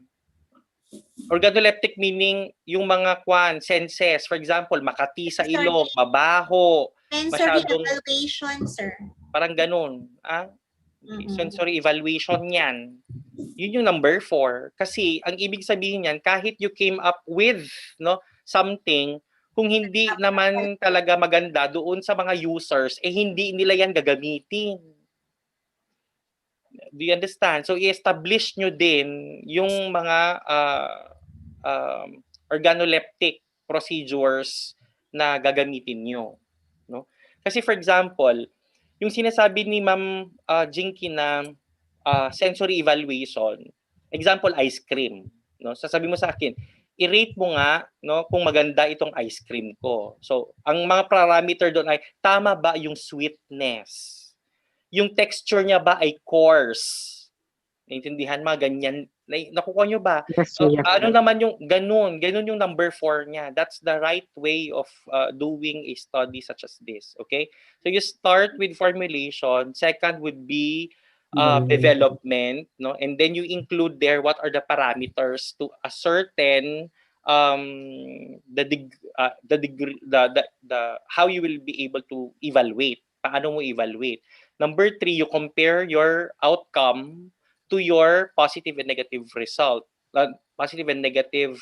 Organoleptic meaning yung mga senses. For example, makati sa ilong, mabaho. Sensory evaluation, sir. Parang ganun. Sensory evaluation yan. Yun yung number 4. Kasi ang ibig sabihin yan, kahit you came up with something, kung hindi naman talaga maganda doon sa mga users, hindi nila yan gagamitin. Do you understand? So, i-establish nyo din yung mga organoleptic procedures na gagamitin nyo. No? Kasi for example, yung sinasabi ni Ma'am Jinky na sensory evaluation, Example, ice cream. No? Sasabi mo sa akin, i-rate mo nga no, kung maganda itong ice cream ko. So, ang mga parameter doon ay, tama ba yung sweetness? Yung texture niya ba ay coarse? Naintindihan mga ganyan? Nakukuha nyo ba? Yes, sir. Yes, Ano sir. naman yung ganun yung number 4 niya. That's the right way of doing a study such as this. Okay? So you start with formulation. Second would be development, no? And then you include there what are the parameters to ascertain the degree, the how you will be able to evaluate. Paano mo evaluate? Number 3, you compare your outcome to your positive and negative result, positive and negative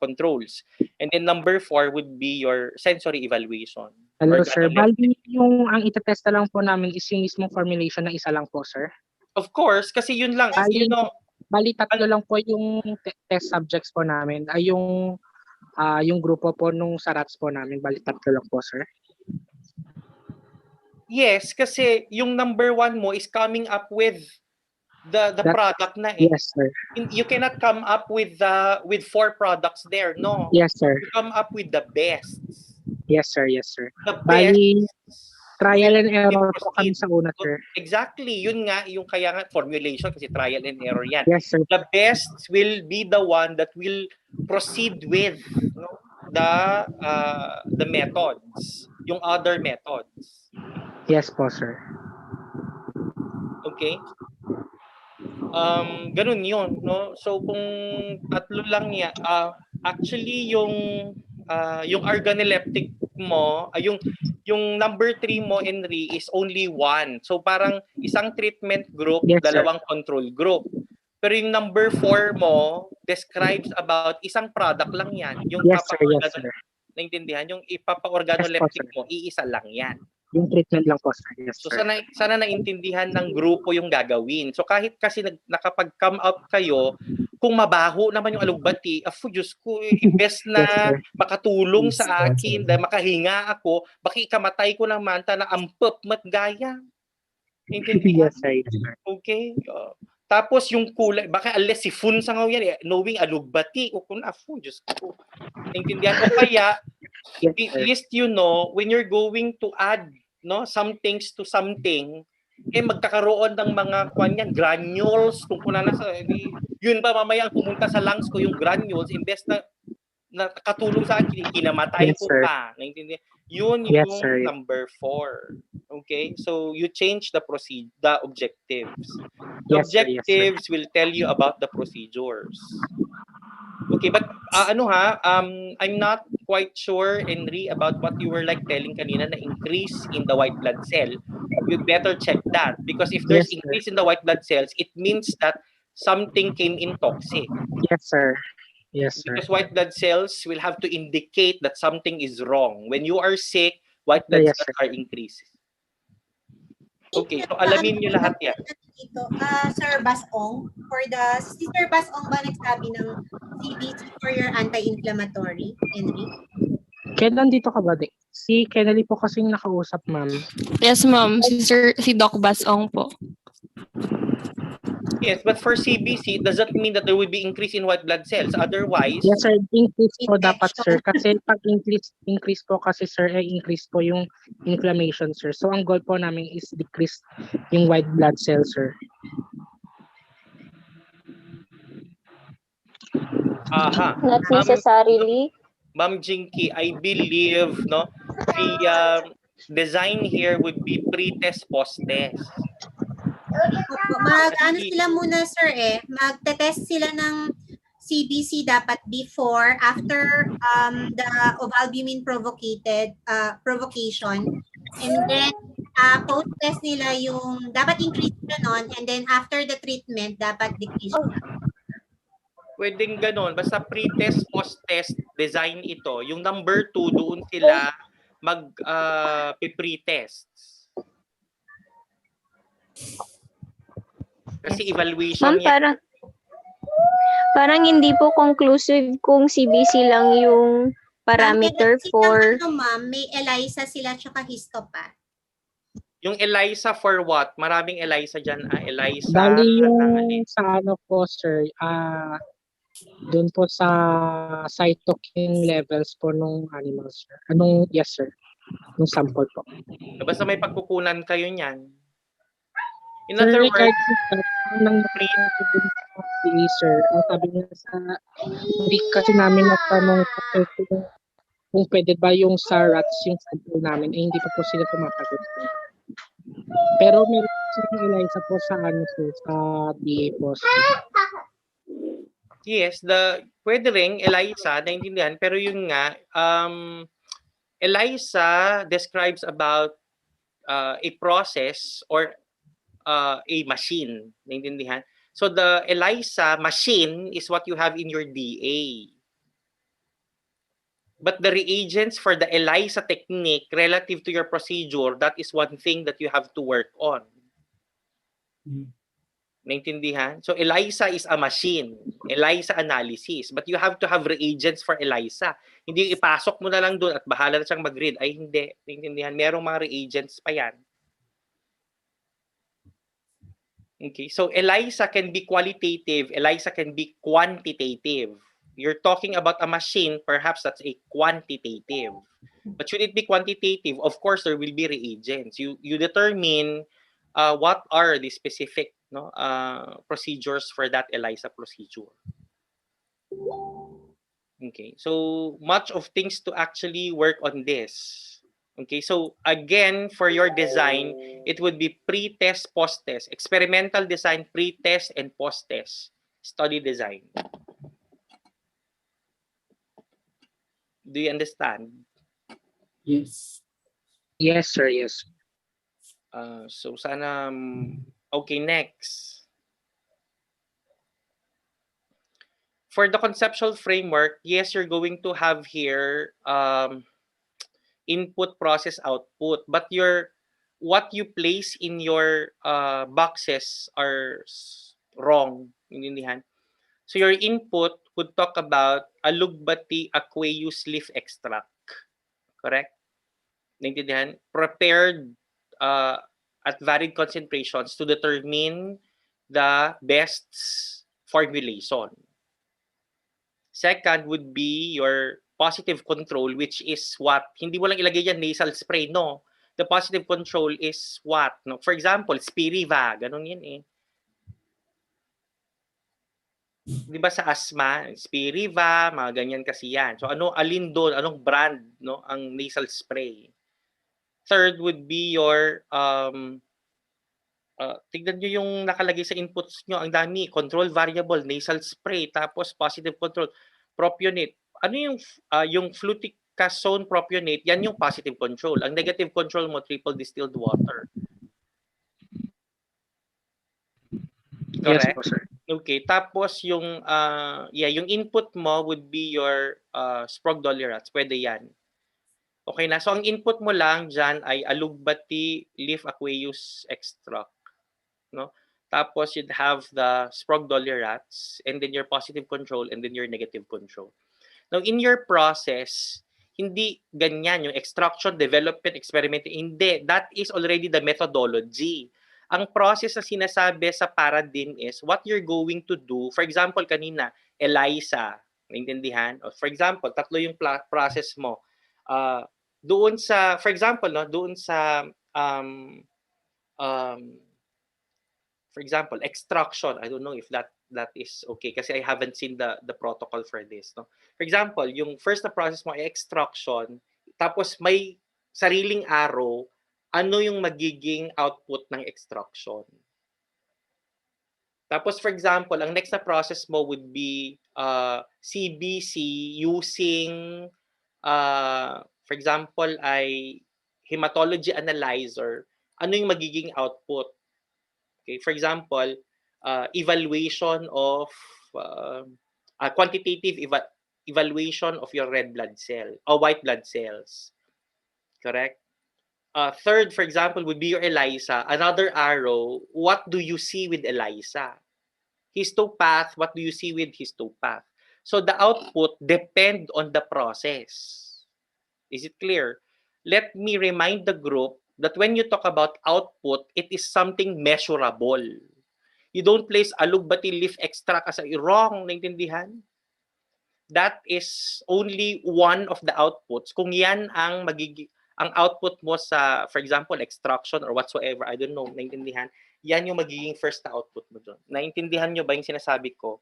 controls. And then number 4 would be your sensory evaluation. Hello, sir. Bali, yung ang itetesta lang po namin is yung mismong formulation na isa lang po, sir. Of course, kasi yun lang. Bali, tatlo lang po yung test subjects po namin. Ay yung grupo po nung sa rats po namin. Bali, tatlo lang po, sir. Yes, kasi yung number 1 mo is coming up with the product na eh. Yes, sir. You cannot come up with 4 products there, no? Yes, sir. You come up with the best. Yes, sir. Yes, sir. The Bali, best trial and error po kami sa una, sir. Exactly. Yun nga, yung kaya nga formulation kasi trial and error yan. Yes, sir. The best will be the one that will proceed with the methods, yung other methods. Yes po, sir. Okay? Ganun yun, no? So kung tatlo lang yan, actually yung organoleptic mo, yung number 3 mo, Henry, is only 1. So parang isang treatment group, yes, dalawang control group. Pero yung number 4 mo describes about isang product lang yan. Yung yes, sir. Yes, sir. Naintindihan? Yung ipapa-organoleptic mo, iisa lang yan. Yung treatment lang po, sir. Yes, So sir. sana naintindihan ng grupo yung gagawin. So kahit kasi nakapag-come out kayo, kung mabaho naman yung alugbati, Diyos ko, imbes na makatulong sa akin, dahil makahinga ako, baki ikamatay ko naman, na ampep matgaya. Naintindihan? Yes, sir. Yes, sir. Okay? Tapos yung kulay, baka alas si Fun sa ngayon yan, knowing alugbati, o kung Diyos ko. Naintindihan? O kaya, yes, at least you know, when you're going to add some things to something, magkakaroon ng mga granules, kung kuna na sa, yun pa mamaya pumunta sa lungs ko yung granules, imbes na nakatulong sa akin, kinamatay yes, ko sir. pa. Naintindihan? Yun Yes, yung sir. number 4. Okay? So you change the objectives. The Yes, sir. Yes, sir. objectives will tell you about the procedures. Okay, but I'm not quite sure, Henry, about what you were telling kanina na increase in the white blood cell. You better check that, because if there's Yes, sir. increase in the white blood cells, it means that something came in toxic. Yes, sir. Yes, sir. Because white blood cells will have to indicate that something is wrong. When you are sick, white blood Yes, cells sir. are increased. Okay, so alamin nyo lahat yan. Dito, Sir Basong, si Sir Basong ba nagsabi ng CBC for your anti-inflammatory, Henry? Kailan dito ka ba, Dick? Si Kennedy po kasing nakausap, ma'am. Yes, ma'am. Si Doc Basong po. Yes, but for CBC, does that mean that there will be increase in white blood cells? Otherwise, Yes, sir. Increase po dapat, sir. Kasi pag increase po kasi, sir, increase po yung inflammation, sir. So, ang goal po namin is decrease yung white blood cells, sir. aha. Not necessarily. Ma'am Jinky, I believe the design here would be pre-test, post-test. Sila muna, sir, magte-test sila ng CBC dapat before, after the ovalbumin provocation, and then post-test nila yung dapat increase na nun, and then after the treatment dapat decrease na. Pwedeng ganon. Basta pre-test, post-test design ito. Yung number 2, doon sila pre-test. Kasi evaluation Ma'am, parang hindi po conclusive kung CBC lang yung parameter for... Ma'am, may ELISA sila tsaka histo pa. Yung ELISA for what? Maraming ELISA dyan. ELISA Bali ng yung sa ano po sir, doon po sa cytokine levels po nung animal sir. Yes sir, nung sample po. Basta may pagkukunan kayo niyan. In Sir, other regarding words, sa ang nangyari dun sa PA sir, ang sabi niya hindi kasi namin natanong pa sir kung pwede ba yung sa rats yung sample namin, hindi pa po sila sumasagot sir. Pero meron po silang ELISA po sa sir, sa DA po sir. yes, pwede ring ELISA, naintindihan, pero yun nga, ELISA describes about a process or a machine, naintindihan? So the ELISA machine is what you have in your DA. But the reagents for the ELISA technique relative to your procedure, that is one thing that you have to work on. Naintindihan? So ELISA is a machine, ELISA analysis, but you have to have reagents for ELISA. Hindi ipasok mo na lang doon at bahala na siyang mag-read. Ay hindi, naintindihan? Merong mga reagents pa yan. Okay, so ELISA can be qualitative, ELISA can be quantitative. You're talking about a machine, perhaps that's a quantitative. But should it be quantitative? Of course, there will be reagents. You determine what are the specific procedures for that ELISA procedure. Okay, so much of things to actually work on this. Okay, so again, for your design, it would be pre-test, post-test. Experimental design, pre-test, and post-test. Study design. Do you understand? Yes. Yes, sir. Yes. So sana, okay, next. For the conceptual framework, yes, you're going to have here input, process, output, but what you place in your boxes are wrong. So your input would talk about alugbati aqueous leaf extract. Correct? Naintindihan? Prepared at varied concentrations to determine the best formulation. Second would be your positive control, which is what? Hindi mo lang ilagay yan nasal spray, no. The positive control is what? No? For example, Spiriva, ganun yan eh. Di ba sa asthma, Spiriva, mga ganyan kasi yan. So alin doon, anong brand, no, ang nasal spray? Third would be your tignan nyo yung nakalagay sa inputs nyo, ang dami, control variable, nasal spray, tapos positive control, propionate. Ano yung fluticasone propionate, yan yung positive control. Ang negative control mo, triple distilled water. Correct? Yes po, sir. Okay, tapos yung input mo would be your sprogdolirats, pwede yan. Okay na, so ang input mo lang dyan ay alugbati leaf aqueous extract. No? Tapos you'd have the sprogdolirats and then your positive control and then your negative control. Now, in your process, hindi ganyan yung extraction, development, experiment. Hindi. That is already the methodology. Ang process na sinasabi sa paradigm is what you're going to do. For example, kanina, ELISA. Naintindihan? For example, tatlo yung process mo. Doon sa, for example, no, doon sa for example, extraction. I don't know if that is okay kasi I haven't seen the protocol for this. No? For example, yung first na process mo ay extraction, tapos may sariling arrow, ano yung magiging output ng extraction. Tapos for example, ang next na process mo would be CBC using, for example, ay hematology analyzer. Ano yung magiging output? Okay, for example, evaluation of quantitative evaluation of your red blood cell or white blood cells. Correct? Third, for example, would be your ELISA. Another arrow, what do you see with ELISA? Histopath, what do you see with histopath? So the output depend on the process. Is it clear? Let me remind the group that when you talk about output, it is something measurable. You don't place alugbati leaf extract as a wrong, naintindihan? That is only one of the outputs. Kung yan ang ang output mo sa, for example, extraction or whatsoever, I don't know, naintindihan? Yan yung magiging first na output mo doon. Naintindihan nyo ba yung sinasabi ko?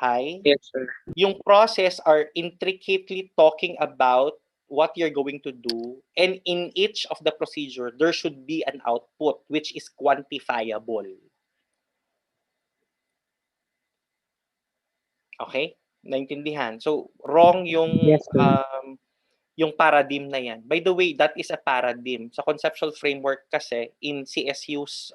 Hi? Yes, sir. Yung process are intricately talking about what you're going to do, and in each of the procedure, there should be an output which is quantifiable. Okay? Naintindihan? So, wrong Yes, sir. yung paradigm na yan. By the way, that is a paradigm. Sa conceptual framework kasi, in CSU's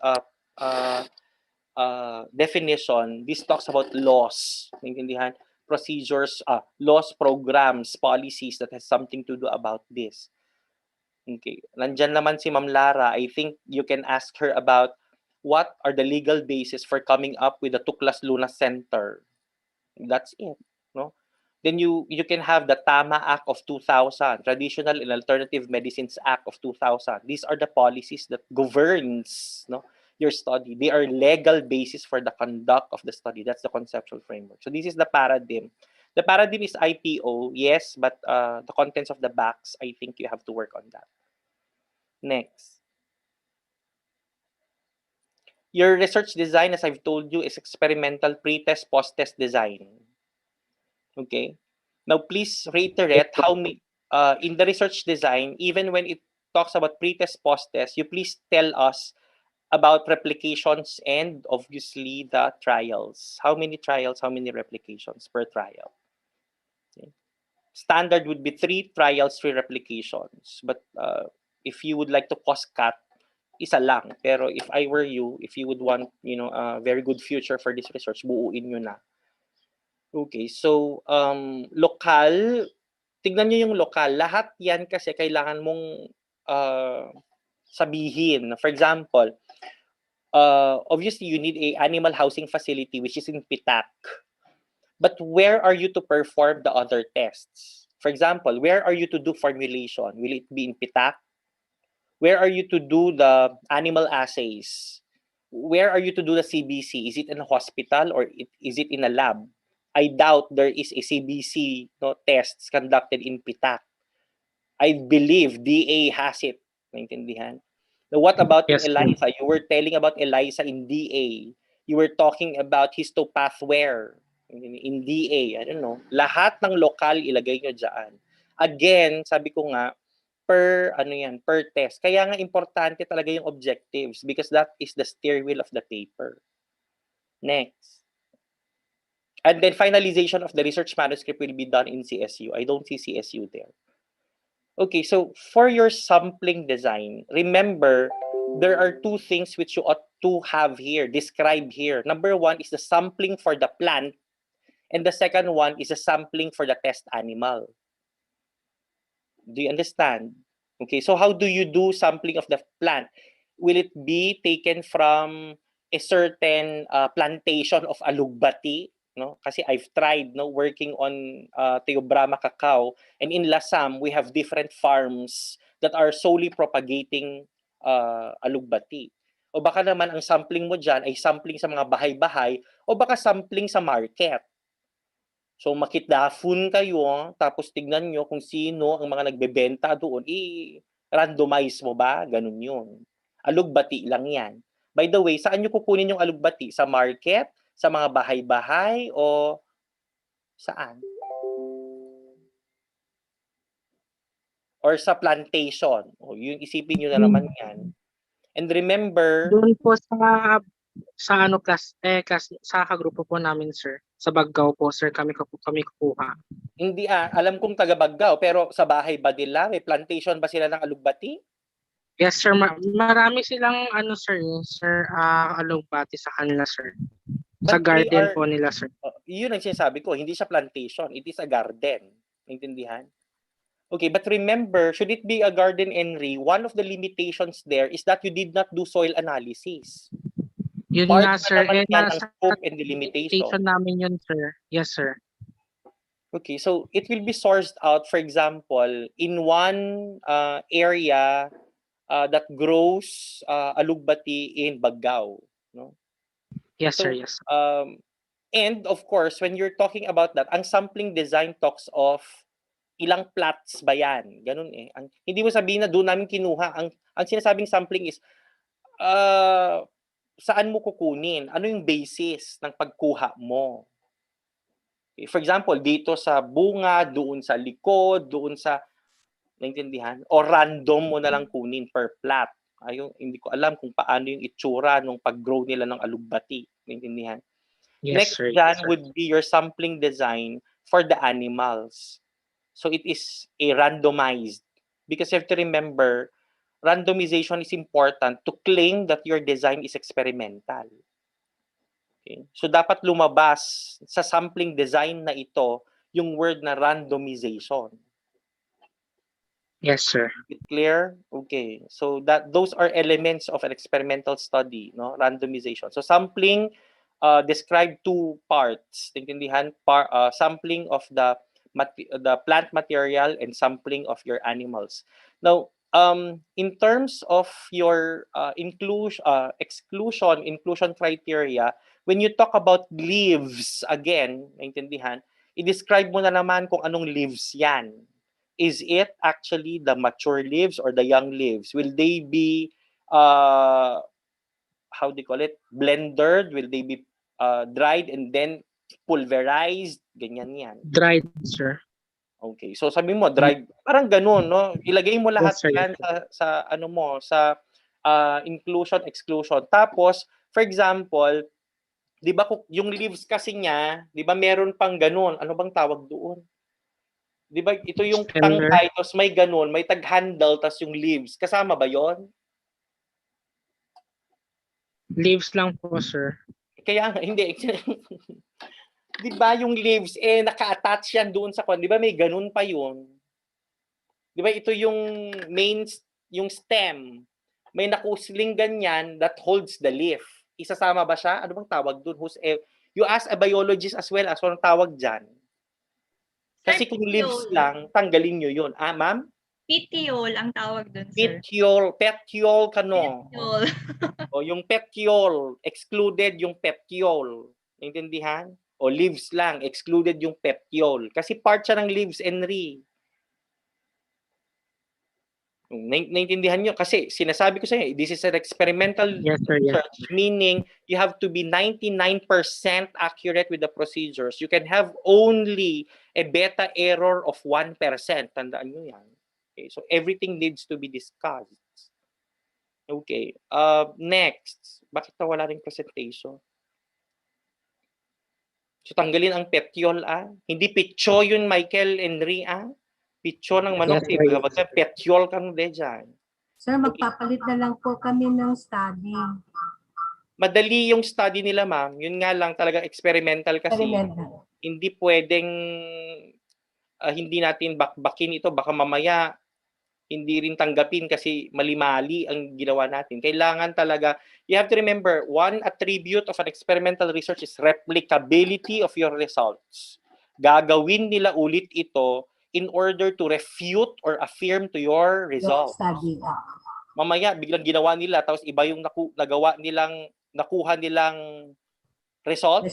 definition, this talks about laws. Naintindihan? Procedures, laws, programs, policies that has something to do about this. Okay. Nandyan naman si Ma'am Lara. I think you can ask her about what are the legal basis for coming up with the Tuklas Luna Center. That's it. No? Then you can have the TAMA Act of 2000, Traditional and Alternative Medicines Act of 2000. These are the policies that governs, no, your study. They are legal basis for the conduct of the study. That's the conceptual framework. So this is the paradigm. The paradigm is IPO, yes, but the contents of the backs, I think you have to work on that. Next. Your research design, as I've told you, is experimental pre-test, post-test design. Okay. Now, please reiterate how in the research design, even when it talks about pre-test, post-test, you please tell us about replications and obviously the trials. How many trials, how many replications per trial? Okay. Standard would be 3 trials, 3 replications. But if you would like to cost cut, isa lang. Pero if I were you, if you would want, a very good future for this research, buuin nyo na. Okay, so lokal, tignan nyo yung lokal. Lahat yan kasi kailangan mong sabihin. For example, obviously you need a animal housing facility which is in Pitak. But where are you to perform the other tests? For example, where are you to do formulation? Will it be in Pitak? Where are you to do the animal assays? Where are you to do the CBC? Is it in a hospital or is it in a lab? I doubt there is a CBC tests conducted in Pitak. I believe DA has it. Naintindihan? Now, what about in Yes, sir. ELISA? You were telling about ELISA in DA. You were talking about histopathware in DA. I don't know. Lahat ng lokal ilagay nyo dyan. Again, sabi ko nga, per test. Kaya nga importante talaga yung objectives because that is the steer wheel of the paper. Next. And then finalization of the research manuscript will be done in CSU. I don't see CSU there. Okay, so for your sampling design, remember there are 2 things which you ought to have here, described here. Number 1 is the sampling for the plant, and the second one is the sampling for the test animal. Do you understand? Okay, so how do you do sampling of the plant? Will it be taken from a certain plantation of alugbati? No? Kasi I've tried working on Theobroma cacao, and in Lasam, we have different farms that are solely propagating alugbati. O baka naman ang sampling mo dyan ay sampling sa mga bahay-bahay o baka sampling sa market. So makitdafun kayo, tapos tignan nyo kung sino ang mga nagbebenta doon, i-randomize mo ba? Ganun yun. Alugbati lang yan. By the way, saan nyo kukunin yung alugbati? Sa market? Sa mga bahay-bahay? O saan? Or sa plantation? O yun, isipin nyo na naman yan. And remember, Doon po sa sa kagrupo po namin, sir. Sa Baggaw po, sir, kami kukuha. hindi alam kong taga Baggaw, pero sa bahay ba nila? May plantation ba sila ng alugbati? Yes, sir. Marami silang sir, alugbati sa kanila, sir. Sa But they garden are, po nila, sir. yun ang sinasabi ko, hindi siya plantation, it is a garden. Naintindihan? Okay, but remember, should it be a garden, Henry, one of the limitations there is that you did not do soil analysis. Yun Part nga, pa sir. naman yan ng Nasa scope and delimitation. namin yun, sir. Yes, sir. Okay, so it will be sourced out, for example, in one area that grows alugbati in Baggao, no? Yes, sir. So, Yes. and of course, when you're talking about that, ang sampling design talks of ilang plots ba yan? Ganun eh. Hindi mo sabihin na doon namin kinuha. Ang sinasabing sampling is, saan mo kukunin? Ano yung basis ng pagkuha mo? For example, dito sa bunga, doon sa likod, doon sa, naintindihan? O random mo na lang kunin per plot. Ayun, hindi ko alam kung paano yung itsura nung pag-grow nila ng alugbati. Naintindihan? Yes, Next sir. Yes, dyan sir. would be your sampling design for the animals. So it is a randomized. Because you have to remember, randomization is important to claim that your design is experimental. Okay? So dapat lumabas sa sampling design na ito yung word na randomization. Yes, sir. Clear? Okay. So those are elements of an experimental study, no? Randomization. So sampling describe two parts. Tintindihan, sampling of the plant material and sampling of your animals. Now, in terms of your inclusion criteria, when you talk about leaves, again, naintindihan, i-describe mo na naman kung anong leaves yan. Is it actually the mature leaves or the young leaves? Will they be, how do you call it, blended? Will they be dried and then pulverized? Ganyan yan. Dried, sir. Okay. So sabi mo, dried, parang ganun, no? Ilagay mo lahat Yes, sir. yan sa ano mo, sa inclusion, exclusion. Tapos, for example, di ba yung leaves kasi niya, di ba meron pang ganun? Ano bang tawag doon? Di ba ito yung tangkay, tapos may ganun, may tag-handle, tapos yung leaves. Kasama ba yon? Leaves lang po, sir. Kaya hindi. Di ba yung leaves, naka-attach yan doon sa kwan. Di ba may ganun pa yun? Di ba ito yung main, yung stem. May nakusling ganyan that holds the leaf. Isasama ba siya? Ano bang tawag doon? You ask a biologist as well as anong tawag dyan? Kasi kung leaves lang, tanggalin nyo yun. Ah, ma'am? Petiole ang tawag dun, sir. Petiole kano. Petiole. O yung petiole, excluded yung petiole. Naintindihan? O leaves lang, excluded yung petiole. Kasi part siya ng leaves, Henry. Naintindihan nyo? Kasi sinasabi ko sa inyo, this is an experimental research, meaning you have to be 99% accurate with the procedures. You can have only a beta error of 1%. Tandaan nyo yan. Okay, so everything needs to be discussed. Okay. Next. Bakit wala rin presentation? So tanggalin ang petiole, Hindi pitcho yun, Michael Henry, Pitcho ng manok, Yes, petiole ka de dyan. Sir, magpapalit na lang po kami ng study. Madali yung study nila, ma'am. Yun nga lang, talaga experimental kasi. Experimental. Hindi pwedeng hindi natin bakbakin ito. Baka mamaya hindi rin tanggapin kasi mali-mali ang ginawa natin. Kailangan talaga, you have to remember, one attribute of an experimental research is replicability of your results. Gagawin nila ulit ito in order to refute or affirm to your results. Mamaya, biglang ginawa nila, tapos iba yung nakuha nilang result.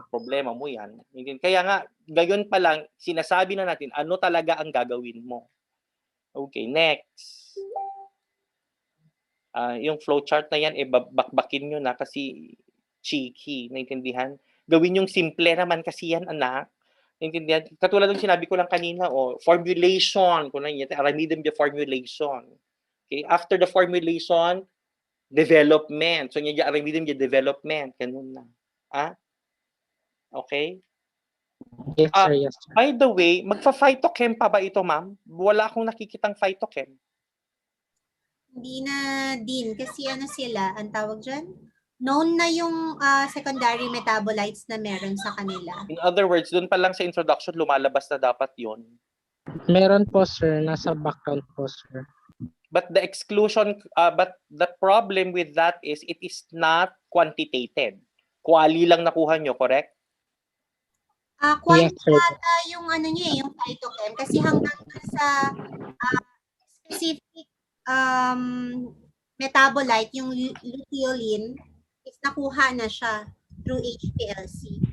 Problema mo yan. Kaya nga, gayon pa lang, sinasabi na natin, ano talaga ang gagawin mo. Okay, next. Yung flowchart na yan, bakbakin nyo na kasi cheeky, naintindihan? Gawin yung simple naman kasi yan, anak. Naintindihan? Katulad ng sinabi ko lang kanina, formulation, kung na yan, aramidin the formulation. Okay, after the formulation, development. So, yung aramidin the development, ganun na. Okay? Yes, sir. Yes, sir. By the way, magpa-phytochem pa ba ito, ma'am? Wala akong nakikitang phytochem. Hindi na din kasi ano sila, ang tawag dyan? Known na yung secondary metabolites na meron sa kanila. In other words, doon pa lang sa introduction, lumalabas na dapat yon. Meron po, sir. Nasa background po, sir. But the exclusion, but the problem with that is it is not quantitated. Quali lang nakuha nyo, correct? Quant Yes, sir. ata yung ano niya yung phytochem kasi hanggang dun sa specific metabolite, yung luteolin, is nakuha na siya through HPLC.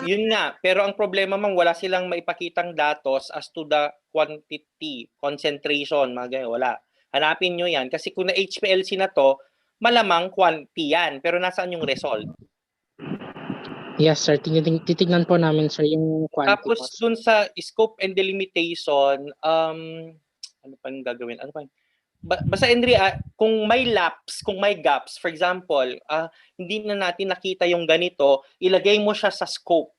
Yun nga, pero ang problema ma'am, wala silang maipakitang datos as to the quantity, concentration, mga ganyan, wala. Hanapin nyo yan, kasi kung na HPLC na to, malamang quantity yan, pero nasaan yung result? Yes, sir. Titignan po namin, sir, yung quantity po. Tapos dun sa scope and delimitation, ano pa yung gagawin? Ano pa yung basta Henry, kung may lapse, kung may gaps, for example, hindi na natin nakita yung ganito, ilagay mo siya sa scope.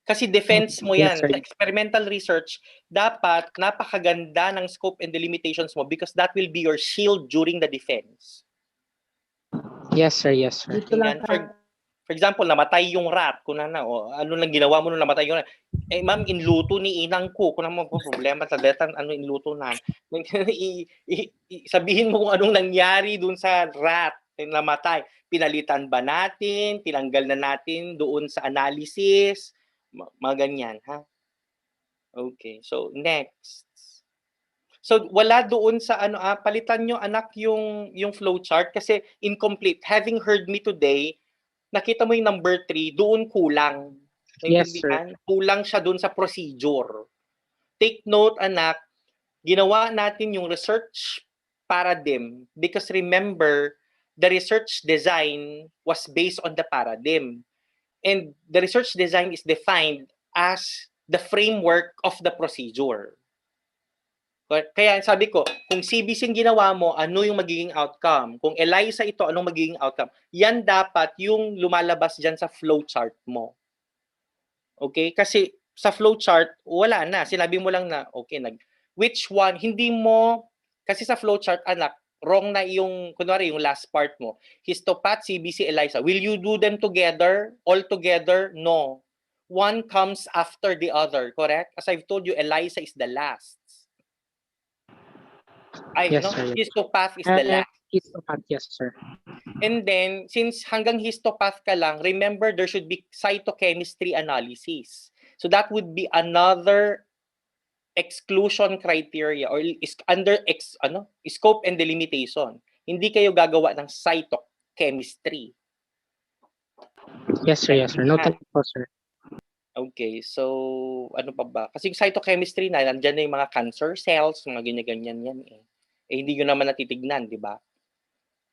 Kasi defense mo yan. Sa experimental research, dapat napakaganda ng scope and delimitations mo because that will be your shield during the defense. Yes, sir. Yes, sir. Yan. For example, namatay yung rat. Kung ano lang ginawa mo nung namatay yung rat. Ma'am, inluto ni inang ko. Kung ano po problema sa detan, ano inluto na. Sabihin mo kung anong nangyari dun sa rat na namatay. Pinalitan ba natin? Tinanggal na natin doon sa analysis? Mga ganyan, ha? Okay, so next. So wala doon sa palitan nyo anak yung flowchart kasi incomplete. Having heard me today, nakita mo yung number 3, doon kulang. Yes, sir. Kulang siya doon sa procedure. Take note, anak, ginawa natin yung research paradigm because remember, the research design was based on the paradigm. And the research design is defined as the framework of the procedure. Kaya sabi ko, kung CBC yung ginawa mo, ano yung magiging outcome? Kung ELISA ito, anong magiging outcome? Yan dapat yung lumalabas dyan sa flowchart mo. Okay? Kasi sa flowchart, wala na. Sinabi mo lang na, okay, which one? Hindi mo, kasi sa flowchart, anak, wrong na yung, kunwari, yung last part mo. Histopath, CBC, ELISA. Will you do them together? All together? No. One comes after the other, correct? As I've told you, ELISA is the last. Yes, sir. Histopath is the last. Histopath, yes, sir. And then, since hanggang histopath ka lang, remember there should be cytochemistry analysis. So that would be another exclusion criteria or under scope and delimitation. Hindi kayo gagawa ng cytochemistry. Yes, sir. Yes, sir. Noted po, sir. Okay, so ano pa ba? Kasi cytochemistry na, nandiyan na yung mga cancer cells, mga ganyan-ganyan yan eh. Hindi nyo naman natitignan, di ba?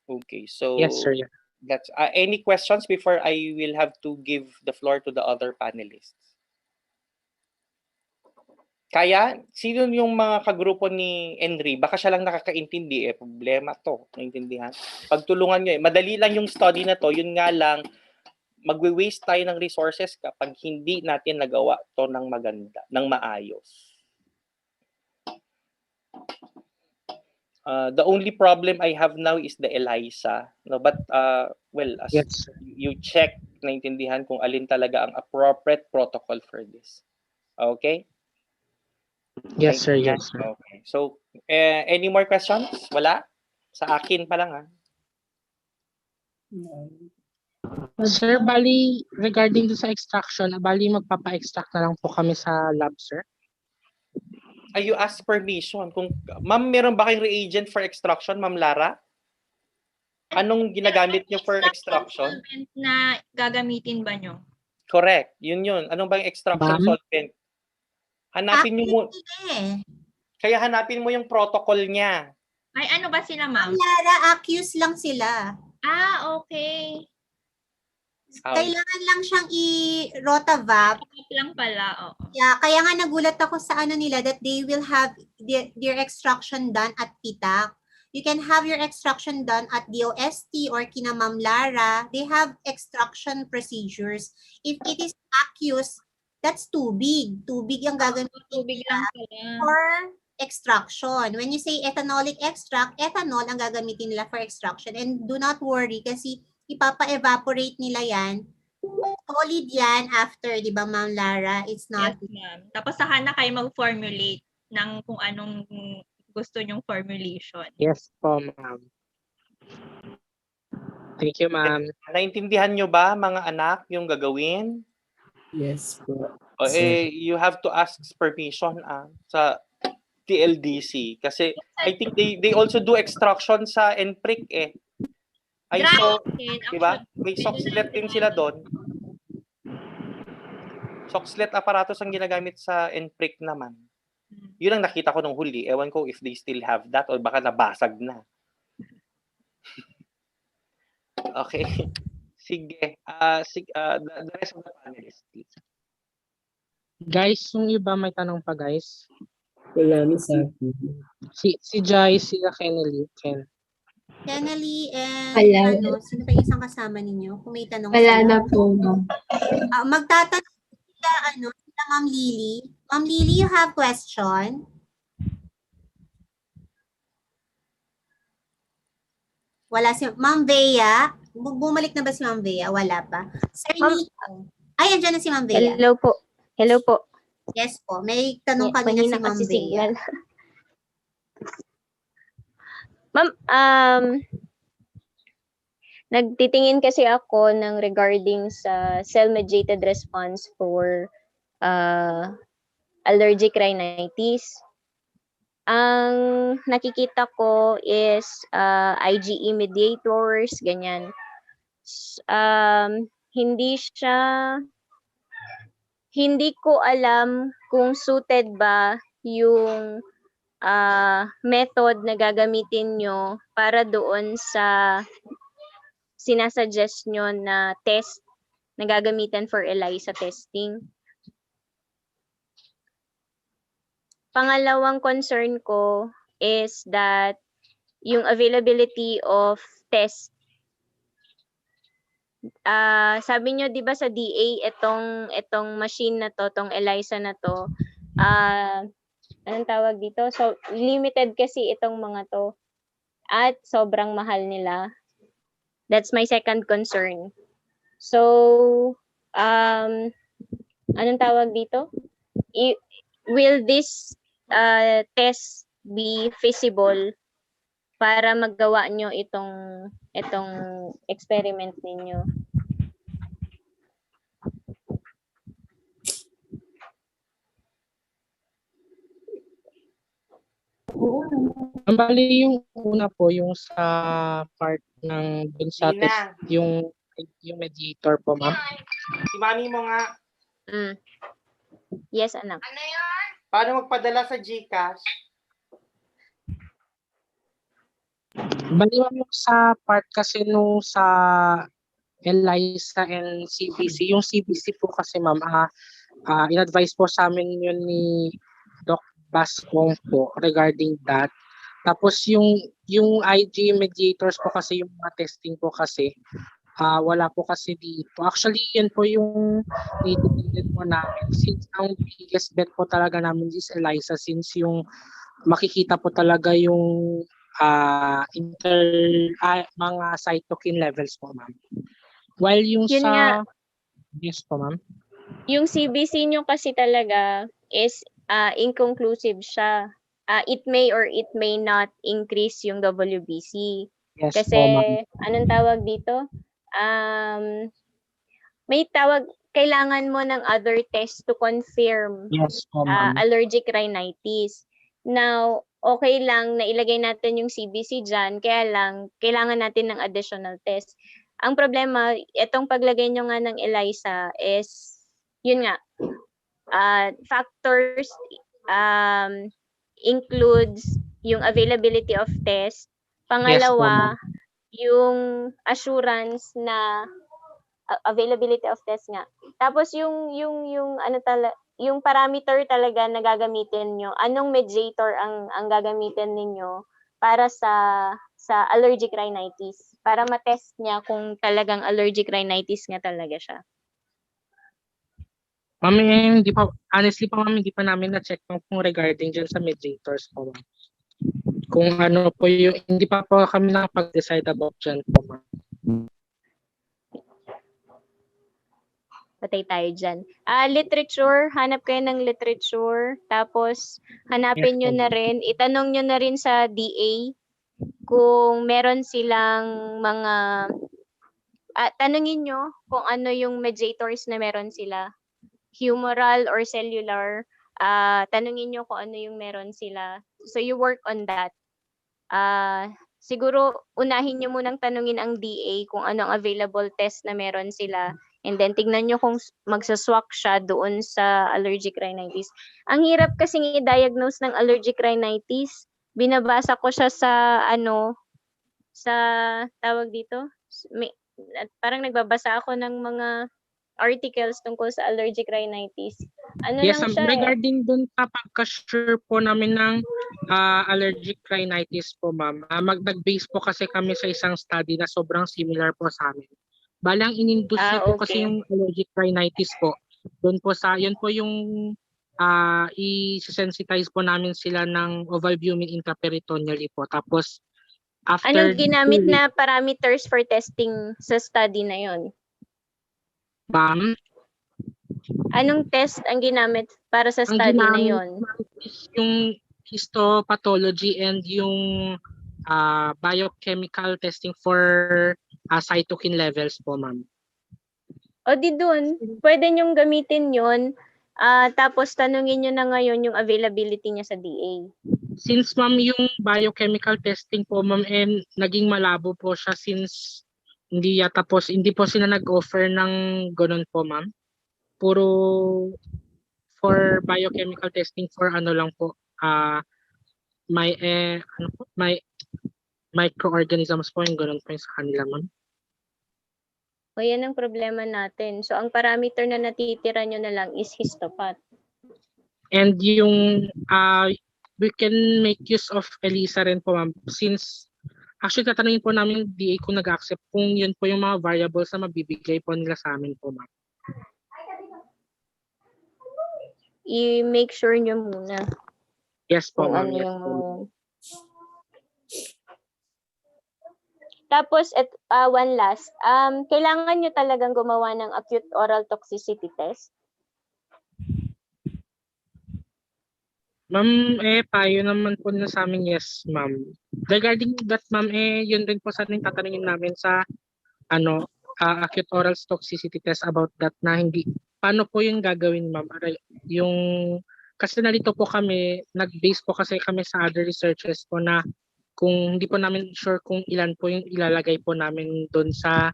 Okay, so yes, sir. Yeah. That's any questions before I will have to give the floor to the other panelists? Kaya, sino yung mga kagrupo ni Henry? Baka siya lang nakakaintindi eh. Problema to. Naintindihan? Pagtulungan nyo eh. Madali lang yung study na to. Yun nga lang, magwe-waste tayo ng resources kapag hindi natin nagawa to ng maganda, ng maayos. The only problem I have now is the ELISA. No, but well, as yes, you check, naintindihan kung alin talaga ang appropriate protocol for this. Okay? Yes, sir. Yes, sir. Okay. So, any more questions? Wala? Sa akin pa lang, ha? Sir, bali, regarding sa extraction, bali magpapa-extract na lang po kami sa lab, sir. You ask permission. Kung ma'am, meron ba kayong reagent for extraction, Ma'am Lara? Anong ginagamit niyo for extraction? Solvent na gagamitin ba nyo? Correct. Yun. Anong ba yung extraction solvent? Hanapin niyo mo. Kaya hanapin mo yung protocol niya. Ay, ano ba sila, ma'am? Lara, accuse lang sila. Okay. Kailangan lang siyang i-rotavap. Lang pala, oo. Yeah, kaya nga nagulat ako sa nila that they will have their extraction done at PITAC. You can have your extraction done at DOST or kina Ma'am Lara. They have extraction procedures. If it is aqueous, that's too big. Too big ang gagamitin nila for extraction. When you say ethanolic extract, ethanol ang gagamitin nila for extraction. And do not worry kasi ipapa-evaporate nila yan. Solid yan after, di ba, Ma'am Lara? It's not. Yes, ma'am. Tapos saka na kayo mag-formulate ng kung anong gusto nyong formulation. Yes po, ma'am. Thank you, ma'am. Naintindihan nyo ba, mga anak, yung gagawin? Yes po. You have to ask permission sa TLDC kasi I think they also do extraction sa NPRIC eh. I saw, di ba? May soxlet din sila doon. Soxlet apparatus ang ginagamit sa NPRIC naman. Yun ang nakita ko nung huli. Ewan ko if they still have that or baka nabasag na. Okay. Sige. The rest of the panelists, please. Guys, yung iba may tanong pa, guys. Wala na sa akin. Si Joyce, si Kennedy, Ken. Kennedy and Wala. sino pa yung isang kasama ninyo? Kung may tanong Wala sila. na po, ma'am. Magtatanong sila, sila Ma'am Lily. Ma'am Lily, you have question? Wala si Ma'am Bea. Bumalik na ba si Ma'am Bea? Wala pa. Sir Nico. Ay, andyan na si Ma'am Bea. Hello po. Hello po. Yes po. May tanong kanina si Ma'am Bea. Signal. Ma'am, nagtitingin kasi ako ng regarding sa cell-mediated response for allergic rhinitis. Ang nakikita ko is IgE mediators, ganyan. Hindi ko alam kung suited ba yung method na gagamitin nyo para doon sa sinasuggest nyo na test na gagamitan for ELISA testing. Pangalawang concern ko is that yung availability of test. Sabi nyo 'di ba sa DA itong machine na to, tong ELISA na to, anong tawag dito? So limited kasi itong mga to at sobrang mahal nila. That's my second concern. So anong tawag dito? Will this test be feasible para magawa nyo itong experiment ninyo? Ang bali yung una po, yung sa part ng dun sa test, yung mediator po, ma'am. Si mami mo nga. Yes, anak. Ano yun? Paano magpadala sa GCash? Bali ma'am, yung sa part kasi nung sa ELISA and CBC, yung CBC po kasi ma'am, in-advise po sa amin yun ni Doc Bascom po regarding that. Tapos yung IG mediators po kasi yung mga testing po kasi wala po kasi dito. Actually, yun po yung needed po namin. Since ang biggest bet po talaga namin is ELISA, since yung makikita po talaga yung mga cytokine levels po, ma'am. While yung yun nga, yes po, ma'am. Yung CBC nyo kasi talaga is inconclusive siya. It may or it may not increase yung WBC. Yes kasi po, ma'am. anong tawag dito? May tawag, kailangan mo ng other test to confirm yes po, ma'am. allergic rhinitis. Now, okay lang na ilagay natin yung CBC dyan, kaya lang, kailangan natin ng additional test. Ang problema, itong paglagay nyo nga ng ELISA is, yun nga, factors includes yung availability of test. Pangalawa, yung assurance na availability of test nga. Tapos yung parameter talaga na gagamitin nyo, anong mediator ang gagamitin ninyo para sa allergic rhinitis, para ma-test niya kung talagang allergic rhinitis nga talaga siya. Ma'am, honestly pa ma'am, hindi pa namin na-check kung regarding dyan sa mediators po, ma'am. Kung ano po yung, hindi pa po kami nakapag-decide about dyan po, ma'am. Patay tayo dyan. Literature, hanap kayo ng literature, tapos hanapin nyo na rin, itanong nyo na rin sa DA kung meron silang mga, tanungin nyo kung ano yung mediators na meron sila. humoral or cellular, tanungin nyo kung ano yung meron sila. So you work on that. Siguro unahin nyo munang tanungin ang DA kung ano ang available test na meron sila. And then tignan nyo kung magsaswak siya doon sa allergic rhinitis. Ang hirap kasing i-diagnose ng allergic rhinitis. Binabasa ko siya sa sa tawag dito. Parang nagbabasa ako ng mga articles tungkol sa allergic rhinitis. Yes, Lang siya regarding dun sa pagka-sure po namin ng allergic rhinitis po, ma'am. Nag-base po kasi kami sa isang study na sobrang similar po sa amin. Balang in-induce niya po kasi yung allergic rhinitis po. Doon po yun po yung i-sensitize po namin sila ng ovalbumin intraperitoneally po. Tapos, after... Anong ginamit na parameters for testing sa study na yon? Ma'am? Anong test ang ginamit para sa study na yon? Yung histopathology and yung biochemical testing for cytokine levels po, ma'am. O di dun, pwede nyong gamitin yon. Tapos tanungin nyo na ngayon yung availability niya sa DA. Since ma'am yung biochemical testing po ma'am naging malabo po siya since hindi po sila nag-offer ng ganun po ma'am. Puro for biochemical testing for lang po may microorganisms po yung ganun po yung sa kanila ma'am. O yan ang problema natin. So ang parameter na natitira nyo na lang is histopath. And yung we can make use of ELISA rin po ma'am since actually tatanungin po namin yung DA kung nag-accept kung yun po yung mga variables na mabibigay po nila sa amin po ma'am. I-make sure nyo muna. Yes po ma'am. Ano Yes, yung... po. Tapos, one last. Kailangan nyo talagang gumawa ng acute oral toxicity test? Ma'am, payo naman po na sa amin, yes, ma'am. Regarding that, ma'am, yun rin po sa ating tatanungin namin sa acute oral toxicity test about that na hindi, paano po yung gagawin, ma'am? Yung, kasi nalito po kami, nag-base po kasi kami sa other researchers po na kung hindi po namin sure kung ilan po yung ilalagay po namin doon sa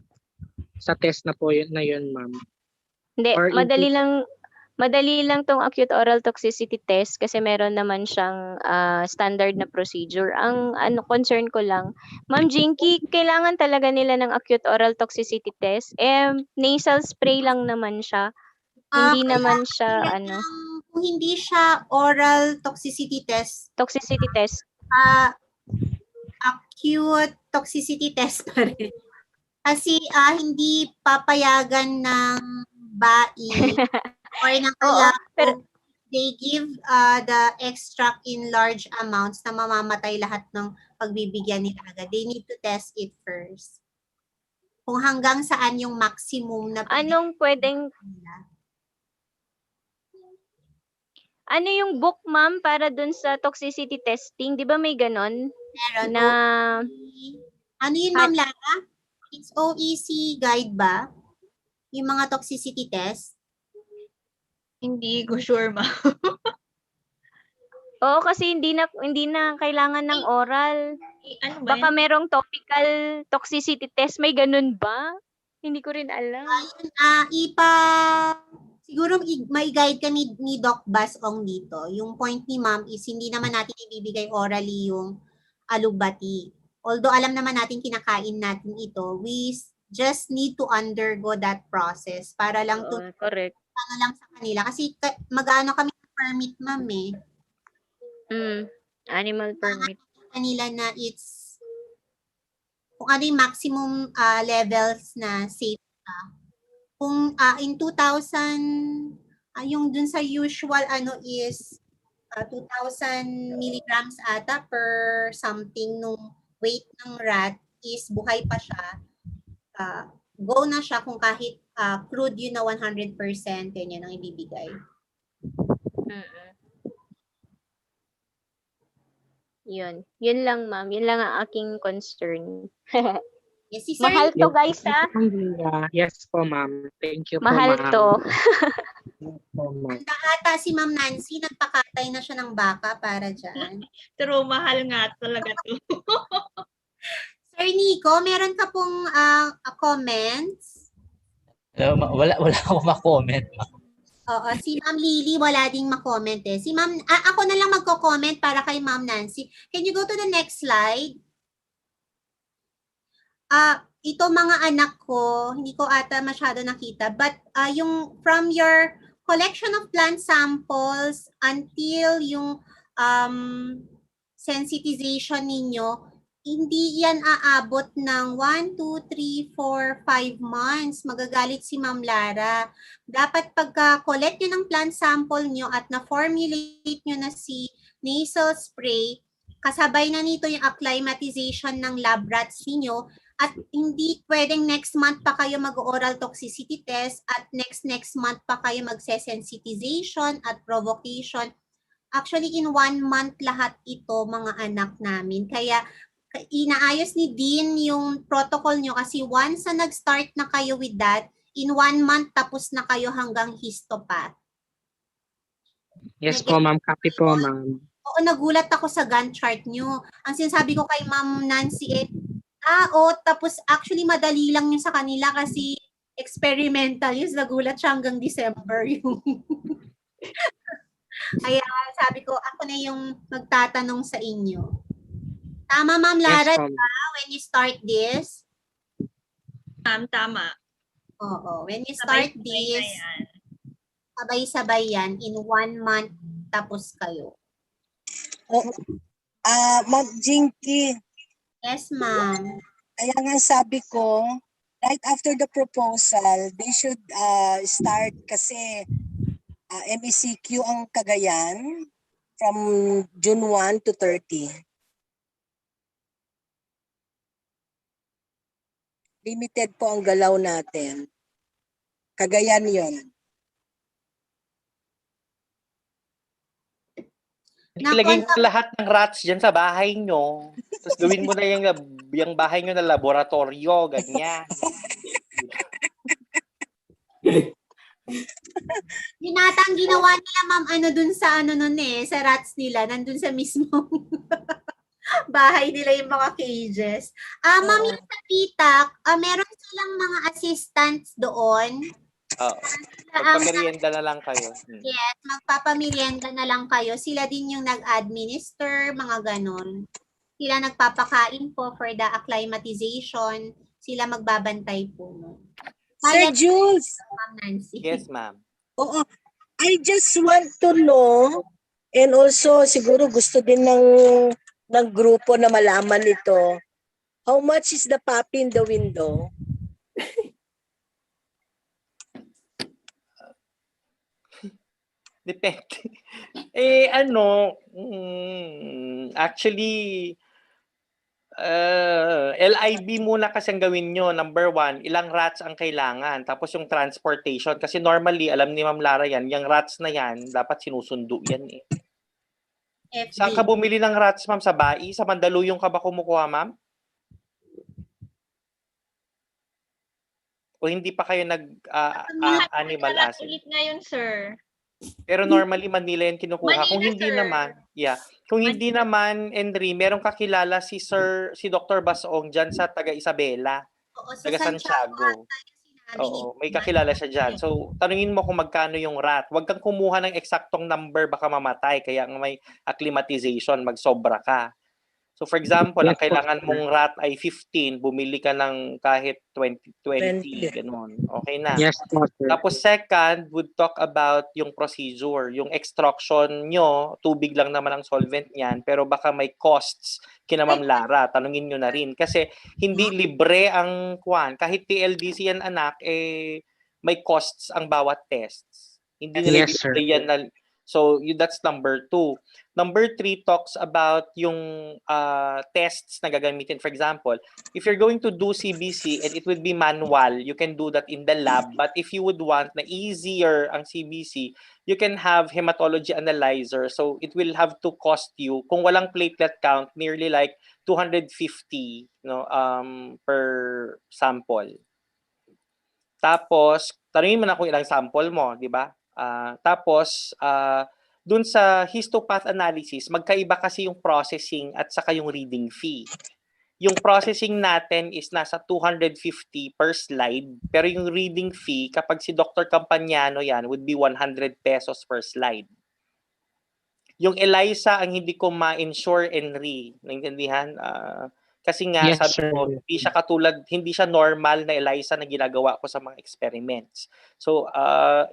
test na po yun, ma'am. Hindi, madali lang tong acute oral toxicity test kasi meron naman siyang standard na procedure. Ang concern ko lang, Ma'am Jinky, kailangan talaga nila ng acute oral toxicity test. Nasal spray lang naman siya. Hindi naman siya Kung hindi siya oral toxicity test. Acute toxicity test pa rin. Kasi hindi papayagan ng BAI or ng ALAO, they give the extract in large amounts na mamamatay lahat ng pagbibigyan nila agad. They need to test it first. Kung hanggang saan yung maximum na anong pwedeng nila. Ano yung book, ma'am, para dun sa toxicity testing? Di ba may ganon? Meron. Na... Ano yun, Ma'am Lara? It's OEC guide ba? Yung mga toxicity test? Hindi ko sure, ma'am. Oo, kasi hindi na kailangan ng oral. Ano ba Baka yan? merong topical toxicity test. May ganun ba? Hindi ko rin alam. Siguro may guide kami ni Doc Bas Ong dito. Yung point ni ma'am is hindi naman natin ibibigay orally yung alugbati. Although alam naman natin kinakain natin ito, we just need to undergo that process para lang correct. Ano lang sa kanila. Kasi mag-ano kami ng permit, ma'am Animal permit. Kanila na it's kung ano yung maximum levels na safe kung in 2,000 yung dun sa usual is 2,000 milligrams ata per something nung weight ng rat is buhay pa siya. Go na siya kung kahit crude yun na 100%, yan ang ibibigay. Yun lang, ma'am. Yun lang ang aking concern. Yes, si Mahal to, guys, ha? Yes po, ma'am. Thank you po, Mahal ma'am. to. Handa ata si Ma'am Nancy, nagpakatay na siya ng baka para dyan. Pero mahal nga talaga to. Sir Nico, meron ka pong comments? Wala akong ma-comment. Oo, si Ma'am Lily wala ding ma-comment eh. Si Ma'am, ako na lang magko-comment para kay Ma'am Nancy. Can you go to the next slide? Ito mga anak ko, hindi ko ata masyado nakita, but yung from your collection of plant samples until yung sensitization ninyo, hindi yan aabot ng 1, 2, 3, 4, 5 months. Magagalit si Ma'am Lara. Dapat pagka-collect nyo ng plant sample nyo at na-formulate nyo na si nasal spray, kasabay na nito yung acclimatization ng lab rats ninyo. At hindi pwedeng next month pa kayo mag-oral toxicity test at next month pa kayo magse-sensitization at provocation. Actually, in 1 month lahat ito, mga anak namin. Kaya inaayos ni Dean yung protocol nyo kasi once na nag-start na kayo with that, in 1 month tapos na kayo hanggang histopath. Yes po, ma'am. Copy po, ma'am. Oo, nagulat ako sa Gantt chart nyo. Ang sinasabi ko kay Ma'am Nancy tapos actually madali lang yun sa kanila kasi experimental yun. Nagulat siya hanggang December yung kaya sabi ko, ako na yung magtatanong sa inyo. Tama, Ma'am Lara, Yes, when you start this? Tama. Oo, when you start this, sabay-sabay yan. In 1 month, tapos kayo. Ma'am Jinky. Yes, ma'am. Kaya nga sabi ko, right after the proposal, they should start kasi MECQ ang Cagayan from June 1 to 30. Limited po ang galaw natin. Cagayan yon. Ilagay mo lahat ng rats dyan sa bahay nyo. Tapos gawin mo na yung bahay nyo na laboratorio, ganyan. Ang ginawa nila, ma'am, dun sa sa rats nila, nandun sa mismong bahay nila yung mga cages. Ma'am, yung sa pitak, meron silang mga assistants doon. Oo. Magpamerienda na lang kayo. Yes, magpapamerienda na lang kayo. Sila din yung nag-administer, mga ganon. Sila nagpapakain po for the acclimatization. Sila magbabantay po. Sir Jules. Ma'am Nancy. Yes, ma'am. Oo. I just want to know, and also siguro gusto din ng grupo na malaman ito, how much is the puppy in the window? Depende. Actually, LIB muna kasi ang gawin nyo. Number 1, ilang rats ang kailangan. Tapos yung transportation. Kasi normally, alam ni Ma'am Lara yan, yung rats na yan, dapat sinusundo yan eh. Saan ka bumili ng rats, ma'am? Sa Bai? Sa Mandaluyong ka ba kumukuha, ma'am? O hindi pa kayo nag-animal asset? Na yun, sir. Pero normally Manila yan kinukuha. Kung hindi naman, Kung hindi naman, Henry, meron kakilala si Dr. Basong dyan sa taga Isabela. Taga Santiago. Oo, may kakilala siya dyan. So, tanungin mo kung magkano yung rat. Huwag kang kumuha ng eksaktong number, baka mamatay. Kaya may acclimatization, magsobra ka. So, for example, ang kailangan mong rat ay 15, bumili ka ng kahit 20, ganun. Okay na. Yes, Tapos second, would talk about yung procedure. Yung extraction nyo, tubig lang naman ang solvent niyan, pero baka may costs kina Ma'am Lara. Tanungin nyo na rin. Kasi hindi libre ang kwan. Kahit TLDC yan, anak, may costs ang bawat tests. Hindi nila libre yan na. So, that's number 2. Number 3 talks about yung tests na gagamitin. For example, if you're going to do CBC and it would be manual, you can do that in the lab. But if you would want na easier ang CBC, you can have hematology analyzer. So, it will have to cost you, kung walang platelet count, nearly like 250 per sample. Tapos, tanungin mo na kung ilang sample mo, di ba? Tapos, dun sa histopath analysis, magkaiba kasi yung processing at saka yung reading fee. Yung processing natin is nasa 250 per slide, pero yung reading fee, kapag si Dr. Campagnano yan, would be 100 pesos per slide. Yung ELISA ang hindi ko ma-ensure, Henry. Naintindihan? Kasi nga, Yes, sabi sir. ko, hindi siya normal na ELISA na ginagawa ko sa mga experiments. So,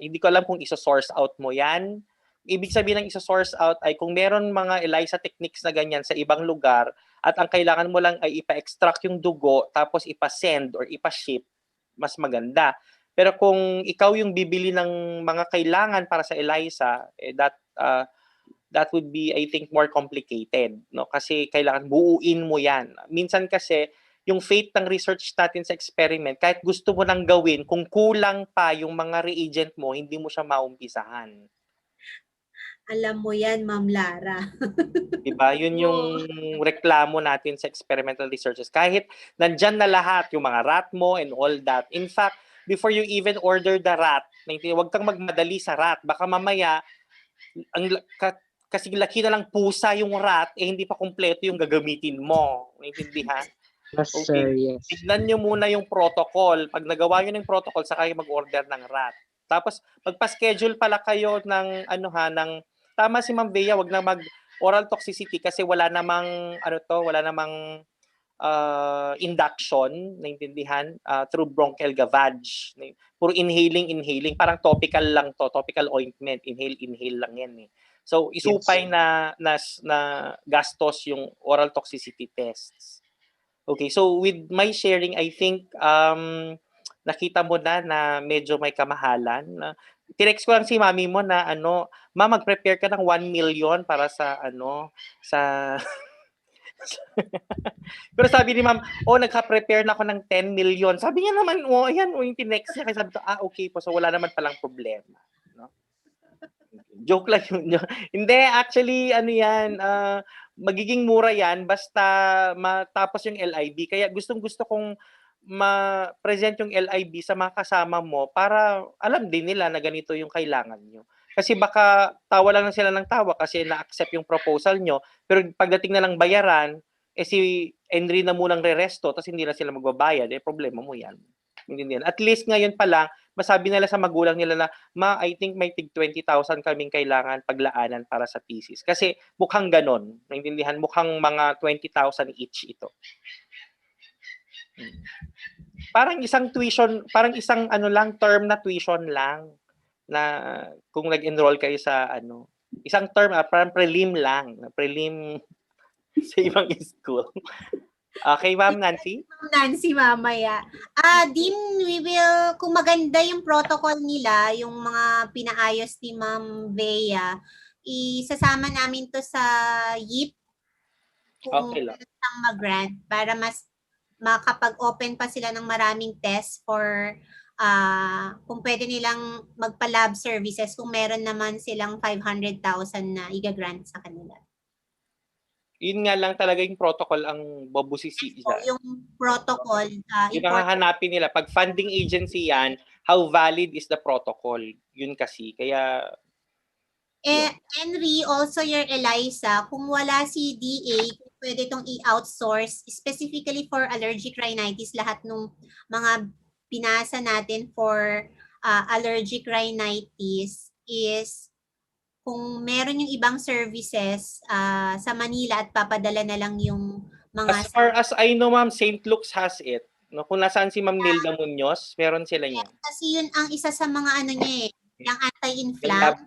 hindi ko alam kung isa-source out mo yan. Ibig sabihin ng isa-source out ay kung meron mga ELISA techniques na ganyan sa ibang lugar at ang kailangan mo lang ay ipa-extract yung dugo tapos ipa-send or ipa-ship, mas maganda. Pero kung ikaw yung bibili ng mga kailangan para sa ELISA, that would be, I think, more complicated, no? Kasi kailangan buuin mo yan. Minsan kasi, yung fate ng research natin sa experiment, kahit gusto mo nang gawin, kung kulang pa yung mga reagent mo, hindi mo siya maumpisahan. Alam mo yan, Ma'am Lara. Diba? Yun yung reklamo natin sa experimental researches. Kahit nandyan na lahat, yung mga rat mo and all that. In fact, before you even order the rat, huwag kang magmadali sa rat. Baka mamaya, kasi laki na lang pusa yung rat, hindi pa kumpleto yung gagamitin mo. Naintindihan? Yes, sir. Yes. Tignan nyo muna yung protocol. Pag nagawa nyo ng protocol, saka kayo mag-order ng rat. Tapos, magpa-schedule pala kayo ng, tama si Ma'am Bea, wag na mag-oral toxicity kasi wala namang, induction, naintindihan, through bronchial gavage. Puro inhaling, parang topical lang to, topical ointment, inhale lang yan eh. So, isupay na gastos yung oral toxicity tests. Okay, so with my sharing, I think nakita mo na medyo may kamahalan. Tinext ko lang si mami mo na ma, mag-prepare ka ng 1 million para sa sa pero sabi ni ma'am, nagka-prepare na ako ng 10 million. Sabi niya naman, ayan, yung tinext niya. Kaya sabi ko, okay po, so wala naman palang problema. No? Joke lang yun. Hindi, actually, yan, magiging mura yan basta matapos yung LIB. Kaya gustong-gusto kong ma-present yung LIB sa mga kasama mo para alam din nila na ganito yung kailangan nyo. Kasi baka tawa lang sila ng tawa kasi na-accept yung proposal nyo, pero pagdating na lang bayaran, si Henry na munang re-resto, tapos hindi na sila magbabayad, problema mo yan. At least ngayon pa lang, masabi nila sa magulang nila na, ma, I think may tig 20,000 kaming kailangan paglaanan para sa thesis. Kasi mukhang ganon. Naintindihan, mukhang mga 20,000 each ito. Parang isang tuition, parang isang term na tuition lang na kung nag-enroll kayo sa isang term, parang prelim lang, prelim sa ibang school. Okay, Ma'am Nancy? Ma'am Nancy, mamaya. Dean, kung maganda yung protocol nila, yung mga pinaayos ni Ma'am Bea, isasama namin to sa YIP kung okay lang. mag-grant para mas makapag-open pa sila ng maraming tests for kung pwede nilang magpa-lab services kung meron naman silang 500,000 na i-grant sa kanila. Yun nga lang talaga yung protocol ang babusisi. Yung protocol, yun ang hahanapin nila. Pag funding agency yan, how valid is the protocol? Yun kasi. Kaya Henry, also your ELISA, kung wala si DA, pwede itong i-outsource specifically for allergic rhinitis. Lahat ng mga pinasa natin for allergic rhinitis is kung meron yung ibang services sa Manila at papadala na lang yung mga... As far as I know, Ma'am, St. Luke's has it. No, kung nasaan si Ma'am Nilda Munoz, meron sila niya. Kasi yun ang isa sa mga niya yung anti-inflam.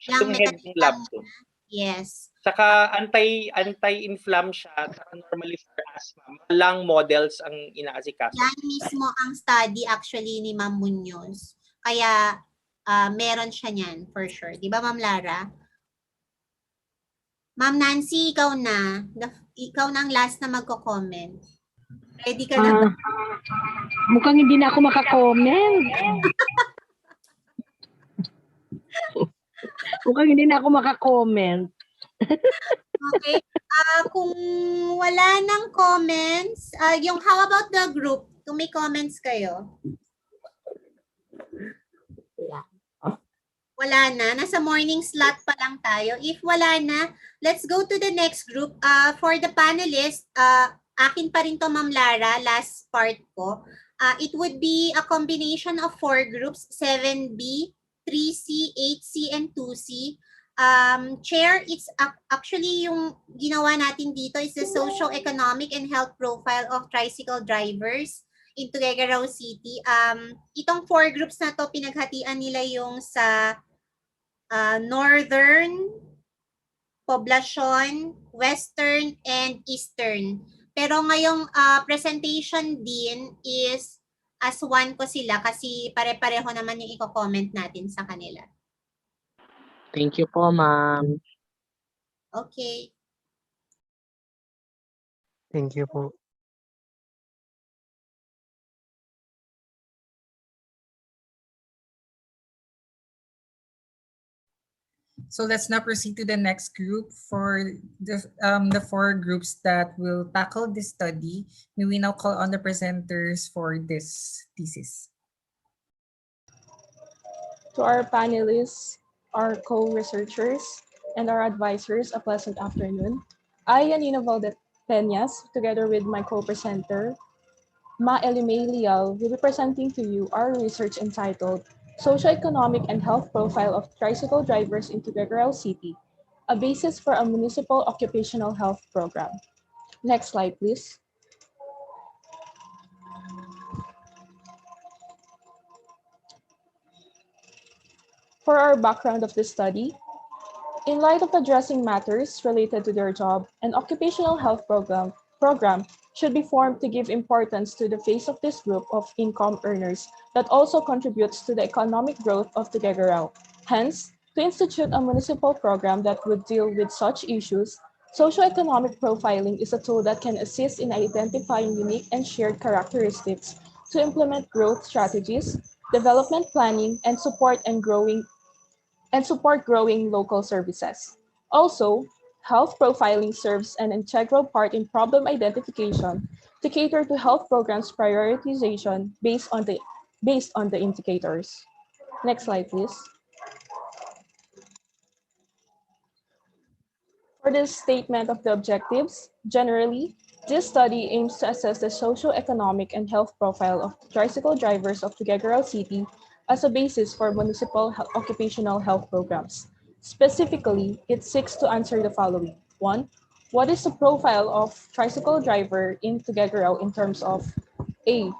Yung head ng lab to. Yes. Saka anti-inflam siya, saka normally for asthma. Malang models ang inaasikaso. Yan mismo ang study actually ni Ma'am Munoz. Kaya meron siya niyan for sure. Di ba, Ma'am Lara? Ma'am Nancy, ikaw na. Ikaw na ang last na magko-comment. Ready ka na ba? Mukhang hindi na ako makakomment. Mukhang hindi na ako makakomment. Okay. Kung wala nang comments, how about the group? Kung may comments kayo. Wala na. Nasa morning slot pa lang tayo. If wala na, let's go to the next group. For the panelists, akin pa rin to, Ma'am Lara, last part ko. It would be a combination of 4 groups, 7B, 3C, 8C, and 2C. Chair, it's actually yung ginawa natin dito is the socio-economic and health profile of tricycle drivers in Tuguegarao City. Itong 4 groups na to, pinaghatian nila yung sa northern, poblasyon, western, and eastern. Pero ngayong presentation din is as one ko sila kasi pare-pareho naman yung i-comment natin sa kanila. Thank you po, ma'am. Okay. Thank you po. So let's now proceed to the next group. For the 4 groups that will tackle this study, may we now call on the presenters for this thesis. To our panelists, our co-researchers, and our advisors, a pleasant afternoon. I, Yanina Valdepeñas, together with my co-presenter, Ma Elimay Lial, will be presenting to you our research entitled Socioeconomic and Health Profile of Tricycle Drivers in Tuguegarao City, a basis for a municipal occupational health program. Next slide, please. For our background of this study, in light of addressing matters related to their job, an occupational health program should be formed to give importance to the face of this group of income earners that also contributes to the economic growth of Tuguegarao. Hence, to institute a municipal program that would deal with such issues, socioeconomic profiling is a tool that can assist in identifying unique and shared characteristics to implement growth strategies, development planning, and support growing local services. Also, health profiling serves an integral part in problem identification to cater to health programs prioritization based on the indicators. Next slide, please. For the statement of the objectives, generally, this study aims to assess the socio-economic and health profile of tricycle drivers of Tuguegarao City as a basis for municipal occupational health programs. Specifically, it seeks to answer the following. 1. What is the profile of tricycle driver in Tuguegarao in terms of A.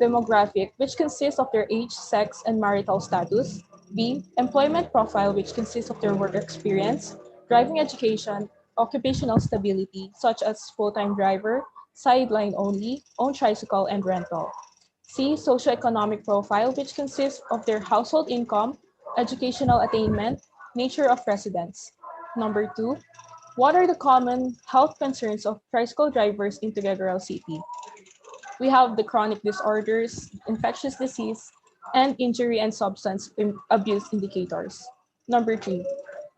Demographic, which consists of their age, sex, and marital status. B. Employment profile, which consists of their work experience, driving education, occupational stability, such as full-time driver, sideline only, own tricycle, and rental. C. Socioeconomic profile, which consists of their household income, educational attainment, nature of residence. Number 2. What are the common health concerns of tricycle drivers in Tuguegarao City? We have the chronic disorders, infectious disease, and injury and substance abuse indicators. Number 3,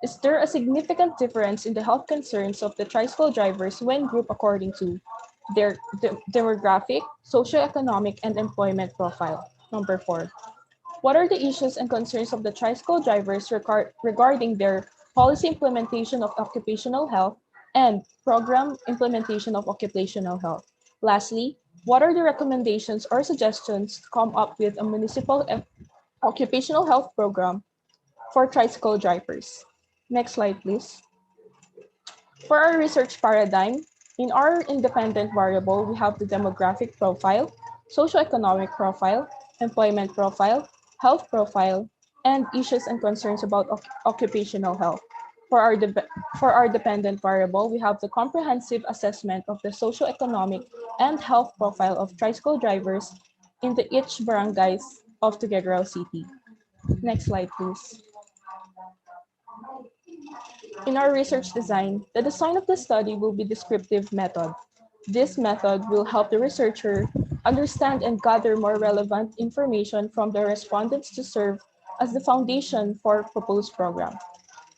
is there a significant difference in the health concerns of the tricycle drivers when grouped according to their demographic, socioeconomic, and employment profile? Number 4, what are the issues and concerns of the tricycle drivers regarding their policy implementation of occupational health and program implementation of occupational health? Lastly, what are the recommendations or suggestions to come up with a municipal occupational health program for tricycle drivers? Next slide, please. For our research paradigm, in our independent variable, we have the demographic profile, socioeconomic profile, employment profile, health profile, and issues and concerns about occupational health. For our dependent variable, we have the comprehensive assessment of the socioeconomic and health profile of tricycle drivers in each barangays of Tuguegarao City. Next slide, please. In our research design, the design of the study will be descriptive method. This method will help the researcher understand and gather more relevant information from the respondents to serve as the foundation for proposed program.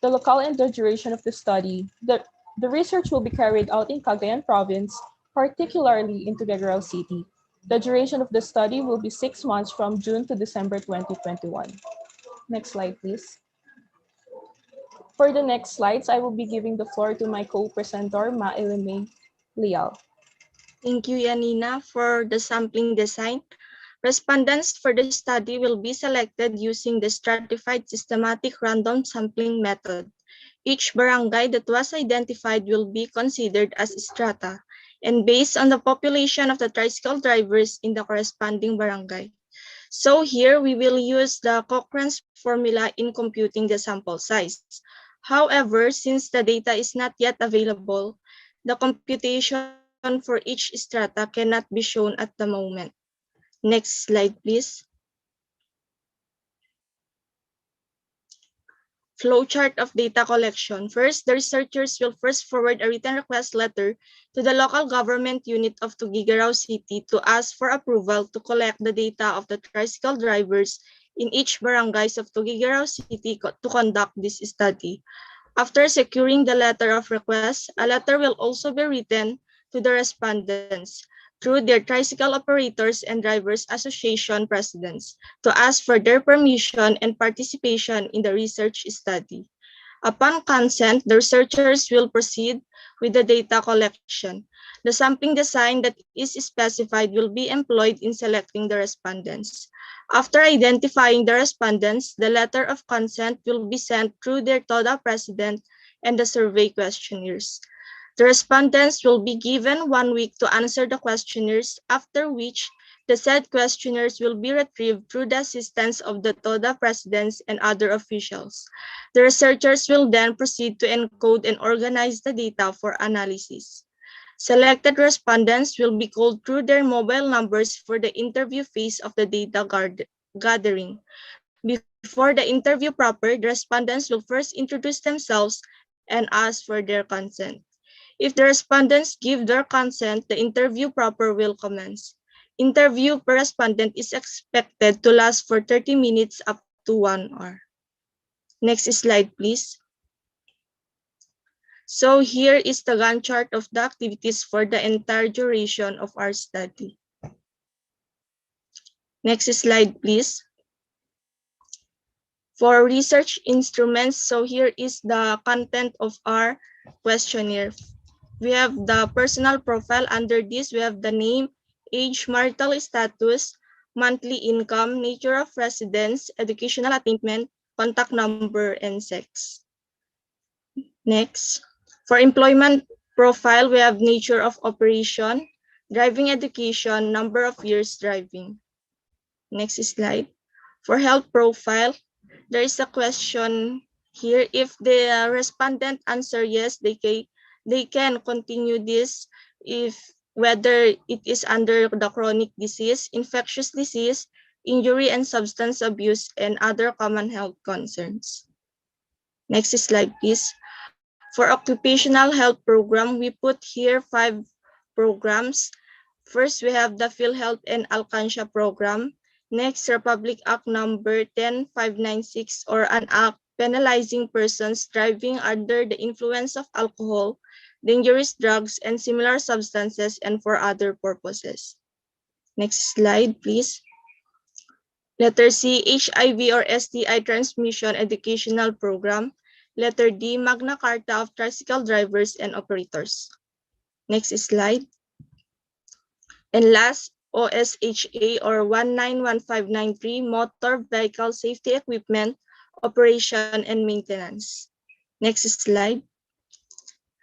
The locale and the duration of the study, the research will be carried out in Cagayan province, particularly in Tuguegarao City. The duration of the study will be 6 months from June to December 2021. Next slide, please. For the next slides, I will be giving the floor to my co-presenter, Maileme Leal. Thank you, Yanina, for the sampling design. Respondents for the study will be selected using the stratified systematic random sampling method. Each barangay that was identified will be considered as strata and based on the population of the tricycle drivers in the corresponding barangay. So here we will use the Cochrane's formula in computing the sample size. However, since the data is not yet available, the computation for each strata cannot be shown at the moment. Next slide, please. Flowchart of data collection. First, the researchers will first forward a written request letter to the local government unit of Tuguegarao City to ask for approval to collect the data of the tricycle drivers in each barangays of Tuguegarao City to conduct this study. After securing the letter of request, a letter will also be written to the respondents through their tricycle operators and drivers association presidents to ask for their permission and participation in the research study. Upon consent, the researchers will proceed with the data collection. The sampling design that is specified will be employed in selecting the respondents. After identifying the respondents, the letter of consent will be sent through their TODA president and the survey questionnaires. The respondents will be given 1 week to answer the questionnaires, after which the said questionnaires will be retrieved through the assistance of the TODA presidents and other officials. The researchers will then proceed to encode and organize the data for analysis. Selected respondents will be called through their mobile numbers for the interview phase of the data gathering. Before the interview proper, the respondents will first introduce themselves and ask for their consent. If the respondents give their consent, the interview proper will commence. Interview per respondent is expected to last for 30 minutes up to 1 hour. Next slide, please. So here is the Gantt chart of the activities for the entire duration of our study. Next slide, please. For research instruments, so here is the content of our questionnaire. We have the personal profile. Under this, we have the name, age, marital status, monthly income, nature of residence, educational attainment, contact number, and sex. Next, for employment profile, we have nature of operation, driving education, number of years driving. Next slide. For health profile, there is a question here. If the respondent answer yes, they can continue this if whether it is under the chronic disease, infectious disease, injury and substance abuse, and other common health concerns. Next slide, please. For occupational health program, we put here 5 programs. First, we have the PhilHealth and Alcancia program. Next, Republic Act number 10596, or an act penalizing persons driving under the influence of alcohol, dangerous drugs, and similar substances, and for other purposes. Next slide, please. Letter C, HIV or STI transmission educational program. Letter D, Magna Carta of tricycle drivers and operators. Next slide. And last, OSHA or 191593, Motor Vehicle Safety Equipment, Operation and Maintenance. Next slide.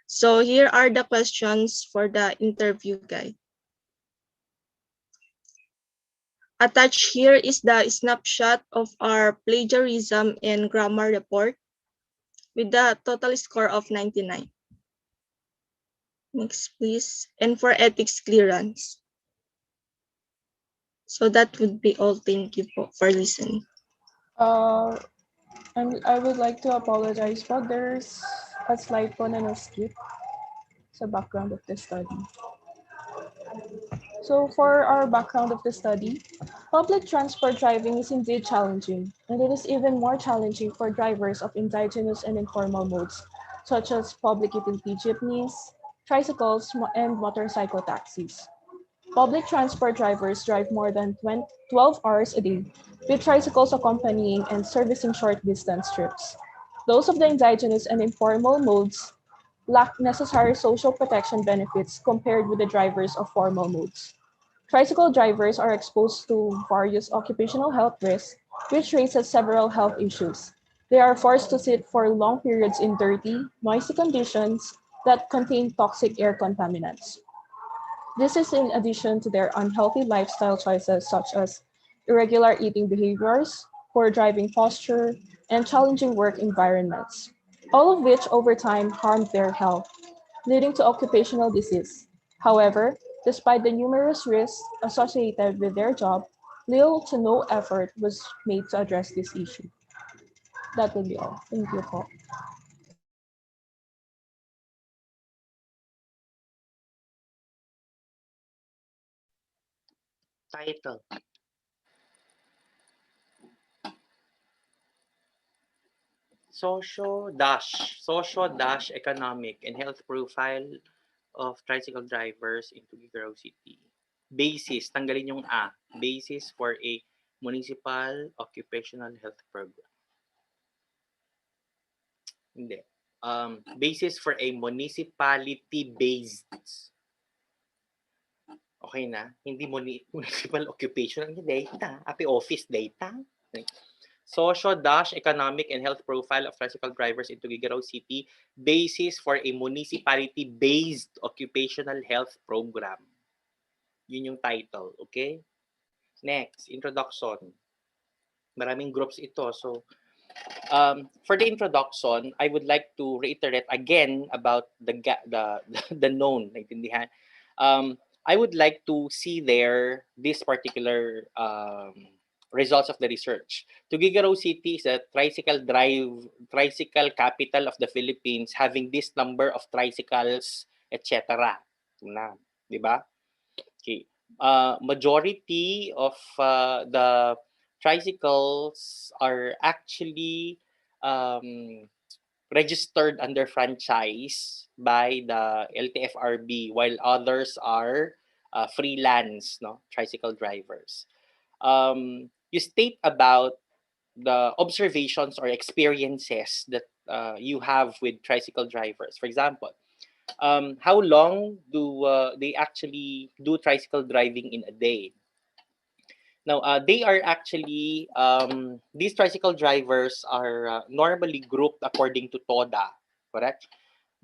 So here are the questions for the interview guide. Attached here is the snapshot of our plagiarism and grammar report with the total score of 99. Next, please. And for ethics clearance. So that would be all. Thank you for listening. I would like to apologize, but there's a slide po na na-skip sa background of the study. So for our background of the study, public transport driving is indeed challenging, and it is even more challenging for drivers of indigenous and informal modes, such as public utility jeepneys, tricycles, and motorcycle taxis. Public transport drivers drive more than 12 hours a day, with tricycles accompanying and servicing short distance trips. Those of the indigenous and informal modes lack necessary social protection benefits compared with the drivers of formal modes. Tricycle drivers are exposed to various occupational health risks, which raises several health issues. They are forced to sit for long periods in dirty, noisy conditions that contain toxic air contaminants. This is in addition to their unhealthy lifestyle choices such as irregular eating behaviors, poor driving posture, and challenging work environments, all of which over time harm their health, leading to occupational disease. However, despite the numerous risks associated with their job, little to no effort was made to address this issue. That will be all. Thank you po. Title. Socio-economic and health profile of tricycle drivers in Tuguegarao City. Basis, tanggalin yung A. Basis for a municipal occupational health program. Hindi. Basis for a municipality-based. Okay na? Hindi municipal occupational data. Api office data. Socio-economic and health profile of tricycle drivers in Tuguegarao City. Basis for a municipality-based occupational health program. Yun yung title. Okay? Next, introduction. Maraming groups ito. So, for the introduction, I would like to reiterate again about the known, naintindihan. I would like to see there this particular results of the research. Tuguegarao City is a tricycle capital of the Philippines, having this number of tricycles, etc. Na, di ba? Okay. Majority of the tricycles are actually registered under franchise by the LTFRB, while others are freelance, no, tricycle drivers. You state about the observations or experiences that you have with tricycle drivers. For example, how long do they actually do tricycle driving in a day? Now, they are actually, these tricycle drivers are normally grouped according to TODA, correct?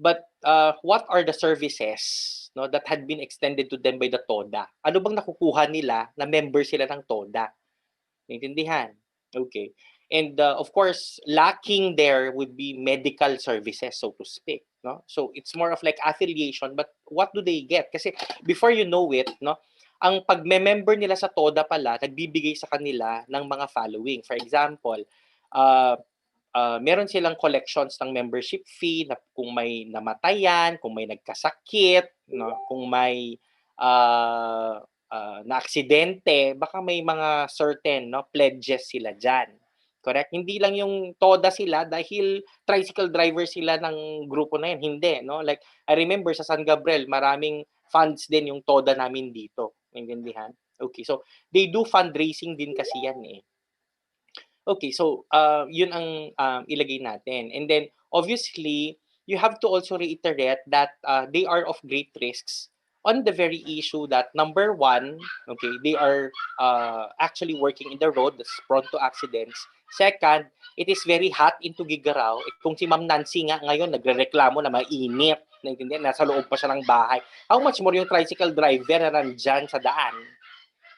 But what are the services, no, that had been extended to them by the TODA? Ano bang nakukuha nila na member sila ng TODA? Naintindihan? Okay. And of course, lacking there would be medical services, so to speak. No? So it's more of like affiliation, but what do they get? Kasi before you know it, no, ang pagme-member nila sa TODA pala, nagbibigay sa kanila ng mga following. For example, meron silang collections ng membership fee na kung may namatayan, kung may nagkasakit, no, kung may na aksidente, baka may mga certain, no, pledges sila dyan. Correct? Hindi lang yung TODA sila dahil tricycle driver sila ng grupo na yan. Hindi, no? Like, I remember sa San Gabriel, maraming funds din yung TODA namin dito. Maintindihan? Okay, so they do fundraising din kasi yan eh. Okay, so yun ang ilagay natin. And then, obviously, you have to also reiterate that they are of great risks on the very issue that number one, okay, they are actually working in the road that's prone to accidents. Second, it is very hot in Tuguegarao. Kung si Ma'am Nancy nga ngayon nagrereklamo na mainit, naintindihan, nasa loob pa siya ng bahay. How much more yung tricycle driver na nandyan sa daan?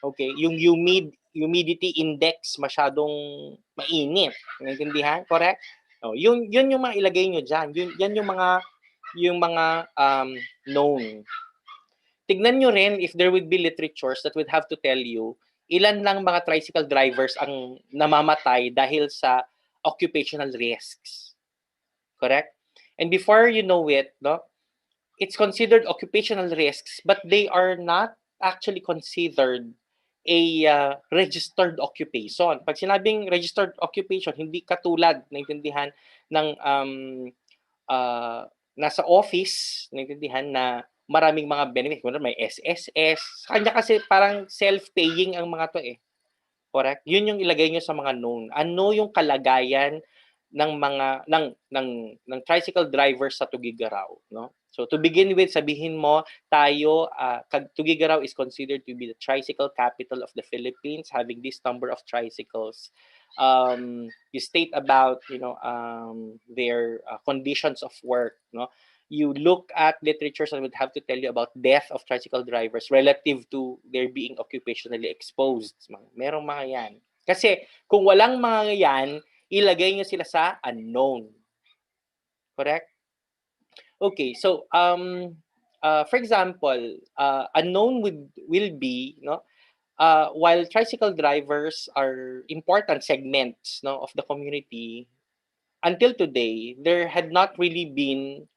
Okay, yung humidity index masyadong mainit. Naintindihan? Correct? Oh, yun yung mga ilagay nyo diyan. Yan yung mga known. Tignan nyo rin if there would be literatures that would have to tell you ilan lang mga tricycle drivers ang namamatay dahil sa occupational risks. Correct? And before you know it, no, it's considered occupational risks, but they are not actually considered a registered occupation. Pag sinabing registered occupation, hindi katulad, naintindihan, ng nasa office, naintindihan na maraming mga benefits. May SSS. Kanya kasi parang self-paying ang mga to eh. Correct? Yun yung ilagay nyo sa mga known. Ano yung kalagayan ng tricycle drivers sa Tugigaraw, no? So to begin with, sabihin mo tayo Tugigaraw is considered to be the tricycle capital of the Philippines, having this number of tricycles. You state about their conditions of work, no? You look at literatures and would have to tell you about death of tricycle drivers relative to their being occupationally exposed. Merong mga yan. Kasi kung walang mga yan, ilagay nyo sila sa unknown. Correct? Okay, so for example, unknown will be, while tricycle drivers are important segments, of the community, until today, there had not really been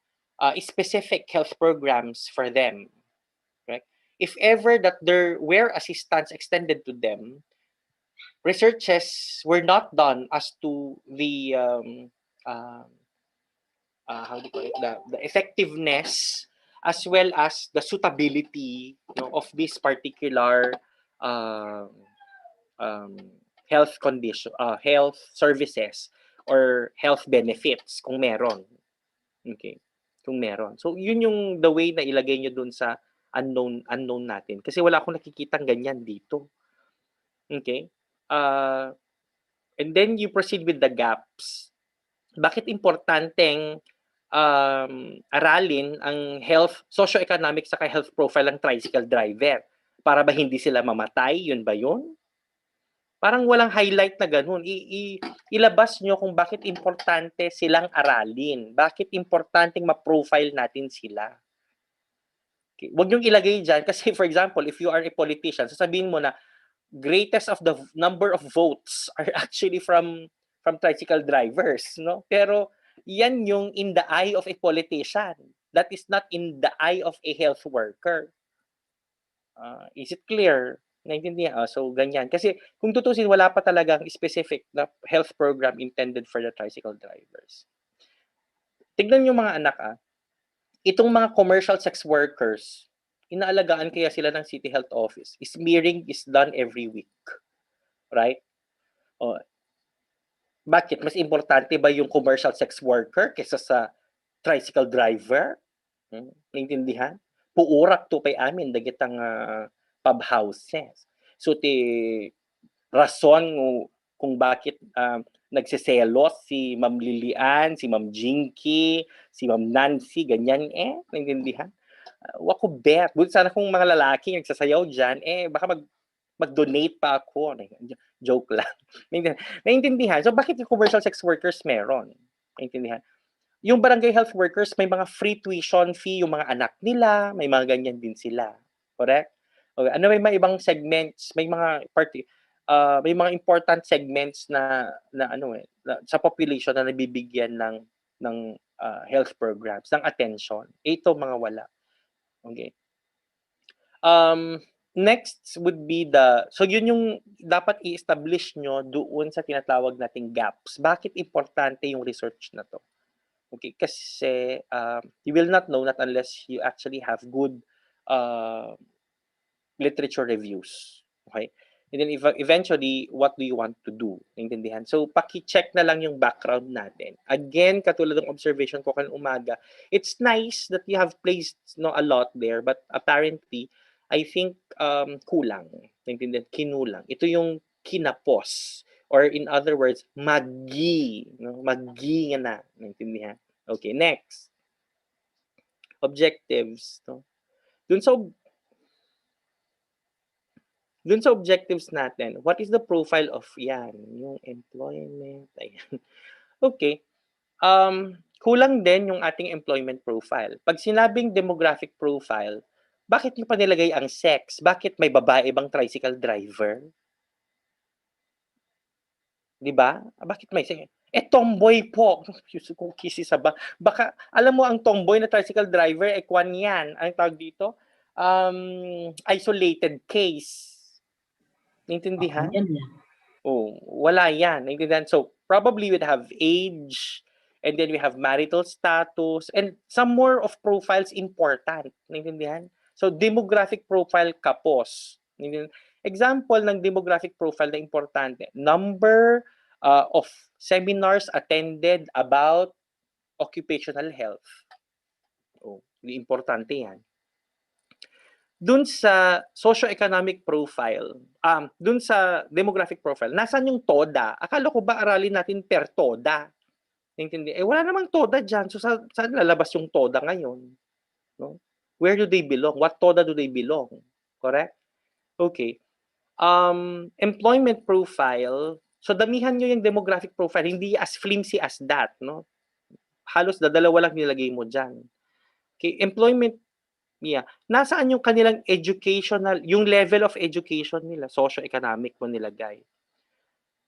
specific health programs for them. Right? If ever that there were assistance extended to them, researches were not done as to the how do you call it, the effectiveness as well as the suitability, of this particular health condition, health services or health benefits kung meron. Okay. Kung meron. So yun yung the way na ilagay nyo dun sa unknown natin. Kasi wala akong nakikitang ganyan dito. Okay? And then you proceed with the gaps. Bakit importanteng aralin ang health, socio-economic saka health profile ng tricycle driver? Para ba hindi sila mamatay? Yun ba yun? Parang walang highlight na ganun. Ilabas nyo kung bakit importante silang aralin. Bakit importanteng ma-profile natin sila. Okay. Huwag nyo ilagay dyan kasi for example, if you are a politician, sasabihin mo na greatest of the number of votes are actually from tricycle drivers, no? Pero yan yung in the eye of a politician. That is not in the eye of a health worker. Is it clear? Naintindihan? So, ganyan. Kasi kung tutusin, wala pa talagang specific na health program intended for the tricycle drivers. Tignan yung mga anak, itong mga commercial sex workers, inaalagaan kaya sila ng City Health Office. Smearing is done every week. Right? Bakit? Mas importante ba yung commercial sex worker kaysa sa tricycle driver? Naintindihan? Puurak to pay amin dagit ang pub houses. So ti rason kung bakit nagseselos si Ma'am Lilian, si Ma'am Jinky, si Ma'am Nancy, ganyan naintindihan? Wako bet. Buti sana kung mga lalaki nagsasayaw dyan, baka mag-donate pa ako. Joke lang. Naintindihan? So bakit yung commercial sex workers meron? Naintindihan? Yung barangay health workers, may mga free tuition fee yung mga anak nila, may mga ganyan din sila. Correct? Okay. Ano, may mga ibang segments, may mga may mga important segments na sa population na nabibigyan ng health programs, ng attention. Ito mga wala. Okay. Next would be so yun yung dapat i-establish nyo doon sa tinatawag nating gaps. Bakit importante yung research na to? Okay, kasi you will not know that unless you actually have good literature reviews. Okay? And then eventually, what do you want to do? Naintindihan? So, paki-check na lang yung background natin. Again, katulad ng observation ko kanina umaga, it's nice that you have placed a lot there, but apparently, I think kulang. Naintindihan? Kinulang. Ito yung kinapos. Or in other words, magi. Magi nga na. Naintindihan? Okay, next. Objectives. Dun sa objectives natin, what is the profile of yan? Yung employment. Ayan. Okay. Kulang din yung ating employment profile. Pag sinabing demographic profile, bakit nyo pa nilagay ang sex? Bakit may babae bang tricycle driver? Di ba? Bakit may sex? Tomboy po. Kung kisi sa ba? Baka, alam mo, ang tomboy na tricycle driver, kwan yan. Anong tawag dito? Isolated case. Naintindihan? Wala yan. Naintindihan? So, probably we'd have age, and then we have marital status, and some more of profiles important. Naintindihan? So, demographic profile kapos. Example ng demographic profile na importante. Number of seminars attended about occupational health. Oh, importante yan. Dun sa socio-economic profile, dun sa demographic profile, nasaan yung TODA? Akala ko ba aralin natin per TODA? Intindi? Wala namang TODA dyan. So, saan lalabas yung TODA ngayon? No? Where do they belong? What TODA do they belong? Correct? Okay. Employment profile. So, damihan nyo yung demographic profile. Hindi as flimsy as that. No? Halos dalawa lang nilagay mo dyan. Okay. Employment, yeah. Nasaan yung kanilang educational, yung level of education nila, socio-economic mo nilagay.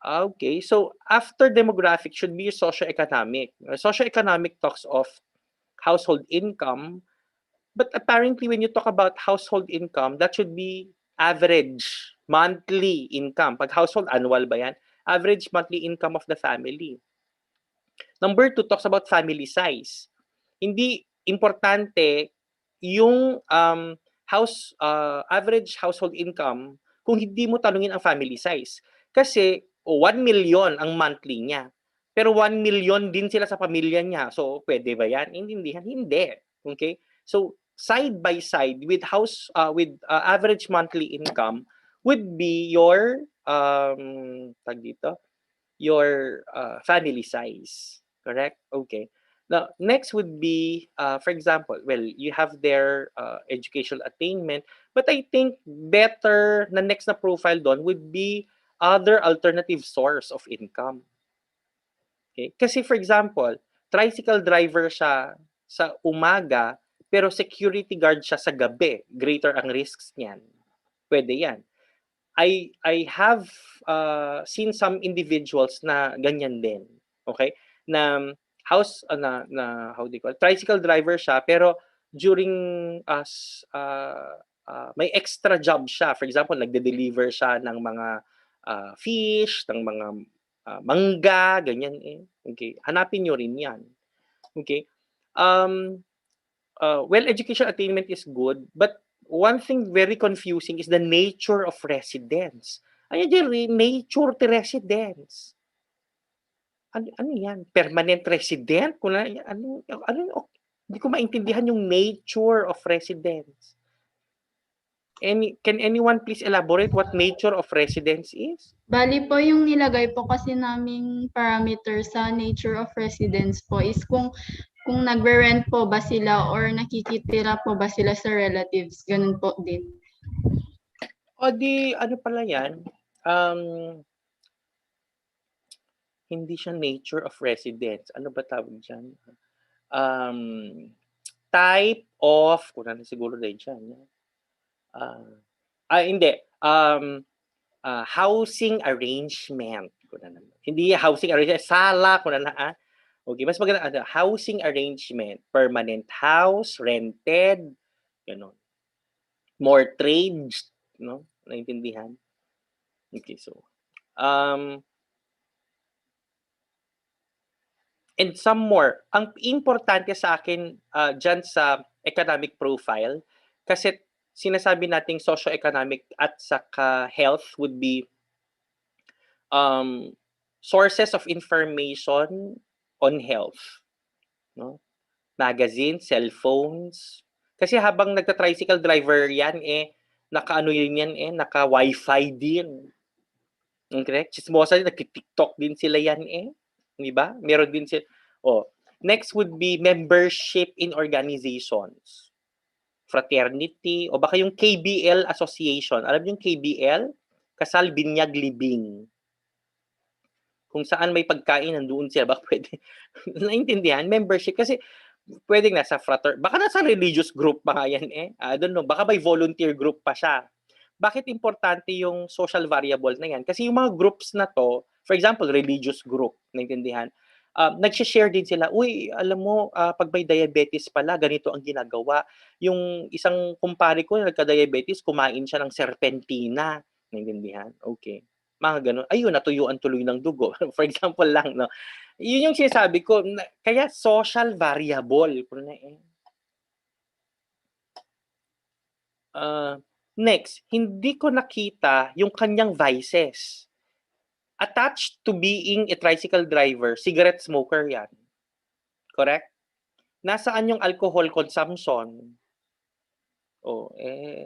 Okay, so after demographic should be socio-economic. Socio-economic talks of household income, but apparently when you talk about household income, that should be average monthly income. Pag household, annual ba yan? Average monthly income of the family. Number 2 talks about family size. Hindi importante yung average household income kung hindi mo tanungin ang family size. Kasi 1 million ang monthly niya. Pero 1 million din sila sa pamilya niya. So, pwede ba yan? Hindi. Okay? So, side by side with average monthly income would be your your family size. Correct? Okay. Now, next would be, for example, well, you have their educational attainment, but I think better na next na profile doon would be other alternative source of income. Okay? Kasi for example, tricycle driver siya sa umaga, pero security guard siya sa gabi. Greater ang risks niyan. Pwede yan. I have seen some individuals na ganyan din. Okay? Na how do you call it? Tricycle driver siya pero during may extra job siya. For example, nagde-deliver siya ng mga fish, ng mga mangga, ganyan eh. Okay? Hanapin niyo rin 'yan. Okay? Well, education attainment is good, but one thing very confusing is the nature of residence. Ano dyan, nature to residence. Ano yan? Permanent resident? Hindi ko maintindihan yung nature of residence. Can anyone please elaborate what nature of residence is? Bali po yung nilagay po kasi naming parameter sa nature of residence po is kung nagre-rent po ba sila or nakikitira po ba sila sa relatives. Ganun po din. O di, ano pala yan? Hindi siya nature of residence. Ano ba tawag dyan? Type of, kung ano siguro rin dyan. Hindi. Housing arrangement. Hindi housing arrangement. Sala, kung ano na. Okay, mas maganda. Housing arrangement. Permanent house, rented, gano'n. Mortgage, no? Naintindihan? Okay, so. And some more. Ang importante sa akin dyan sa economic profile, kasi sinasabi nating socio-economic at saka health would be sources of information on health. No? Magazine, cellphones. Kasi habang nagta-tricycle driver yan, naka-ano yan, naka-wifi din. Correct? Chismosa din, nag-TikTok din sila yan Di ba? Meron din sila. Next would be membership in organizations. Fraternity, o baka yung KBL Association. Alam niyo yung KBL? Kasal, Binyag, Libing. Kung saan may pagkain, nandoon sila. Baka pwede, naintindihan? Membership. Kasi pwede nasa baka nasa religious group pa nga yan I don't know. Baka may volunteer group pa siya. Bakit importante yung social variable na yan? Kasi yung mga groups na to, for example, religious group, naintindihan, nag-share din sila, uy, alam mo, pag may diabetes pala, ganito ang ginagawa. Yung isang kumpare ko, nagka-diabetes, kumain siya ng serpentina. Naintindihan? Okay. Mga ganun. Ayun, natuyuan tuloy ng dugo. For example lang, no? Yun yung sinasabi ko. Kaya social variable. Next, hindi ko nakita yung kanyang vices. attached to being a tricycle driver, cigarette smoker yan. Correct? Nasaan yung alcohol consumption?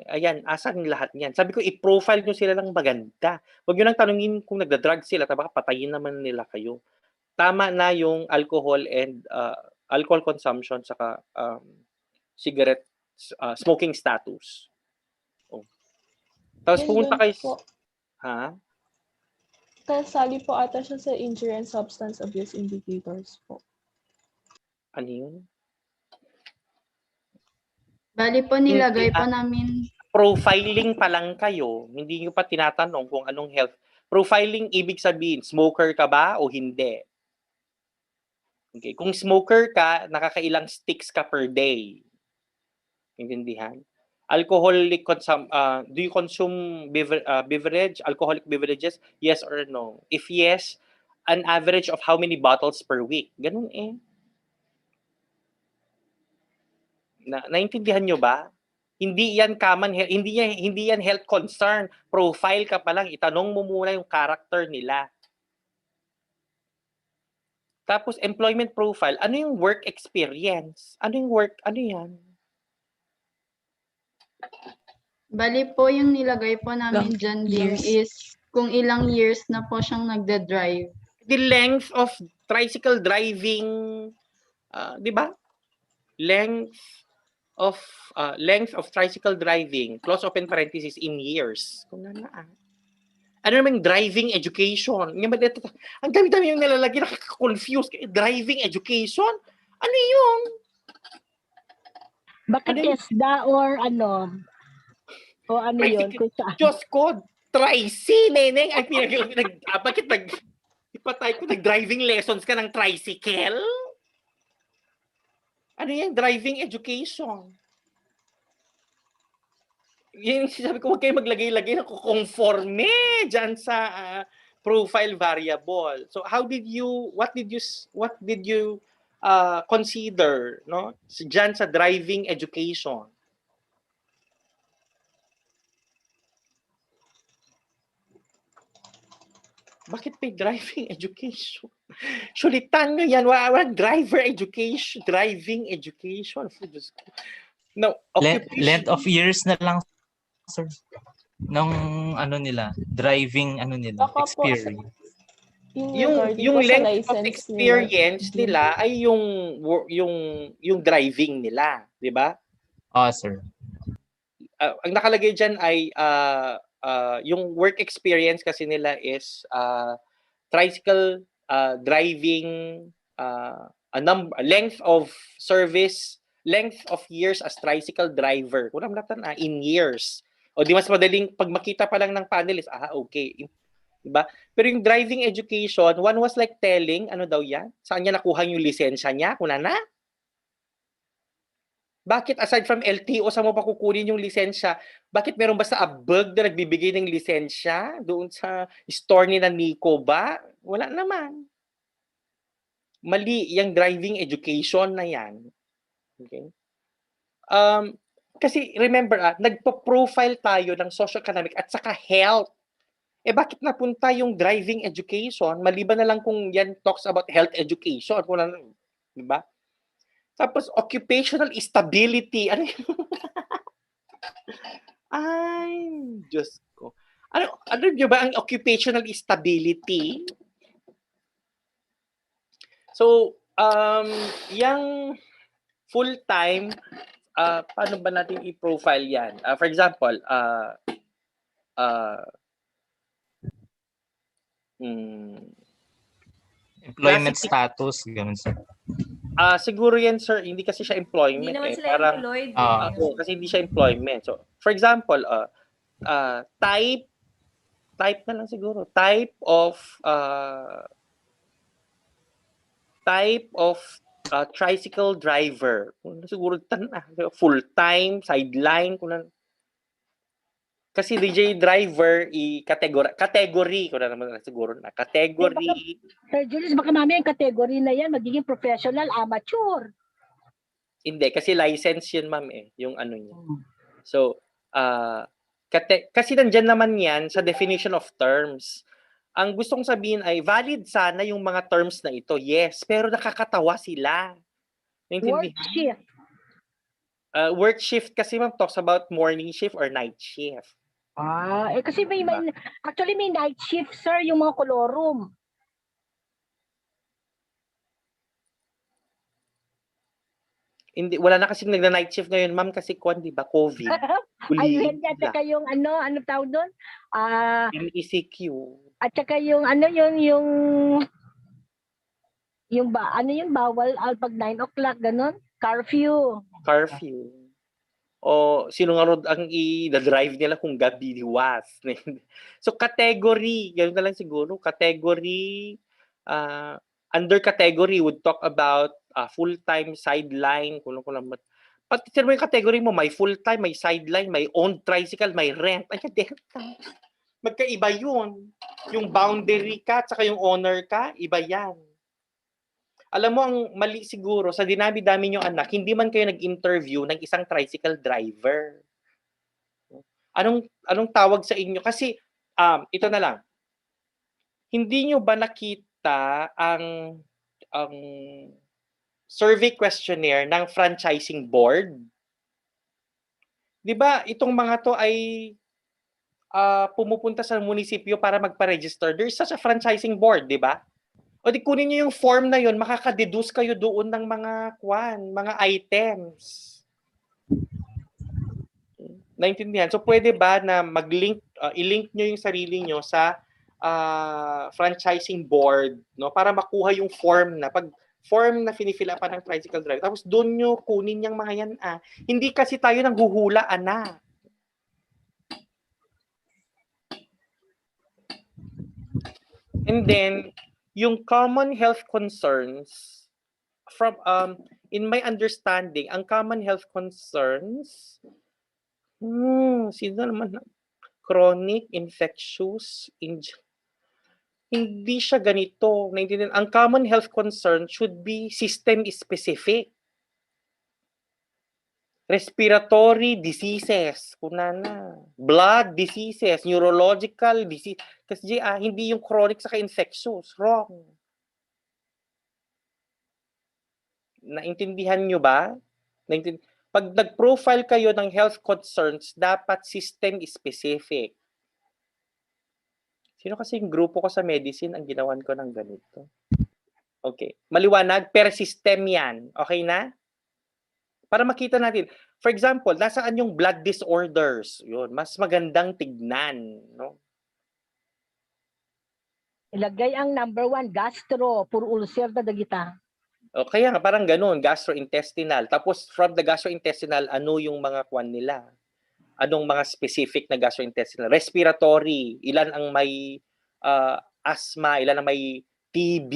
Ayan, asan lahat niyan? Sabi ko, i-profile nyo sila ng maganda. Huwag nyo lang tanungin kung nagda-drug sila, baka patayin naman nila kayo. Tama na yung alcohol and alcohol consumption saka cigarette smoking status. Tapos pumunta kayo... Ha? Kasali po ata siya sa injury and substance abuse indicators po. Ano yun? Bali po nilagay po namin. Profiling pa lang kayo, hindi nyo pa tinatanong kung anong health. Profiling, ibig sabihin, smoker ka ba o hindi? Okay. Kung smoker ka, nakakailang sticks ka per day. Intindihan? Alcoholic do you consume beverage, alcoholic beverages? Yes or no? If yes, an average of how many bottles per week? Ganun eh. Naintindihan nyo ba? Hindi yan common, hindi yan health concern. Profile ka pa lang, itanong mo muna yung character nila. Tapos employment profile, ano yung work experience? Ano yan? Bali po yung nilagay po namin dyan dear is kung ilang years na po siyang nagda-drive. The length of tricycle driving, di ba? Length of tricycle driving, close open parenthesis, in years. Kung ano naman driving education? Ang dami-dami yung nalalagay, nakaka-confuse. Driving education? Ano yun? Bakit TESDA or ano? O ano yun? Diyos ko, tricy, neneng. Bakit ipatay ko, nag-driving lessons ka ng tricycle? Ano yan? Driving education. Yung sabi ko, huwag kayo maglagay-lagay na conforme dyan sa profile variable. So what did you consider, no? Dyan sa driving education? Bakit may driving education? Sulitan nyo yan. Walang driver education. Driving education. No, length of years na lang, sir. Nung nila, driving experience. Yung length of experience nila ay yung driving nila, di ba? Sir. Ang nakalagay diyan ay yung work experience kasi nila is tricycle driving, length of service, length of years as tricycle driver. Kung naman in years. O di mas madaling pag makita pa lang ng panelist, okay. Diba? Pero yung driving education, one was like telling, ano daw yan? Saan niya nakuha yung lisensya niya? Kuna na? Bakit aside from LTO, saan mo pa kukunin yung lisensya? Bakit meron ba sa ABG na nagbibigay ng lisensya? Doon sa store ni na Nico ba? Wala naman. Mali yung driving education na yan. Okay? Kasi remember, nagpo-profile tayo ng socio-economic at saka health. Bakit napunta yung driving education? Maliban na lang kung yan talks about health education. Diba? Tapos, occupational stability. Ano yun? Ay, Diyos ko. Ano nyo ba ang occupational stability? So, yung full-time, paano ba natin i-profile yan? For example, employment status, ganun sir. Siguro yan sir, hindi kasi siya employment. Hindi naman sila parang, employed. kasi hindi siya employment. So, for example, type na lang siguro. Type of tricycle driver. Siguro full-time, sideline. Kasi DJ driver, category ko na naman siguro na. Category. Sir Julius, baka mamaya yung category na yan, magiging professional, amateur. Hindi, kasi license yun, ma'am yung ano niya. So, kasi nandyan naman yan sa definition of terms. Ang gusto kong sabihin ay valid sana yung mga terms na ito, yes, pero nakakatawa sila. Work Naintindihan? shift. Work shift kasi ma'am talks about morning shift or night shift. Kasi Diba? actually may night shift, sir, yung mga kolorum. Hindi, wala na kasing nagna-night shift ngayon, ma'am, kasi di ba, COVID. Ayun, Huliin at sila. saka yung ano tawag doon? MECQ. At saka yung yung bawal pag 9 o'clock, ganun? Curfew. Curfew. O sino nga ron ang i-drive nila kung gabi liwas. So category, ganun na lang siguro, category, under category would talk about full-time, sideline, pati mo yung category mo, may full-time, may sideline, may owned tricycle, may rent. Ay, magkaiba yun. Yung boundary ka at saka yung owner ka, iba yan. Alam mo, ang mali siguro, sa dinami-dami niyong anak, hindi man kayo nag-interview ng isang tricycle driver. Anong tawag sa inyo? Kasi, ito na lang. Hindi nyo ba nakita ang survey questionnaire ng franchising board? Di ba, itong mga to ay pumupunta sa munisipyo para magpa-register. There's such a franchising board, di ba? O di kunin niyo yung form na yon, makaka-deduce kayo doon ng mga items. Naintindihan? So pwede ba na mag-link, i-link niyo yung sarili niyo sa franchising board, no, para makuha yung form na finifill up ng tricycle driver. Tapos doon niyo kunin yung mga yan. Hindi kasi tayo nanghuhula, anak. And then, yung common health concerns, from in my understanding, ang common health concerns, sino naman, chronic, infectious, hindi siya ganito. Ang common health concern should be system specific. Respiratory diseases, blood diseases, neurological disease. Kasi hindi yung chronic saka infectious. Wrong. Naintindihan nyo ba? Pag nag-profile kayo ng health concerns, dapat system specific. Sino kasi yung grupo ko sa medicine ang ginawan ko ng ganito? Okay. Maliwanag, per system yan. Okay na? Para makita natin. For example, nasaan yung blood disorders? Yun, mas magandang tignan. No? Ilagay ang number 1, gastro, puro ulcer na dagita. O, kaya nga, parang ganun, gastrointestinal. Tapos from the gastrointestinal, ano yung mga kwan nila? Anong mga specific na gastrointestinal? Respiratory, ilan ang may asthma, ilan ang may TB,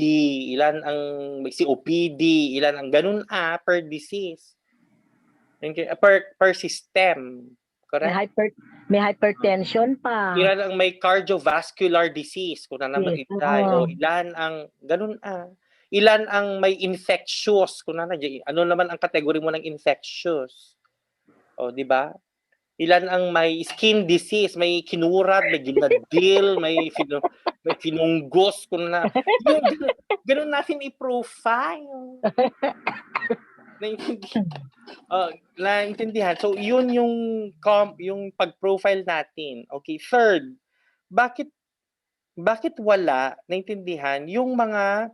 ilan ang may COPD, ilan ang ganun per disease. Per system. Correct? May hypertension pa. Ilan ang may cardiovascular disease, kung naman Yes. o ilan ang ganun Ilan ang may infectious, kung ano naman ang kategory mo ng infectious? O, di ba? Ilan ang may skin disease, may kinurad, may ginadil, may finunggos, kung na. Ganun natin i-profile. Naintindihan. So, yun yung pag-profile natin. Okay, third, bakit wala, naintindihan, yung mga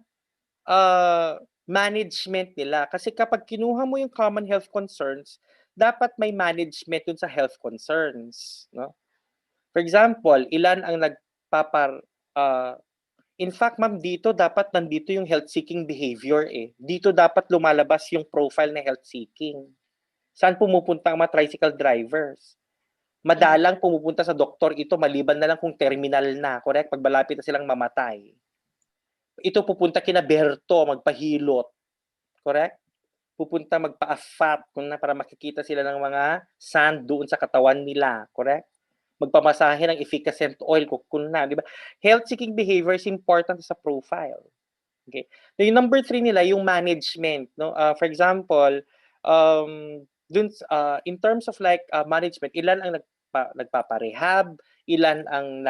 management nila? Kasi kapag kinuha mo yung common health concerns, dapat may management dun sa health concerns. No? For example, ilan ang in fact, ma'am, dito dapat nandito yung health-seeking behavior Dito dapat lumalabas yung profile na health-seeking. Saan pumupunta ang mga tricycle drivers? Madalang pumupunta sa doktor ito maliban na lang kung terminal na, correct? Pag malapit na silang mamatay. Ito pupunta kina Berto, magpahilot. Correct? Pupunta magpa-fat para makikita sila ng mga sand doon sa katawan nila. Correct? Magpamasahe ng efficacent oil, di ba? Health-seeking behavior is important sa profile. Okay. So, yung number 3 nila, yung management. No? For example, in terms of management, ilan ang nagpapa-rehab, ilan ang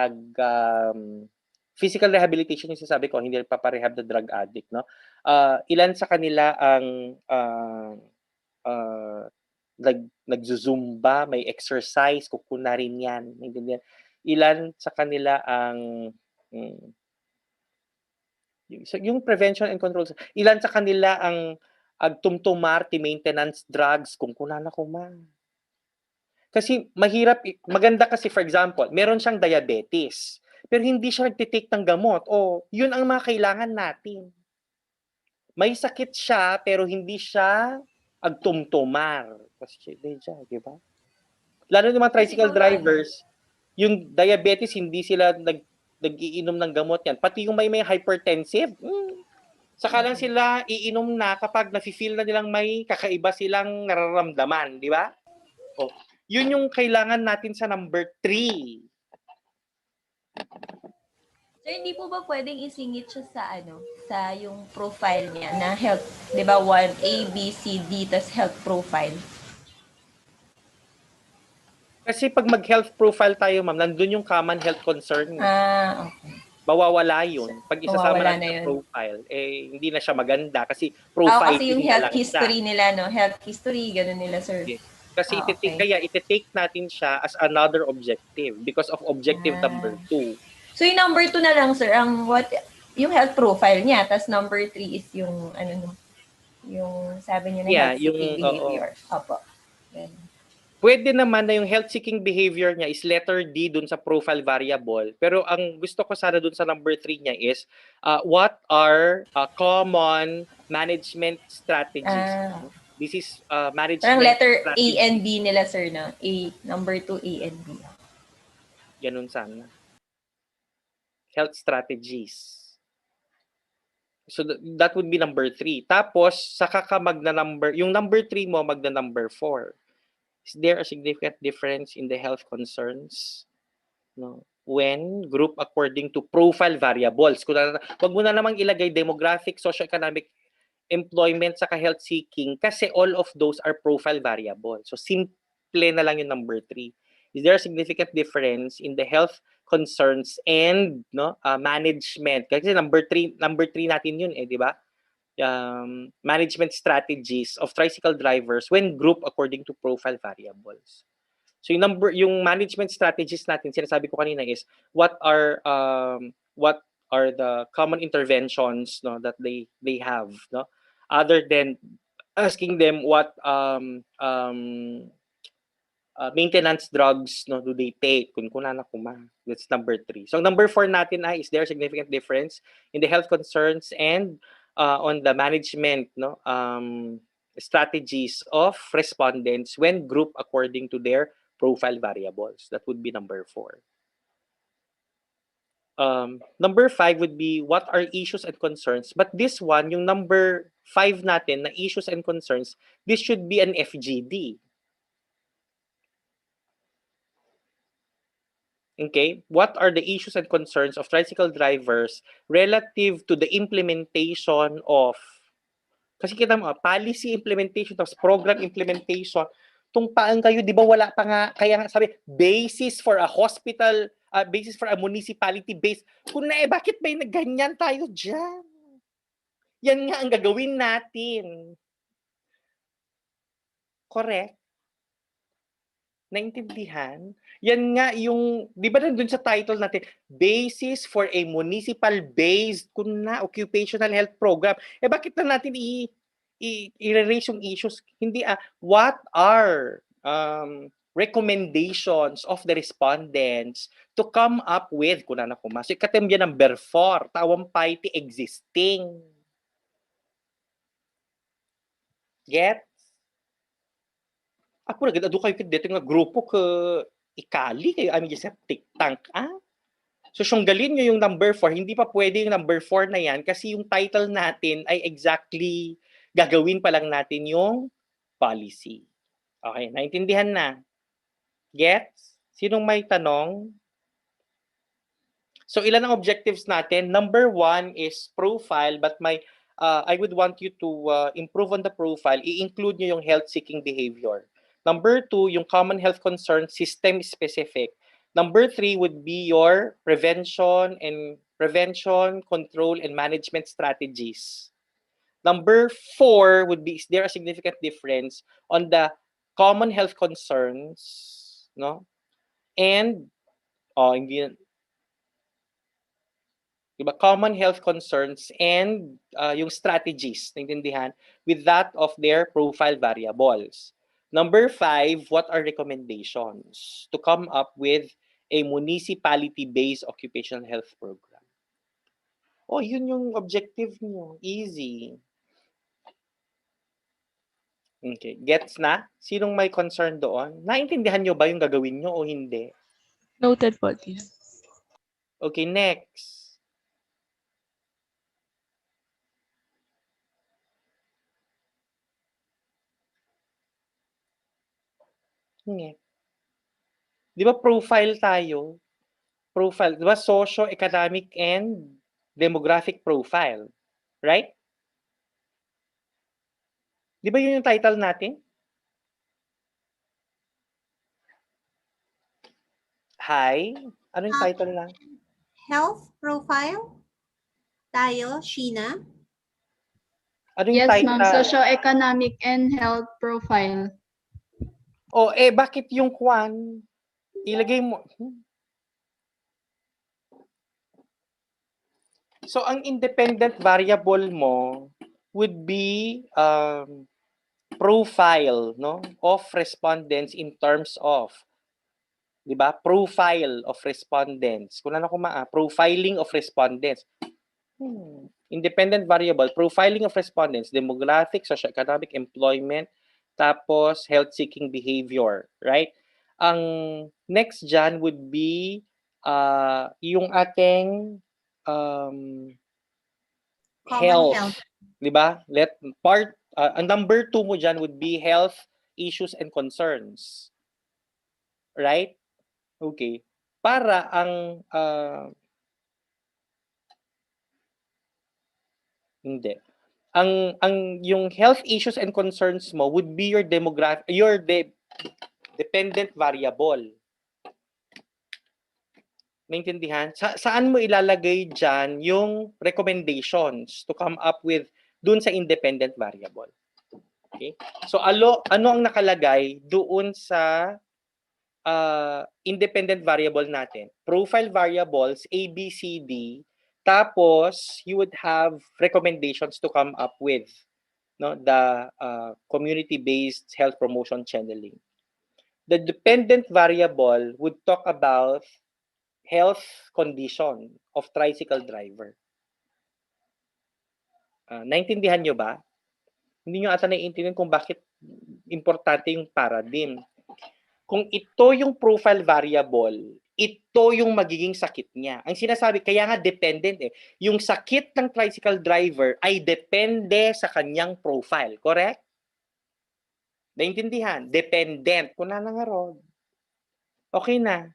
physical rehabilitation yung sinasabi ko, hindi paparehab the drug addict, no? Ilan sa kanila ang nagzuzumba, may exercise, kukuna rin yan. Ilan sa kanila ang yung prevention and control, ilan sa kanila ang agtumtumar ti maintenance drugs kung kunana ko man. Kasi mahirap, maganda kasi for example, meron siyang diabetes, pero hindi siya nagtitake ng gamot. O, yun ang mga kailangan natin. May sakit siya, pero hindi siya agtumtumar. Kasi di ba? Lalo yung mga tricycle drivers, yung diabetes, hindi sila nag-iinom ng gamot yan. Pati yung may hypertensive, saka lang sila iinom na kapag nafe-feel na nilang may kakaiba silang nararamdaman, di ba? Oh, yun yung kailangan natin sa number 3. Sir, hindi po ba pwedeng isingit siya sa sa yung profile niya na health, 'di ba? 1 A, B, C, D tas health profile. Kasi pag mag-health profile tayo, ma'am, nandun yung common health concern. Okay. Mawawala yun. Pag isasama Mawawala natin na sa yun. profile, hindi na siya maganda kasi profile kasi yung na health lang siya. history nila, no? Health history, ganun nila, sir. Yes. Kasi Okay. kaya iti-take natin siya as another objective because of objective number 2. So yung number 2 na lang, sir, yung health profile niya, tas number 3 is yung yung sabi niyo na health seeking behavior. Opo. Pwede naman na yung health-seeking behavior niya is letter D dun sa profile variable. Pero ang gusto ko sana dun sa number 3 niya is, what are common management strategies? This is management Parang letter strategy. A and B nila, sir, no? Number 2, A and B. Ganun sana. Health strategies. So that would be number 3. Tapos, saka ka magna-number, yung number 3 mo magna-number 4. Is there a significant difference in the health concerns? No. When group according to profile variables. Wag mo na namang ilagay demographic, socioeconomic, employment, saka health seeking kasi all of those are profile variables. So simple na lang yung number 3. Is there a significant difference in the health concerns and management? Kasi number 3 natin yun di ba? Management strategies of tricycle drivers when grouped according to profile variables. So yung management strategies natin, sinasabi ko kanina is what are the common interventions that they have, other than asking them what maintenance drugs do they take, that's number 3. So number 4 natin is there significant difference in the health concerns and on the management strategies of respondents when grouped according to their profile variables. That would be number 4. Number 5 would be what are issues and concerns, but this one, yung number 5 natin na issues and concerns, this should be an FGD. Okay, what are the issues and concerns of tricycle drivers relative to the implementation of, kasi kita mo, policy implementation, tapos program implementation, tungpaan kayo, di ba wala pa nga, kaya nga sabi, basis for a hospital, basis for a municipality base. Kung bakit ba yung ganyan tayo dyan? Yan nga ang gagawin natin. Correct? Naintindihan? Yan nga yung, di ba nandun sa title natin, basis for a municipal-based occupational health program. Bakit na natin i-raise yung issues? Hindi, what are recommendations of the respondents to come up with, so ikatemya number 4, tawang paiti existing. Get? Ako na ado kayo dito nga grupo ka ikali kayo ami septic tank So siyanggalin nyo yung number 4, hindi pa pwede yung number 4 na yan kasi yung title natin ay exactly gagawin pa lang natin yung policy. Okay, naintindihan na? Gets? Sinong may tanong? So ilan ang objectives natin? Number 1 is profile, but I would want you to improve on the profile. I-include nyo yung health-seeking behavior. Number 2, yung common health concern, system-specific. Number 3 would be your prevention and prevention, control, and management strategies. Number 4 would be, is there a significant difference on the common health concerns, no? And, hindi, diba, common health concerns and yung strategies, naintindihan, with that of their profile variables. Number 5, what are recommendations to come up with a municipality-based occupational health program? Oh, yun yung objective nyo. Easy. Okay. Gets na? Sinong may concern doon? Naintindihan nyo ba yung gagawin nyo o hindi? Noted po, Dean. Okay, next. Di ba profile tayo? Profile, di ba socio-economic and demographic profile? Right? Di ba yun yung title natin? Hi? Ano yung title lang? Health profile? Tayo, Sheena? Ano yung Yes, title? ma'am. Socio-economic and health profile. Oh, bakit yung kwan? Ilagay mo. So, ang independent variable mo would be profile, no, of respondents in terms of, di ba? Profile of respondents. Kung ano profiling of respondents. Independent variable, profiling of respondents, demographic, socioeconomic, employment, tapos health-seeking behavior, right? Ang next dyan would be yung ating health. Di ba? Ang number 2 mo dyan would be health issues and concerns. Right? Okay. Para ang hindi. Ang yung health issues and concerns mo would be your dependent variable. Naintindihan? Saan mo ilalagay dyan yung recommendations to come up with dun sa independent variable? Okay? So ano ang nakalagay doon sa independent variable natin? Profile variables A, B, C, D. Tapos you would have recommendations to come up with, no, the community-based health promotion channeling. The dependent variable would talk about health condition of tricycle driver. Naintindihan nyo ba? Hindi nyo ata naiintindihan kung bakit importante yung paradigm. Kung ito yung profile variable, ito yung magiging sakit niya. Ang sinasabi, kaya nga dependent eh. Yung sakit ng tricycle driver ay depende sa kanyang profile. Correct? Naintindihan? Dependent. Kung na nga ron. Okay na.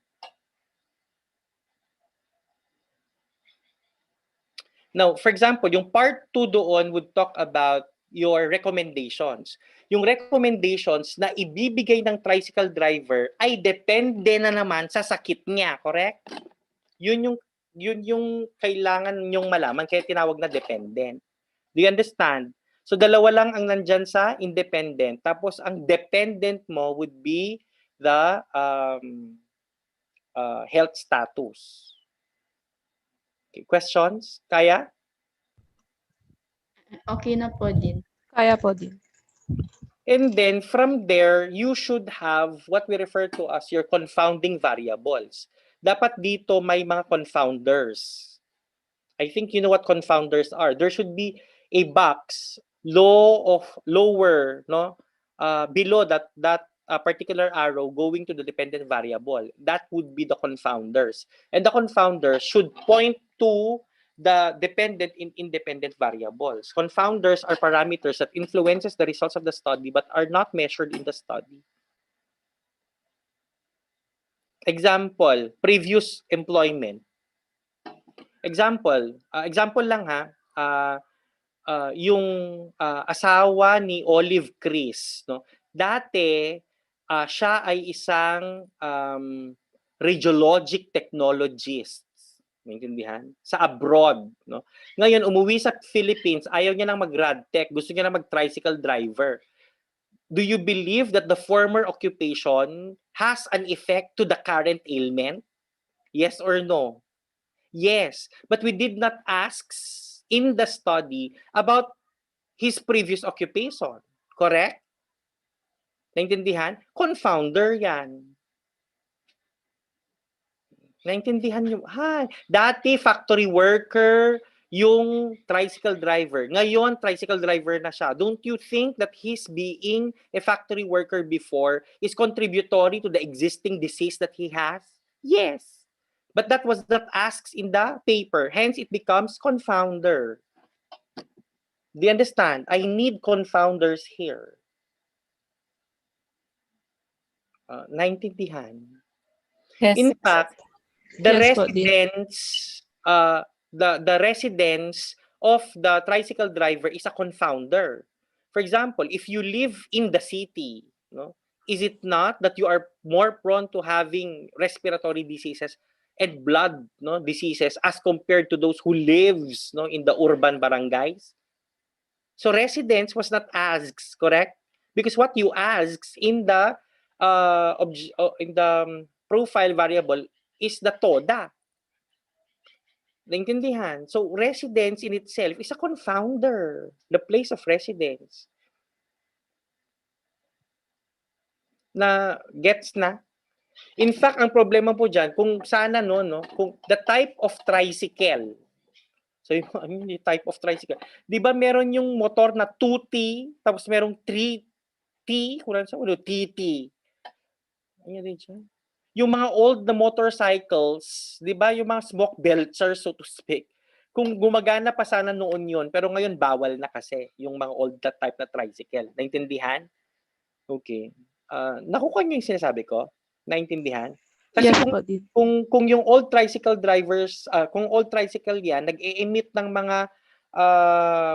Now, for example, yung part 2 doon would talk about your recommendations. Yung recommendations na ibibigay ng tricycle driver ay depende na naman sa sakit niya, correct? Yun yung kailangan nyong malaman, kaya tinawag na dependent. Do you understand? So dalawa lang ang nandyan sa independent. Tapos ang dependent mo would be the health status. Okay, questions? Kaya? Okay na po din. Kaya po din. And then from there, you should have what we refer to as your confounding variables. Dapat dito may mga confounders. I think you know what confounders are. There should be a box lower, no, below that particular arrow going to the dependent variable. That would be the confounders. And the confounders should point to the dependent and independent variables. Confounders are parameters that influences the results of the study but are not measured in the study. Example, previous employment. Example lang ha, yung asawa ni Olive Chris, no? Dati siya ay isang radiologic technologist. Naintindihan? Sa abroad, no? Ngayon, umuwi sa Philippines, ayaw niya nang mag-rad tech, gusto niya na mag-tricycle driver. Do you believe that the former occupation has an effect to the current ailment? Yes or no? Yes. But we did not ask in the study about his previous occupation. Correct? Naintindihan? Confounder yan. Naintindihan nyo? Dati factory worker yung tricycle driver. Ngayon, tricycle driver na siya. Don't you think that his being a factory worker before is contributory to the existing disease that he has? Yes. But that was not asked in the paper. Hence, it becomes confounder. Do you understand? I need confounders here. Naintindihan? Yes. In fact, the Yes po, dear. residence of the tricycle driver is a confounder. For example, if you live in the city, no, is it not that you are more prone to having respiratory diseases and blood, no, diseases as compared to those who lives, no, in the urban barangays? So residence was not asked, correct? Because what you asked in the profile variable is the TODA. Naintindihan? So residence in itself is a confounder, the place of residence. Na gets na? In fact, ang problema po diyan, kung sana kung the type of tricycle. So yung type of tricycle. 'Di ba meron yung motor na 2T tapos merong 3T, kulang sa ulo, TT. Ano din siya? Yung mga old na motorcycles, 'di ba, yung mga smoke belchers so to speak. Kung gumagana pa sana noon 'yon, pero ngayon bawal na kasi yung mga old that type na tricycle. Naintindihan? Okay. Nakukuha niyo yung sinasabi ko? Naintindihan? Kasi Yes po, dear. kung yung old tricycle drivers, kung old tricycle 'yan, nag-e-emit ng mga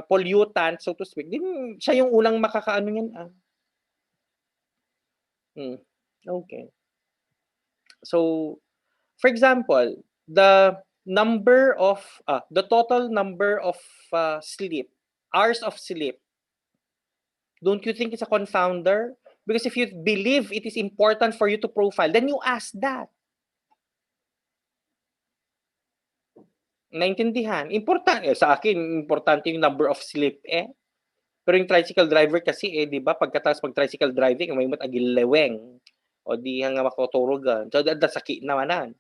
pollutants so to speak, din siya yung unang makakaano niyan. Okay. So, for example, the total number of hours of sleep, don't you think it's a confounder? Because if you believe it is important for you to profile, then you ask that. Naintindihan? Sa akin, importante yung number of sleep Pero yung tricycle driver kasi di ba, pagkatapos tricycle driving, may agileweng. O di hanga makoturugan. So, sakit naman.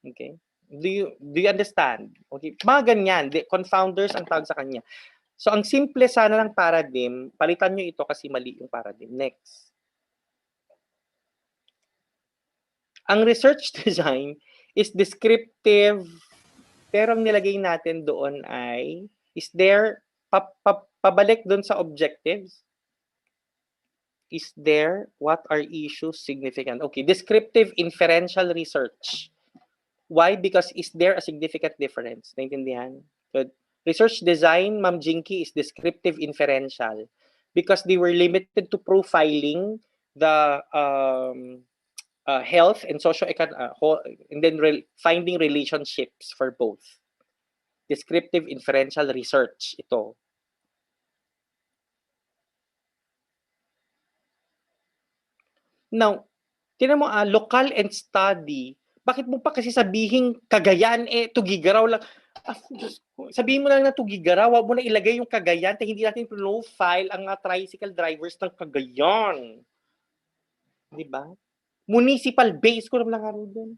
Okay? Do you understand? Okay? Mga ganyan. Confounders ang tawag sa kanya. So, ang simple sana ng paradigm, palitan nyo ito kasi mali yung paradigm. Next. Ang research design is descriptive, pero ang nilagay natin doon ay, is there, pabalik doon sa objectives? Is there, what are issues significant? Okay, descriptive inferential research. Why? Because is there a significant difference? Naintindihan? Good. Research design, Ma'am Jinky, is descriptive inferential because they were limited to profiling the health and and then finding relationships for both. Descriptive inferential research ito. Now, tinan mo local and study. Bakit mo pa kasi sabihin Cagayan Tugigaraw lang? Sabihin mo lang na Tugigaraw, wag mo na ilagay yung Cagayan, hindi natin profile ang tricycle drivers ng Cagayan. Di ba? Municipal base ko lang nga doon.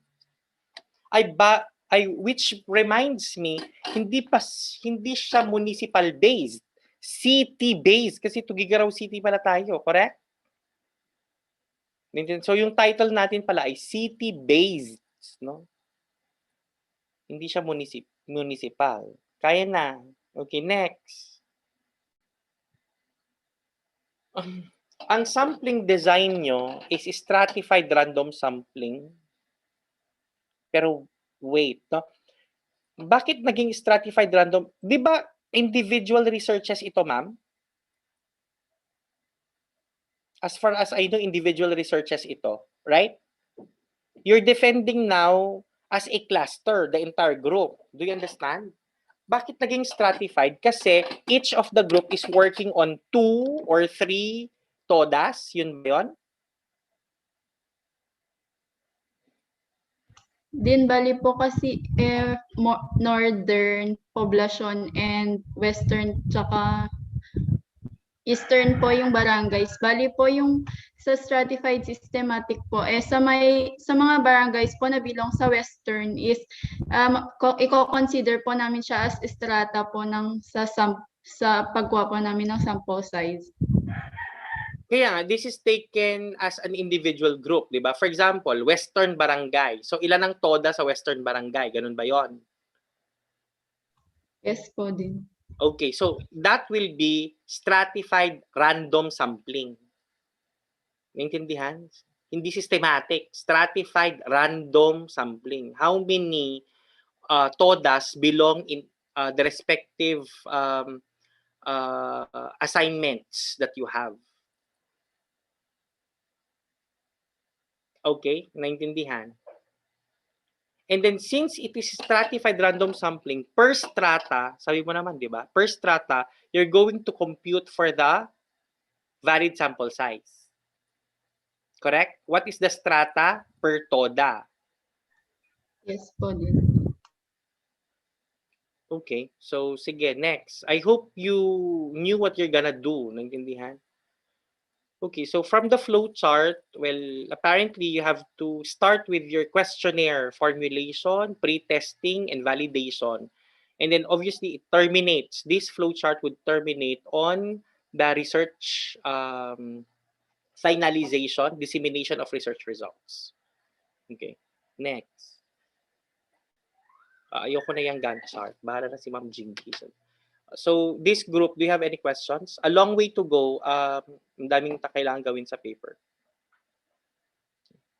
Which reminds me, hindi siya municipal based, city based kasi Tugigaraw City pala tayo, correct? So yung title natin pala ay city based, no? Hindi siya municipal. Kaya na. Okay, next. Ang sampling design nyo is stratified random sampling. Pero wait, no? Bakit naging stratified random? Di ba individual researches ito, ma'am? As far as I know, individual researches ito, right? You're defending now as a cluster, the entire group. Do you understand? Bakit naging stratified? Kasi each of the group is working on 2 or 3 todas. Yun ba yun? Din bali po kasi northern poblasyon and western tsaka eastern po yung barangays. Bali po yung sa stratified systematic po sa mga barangays po na belong sa western is i-consider po namin siya as strata po ng sa pagkuha po namin ng sample size. Kaya this is taken as an individual group, di ba? For example, Western Barangay. So ilan ang toda sa Western Barangay? Ganun ba yon? Yes po din. Okay, so that will be stratified random sampling. Naintindihan? Hindi systematic. Stratified random sampling. How many todas belong in the respective assignments that you have? Okay, naintindihan. And then since it is stratified random sampling, per strata, sabi mo naman, di ba? Per strata, you're going to compute for the varied sample size. Correct? What is the strata per toda? Yes po din. Okay, so sige, next. I hope you knew what you're gonna do. Naintindihan? Okay, so from the flow chart, well, apparently you have to start with your questionnaire formulation, pre-testing, and validation. And then obviously it terminates. This flow chart would terminate on the research finalization, dissemination of research results. Okay, next. Ayoko na yung Gantt chart. Bahala na si Ma'am Jinky. So this group, do you have any questions? A long way to go. Ang daming kailangan gawin sa paper.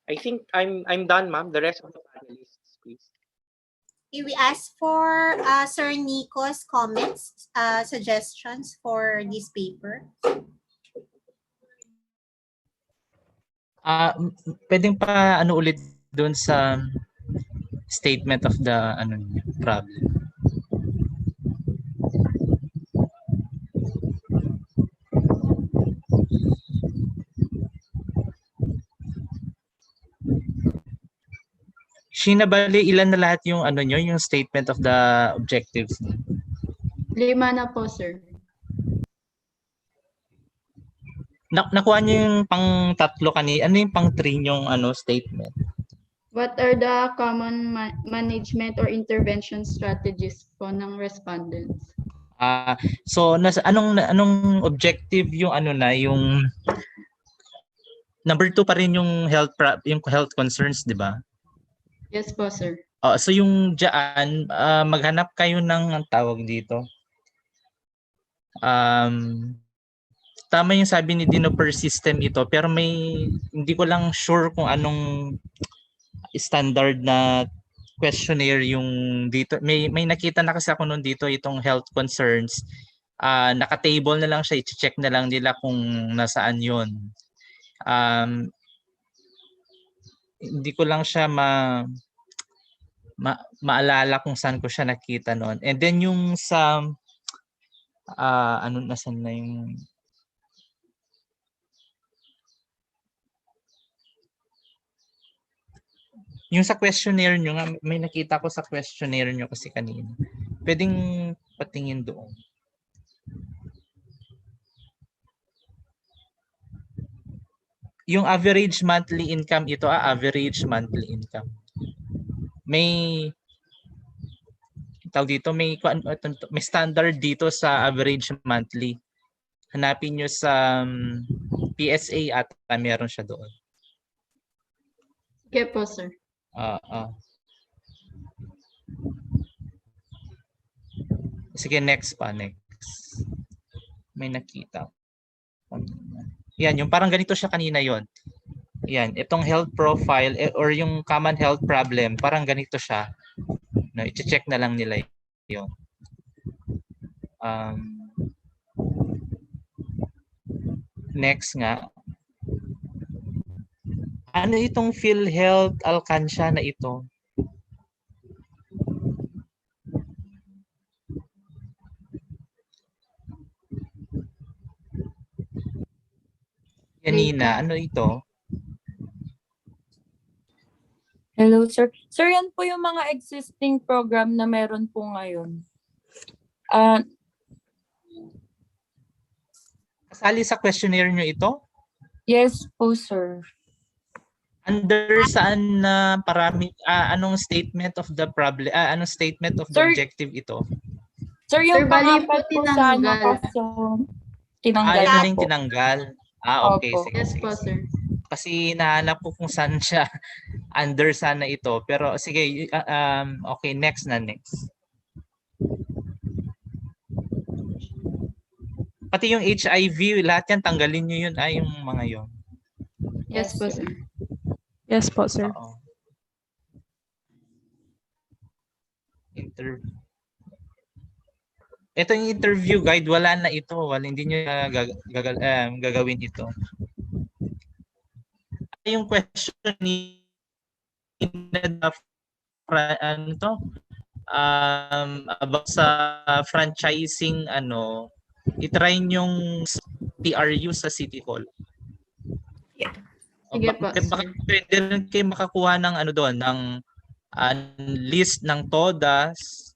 I think I'm done, ma'am. The rest of the panelists, please. We ask for Sir Nico's comments, suggestions for this paper. Pwedeng pa ulit doon sa statement of the problem. Sheena, bali ilan na lahat yung yung statement of the objectives? 5 na po, sir. Nakuha niyo yung pang 3 kanina. Ano yung pang 3 yung statement? What are the common management or intervention strategies po ng respondents? So anong objective yung yung number 2 pa rin yung health concerns, di ba? Yes po, sir. So yung diyan maghanap kayo ng tawag dito. Tama yung sabi ni Dino per system ito, pero hindi ko lang sure kung anong standard na questionnaire yung dito. May nakita na kasi ako noon dito itong health concerns. Naka-table na lang siya, i-check na lang nila kung nasaan yun. Hindi ko lang siya maalala kung saan ko siya nakita noon. And then yung sa nasan na yung sa questionnaire nyo, may nakita ko sa questionnaire nyo kasi kanina. Pwedeng patingin doon. Yung average monthly income ito, average monthly income. May tawag dito, may standard dito sa average monthly. Hanapin nyo sa PSA at meron siya doon. Okay po, sir. Sige, next. May nakita. Yan, yung parang ganito siya kanina yon. Yan, itong health profile or yung common health problem, parang ganito siya. I-check na lang nila yun. Next nga. Ano itong PhilHealth Alcansya na ito? Yanina, ano ito? Hello, sir. Sir, yan po yung mga existing program na meron po ngayon. Kasali sa questionnaire nyo ito? Yes po, sir. Under saan na parami anong statement of the problem anong statement of the Sir, objective ito? Sir, yung bali po pang-apat po sana tinanggal. kaso tinanggal Ito na na yung po. tinanggal. Okay. Opo. Sige, Yes sige, po, sige. sir. Kasi nahanap ko kung saan siya under sana ito. Pero sige, okay, next. Pati yung HIV, lahat yan, tanggalin nyo yun, yung mga yun. Yes po, sir. Yes po, sir. Oo. Interview. Ito yung interview guide, wala na ito. Hindi nyo gagawin ito. Yung question ni about sa franchising, itry yung PRU sa City Hall. Sige po, Baka sir. pwede rin kayo makakuha ng doon, ng list ng TODAS.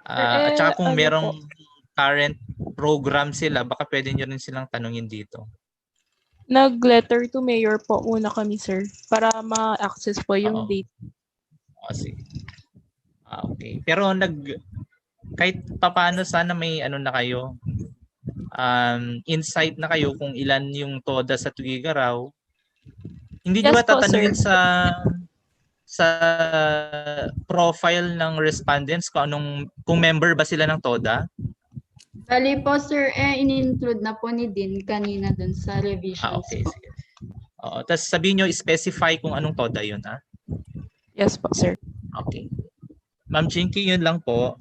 At saka kung merong current program sila, baka pwede nyo rin silang tanungin dito. Nag-letter to mayor po muna kami, sir, para ma-access po yung data. Sige. Okay. Pero kahit papaano sana may na kayo, insight na kayo kung ilan yung TODA sa Tugigaraw. Hindi nyo ba tatanungin sa profile ng respondents kung member ba sila ng TODA? Bali po, sir, in-include na po ni Dean kanina dun sa revisions okay, po. sige. Tapos sabihin nyo, specify kung anong TODA yun, ha? Yes po, sir. Okay. Ma'am Chinky, yun lang po.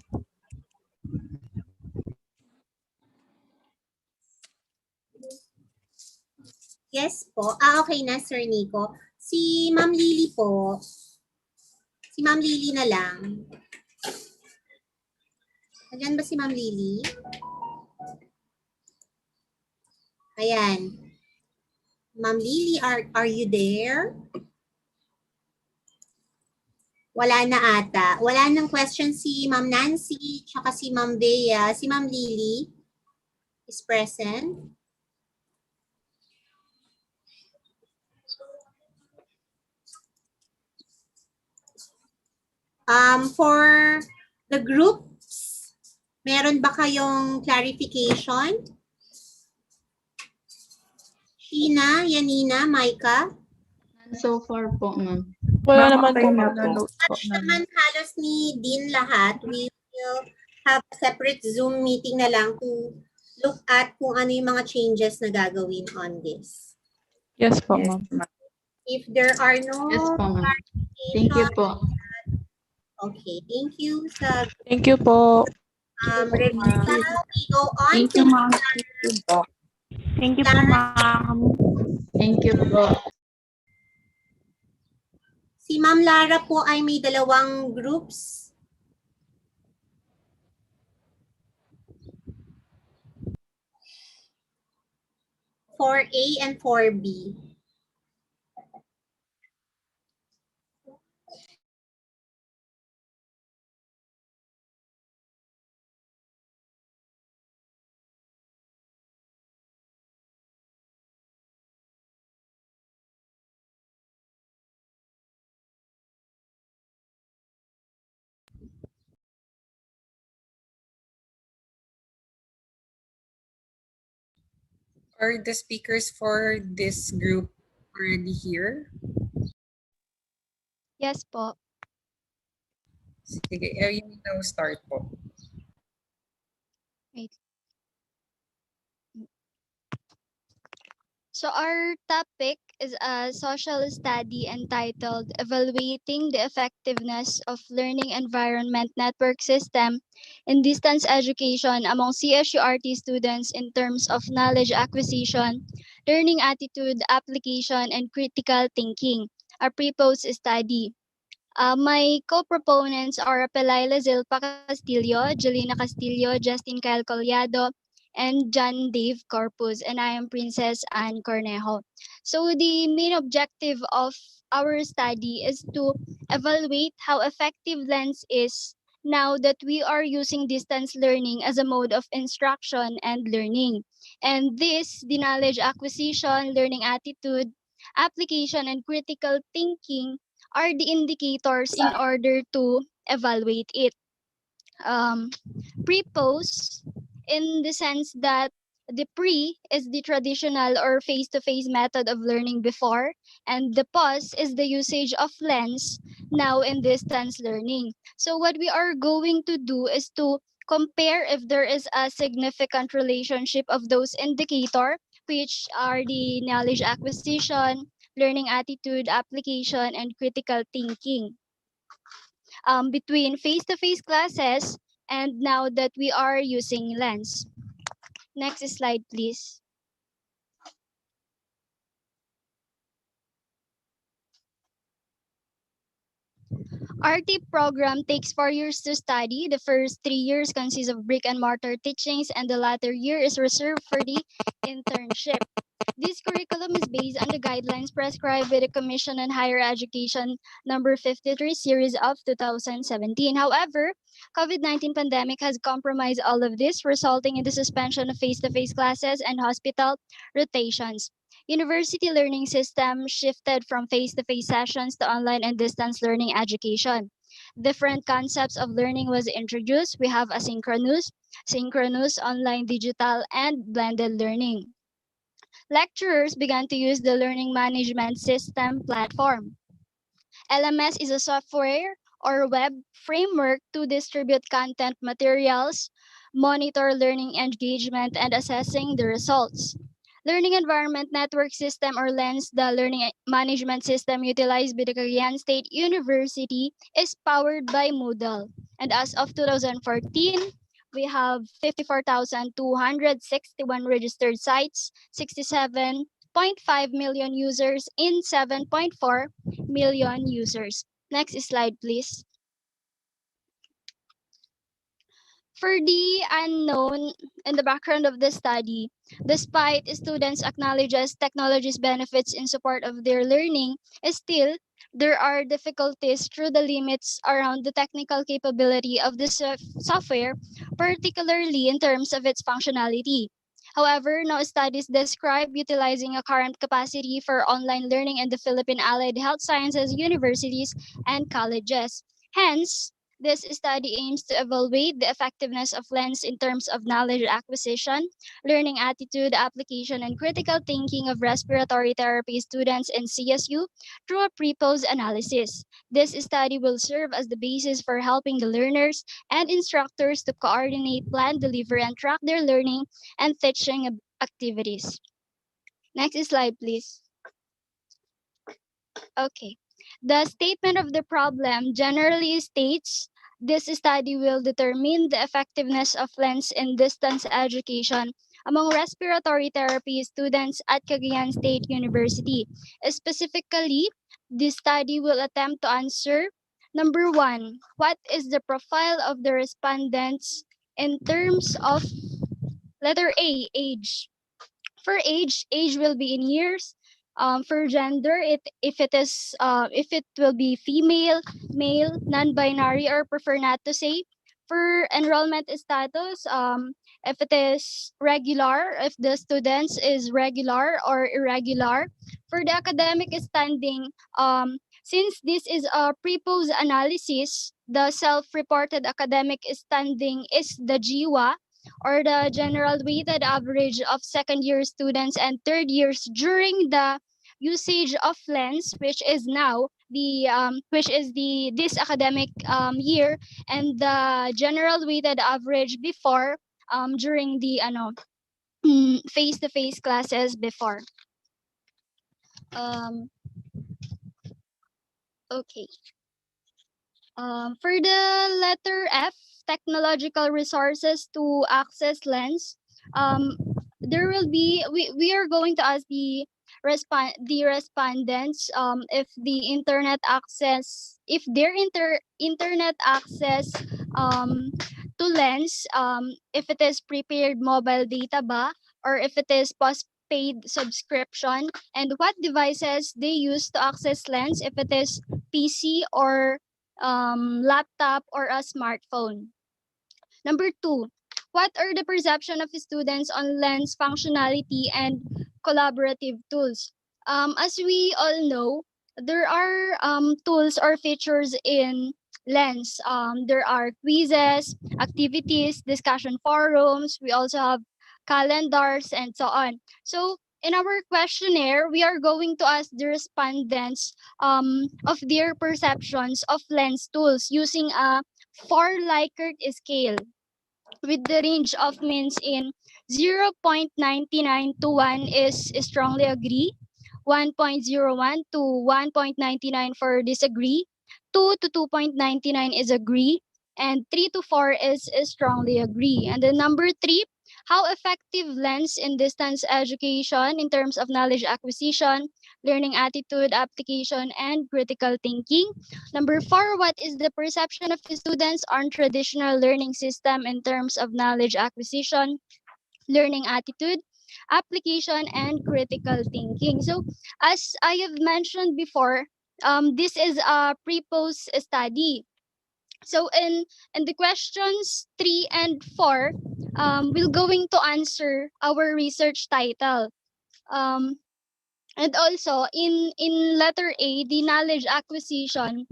Yes po. Okay na, Sir Nico. Si Ma'am Lily po. Si Ma'am Lily na lang. Nandiyan ba si Ma'am Lily? Ayan. Ma'am Lily, are you there? Wala na ata. Wala nang question si Ma'am Nancy, tsaka si Ma'am Bea. Si Ma'am Lily is present. For the groups, meron ba kayong clarification? Sheena, Yanina, Micah? So far po, ma'am. Wala naman po, ma'am. Touch naman halos ni Dean lahat. We will have a separate Zoom meeting na lang to look at kung ano yung mga changes na gagawin on this. Yes po, ma'am. If there are no Yes po, ma'am. Thank you po. Okay, thank you. Thank you po. Review now, we go on Thank to you, ma'am. Thank you po, ma'am. Thank you po. Si Ma'am Lara po ay may dalawang groups. For A and for B. Are the speakers for this group already here? Yes po. Sige, you now start po. Wait. So our topic is a social study entitled Evaluating the Effectiveness of Learning Environment Network System in Distance Education among CSURT students in terms of knowledge acquisition, learning attitude, application, and critical thinking, a pre-post study. My co-proponents are Pelaila Zilpa Castillo, Jelena Castillo, Justin Kyle Collado, and John Dave Corpus, and I am Princess Anne Cornejo. So the main objective of our study is to evaluate how effective Lens is now that we are using distance learning as a mode of instruction and learning. And this, the knowledge acquisition, learning attitude, application, and critical thinking are the indicators in order to evaluate it. Um, Pre-post in the sense that the pre is the traditional or face-to-face method of learning before, and the pause is the usage of lens now in distance learning. So what we are going to do is to compare if there is a significant relationship of those indicator, which are the knowledge acquisition, learning attitude, application, and critical thinking, between face-to-face classes and now that we are using lens. Next slide, please. RT program takes 4 years to study. The first 3 years consists of brick and mortar teachings, and the latter year is reserved for the internship. This curriculum is based on the guidelines prescribed by the Commission on Higher Education number 53 series of 2017. However, COVID-19 pandemic has compromised all of this, resulting in the suspension of face-to-face classes and hospital rotations. University learning system shifted from face-to-face sessions to online and distance learning education. Different concepts of learning was introduced. We have asynchronous, synchronous, online, digital, and blended learning. Lecturers began to use the learning management system platform. LMS is a software or web framework to distribute content materials, monitor learning engagement, and assessing the results. Learning Environment Network System or LENS, the learning management system utilized by the Cagayan State University, is powered by Moodle. And as of 2014, we have 54,261 registered sites, 67.5 million users in 7.4 million users. Next slide, please. For the unknown in the background of the study, despite students acknowledges technology's benefits in support of their learning, still there are difficulties through the limits around the technical capability of the software, particularly in terms of its functionality. However, no studies describe utilizing a current capacity for online learning in the Philippine Allied Health Sciences universities and colleges. Hence, this study aims to evaluate the effectiveness of LENS in terms of knowledge acquisition, learning attitude, application, and critical thinking of respiratory therapy students in CSU through a pre-post analysis. This study will serve as the basis for helping the learners and instructors to coordinate, plan, deliver, and track their learning and teaching activities. Next slide, please. Okay. The statement of the problem generally states this study will determine the effectiveness of LENS in distance education among respiratory therapy students at Cagayan State University. Specifically, this study will attempt to answer number one, what is the profile of the respondents in terms of letter A, age. For age will be in years. For gender, if it will be female, male, non-binary, or prefer not to say. For enrollment status, if it is regular, if the students is regular or irregular. For the academic standing, since this is a pre-post analysis, the self-reported academic standing is the GWA, or the general weighted average of second year students and third years during the usage of lens, which is now the which is the this academic year, and the general weighted average before, during the face to face classes before. um okay. For the letter F, technological resources to access lens, um, there will be we are going to ask the respondents if the internet access, if their internet access um, to lens, if it is prepaid mobile data ba, or if it is postpaid subscription, and what devices they use to access lens, if it is PC or laptop or a smartphone. Number two, what are the perception of students on lens functionality and collaborative tools? As we all know, there are tools or features in lens. There are quizzes, activities, discussion forums. We also have calendars and so on. So in our questionnaire, we are going to ask the respondents of their perceptions of lens tools using a 4 Likert scale with the range of means in 0.99 to 1 is strongly agree, 1.01 to 1.99 for disagree, 2 to 2.99 is agree, and 3 to 4 is strongly agree. And then number 3, how effective lens in distance education in terms of knowledge acquisition, learning attitude, application, and critical thinking. Number 4, what is the perception of students on traditional learning system in terms of knowledge acquisition, learning attitude, application, and critical thinking? So, as I have mentioned before, this is a pre-post study. So, in the questions 3 and 4, we're going to answer our research title. Um, and also, in letter A, the knowledge acquisition,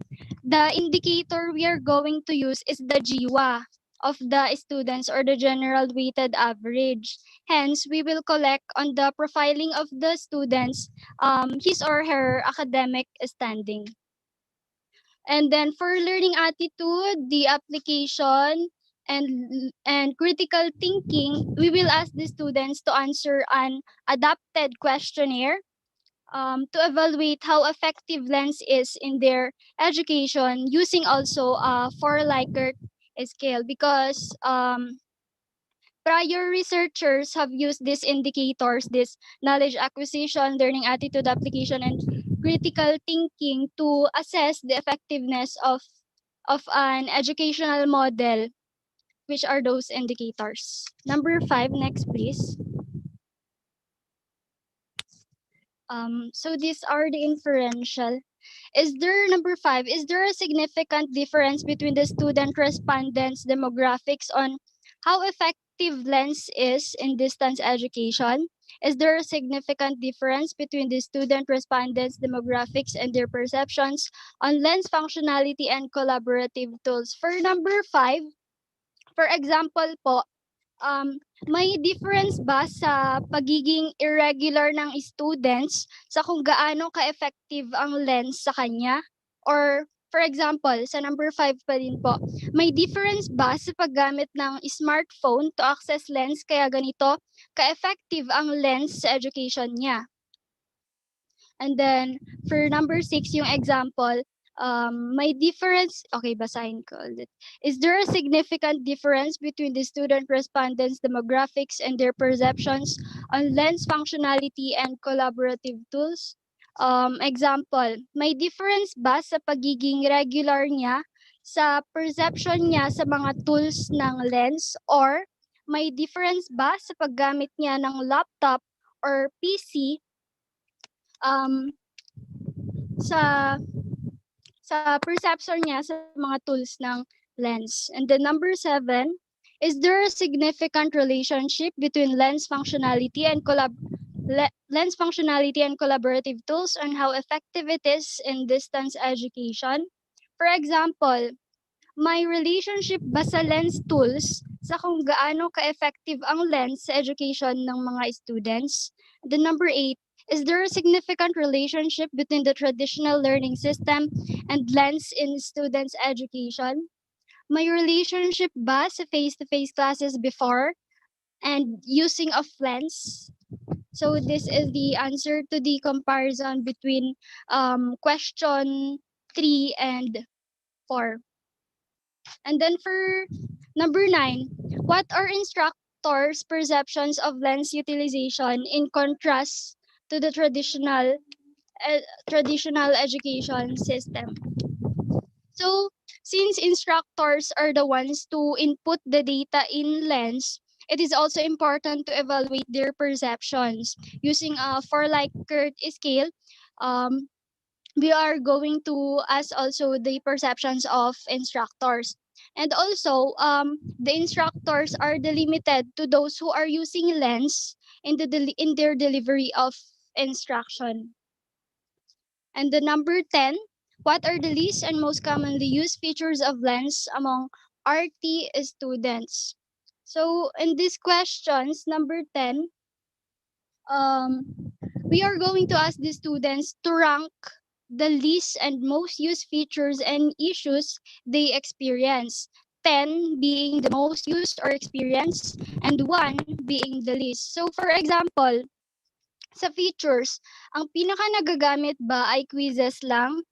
the indicator we are going to use is the GWA of the students, or the general weighted average. Hence, we will collect on the profiling of the students, his or her academic standing. And then for learning attitude, the application, and critical thinking, we will ask the students to answer an adapted questionnaire to evaluate how effective lens is in their education, using also a 4 Likert scale, because prior researchers have used these indicators, this knowledge acquisition, learning attitude, application, and critical thinking to assess the effectiveness of an educational model. Which are those indicators? Number 5, next please. So these are the inferential. Is there, number 5, is there a significant difference between the student respondents' demographics on how effective lens is in distance education? Is there a significant difference between the student respondents' demographics and their perceptions on lens functionality and collaborative tools? For number 5, for example po, may difference ba sa pagiging irregular ng students sa kung gaano ka-effective ang lens sa kanya? Or for example, sa number 5 pa din po, may difference ba sa paggamit ng smartphone to access lens kaya ganito ka-effective ang lens sa education niya? And then, for number 6, yung example, may difference, okay, basahin ko ulit. Is there a significant difference between the student respondents' demographics and their perceptions on lens functionality and collaborative tools? Example, may difference ba sa pagiging regular niya sa perception niya sa mga tools ng lens, or may difference ba sa paggamit niya ng laptop or PC um, sa perception niya sa mga tools ng lens. And then number 7, is there a significant relationship between lens functionality and collaborative tools and how effective it is in distance education? For example, may relationship ba sa lens tools sa kung gaano ka-effective ang lens sa education ng mga students? The number 8, is there a significant relationship between the traditional learning system and lens in students' education? May relationship ba sa face-to-face classes before and using of lens? So this is the answer to the comparison between question 3 and 4. And then for number 9, what are instructors' perceptions of lens utilization in contrast to the traditional education system? So since instructors are the ones to input the data in lens, it is also important to evaluate their perceptions. Using a for Likert scale, um, we are going to ask also the perceptions of instructors. And also, the instructors are delimited to those who are using lens in their delivery of instruction. And the number 10, what are the least and most commonly used features of lens among RT students? So in these questions, number 10, um, we are going to ask the students to rank the least and most used features and issues they experience. 10 being the most used or experienced, and 1 being the least. So for example, sa features, ang pinaka nagagamit ba ay quizzes lang,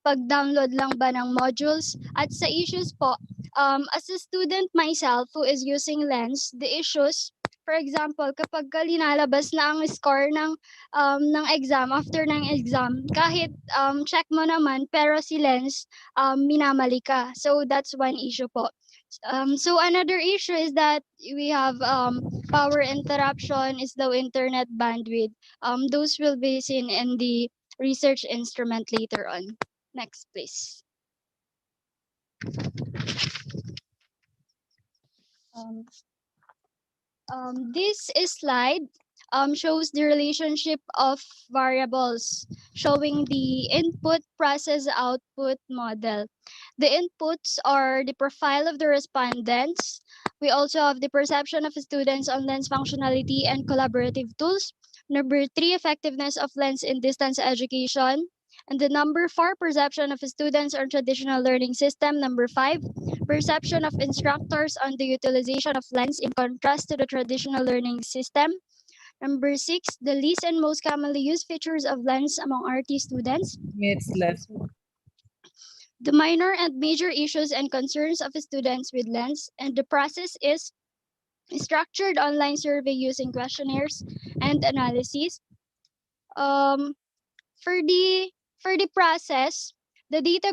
pag-download lang ba ng modules? At sa issues po, as a student myself who is using Lens, the issues, for example, kapag ka linalabas na ang score ng exam, after ng exam, kahit check mo naman, pero si Lens, minamali ka. So that's one issue po. So another issue is that we have power interruption, is low internet bandwidth. Those will be seen in the research instrument later on. Next, please. Um, this slide shows the relationship of variables, showing the input, process, output model. The inputs are the profile of the respondents. We also have the perception of students on lens functionality and collaborative tools. Number 3, effectiveness of lens in distance education. And the number 4, perception of students on traditional learning system. Number 5, perception of instructors on the utilization of lens in contrast to the traditional learning system. Number 6, the least and most commonly used features of lens among RT students. Minutes left. The minor and major issues and concerns of students with lens, and the process is structured online survey using questionnaires and analysis. Um, For the process, the data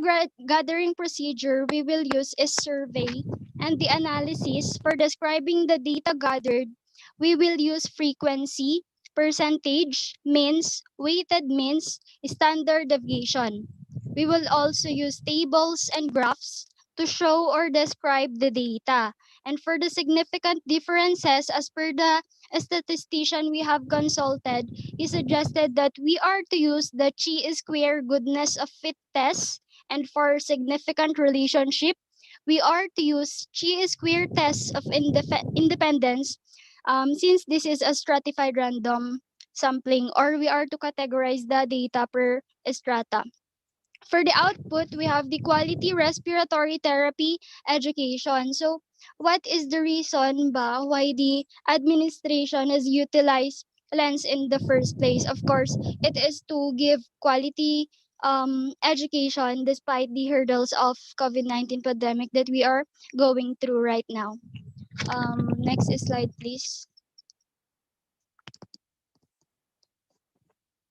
gathering procedure we will use is survey, and the analysis for describing the data gathered, we will use frequency, percentage, means, weighted means, standard deviation. We will also use tables and graphs to show or describe the data. And for the significant differences, as per the statistician we have consulted, he suggested that we are to use the chi-square goodness of fit test, and for significant relationship, we are to use chi-square test of independence, since this is a stratified random sampling, or we are to categorize the data per strata. For the output, we have the quality respiratory therapy education. So, what is the reason ba why the administration has utilized lens in the first place? Of course, it is to give quality education despite the hurdles of COVID-19 pandemic that we are going through right now. Next slide, please.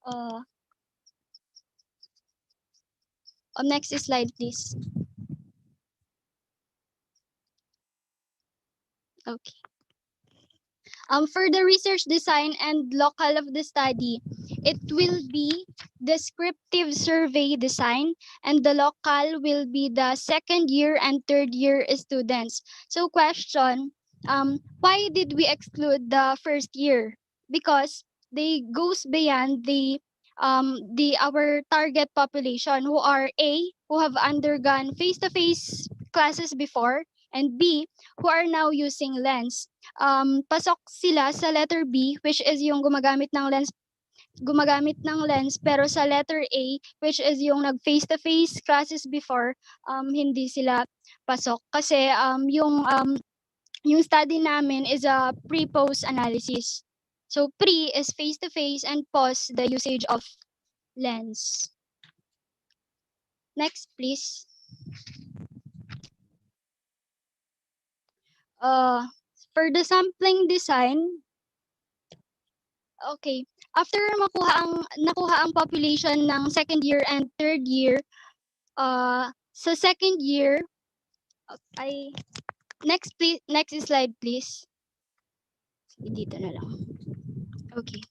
Uh, Next slide, please. Okay. For the research design and local of the study, it will be descriptive survey design, and the local will be the second year and third year students. So question, why did we exclude the first year? Because they goes beyond the our target population, who are A, who have undergone face-to-face classes before, and B, who are now using lens. Pasok sila sa letter B, which is yung gumagamit ng lens, pero sa letter A, which is yung nag face-to-face classes before, hindi sila pasok kasi yung study namin is a pre-post analysis. So pre is face-to-face and post the usage of lens. Next, please. For the sampling design, okay. After nakuha ang population ng second year and third year, sa second year, I next please, next slide please. Sige, dito na lang. Okay.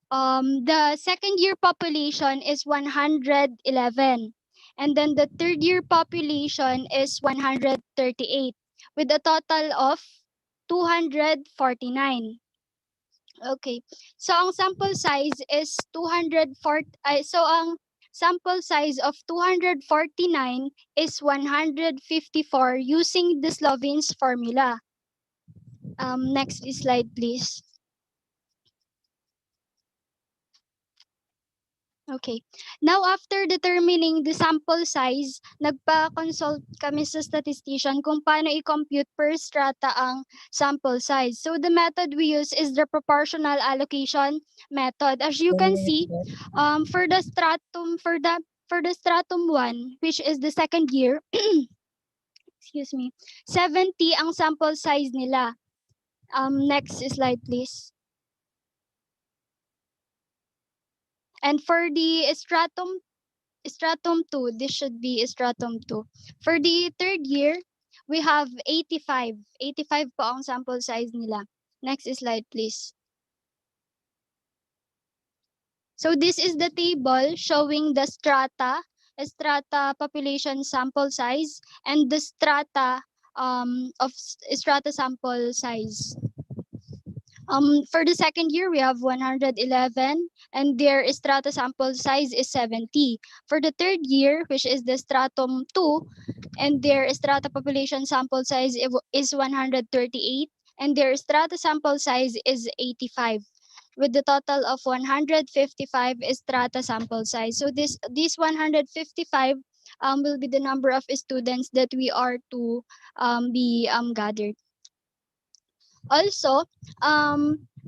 The second year population is 111, and then the third year population is 138, with a total of 249. Okay. So ang sample size is 204 so ang sample size of 249 is 154 using the Slovene's formula. Next slide please. Okay. Now, after determining the sample size, nagpa-consult kami sa statistician kung paano i-compute per strata ang sample size. So, the method we use is the proportional allocation method. As you can see, for the stratum 1, which is the second year, excuse me, 70 ang sample size nila. Next slide, please. And for the stratum 2, this should be stratum 2. For the third year, we have 85. 85 po ang sample size nila. Next slide, please. So this is the table showing the strata population sample size and the strata of strata sample size. For the second year, we have 111, and their strata sample size is 70. For the third year, which is the stratum 2, and their strata population sample size is 138, and their strata sample size is 85, with the total of 155 strata sample size. So this 155 will be the number of students that we are to be gathered. Also,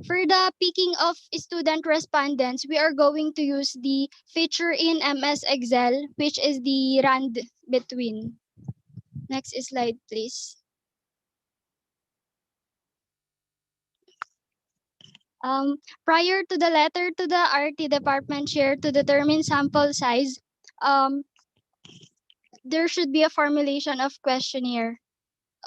for the picking of student respondents, we are going to use the feature in MS Excel, which is the rand between. Next slide, please. Prior to the letter to the RT department chair to determine sample size, there should be a formulation of questionnaire.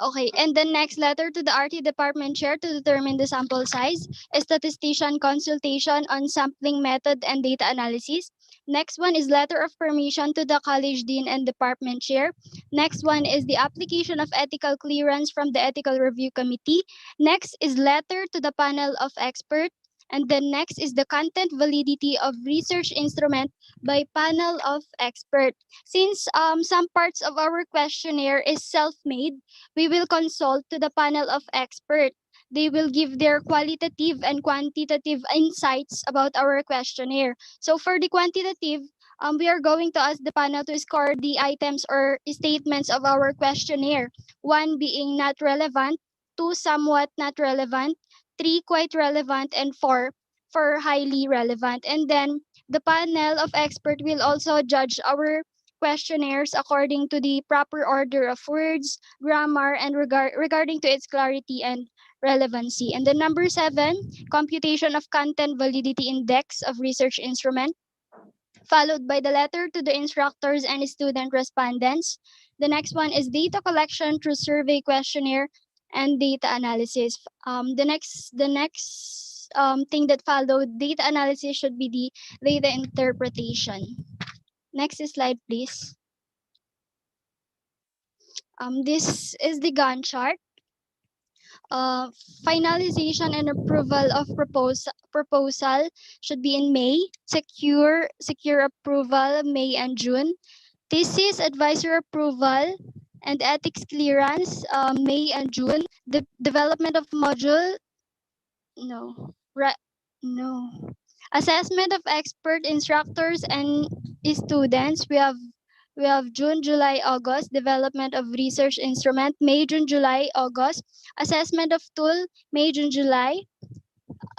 Okay, and the next letter to the RT department chair to determine the sample size, a statistician consultation on sampling method and data analysis. Next one is letter of permission to the college dean and department chair. Next one is the application of ethical clearance from the ethical review committee. Next is letter to the panel of experts. And then next is the content validity of research instrument by panel of expert. Since some parts of our questionnaire is self-made, we will consult to the panel of experts. They will give their qualitative and quantitative insights about our questionnaire. So for the quantitative, we are going to ask the panel to score the items or statements of our questionnaire. 1 being not relevant, 2 somewhat not relevant, 3 quite relevant, and 4 for highly relevant. And then the panel of expert will also judge our questionnaires according to the proper order of words, grammar, and regarding to its clarity and relevancy. And the number 7, computation of content validity index of research instrument, followed by the letter to the instructors and student respondents. The next one is data collection through survey questionnaire and data analysis. The next thing that followed data analysis should be the data interpretation. Next slide, please. This is the Gantt chart. Finalization and approval of proposal should be in May. Secure approval May and June. Thesis advisor approval and ethics clearance May and June. The development of module no. No. Assessment of expert instructors and students. We have June, July, August. Development of research instrument May, June, July, August. Assessment of tool May, June, July.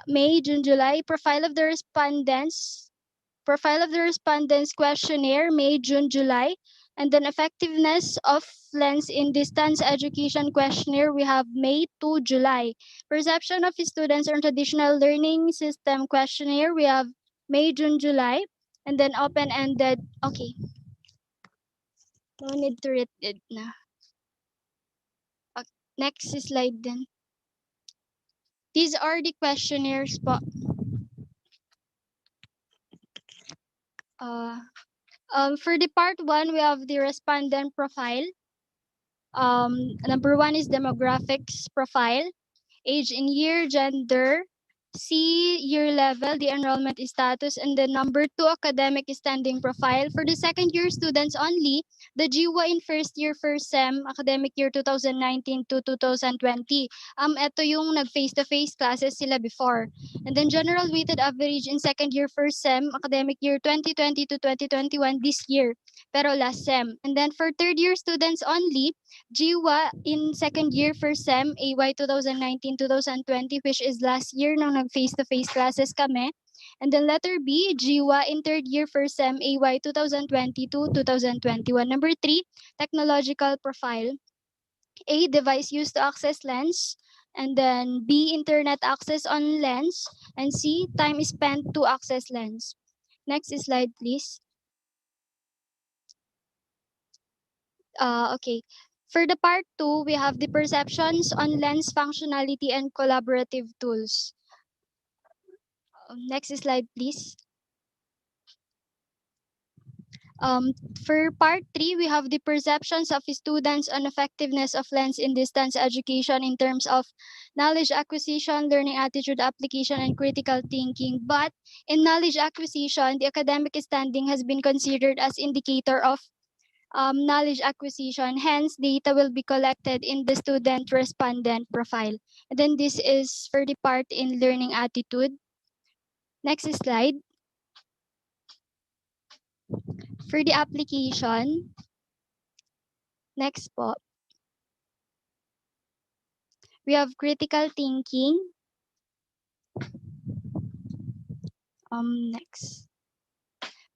May, June, July. Profile of the respondents questionnaire May, June, July. And then effectiveness of lens in distance education questionnaire, we have May to July. Perception of students on traditional learning system questionnaire, we have May, June, July. And then open-ended, okay. No need to read it na. Next slide then. These are the questionnaires po. For the part 1, we have the respondent profile. Number 1 is demographics profile. Age in year, gender, C, year level, the enrollment status, and then number 2, academic standing profile. For the second year students only, the GWA in first year, first SEM, academic year 2019 to 2020. Ito yung nag-face-to-face classes sila before. And then general weighted average in second year, first SEM, academic year 2020 to 2021 this year, pero last SEM. And then for third year students only, GWA in second year, first SEM, AY 2019-2020, which is last year nang nag-face-to-face classes kami. And then letter B, GWA in third year, first SEM, AY 2020-2021. Number 3, technological profile. A, device used to access lens. And then B, internet access on lens. And C, time spent to access lens. Next slide, please. Okay. For the part 2, we have the perceptions on lens functionality and collaborative tools. Next slide, please. For part 3, we have the perceptions of students on effectiveness of lens in distance education in terms of knowledge acquisition, learning attitude application, and critical thinking. But in knowledge acquisition, the academic standing has been considered as indicator of knowledge acquisition. Hence, data will be collected in the student respondent profile. And then this is for the part in learning attitude. Next slide. For the application, next po. We have critical thinking. Next.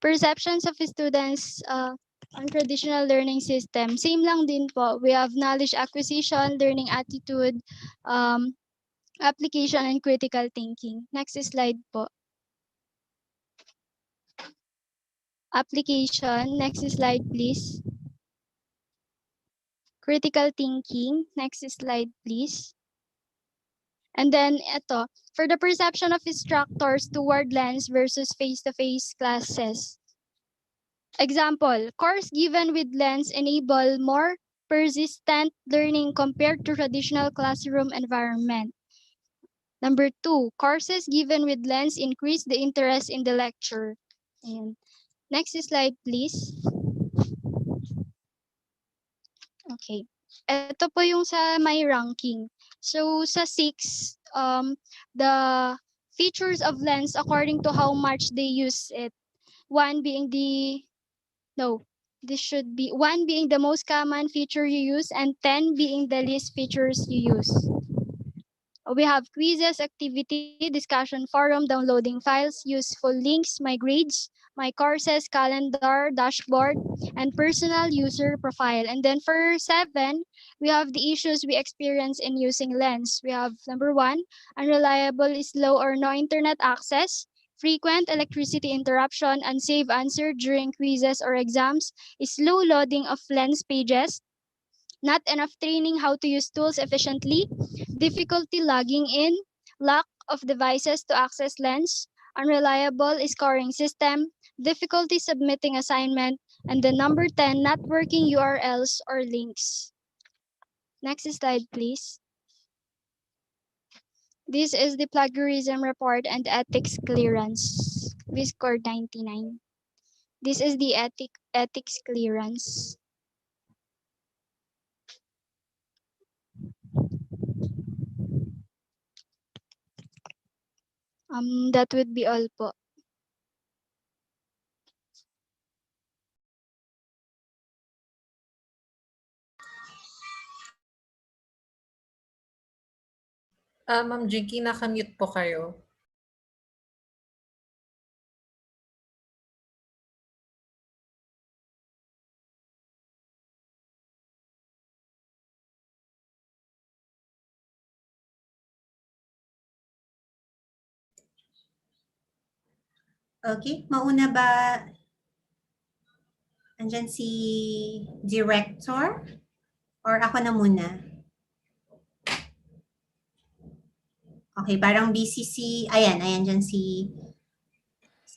Perceptions of students on traditional learning system. Same lang din po. We have knowledge acquisition, learning attitude, application, and critical thinking. Next slide po. Application. Next slide, please. Critical thinking. Next slide, please. And then ito, for the perception of instructors toward lens versus face-to-face classes. Example, course given with lens enable more persistent learning compared to traditional classroom environment. Number 2, courses given with lens increase the interest in the lecture. And next slide, please. Okay. Ito po yung sa my ranking. So sa 6, the features of lens according to how much they use it. 1 being the this should be 1 being the most common feature you use and 10 being the least features you use. We have quizzes, activity, discussion forum, downloading files, useful links, my grades, my courses, calendar, dashboard, and personal user profile. And then for 7, we have the issues we experience in using lens. We have number 1, unreliable, slow or no internet access, frequent electricity interruption, unsafe answer during quizzes or exams, slow loading of lens pages, not enough training how to use tools efficiently, difficulty logging in, lack of devices to access lens, unreliable scoring system, difficulty submitting assignment, and the number 10, not working URLs or links. Next slide, please. This is the plagiarism report and ethics clearance. We scored 99. This is the ethics clearance. That would be all po. Ma'am Jinky, nakamute po kayo. Okay, mauna ba? Andyan si Director? Or ako na muna? Okay, parang BCC. Ayan dyan si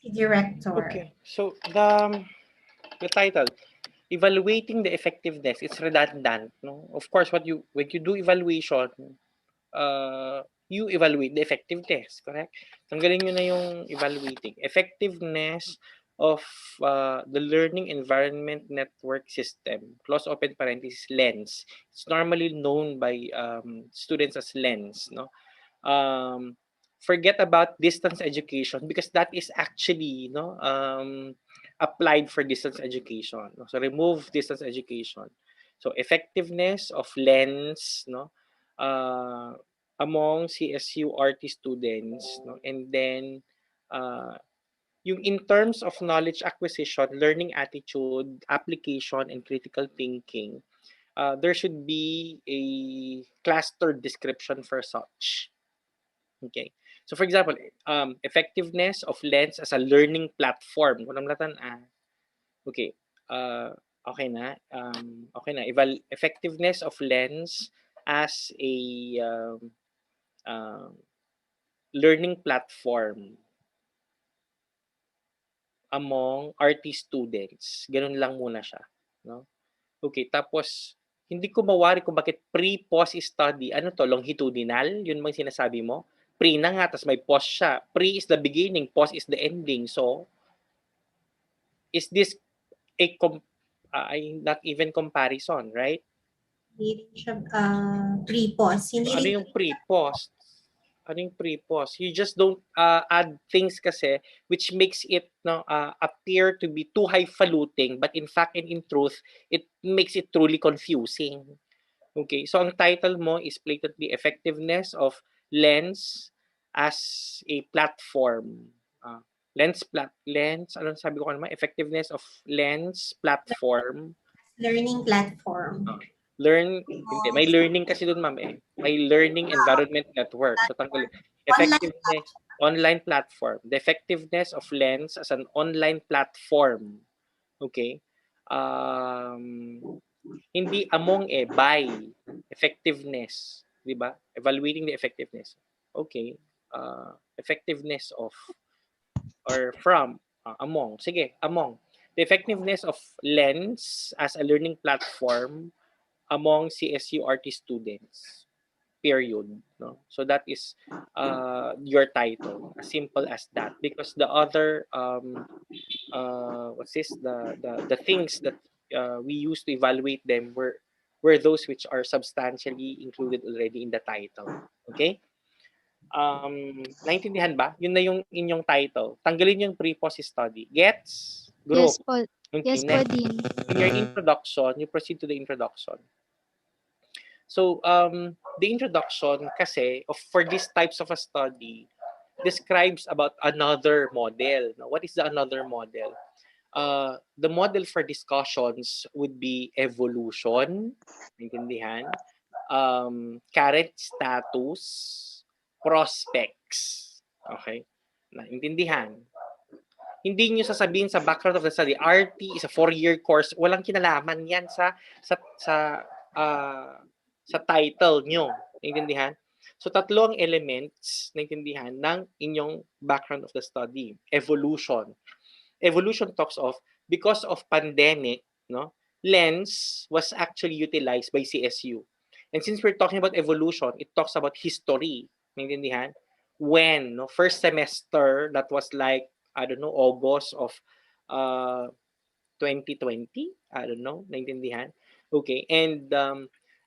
Director. Okay. So the title, evaluating the effectiveness, it's redundant, no? Of course, when you do evaluation, you evaluate the effectiveness, correct? Tanggalin nyo na yung evaluating. Effectiveness of the learning environment network system, close open parenthesis, LENS. It's normally known by students as LENS, no? Forget about distance education because that is actually applied for distance education. So remove distance education. So effectiveness of lens, uh, among CSU RT students, and then yung in terms of knowledge acquisition, learning attitude, application, and critical thinking, there should be a clustered description for such. Okay. So for example, effectiveness of Lens as a learning platform. Kung namlatan, okay. Okay na. Okay na. Effectiveness of Lens as a um, learning platform among RT students. Ganun lang muna siya. No? Okay. Tapos, hindi ko mawari kung bakit pre-post study. Ano to? Longitudinal? Yun bang sinasabi mo? Pre na nga, tapos may pause siya. Pre is the beginning, pause is the ending. So, is this a not even comparison, right? Hindi rin siya pre-pause. Hindi Ano rin yung pre-pause? Ano yung pre-pause? You just don't add things kasi which makes it appear to be too highfalutin, but in fact and in truth, it makes it truly confusing. Okay, so ang title mo is blatantly effectiveness of lens as a platform. Lens, ano sabi ko kanina? Effectiveness of lens platform. learning platform. Hindi, may learning kasi doon, ma'am eh. May learning environment network. So tanggal effectiveness online platform. The effectiveness of lens as an online platform. Okay? Hindi among by effectiveness, 'di ba? Evaluating the effectiveness. Okay. Effectiveness of or from among. Sige, among. The effectiveness of Lens as a learning platform among CSU RT students. Period. No? So that is your title. As simple as that. Because the other what's this? The things that we use to evaluate them were those which are substantially included already in the title. Okay? Naintindihan ba? Yun na yung inyong title. Tanggalin yung pre-post study. Gets? Group. Yes po. Okay, Yes po, next. Dean. In your introduction, you proceed to the introduction. So, the introduction kasi for these types of a study describes about another model. Now, what is the another model? The model for discussions would be evolution, naintindihan, current status, prospects. Okay? Naintindihan. Hindi niyo sasabihin sa background of the study, RT is a 4-year course. Walang kinalaman yan sa title nyo. Naintindihan? So tatlo ang elements, naintindihan, ng inyong background of the study. Evolution. Evolution talks of because of pandemic, lens was actually utilized by CSU. And since we're talking about evolution, it talks about history. Naintindihan? When, first semester, that was like, I don't know, August of 2020? I don't know. Naintindihan? Okay. And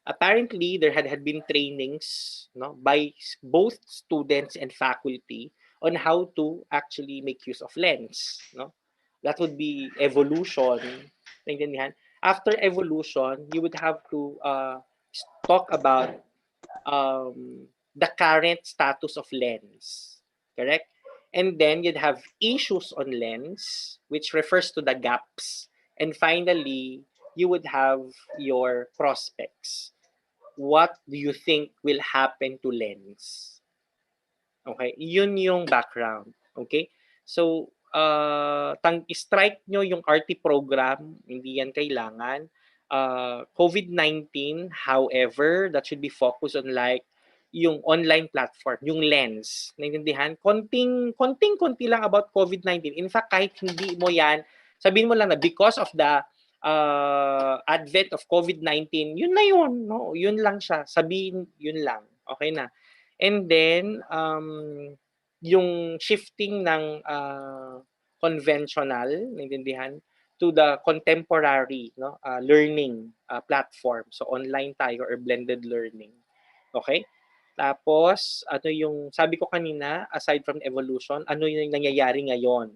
apparently, there had been trainings by both students and faculty on how to actually make use of lens. That would be evolution. Naintindihan? After evolution, you would have to talk about the current status of lens. Correct? And then you'd have issues on lens, which refers to the gaps. And finally, you would have your prospects. What do you think will happen to lens? Okay, yun yung background. Okay? So, strike nyo yung RT program, hindi yan kailangan. COVID-19, however, that should be focused on like yung online platform, yung lens. Naintindihan? Konting-konti lang about COVID-19. In fact, kahit hindi mo yan, sabihin mo lang na because of the advent of COVID-19, yun na yun. No? Yun lang siya. Sabihin, yun lang. Okay na. And then, yung shifting ng conventional, naintindihan, to the contemporary learning platform. So online tayo or blended learning. Okay? Tapos, ano yung, sabi ko kanina, aside from evolution, ano yung nangyayari ngayon?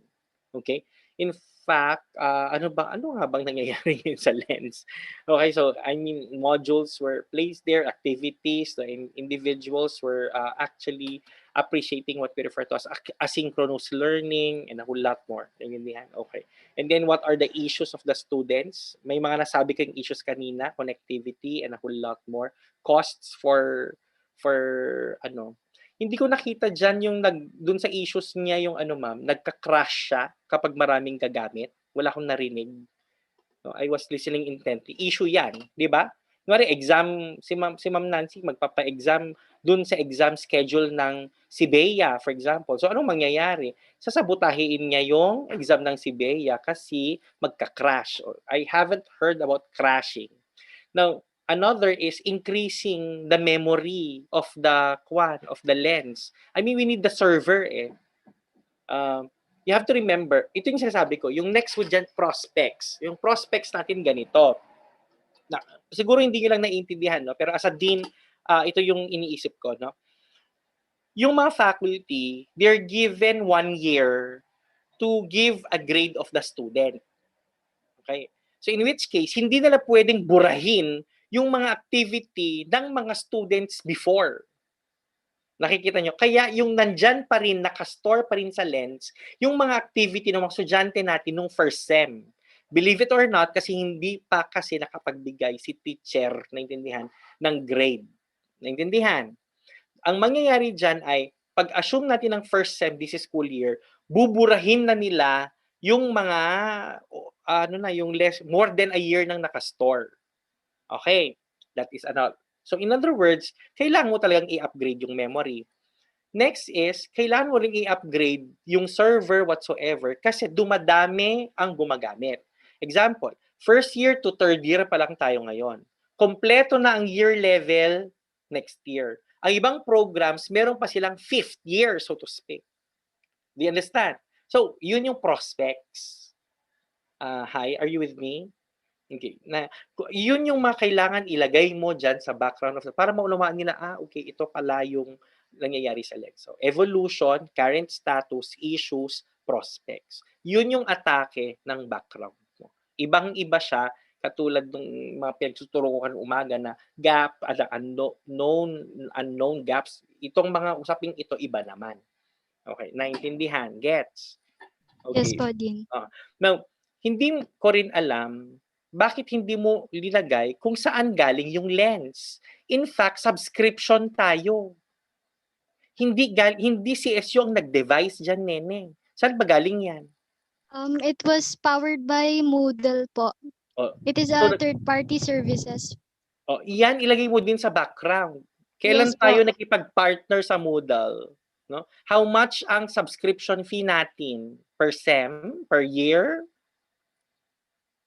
Okay? In fact, ano nga bang nangyayari sa lens? Okay, so I mean, modules were placed there, activities, the individuals were actually appreciating what we refer to as asynchronous learning and a whole lot more. Okay. And then what are the issues of the students? May mga nasabi ko yung issues kanina, connectivity and a whole lot more. Costs for hindi ko nakita diyan yung dun sa issues niya yung ma'am, nagka-crash siya kapag maraming gagamit. Wala akong narinig. No, I was listening intently. Issue 'yan, 'di ba? Kunwari exam si Ma'am Nancy magpapa-exam dun sa exam schedule ng SIBEA, for example. So anong mangyayari? Sasabotahin niya yung exam ng SIBEA kasi magka-crash. I haven't heard about crashing. Now, another is increasing the memory of the lens. I mean, we need the server eh. You have to remember, ito yung sinasabi ko, yung next would dyan, prospects. Yung prospects natin ganito. Na, siguro hindi nyo lang naiintindihan, no? Pero as a dean, ito yung iniisip ko. No? Yung mga faculty, they're given 1 year to give a grade of the student. Okay? So in which case, hindi nila pwedeng burahin yung mga activity ng mga students before. Nakikita nyo? Kaya yung nandyan pa rin, nakastore pa rin sa lens, yung mga activity ng mga estudyante natin nung first sem. Believe it or not, kasi hindi pa kasi nakapagbigay si teacher, naintindihan, ng grade. Naintindihan? Ang mangyayari dyan ay, pag-assume natin ng first sem this school year, buburahin na nila yung mga, yung more than a year nang nakastore. Okay, that is another. So in other words, kailangan mo talagang i-upgrade yung memory. Next is, kailangan mo rin i-upgrade yung server whatsoever kasi dumadami ang gumagamit. Example, first year to third year pa lang tayo ngayon. Kompleto na ang year level next year. Ang ibang programs, meron pa silang fifth year, so to speak. Do you understand? So, yun yung prospects. Hi, are you with me? Okay. Yun yung mga kailangan ilagay mo dyan sa background of para maunawaan nila, okay, ito pala yung nangyayari sa lens. So, evolution, current status, issues, prospects. Yun yung atake ng background mo. Ibang-iba siya, katulad ng mga pinagtuturo ko kanina umaga na gap, unknown gaps. Itong mga usaping ito, iba naman. Okay, naintindihan, gets? Okay. Yes po, Dean. Now, hindi ko rin alam bakit hindi mo linagay kung saan galing yung lens. In fact, subscription tayo. Hindi CSU ang nag-device dyan, nene. Saan ba galing yan? It was powered by Moodle po. It is a third-party services. Iyan, ilagay mo din sa background. Kailan Yes, tayo po. nakipag-partner sa Moodle? No? How much ang subscription fee natin? Per sem? Per year?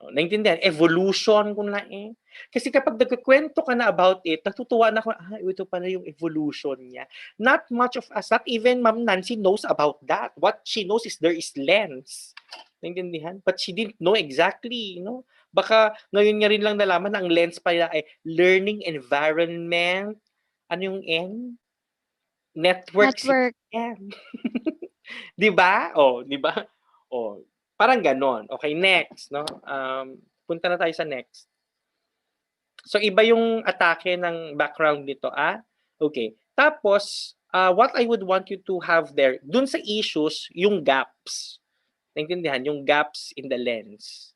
Naintindihan? Evolution ko na eh. Kasi kapag nagkukwento ka na about it, natutuwa na ako, ito pala yung evolution niya. Not much of us, not even Ma'am Nancy knows about that. What she knows is there is lens. Naintindihan? But she didn't know exactly, Baka ngayon niya rin lang nalaman na ang lens pala ay learning environment. Ano yung N? Network. System. Di ba? Di ba? Parang ganon. Okay, next. No? Punta na tayo sa next. So, iba yung atake ng background nito. Okay. Tapos, what I would want you to have there, dun sa issues, yung gaps. Naintindihan? Yung gaps in the lens.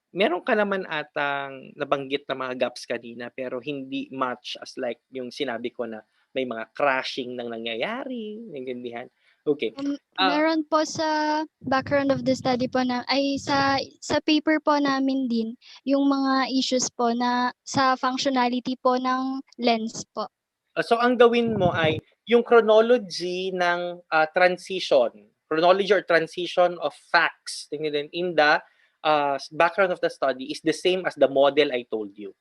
Meron ka naman atang nabanggit na mga gaps kanina, pero hindi much as like yung sinabi ko na may mga crashing nang nangyayari. Naintindihan? Okay. Meron po sa background of the study po na ay sa paper po namin din yung mga issues po na sa functionality po ng lens po. So ang gawin mo ay yung chronology ng chronology or transition of facts in the background of the study is the same as the model I told you.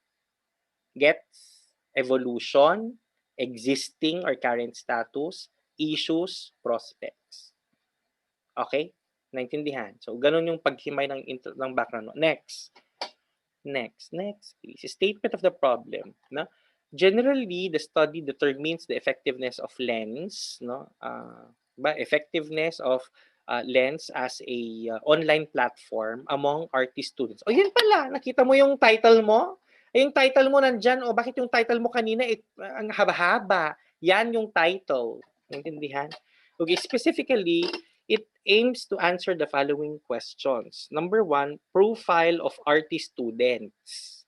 Gets? Evolution, existing or current status, issues, prospects. Okay? Naintindihan? So, ganun yung paghimay ng background. Next, please. Statement of the problem. No? Generally, the study determines the effectiveness of lens, no? Effectiveness of lens as a online platform among artist students. O yan pala, nakita mo yung title mo? Yung title mo nandyan, o bakit yung title mo kanina ang haba-haba? Yan yung title. Naintindihan? Okay, specifically, it aims to answer the following questions. Number 1, profile of artist students.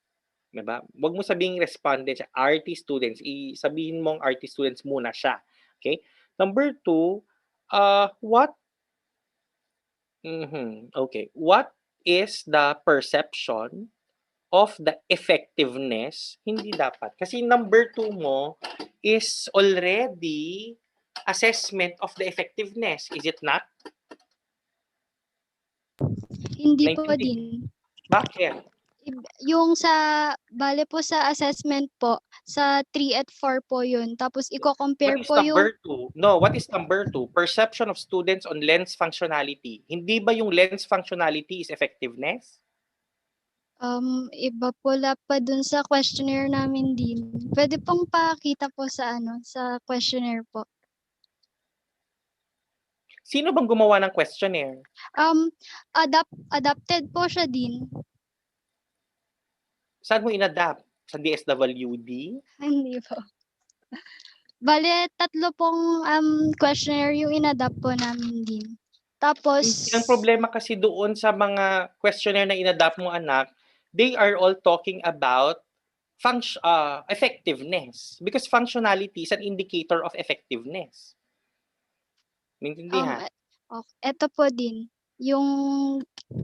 Diba? Huwag mo sabihing respondents, artist students. Sabihin mong artist students muna siya. Okay? Number 2, what is the perception of the effectiveness? Hindi dapat. Kasi number 2 mo is already assessment of the effectiveness. Is it not? Hindi po din. Bakit? Yung bale po sa assessment po, sa 3 at 4 po yun. Tapos i-compare What is po yung... number 2? No, what is number 2? Perception of students on lens functionality. Hindi ba yung lens functionality is effectiveness? Iba pula pa dun sa questionnaire namin din. Pwede pong pakita po sa sa questionnaire po. Sino bang gumawa ng questionnaire? Adapted po siya din. Saan mo inadapt? Sa DSWD? Hindi po. Bale, 3 pong questionnaire yung inadapt po namin din. Tapos... Ang problema kasi doon sa mga questionnaire na inadapt mo, anak, they are all talking about effectiveness. Because functionality is an indicator of effectiveness. Maintindihan? Ito po din, yung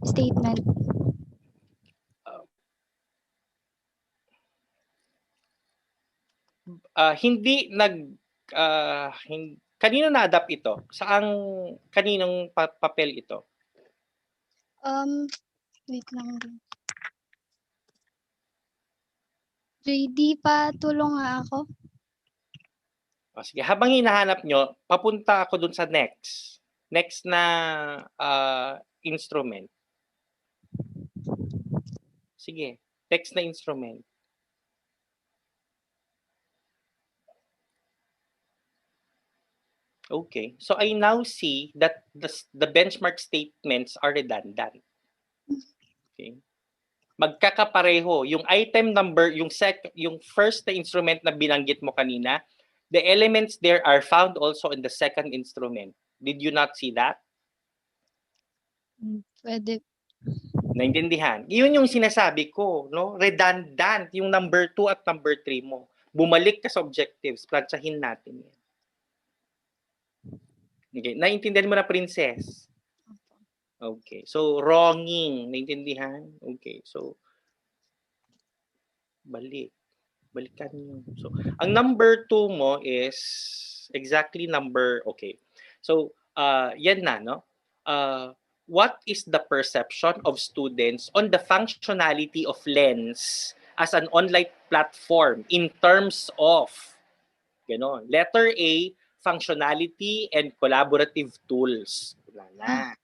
statement. Kanino na-adapt ito? Kaninong papel ito? Wait lang din. JD, tulong nga ako. Sige, habang hinahanap nyo, papunta ako dun sa next. Next na instrument. Sige, next na instrument. Okay, so I now see that the benchmark statements are redundant. Okay. Magkakapareho. Yung item number, yung first na instrument na binanggit mo kanina, the elements there are found also in the second instrument. Did you not see that? Pwede. Naintindihan? Yun yung sinasabi ko, no? Redundant yung number 2 at number 3 mo. Bumalik ka sa objectives, plansyahin natin yan. Okay, naintindihan mo na, princess? Okay, so wronging, naintindihan? Okay, so balikan nyo. So, ang number 2 mo is exactly okay. So, yan na, no? What is the perception of students on the functionality of Lens as an online platform in terms of, ganon. Letter A, functionality and collaborative tools. Wala na.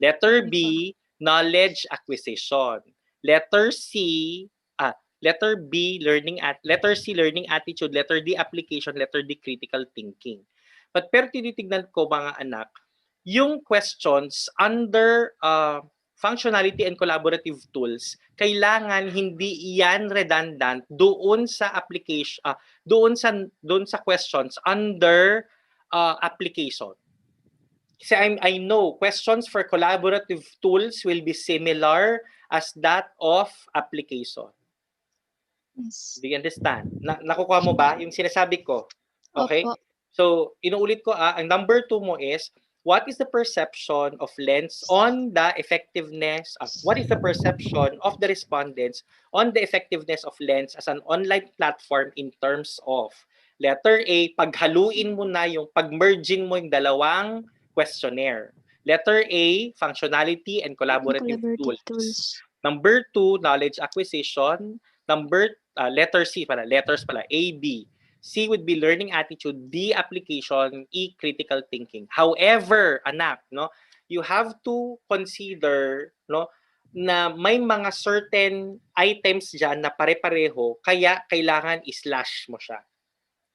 Letter B, knowledge acquisition. Letter C, letter B, letter C, learning attitude. Letter D, application. Letter D, critical thinking. Pero tinitignan ko, mga anak, yung questions under functionality and collaborative tools, kailangan hindi yan redundant doon sa application, doon sa questions under application. Kasi I know questions for collaborative tools will be similar as that of application. Yes. Do you understand? Nakukuha mo ba yung sinasabi ko? Okay? Opo. So, inuulit ko, ang number 2 mo is, what is the perception of lens on the effectiveness, what is the perception of the respondents on the effectiveness of lens as an online platform in terms of, letter A, paghaluin mo na yung, pag-merging mo yung dalawang questionnaire. Letter A, functionality and collaborative tools. Number 2, knowledge acquisition. Letter C pala, letters pala, A, B. C would be learning attitude, D, application, E, critical thinking. However, anak, no, you have to consider, no, na may mga certain items dyan na pare-pareho, kaya kailangan i-slash mo siya.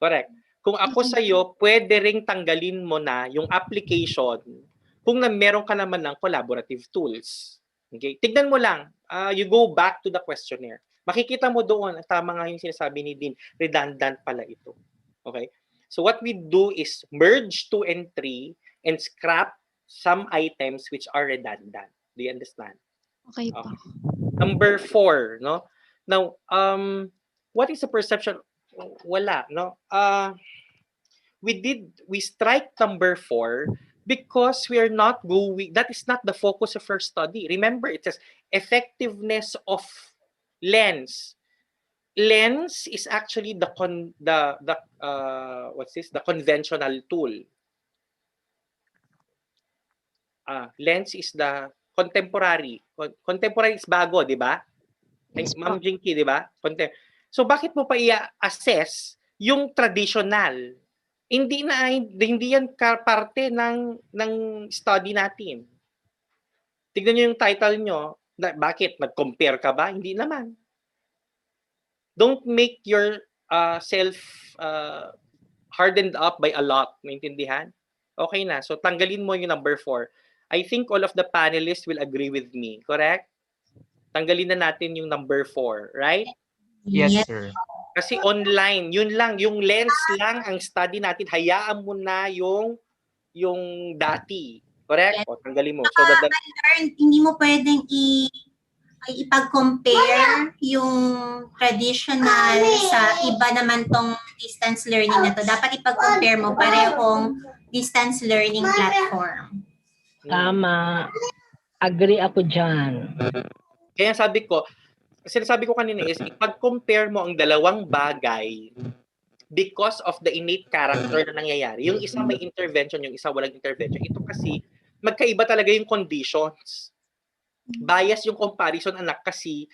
Correct. Kung ako sa'yo, pwede ring tanggalin mo na yung application kung meron ka naman ng collaborative tools. Okay? Tignan mo lang. You go back to the questionnaire. Makikita mo doon, tama nga yung sinasabi ni Dean, redundant pala ito. Okay? So what we do is merge 2 and 3 and scrap some items which are redundant. Do you understand? Okay po. Number 4, no? Now, what is the perception? Wala, no? We strike number 4 because we are not going, that is not the focus of our study. Remember, it says effectiveness of lens. Lens is actually the conventional tool. Lens is the contemporary. Contemporary is bago, di ba? Yes, Ma'am Jinky, di ba? So bakit mo pa i-assess yung traditional? Hindi yan parte ng study natin. Tignan niyo yung title nyo. Bakit? Nag-compare ka ba? Hindi naman. Don't make your self hardened up by a lot. Maintindihan? Okay na. So tanggalin mo yung number 4. I think all of the panelists will agree with me. Correct? Tanggalin na natin yung number 4. Right? Yes, sir. Kasi online, yun lang, yung lens lang ang study natin. Hayaan mo na yung dati. Correct? O, tanggalin mo. So, hindi mo pwedeng ipag-compare yung traditional sa iba naman tong distance learning na to. Dapat ipag-compare mo parehong distance learning platform. Tama. Agree ako dyan. Kaya sinasabi ko kanina is, ipag-compare mo ang dalawang bagay because of the innate character na nangyayari. Yung isa may intervention, yung isa walang intervention. Ito kasi, magkaiba talaga yung conditions. Bias yung comparison, anak, kasi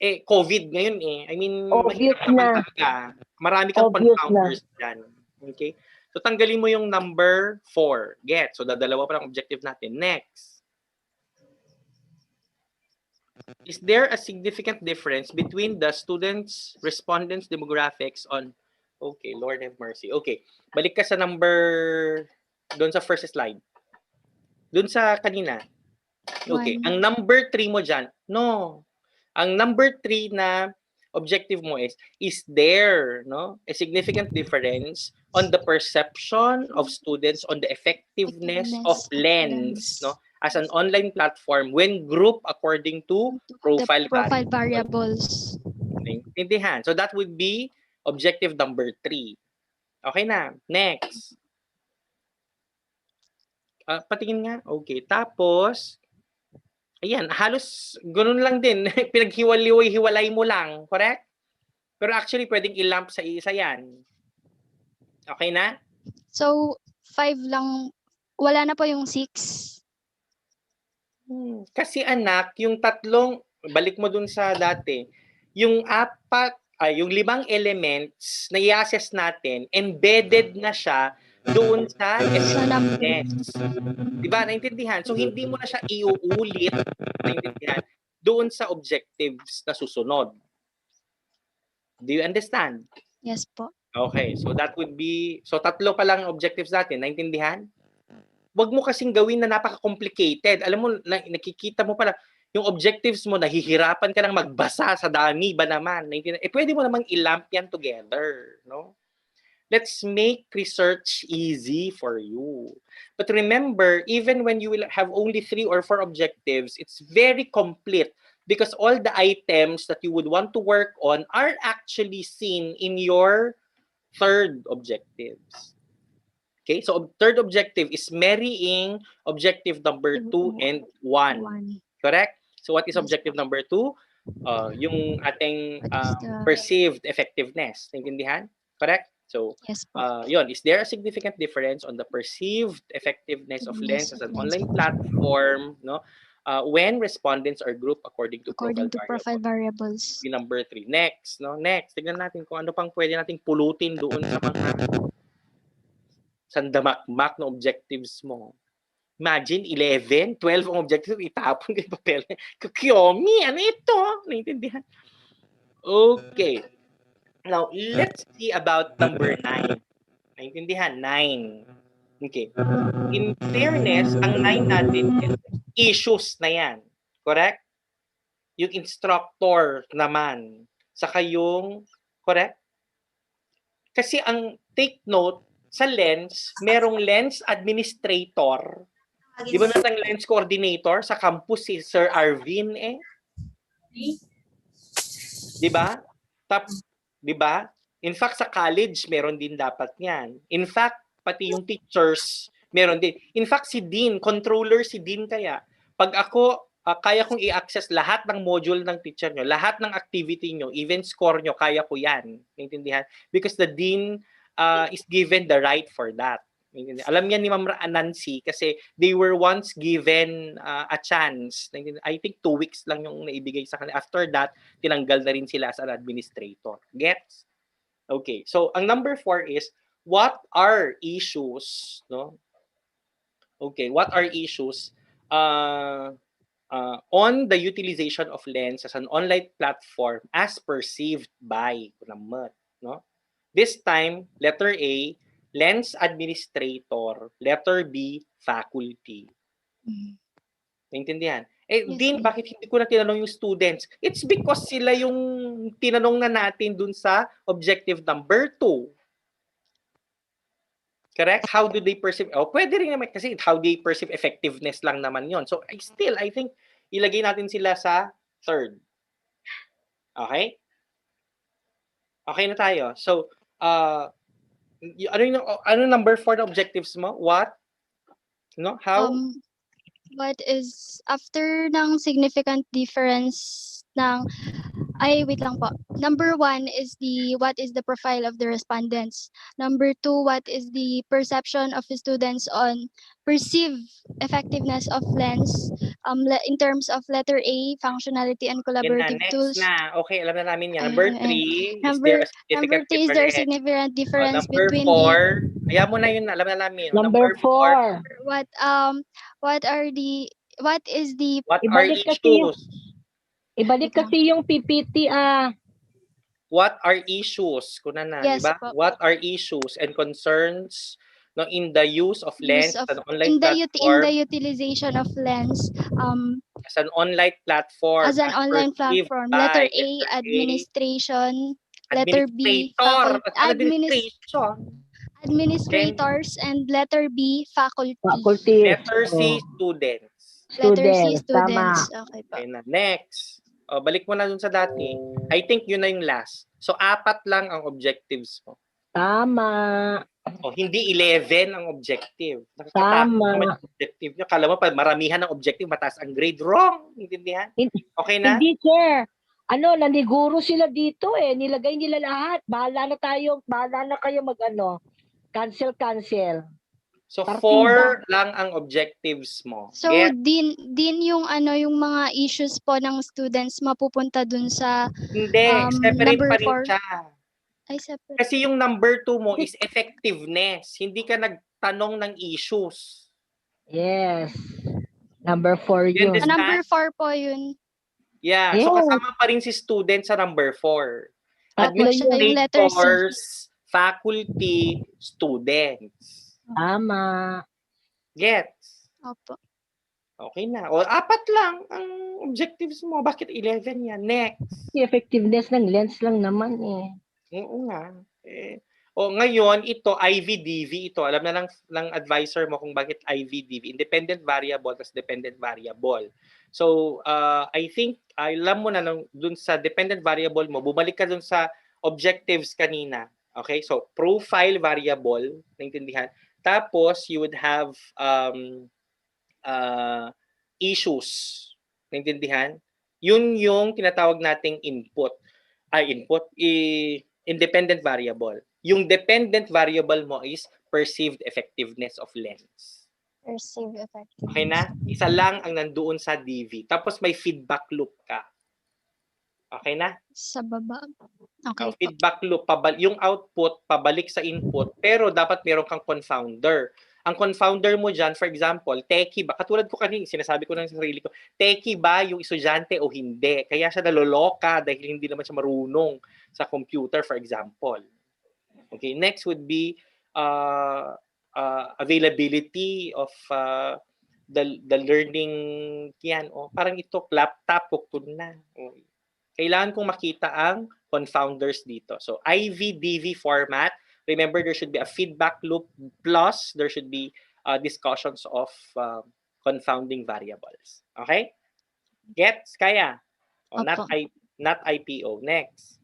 COVID ngayon eh. I mean, mahirap naman talaga. Marami kang confounders dyan. Okay? So, tanggalin mo yung number 4. Get. So, dadalawa pa lang objective natin. Next. Is there a significant difference between the students' respondents' demographics on... Okay, Lord have mercy. Okay, balik ka sa doon sa first slide. Doon sa kanina. Okay, ang number 3 mo dyan. No. Ang number 3 na objective mo is there, no, a significant difference on the perception of students on the effectiveness of lens, no, as an online platform when grouped according to profile variables. Intindihan. So that would be objective number 3. Okay na. Next. Patingin nga. Okay. Tapos, ayan, halos ganun lang din. Pinaghiwalay mo lang. Correct? Pero actually, pwedeng i-lump sa isa yan. Okay na? So, 5 lang. Wala na po yung 6. Kasi anak, yung tatlong, balik mo dun sa dati, yung 5 elements na i-assess natin, embedded na siya doon sa effectiveness. Diba? Naintindihan? So, hindi mo na siya iuulit, naintindihan, doon sa objectives na susunod. Do you understand? Yes po. Okay. So, that would be, so tatlo pa lang objectives natin. Naintindihan? Huwag mo kasing gawin na napaka-complicated. Alam mo, nakikita mo pala, yung objectives mo, nahihirapan ka lang magbasa sa dami ba naman. Pwede mo namang i-lump yan together. No? Let's make research easy for you. But remember, even when you will have only 3 or 4 objectives, it's very complete because all the items that you would want to work on are actually seen in your 3rd objectives. Okay, so third objective is marrying objective number 2 and 1. Correct? So what is objective number 2? Yung ating perceived effectiveness. Naintindihan? Correct? So, yun. Is there a significant difference on the perceived effectiveness of Lens as an online platform, no? When respondents are grouped according to profile variables. Number 3. Next, no? Next, tignan natin kung ano pang pwede nating pulutin doon sa mga sandamakmak na objectives mo. Imagine, 11, 12 ang objectives, itapon ko yung papel. Kukiyomi, ano ito? Naintindihan? Okay. Now, let's see about number 9. Naintindihan? 9. Okay. In fairness, ang 9 natin is issues na yan. Correct? Yung instructor naman. Saka yung, correct? Kasi ang take note, sa Lens, merong Lens administrator. Di ba meron Lens coordinator sa campus si Sir Arvin eh? Di ba? Di ba? In fact, sa college, meron din dapat yan. In fact, pati yung teachers, meron din. In fact, si Dean, controller si Dean kaya. Pag ako, kaya kong i-access lahat ng module ng teacher nyo, lahat ng activity nyo, even score nyo, kaya ko yan. Naintindihan? Because the Dean is given the right for that. Alam yan ni Ma'am Nancy kasi they were once given a chance. I think 2 weeks lang yung naibigay sa kanila. After that, tinanggal na rin sila as an administrator. Gets? Okay. So, ang number 4 is, what are issues? No? Okay. What are issues on the utilization of Lens as an online platform as perceived by no? This time, letter A, Lens administrator. Letter B, faculty. Naintindihan? Din, bakit hindi ko na tinanong yung students? It's because sila yung tinanong na natin dun sa objective number 2. Correct? How do they perceive? Pwede rin naman kasi how they perceive effectiveness lang naman yon. So, I think, ilagay natin sila sa third. Okay? Okay na tayo. So, ano number 4 na objectives mo? What? No? How? What is, after ng significant difference ng, wait lang po. Number 1 is what is the profile of the respondents. Number 2, what is the perception of the students on perceived effectiveness of Lens in terms of letter A, functionality and collaborative tools. Na. Okay, alam na namin yan. Number 3, is there a significant difference? Is there a significant difference number between 4, kaya mo na yun, alam na namin. Number 4. What is the What are issues? Ibalik kasi yung PPT What are issues? Kuna na, yes, diba? What are issues and concerns no, in the use of Lens as an online platform? In the utilization of Lens as an online platform. As an online platform. Letter A, administration. Letter B, administrators. And letter B, faculty. Letter C, students. Letter C, students. Tama. Okay na. Next. Balik mo na dun sa dati. I think yun na yung last. So, 4 lang ang objectives mo. Tama. Hindi 11 ang objective. Tama. Naman yung objective nyo. Kala mo pa maramihan ng objective, mataas ang grade. Wrong. Intindihan? Okay na? Hindi, sir. Naniguro sila dito eh. Nilagay nila lahat. Bahala na kayo mag cancel. So, 4 lang ang objectives mo. So, din yung yung mga issues po ng students mapupunta dun sa hindi, separate pa rin 4. siya. Ay, separate. Kasi yung number 2 mo is effectiveness. Hindi ka nagtanong ng issues. Yes. Number 4 yun. Number 4 po yun. Yeah. So, kasama pa rin si student sa number 4. Administrators, faculty, students. Tama. Gets? Opo. Okay na. 4 lang ang objectives mo. Bakit 11 yan? Next. Effectiveness ng Lens lang naman eh. Oo nga. Ngayon, ito, IVDV, ito. Alam na ng advisor mo kung bakit IVDV. Independent variable plus dependent variable. So, I think, alam mo na dun sa dependent variable mo, bumalik ka dun sa objectives kanina. Okay? So, profile variable, naintindihan. Tapos, you would have issues. Naintindihan? Yun yung tinatawag nating input. Independent variable. Yung dependent variable mo is perceived effectiveness of lens. Perceived effectiveness. Okay na? Isa lang ang nandoon sa DV. Tapos may feedback loop ka. Okay na? Sa baba. Okay po. Feedback loop, yung output pabalik sa input, pero dapat meron kang confounder. Ang confounder mo dyan, for example, techie ba? Katulad ko kanina, sinasabi ko ng sarili ko, techie ba yung estudyante o hindi? Kaya siya naloloka dahil hindi naman siya marunong sa computer, for example. Okay, next would be availability of the learning yan. Parang ito, laptop, pukton na. Kailangan kong makita ang confounders dito. So, IV-DV format. Remember, there should be a feedback loop plus there should be discussions of confounding variables. Okay? Gets? Kaya? Not IPO. Next.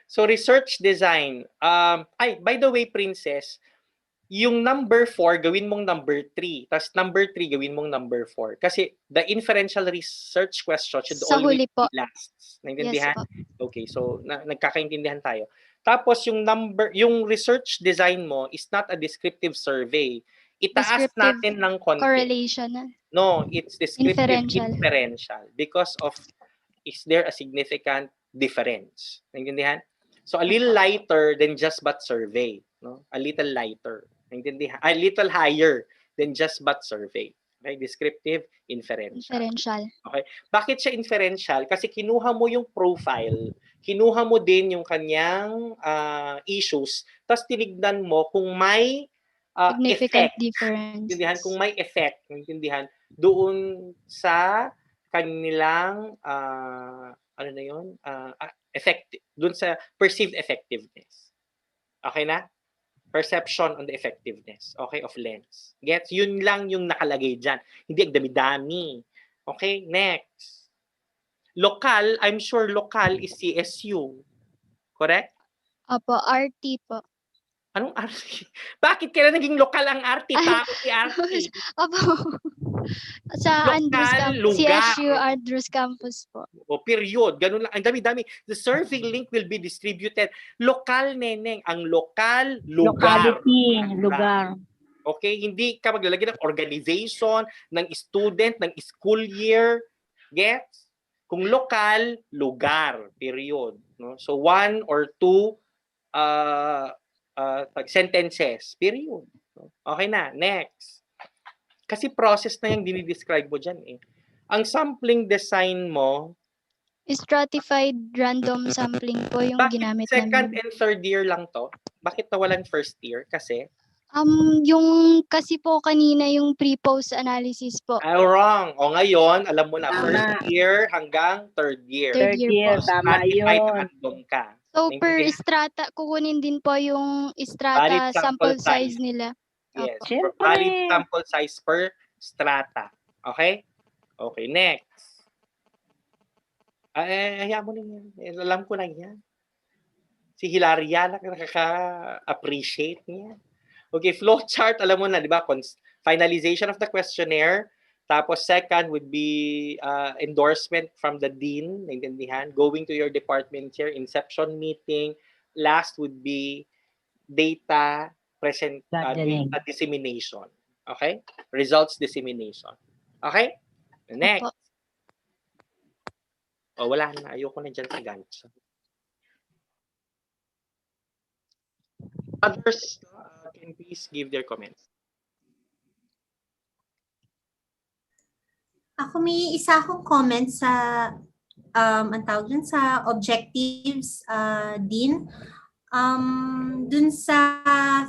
So, research design. By the way, Princess, yung number 4, gawin mong number 3. Tapos number 3, gawin mong number 4. Kasi the inferential research question should always be last. Naintindihan? Yes, okay, so nagkakaintindihan tayo. Tapos yung research design mo is not a descriptive survey. Itaas natin ng konti. Correlation. No, it's descriptive inferential. Because of, is there a significant difference? Naintindihan? So a little lighter than just but survey. No? A little lighter. A little higher than just but survey. Okay? Descriptive, inferential. Okay? Bakit siya inferential? Kasi kinuha mo yung profile, kinuha mo din yung kanyang issues, tapos tinignan mo kung may significant effect. Difference. Kung may effect, doon sa kanilang effective, doon sa perceived effectiveness. Okay na? Perception on the effectiveness, okay, of lens. Gets? Yun lang yung nakalagay dyan. Hindi ang dami-dami. Okay, next. Local, I'm sure local is CSU. Correct? Opo, RT po. Anong RT? Bakit kaya naging lokal ang RT? Tao si RT. Opo. Sa Andrews Campus. CSU Andrews Campus po. O period. Ganun lang. Ang dami-dami. The survey link will be distributed. Lokal, neneng. Ang lokal, lugar. Locality, lugar. Okay? Hindi ka maglalagay ng organization, ng student, ng school year. Gets? Kung lokal, lugar. Period. No? So, 1 or 2 sentences. Period. Okay na. Next. Kasi process na yung dinidescribe mo dyan eh. Ang sampling design mo, stratified random sampling po yung ginamit namin. Second and third year lang to? Bakit nawalan first year? Kasi? Yung kasi po kanina yung pre-post analysis po. Wrong. O ngayon, alam mo na, first year hanggang third year. Third year po. Tama yun. Random ka. So per strata, kukunin din po yung strata sample size nila. Yes. Valid sample size per strata. Okay? Okay, next. Hayaan mo na yan. Alam ko na yan. Si Hilaria, nakaka-appreciate niya. Okay, flow chart, alam mo na, di ba? Finalization of the questionnaire. Tapos second would be endorsement from the dean, naintindihan? Going to your department chair, inception meeting. Last would be data data dissemination. Okay? Results dissemination. Okay? Next. Wala na. Ayoko na dyan sa gancho. Others can please give their comments. Ako may isa akong comment sa ang tawag dun sa objectives din. Dun sa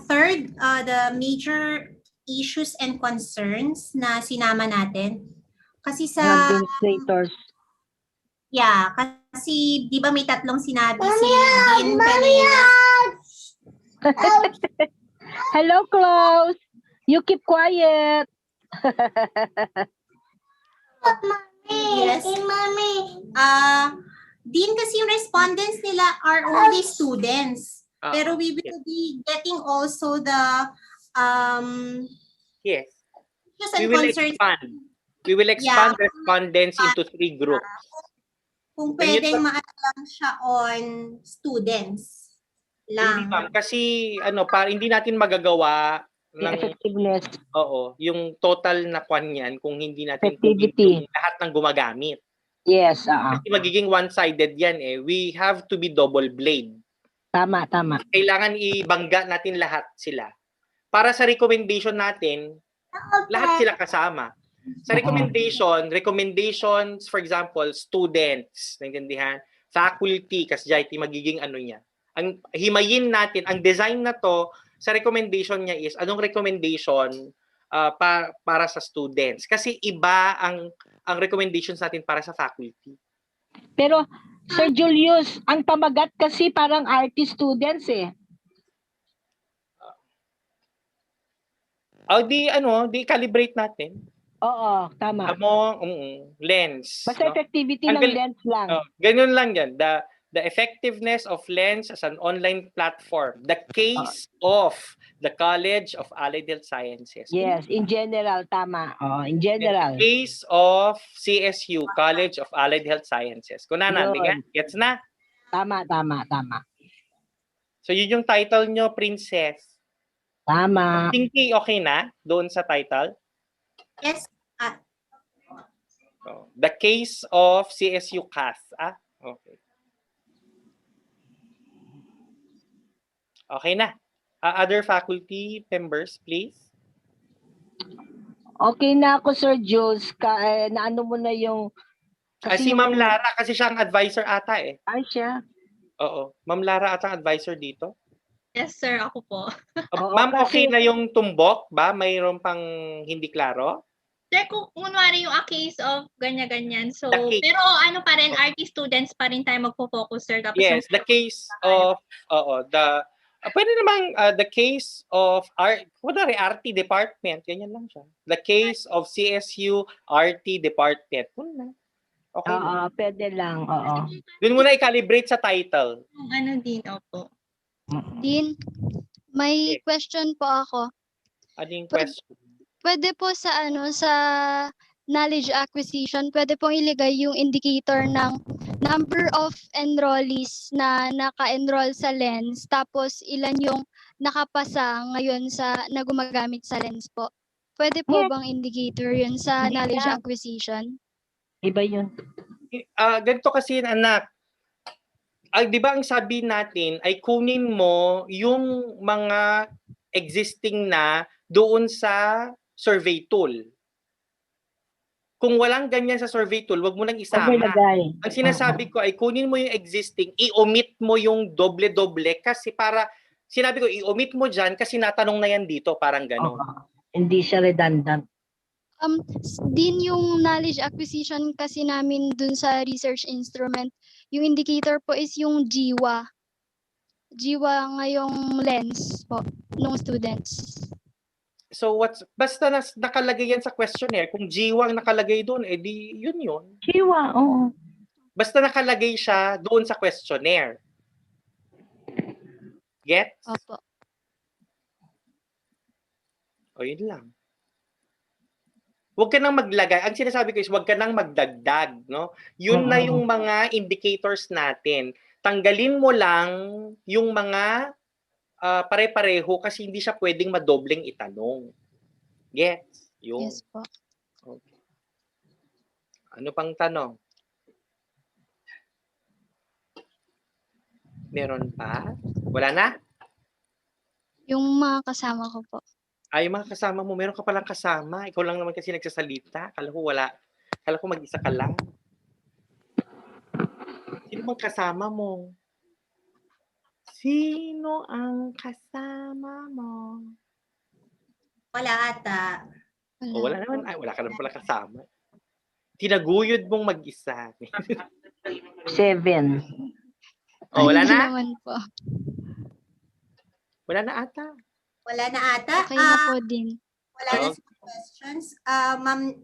third, the major issues and concerns na sinama natin. Kasi sa administrators. Yeah, kasi di ba may tatlong sinabi si Dean kanina? Hello, Klaus. You keep quiet. Yes. Din kasi yung respondents nila are only students. Pero we Yes. will be getting also the Yes. issues We and will concerns. expand. We will expand Yeah. respondents into 3 groups. Kung When you pwedeng talk- maalam siya on students Hindi lang. ma'am, kasi hindi natin magagawa Yung ng effectiveness, yung total na kwan niyan kung hindi natin kunin effectivity. yung lahat ng gumagamit. Yes, Kasi magiging one-sided yan eh. We have to be double blade. Tama, tama. Kailangan ibangga natin lahat sila. Para sa recommendation natin, lahat sila kasama. Sa recommendations, for example, students, naintindihan? Faculty, kasi magiging niya. Ang himayin natin, ang design na to, sa recommendation niya is, anong recommendation para sa students? Kasi iba ang recommendations natin para sa faculty. Pero, Sir Julius, ang pamagat kasi parang RT students eh. Di calibrate natin. Oo, tama. Lens. Basta effectivity ng lens lang. Ganyan lang yan. The effectiveness of Lens as an online platform. The case of the College of Allied Health Sciences. Yes, in general, tama. In general. The case of CSU, College of Allied Health Sciences. Gets na? Tama. So, yun yung title nyo, Princess. Tama. Pinky, okay na? Doon sa title? Yes. The case of CSU CAS. Okay. Okay na. Other faculty members, please. Okay na ako, Sir Jules. Naano mo na yung... Si Ma'am Lara, kasi siya ang advisor ata eh. Ay, siya? Oo. Ma'am Lara ata ang advisor dito. Yes, sir. Ako po. Ma'am, okay na yung tumbok ba? Mayroon pang hindi klaro? Sir, kung kunwari yung a case of ganyan-ganyan. So, The case. pero pa rin, RT students pa rin tayo magpo-focus, sir. Tapos Yes, the case of, pwede namang the case of RT department, ganyan lang siya. The case of CSU RT department. Okay. Pwede lang, oo. Doon muna i-calibrate sa title. Din, opo. Din, may question po ako. Ano yung question? Pwede po sa knowledge acquisition, pwede pong ilagay yung indicator ng number of enrollees na naka-enroll sa lens, tapos ilan yung nakapasa ngayon na gumagamit sa lens po. Pwede po bang indicator yun sa knowledge acquisition? Iba yun. Ganito kasi anak. Di ba ang sabi natin ay kunin mo yung mga existing na doon sa survey tool. Kung walang ganyan sa survey tool, wag mo nang isama. Ang sinasabi ko ay kunin mo yung existing, i-omit mo yung doble-doble kasi sinabi ko i-omit mo dyan kasi natanong na yan dito, parang gano'n. Hindi siya redundant. Din yung knowledge acquisition kasi namin dun sa research instrument, yung indicator po is yung jiwa. Jiwa ngayong lens po ng students. So basta nakalagay yan sa questionnaire, kung jiwa ang nakalagay doon, di yun. Jiwa, oo. Basta nakalagay siya doon sa questionnaire. Gets? Opo. O yun lang. Huwag ka nang maglagay. Ang sinasabi ko is huwag ka nang magdagdag, no? Yun na yung mga indicators natin. Tanggalin mo lang yung mga pare-pareho kasi hindi siya pwedeng madobleng itanong. Gets? Yun. Yes po. Okay. Ano pang tanong? Meron pa? Wala na? Yung mga kasama ko po. Yung mga kasama mo, meron ka palang kasama. Ikaw lang naman kasi nagsasalita. Kala ko wala. Kala ko mag-isa ka lang. Sino bang kasama mo? Sino ang kasama mo? Wala ata. Wala naman. Wala ka naman pala kasama. Tinaguyod mong mag-isa. 7. Wala Hindi na? naman po. Wala na ata. Wala na ata. Okay na po din. Wala na sa questions. Ma'am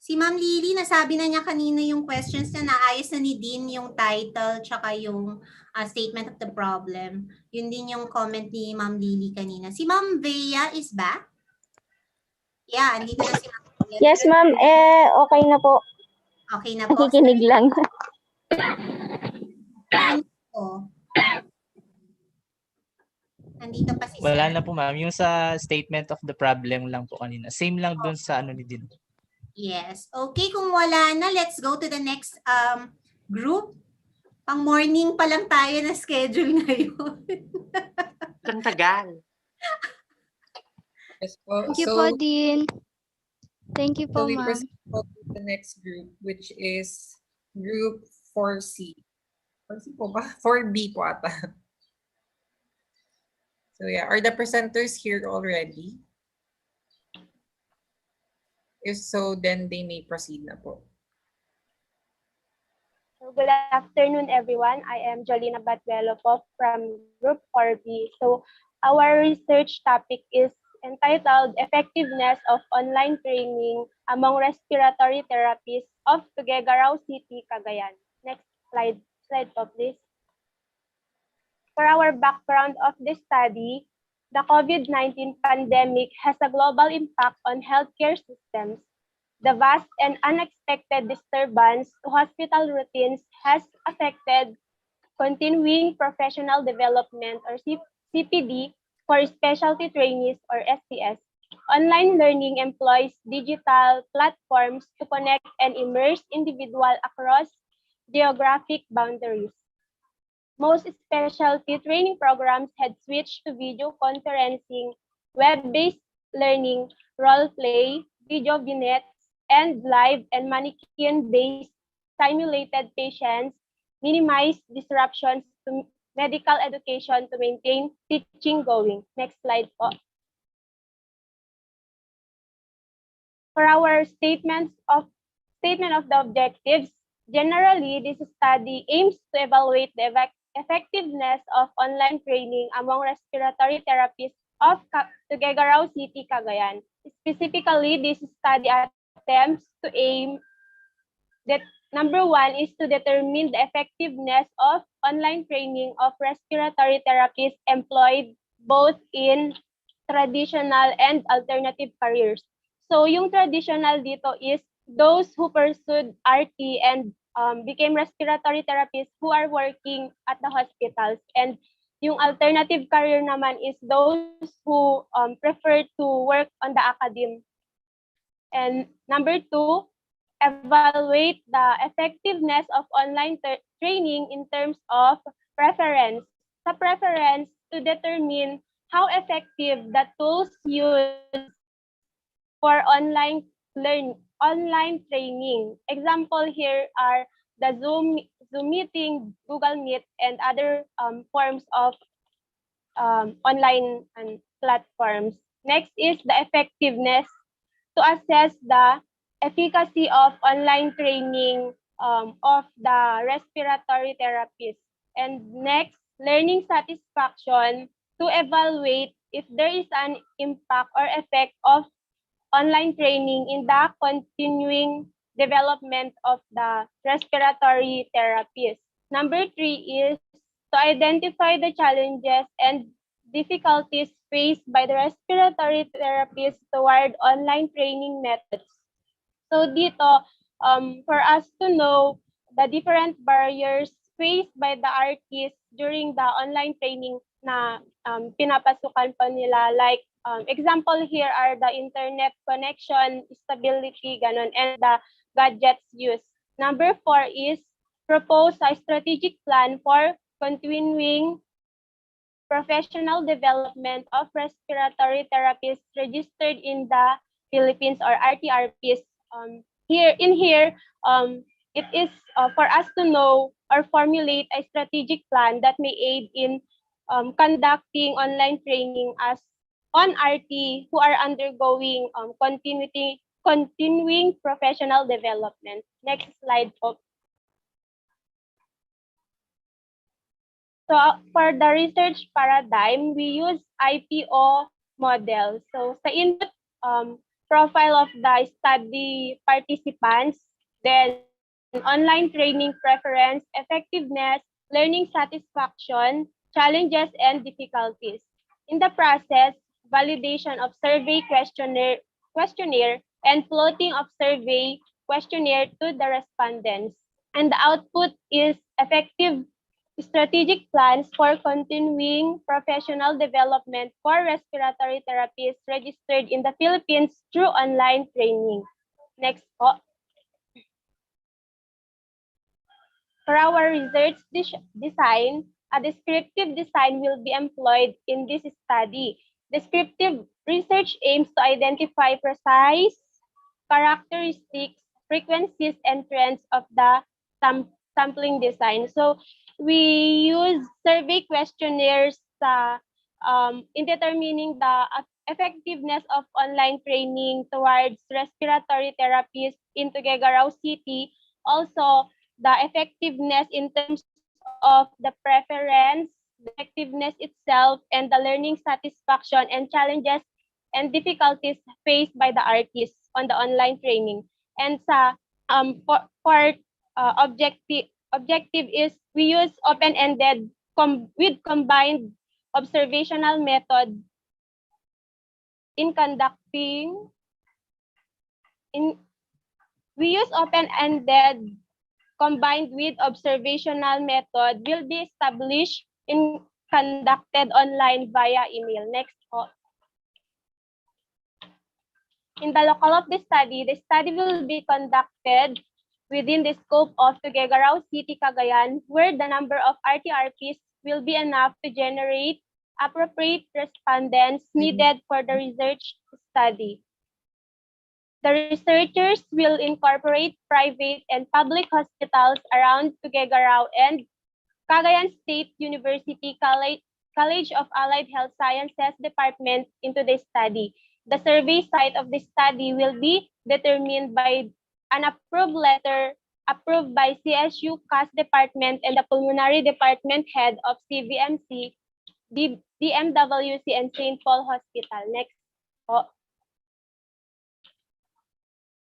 Si Ma'am Lily, nasabi na niya kanina yung questions na naayos na ni Dean yung title tsaka yung statement of the problem. Yun din yung comment ni Ma'am Lily kanina. Si Ma'am Bea is back? Yeah, andito na si Ma'am Bea. Yes, ma'am. Okay na po. Okay na po. Nakikinig lang. Nandito pa si Wala Sir. na po ma'am. Yung sa statement of the problem lang po kanina. Same lang dun sa ano ni Din. Yes. Okay, kung wala na, let's go to the next group. Pang morning pa lang tayo na schedule ngayon. Ang tagal. Yes po. Thank you po, Dean. Thank you So po, we ma'am. proceed po to the next group, which is group 4C. 4C po ba? 4B po ata. So yeah, are the presenters here already? If so, then they may proceed na po. So good afternoon, everyone. I am Jolina Batwelo po from Group 4B. So our research topic is entitled Effectiveness of Online Training Among Respiratory Therapists of Tuguegarao City, Cagayan. Next slide po, please. For our background of this study, the COVID-19 pandemic has a global impact on healthcare systems. The vast and unexpected disturbance to hospital routines has affected continuing professional development or CPD for specialty trainees or STS. Online learning employs digital platforms to connect and immerse individuals across geographic boundaries. Most specialty training programs had switched to video conferencing, web-based learning, role play, video vignettes, and live and mannequin-based simulated patients minimize disruptions to medical education to maintain teaching going. Next slide po. For our statement of the objectives, generally, this study aims to evaluate the effectiveness of online training among respiratory therapists of Tuguegarao City, Cagayan. Specifically, this study attempts to aim that number one is to determine the effectiveness of online training of respiratory therapists employed both in traditional and alternative careers. So yung traditional dito is those who pursued RT and became respiratory therapists who are working at the hospitals. And yung alternative career naman is those who prefer to work on the academy. And number two, evaluate the effectiveness of online training in terms of preference. Sa preference, to determine how effective the tools used for online training. Example here are the Zoom meeting, Google Meet, and other forms of online platforms. Next is the effectiveness to assess the efficacy of online training of the respiratory therapist. And next, learning satisfaction to evaluate if there is an impact or effect of online training in the continuing development of the respiratory therapist. Number three is to identify the challenges and difficulties faced by the respiratory therapist toward online training methods. So dito, for us to know the different barriers faced by the artists during the online training na pinapasukan pa nila. Like, example here are the internet connection, stability, ganon, and the gadgets used. Number four is propose a strategic plan for continuing professional development of respiratory therapists registered in the Philippines or RTRPs. Here, it is for us to know or formulate a strategic plan that may aid in conducting online training as on RT who are undergoing continuing professional development. Next slide po. So for the research paradigm, we use IPO model. So sa input profile of the study participants, then online training preference, effectiveness, learning satisfaction, challenges, and difficulties. In the process, validation of survey questionnaire and floating of survey questionnaire to the respondents. And the output is effective strategic plans for continuing professional development for respiratory therapists registered in the Philippines through online training. Next po. For our research design, a descriptive design will be employed in this study. Descriptive research aims to identify precise characteristics, frequencies, and trends of the sampling design. So we use survey questionnaires in determining the effectiveness of online training towards respiratory therapies in Tuguegarao City. Also, the effectiveness in terms of the preference, the effectiveness itself, and the learning satisfaction and challenges and difficulties faced by the artists on the online training. And for objective is we use open-ended with combined observational method in conducting we use open-ended combined with observational method will be established in conducted online via email. Next po. In the locale of the study will be conducted within the scope of Tuguegarao City, Cagayan, where the number of RTRPs will be enough to generate appropriate respondents needed for the research study. The researchers will incorporate private and public hospitals around Tuguegarao and Cagayan State University College of Allied Health Sciences Department into the study. The survey site of the study will be determined by an approved letter approved by CSU CAS Department and the Pulmonary Department Head of CVMC, DMWC, and St. Paul Hospital. Next po.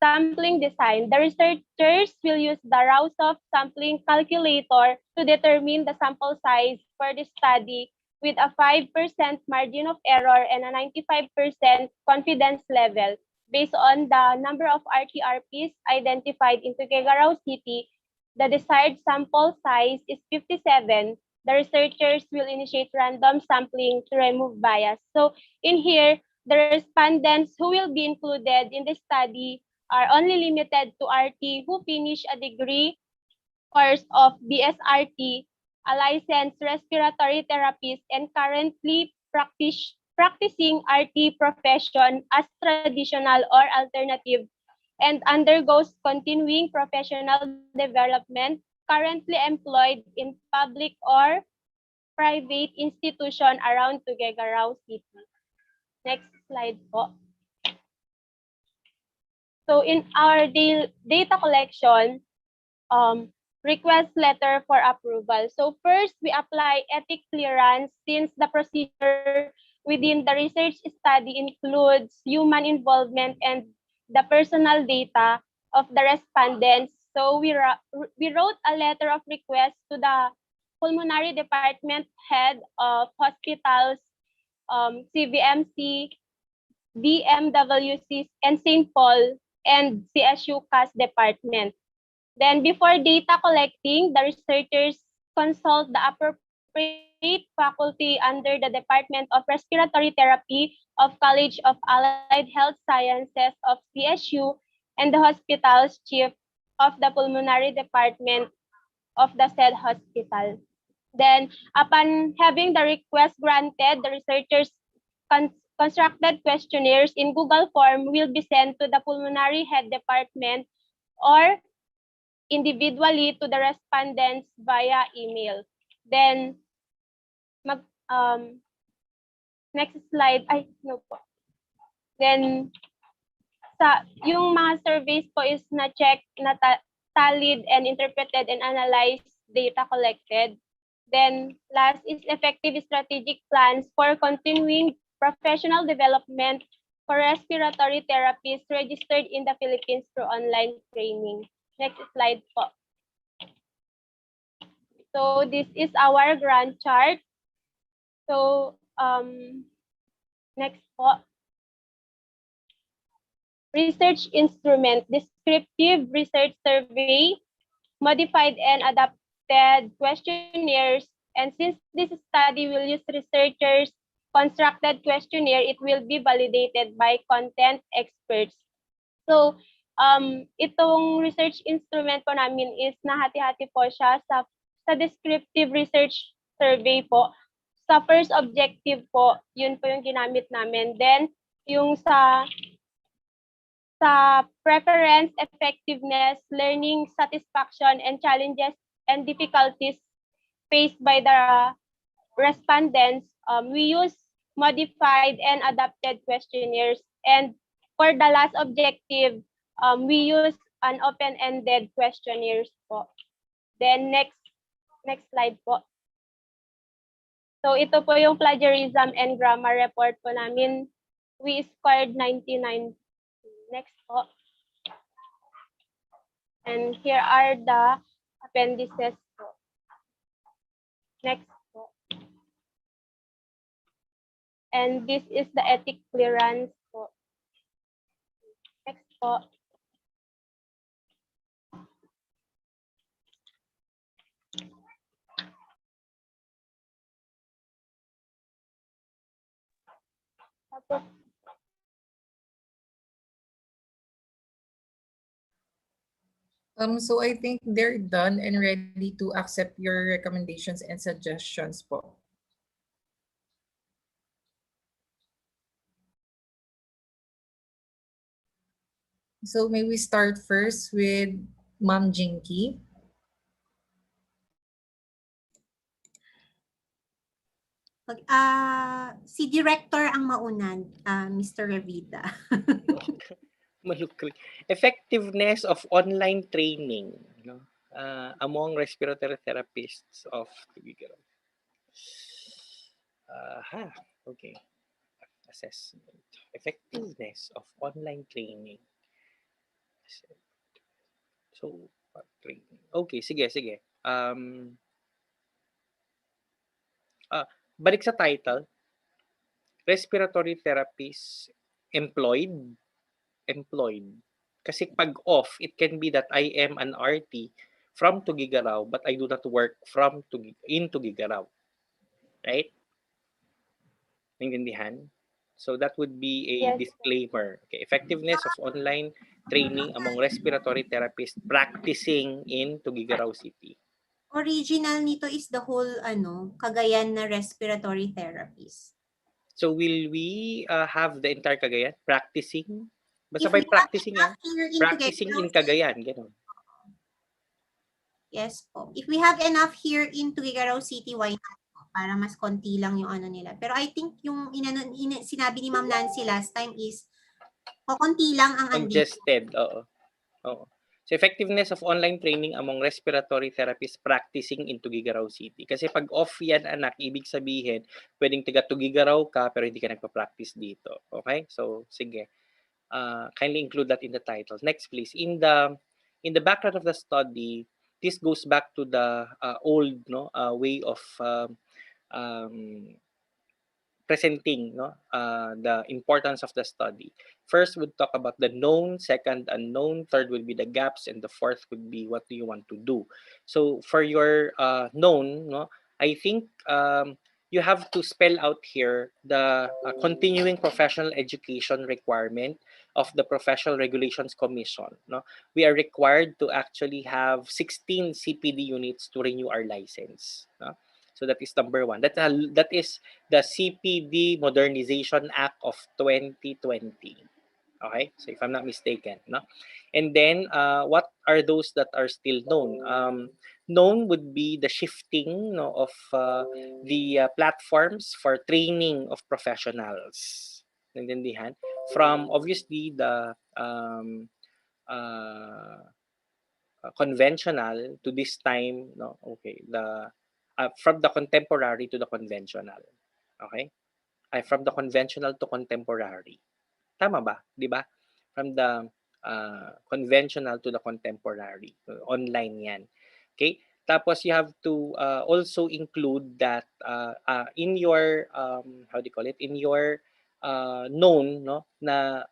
Sampling design. The researchers will use the Rausoft sampling calculator to determine the sample size for the study with a 5% margin of error and a 95% confidence level. Based on the number of RTRPs identified in Tuguegarao City, the desired sample size is 57. The researchers will initiate random sampling to remove bias. So in here, the respondents who will be included in the study are only limited to RT who finish a degree course of BSRT, a licensed respiratory therapist, and currently practicing RT profession as traditional or alternative, and undergoes continuing professional development, currently employed in public or private institution around Tuguegarao City. Next slide po. So in our data collection, request letter for approval. So first, we apply ethic clearance since the procedure within the research study includes human involvement and the personal data of the respondents. So we wrote a letter of request to the Pulmonary Department Head of Hospitals, CVMC, DMWC, and St. Paul, and CSU CAS Department. Then before data collecting, the researchers consult the appropriate faculty under the Department of Respiratory Therapy of College of Allied Health Sciences of CSU and the hospital's chief of the Pulmonary Department of the said hospital. Then upon having the request granted, the researchers constructed questionnaires in Google form will be sent to the Pulmonary Head Department or individually to the respondents via email. Then, next slide. Ay, no po. Then, yung mga surveys po is na-check, tallied, and interpreted and analyzed data collected. Then, last is effective strategic plans for continuing professional development for respiratory therapists registered in the Philippines through online training. Next slide po. So this is our grant chart. So next po. Research instrument, descriptive research survey, modified and adapted questionnaires. And since this study will use researchers' constructed questionnaire, it will be validated by content experts. So, itong research instrument po namin is nahati-hati po siya sa descriptive research survey po. Sa first objective po, yun po yung ginamit namin. Then, yung sa preference, effectiveness, learning satisfaction, and challenges and difficulties faced by the respondents, we use modified and adapted questionnaires. And for the last objective, we use an open-ended questionnaires po. Then next slide po. So ito po yung plagiarism and grammar report po namin. We scored 99. Next po. And here are the appendices po. Next po. And this is the ethic clearance po. Next po. Tapos, So I think they're done and ready to accept your recommendations and suggestions po. So may we start first with Ma'am Jinky. Si Director ang maunan, Mr. Revita. Malukri. Effectiveness of online training, no? Among respiratory therapists of Tubigaraw. Okay. Assessment. Effectiveness of online training. So, training. Okay, sige. Balik sa title. Respiratory therapist employed. Kasi pag off, it can be that I am an RT from Tugigaraw, but I do not work in Tugigaraw. Right? Naintindihan? So that would be a disclaimer. Okay. Effectiveness of online training among respiratory therapists practicing in Tugigaraw City. Original nito is the whole Cagayan na respiratory therapist. So will we have the entire Cagayan practicing? Basta by practicing practicing in Cagayan, gano'n. Yes po. If we have enough here in Tugigaraw City, why not po? Para mas konti lang yung nila. Pero I think yung sinabi ni Ma'am Nancy last time is konti lang ang congested, oo. So effectiveness of online training among respiratory therapists practicing in Tugigaraw City. Kasi pag off yan, anak, ibig sabihin, pwedeng taga Tugigaraw ka pero hindi ka nagpa-practice dito. Okay? So, sige. Kindly include that in the title. Next, please. In the background of the study, this goes back to the old way of presenting the importance of the study. First, we'll talk about the known, second, unknown, third will be the gaps, and the fourth would be what do you want to do. So for your known, I think you have to spell out here the continuing professional education requirement of the Professional Regulations Commission. We are required to actually have 16 CPD units to renew our license. So that is number one. That is the CPD Modernization Act of 2020. Okay, so if I'm not mistaken, and then what are those that are still known? Known would be the shifting of the platforms for training of professionals. Naintindihan? From obviously the conventional to this time, from the contemporary to the conventional. Okay? From the conventional to contemporary. Tama ba? 'Di ba? From the conventional to the contemporary. Online 'yan. Okay? Tapos you have to also include that in your how do you call it? In your known, no, na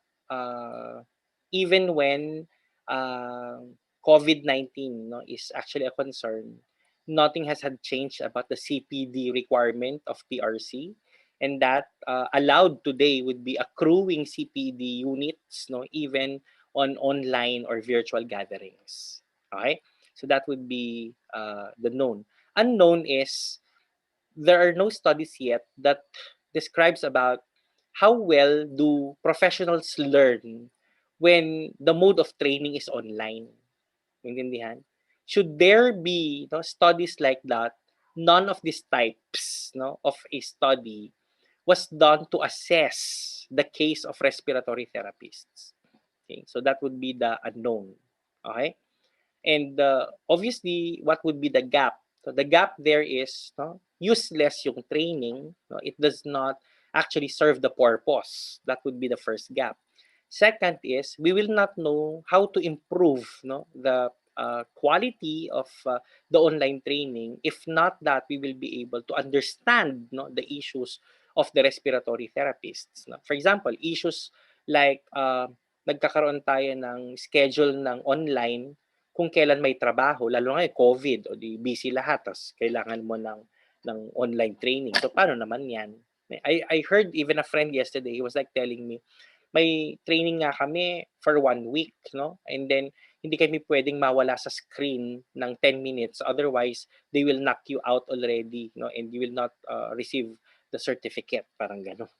even when uh, COVID-19, no, is actually a concern, nothing has had changed about the CPD requirement of PRC, and that allowed today would be accruing CPD units, no, even on online or virtual gatherings. Okay, so that would be the known. Unknown is there are no studies yet that describes about how well do professionals learn when the mode of training is online. Maintindihan? Should there be, no, studies like that, none of these types, no, of a study was done to assess the case of respiratory therapists. Okay, so that would be the unknown. Okay, and obviously, what would be the gap? So the gap there is, no, useless yung training. No, it does not actually serve the purpose. That would be the first gap. Second is we will not know how to improve, no, the quality of the online training. If not that, we will be able to understand, no, the issues of the respiratory therapists. No? For example, issues like nagkakaroon tayo ng schedule ng online kung kailan may trabaho, lalo ngayon COVID o di busy lahat, tapos kailangan mo ng online training. So paano naman 'yan? I heard even a friend yesterday, he was like telling me, may training nga kami for 1 week, no? And then hindi kami pwedeng mawala sa screen ng 10 minutes, otherwise they will knock you out already, no? And you will not receive the certificate, parang gano'n.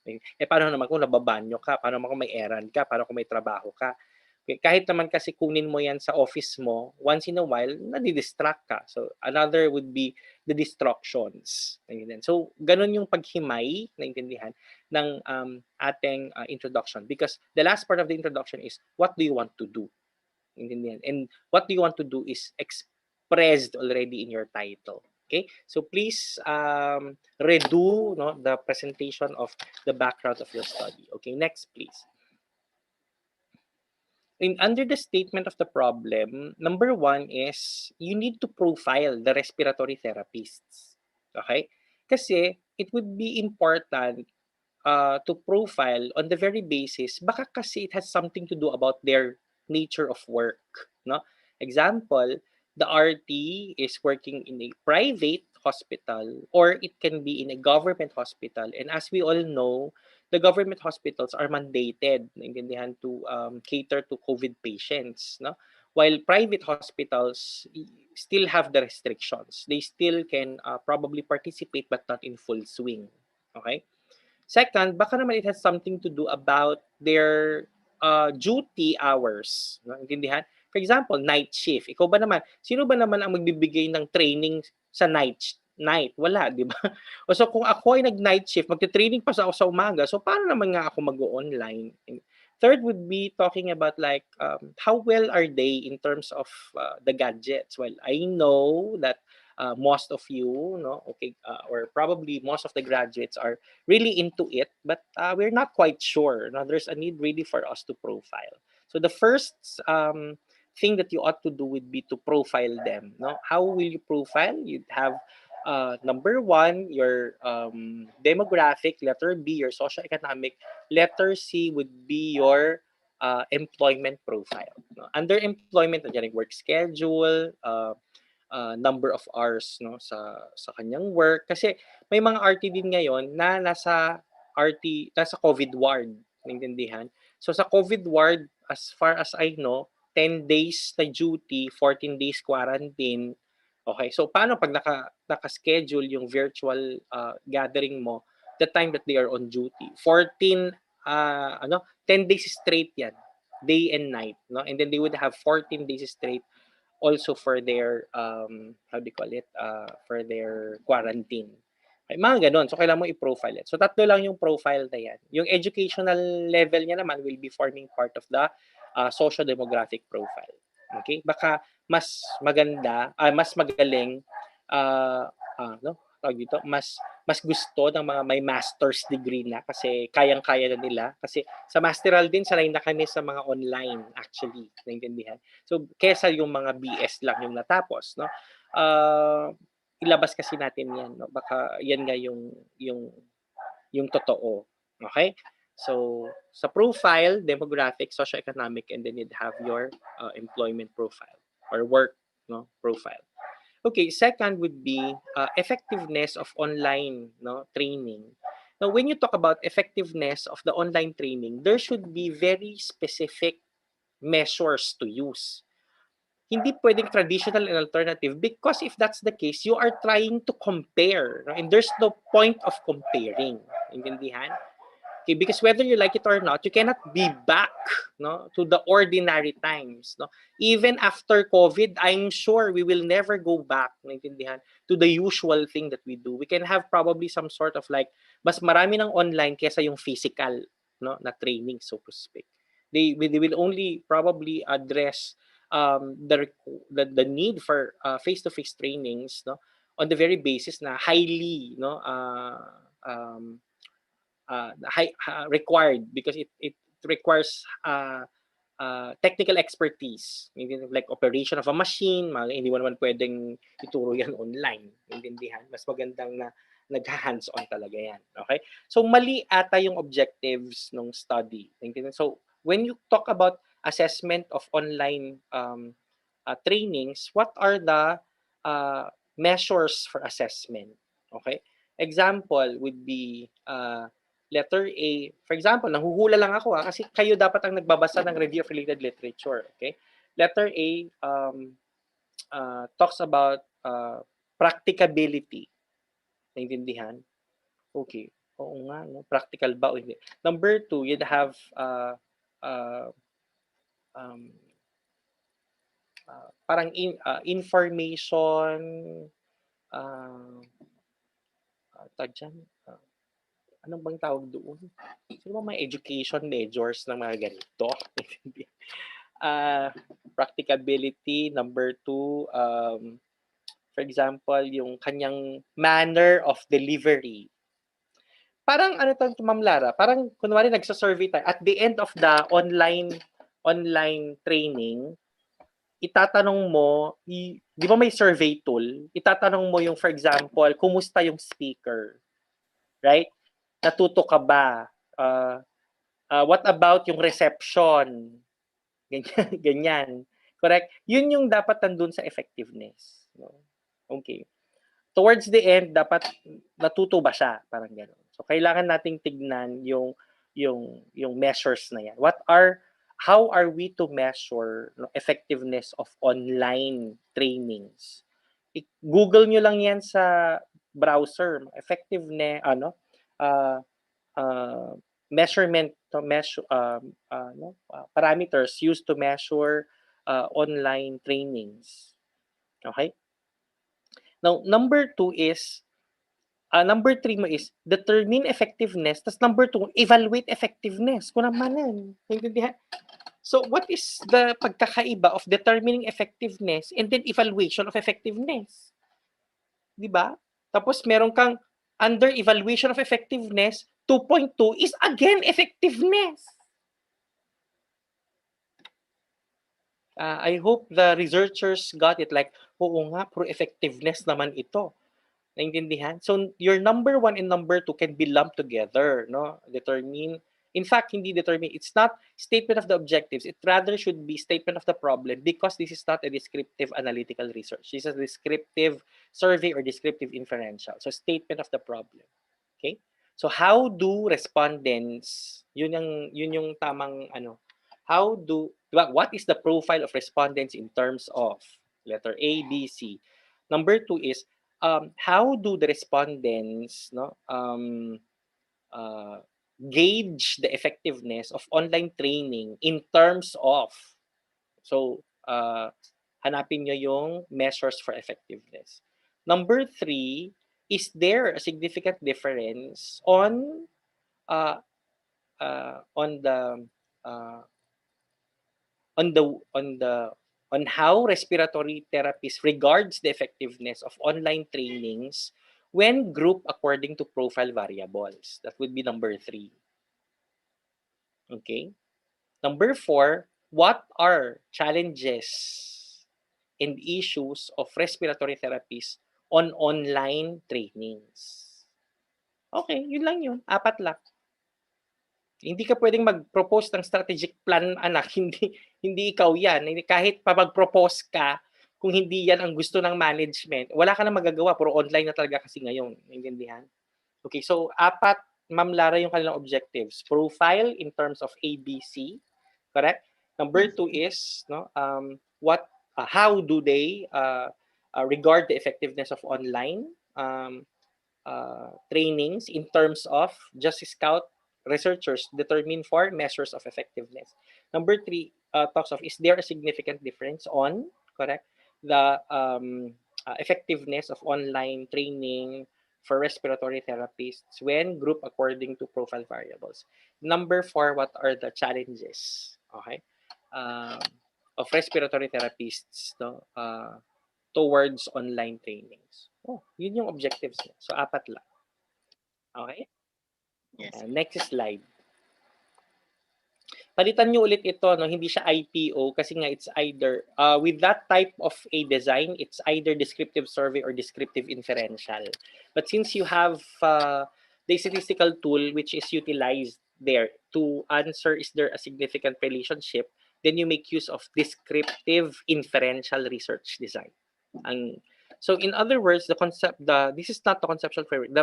Paano naman kung nababanyo ka? Paano naman kung may errand ka? Paano kung may trabaho ka? Kahit naman kasi kunin mo yan sa office mo, once in a while, nadidistract ka. So, another would be the distractions. So, ganun yung paghimay, naintindihan, ng ating introduction. Because the last part of the introduction is, what do you want to do? Naintindihan? And what do you want to do is expressed already in your title. Okay? So, please redo, no, the presentation of the background of your study. Okay? Next, please. Under the statement of the problem, number one is you need to profile the respiratory therapists. Okay? Kasi it would be important to profile on the very basis, baka kasi it has something to do about their nature of work. No? Example, the RT is working in a private hospital or it can be in a government hospital. And as we all know, the government hospitals are mandated, naintindihan, to cater to COVID patients. No? While private hospitals still have the restrictions. They still can probably participate but not in full swing. Okay? Second, baka naman it has something to do about their duty hours. No? Intindihan? For example, night shift. Ikaw ba naman, sino ba naman ang magbibigay ng training sa night? Wala, di ba? O so kung ako ay nag-night shift, magte-training pa sa ako sa umaga, so paano naman nga ako mag-online? Third would be talking about like how well are they in terms of the gadgets? Well, I know that most of you, no, okay, or probably most of the graduates are really into it, but we're not quite sure. Now, there's a need really for us to profile. So the first thing that you ought to do would be to profile them. No, how will you profile? You'd have number one, your demographic. Letter B, your socioeconomic. Letter C would be your employment profile. No? Under employment, nandiyan yung work schedule, number of hours, no, sa kanyang work, kasi may mga RT din ngayon na nasa COVID ward, naintindihan. So sa COVID ward, as far as I know, 10 days na duty, 14 days quarantine. Okay, so paano pag naka-schedule yung virtual gathering mo the time that they are on duty? 10 days straight yan, day and night, no? And then they would have 14 days straight also for their how do you call it, for their quarantine. Ay, mga ganon. So kailangan mo i-profile it. So tatlo lang yung profile na yan. Yung educational level niya naman will be forming part of the socio-demographic profile. Okay? Baka mas maganda, mas magaling no? tawag dito, mas gusto ng mga may master's degree na kasi kayang-kaya na nila. Kasi sa masteral din, sanay na kami sa mga online actually, naintindihan. So, kesa yung mga BS lang yung natapos, no? Ilabas kasi natin yan, no? Baka yan nga yung totoo. Okay? So, sa profile, demographic, socioeconomic, and then you'd have your employment profile or work, no, profile. Okay, second would be effectiveness of online, no, training. Now, when you talk about effectiveness of the online training, there should be very specific measures to use. Hindi pwedeng traditional and alternative because if that's the case, you are trying to compare, no? And there's no point of comparing. Intindihan? Okay, because whether you like it or not, you cannot be back, no, to the ordinary times, no. Even after COVID, I'm sure we will never go back, naintindihan, to the usual thing that we do. We can have probably some sort of like mas marami ng online kesa yung physical, no, na training, so to speak. They will only probably address the need for face-to-face trainings, no, on the very basis na highly, no, required because it requires technical expertise, like operation of a machine, hindi mo naman pwedeng ituro yan online, intindihan, mas magandang na nag-hands-on talaga yan. Okay, so mali ata yung objectives ng study. So when you talk about assessment of online trainings, what are the measures for assessment? Okay, example would be letter A. For example, nanghuhula lang ako kasi kayo dapat ang nagbabasa ng review of related literature. Okay, letter A talks about practicability. Naintindihan? Okay. Oo nga, no? Practical ba o hindi? Number 2, you'd have parang information, dyan, anong bang tawag doon? Sino ba may education majors ng mga ganito? Practicability. Number 2, for example, yung kanyang manner of delivery. Parang ano to, Ma'am Lara, parang kunwari nagsa-survey tayo, at the end of the online training, itatanong mo, di ba may survey tool? Itatanong mo yung, for example, kumusta yung speaker? Right? Natuto ka ba? What about yung reception? Ganyan, ganyan. Correct? Yun yung dapat nandun sa effectiveness. Okay. Towards the end, dapat natuto ba siya? Parang gano'n. So, kailangan nating tignan yung measures na yan. How are we to measure effectiveness of online trainings? Google nyo lang yan sa browser. Effectiveness, measurement to measure parameters used to measure online trainings. Okay? Now, number 3 mo is determine effectiveness. Tapos number 2, evaluate effectiveness. Kung naman yan. So, what is the pagkakaiba of determining effectiveness and then evaluation of effectiveness? Di ba? Tapos meron kang under evaluation of effectiveness, 2.2 is again effectiveness. I hope the researchers got it like, oo nga, pro effectiveness naman ito. Naintindihan? So, your number 1 and number 2 can be lumped together, no? Determine. In fact, hindi determine. It's not statement of the objectives. It rather should be statement of the problem because this is not a descriptive analytical research. This is a descriptive survey or descriptive inferential. So, statement of the problem. Okay? So, how do respondents, yun yung tamang ano, what is the profile of respondents in terms of letter A, B, C? Number 2 is, how do the respondents gauge the effectiveness of online training in terms of, so hanapin nyo yung measures for effectiveness. Number 3, is there a significant difference on how respiratory therapies regards the effectiveness of online trainings when grouped according to profile variables. That would be number 3. Okay. Number 4, what are challenges and issues of respiratory therapies on online trainings? Okay, yun lang yun. 4 lang. Hindi ka pwedeng mag-propose ng strategic plan, anak. Hindi ikaw yan. Kahit pa mag-propose ka, kung hindi yan ang gusto ng management, wala ka na magagawa. Puro online na talaga kasi ngayon. Naintindihan? Okay, so 4, Ma'am Lara, yung kanilang objectives. Profile in terms of ABC, correct? Number 2 is how do they regard the effectiveness of online trainings in terms of Justice Scout researchers determine 4 measures of effectiveness. Number 3 talks of, is there a significant difference on, correct, the effectiveness of online training for respiratory therapists when grouped according to profile variables. Number 4, what are the challenges, okay, of respiratory therapists, no, towards online trainings. Yun yung objectives niya. So 4 lang. Okay? Yes. Next slide. Palitan nyo ulit ito, no? Hindi siya IPO kasi nga it's either, with that type of a design, it's either descriptive survey or descriptive inferential. But since you have the statistical tool which is utilized there to answer is there a significant relationship, then you make use of descriptive inferential research design. So in other words, this is not the conceptual framework.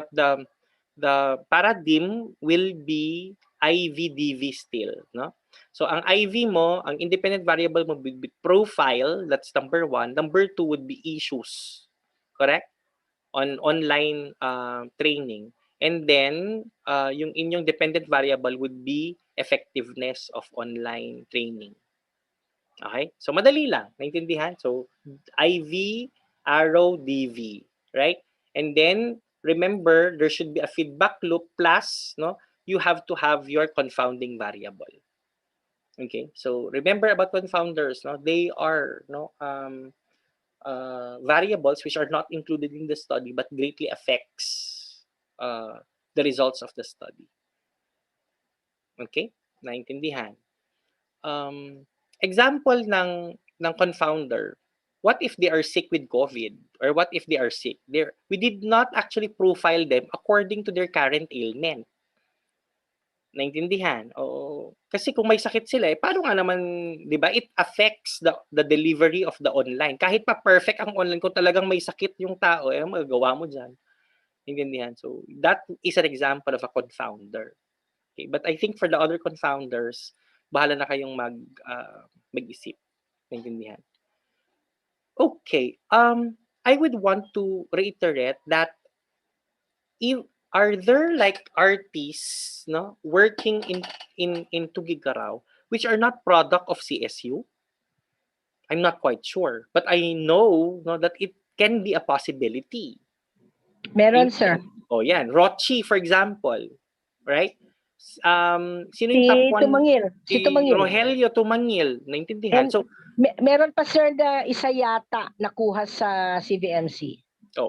The paradigm will be IVDV still, no? So ang IV mo, ang independent variable mo would be profile, that's number 1. Number 2 would be issues, correct? On online training. And then yung inyong dependent variable would be effectiveness of online training. Okay? So madali lang, naintindihan? So IV, arrow, DV, right? And then remember there should be a feedback loop plus, no, you have to have your confounding variable. Okay? So remember about confounders, no? They are variables which are not included in the study but greatly affects the results of the study. Okay? Naintindihan? Example ng confounder, what if they are sick with COVID? Or what if they are sick? We did not actually profile them according to their current ailment. Naintindihan? Oo. Kasi kung may sakit sila, paano nga naman, di ba, it affects the delivery of the online. Kahit pa perfect ang online, kung talagang may sakit yung tao, magagawa mo dyan. Naintindihan? So, that is an example of a confounder. Okay? But I think for the other confounders, bahala na kayong mag-isip. Naintindihan? Okay. I would want to reiterate that are there like artists, no, working in Tugigaraw which are not product of CSU? I'm not quite sure, but I know, no, that it can be a possibility. Meron, sir. Oh, yan. Rochi, for example, right? Sino yung Si top 1? Tumangil. Si Tumangil. Rogelio Tumangil. Naintindihan? And So, meron pa, sir, na isa yata nakuha sa CVMC.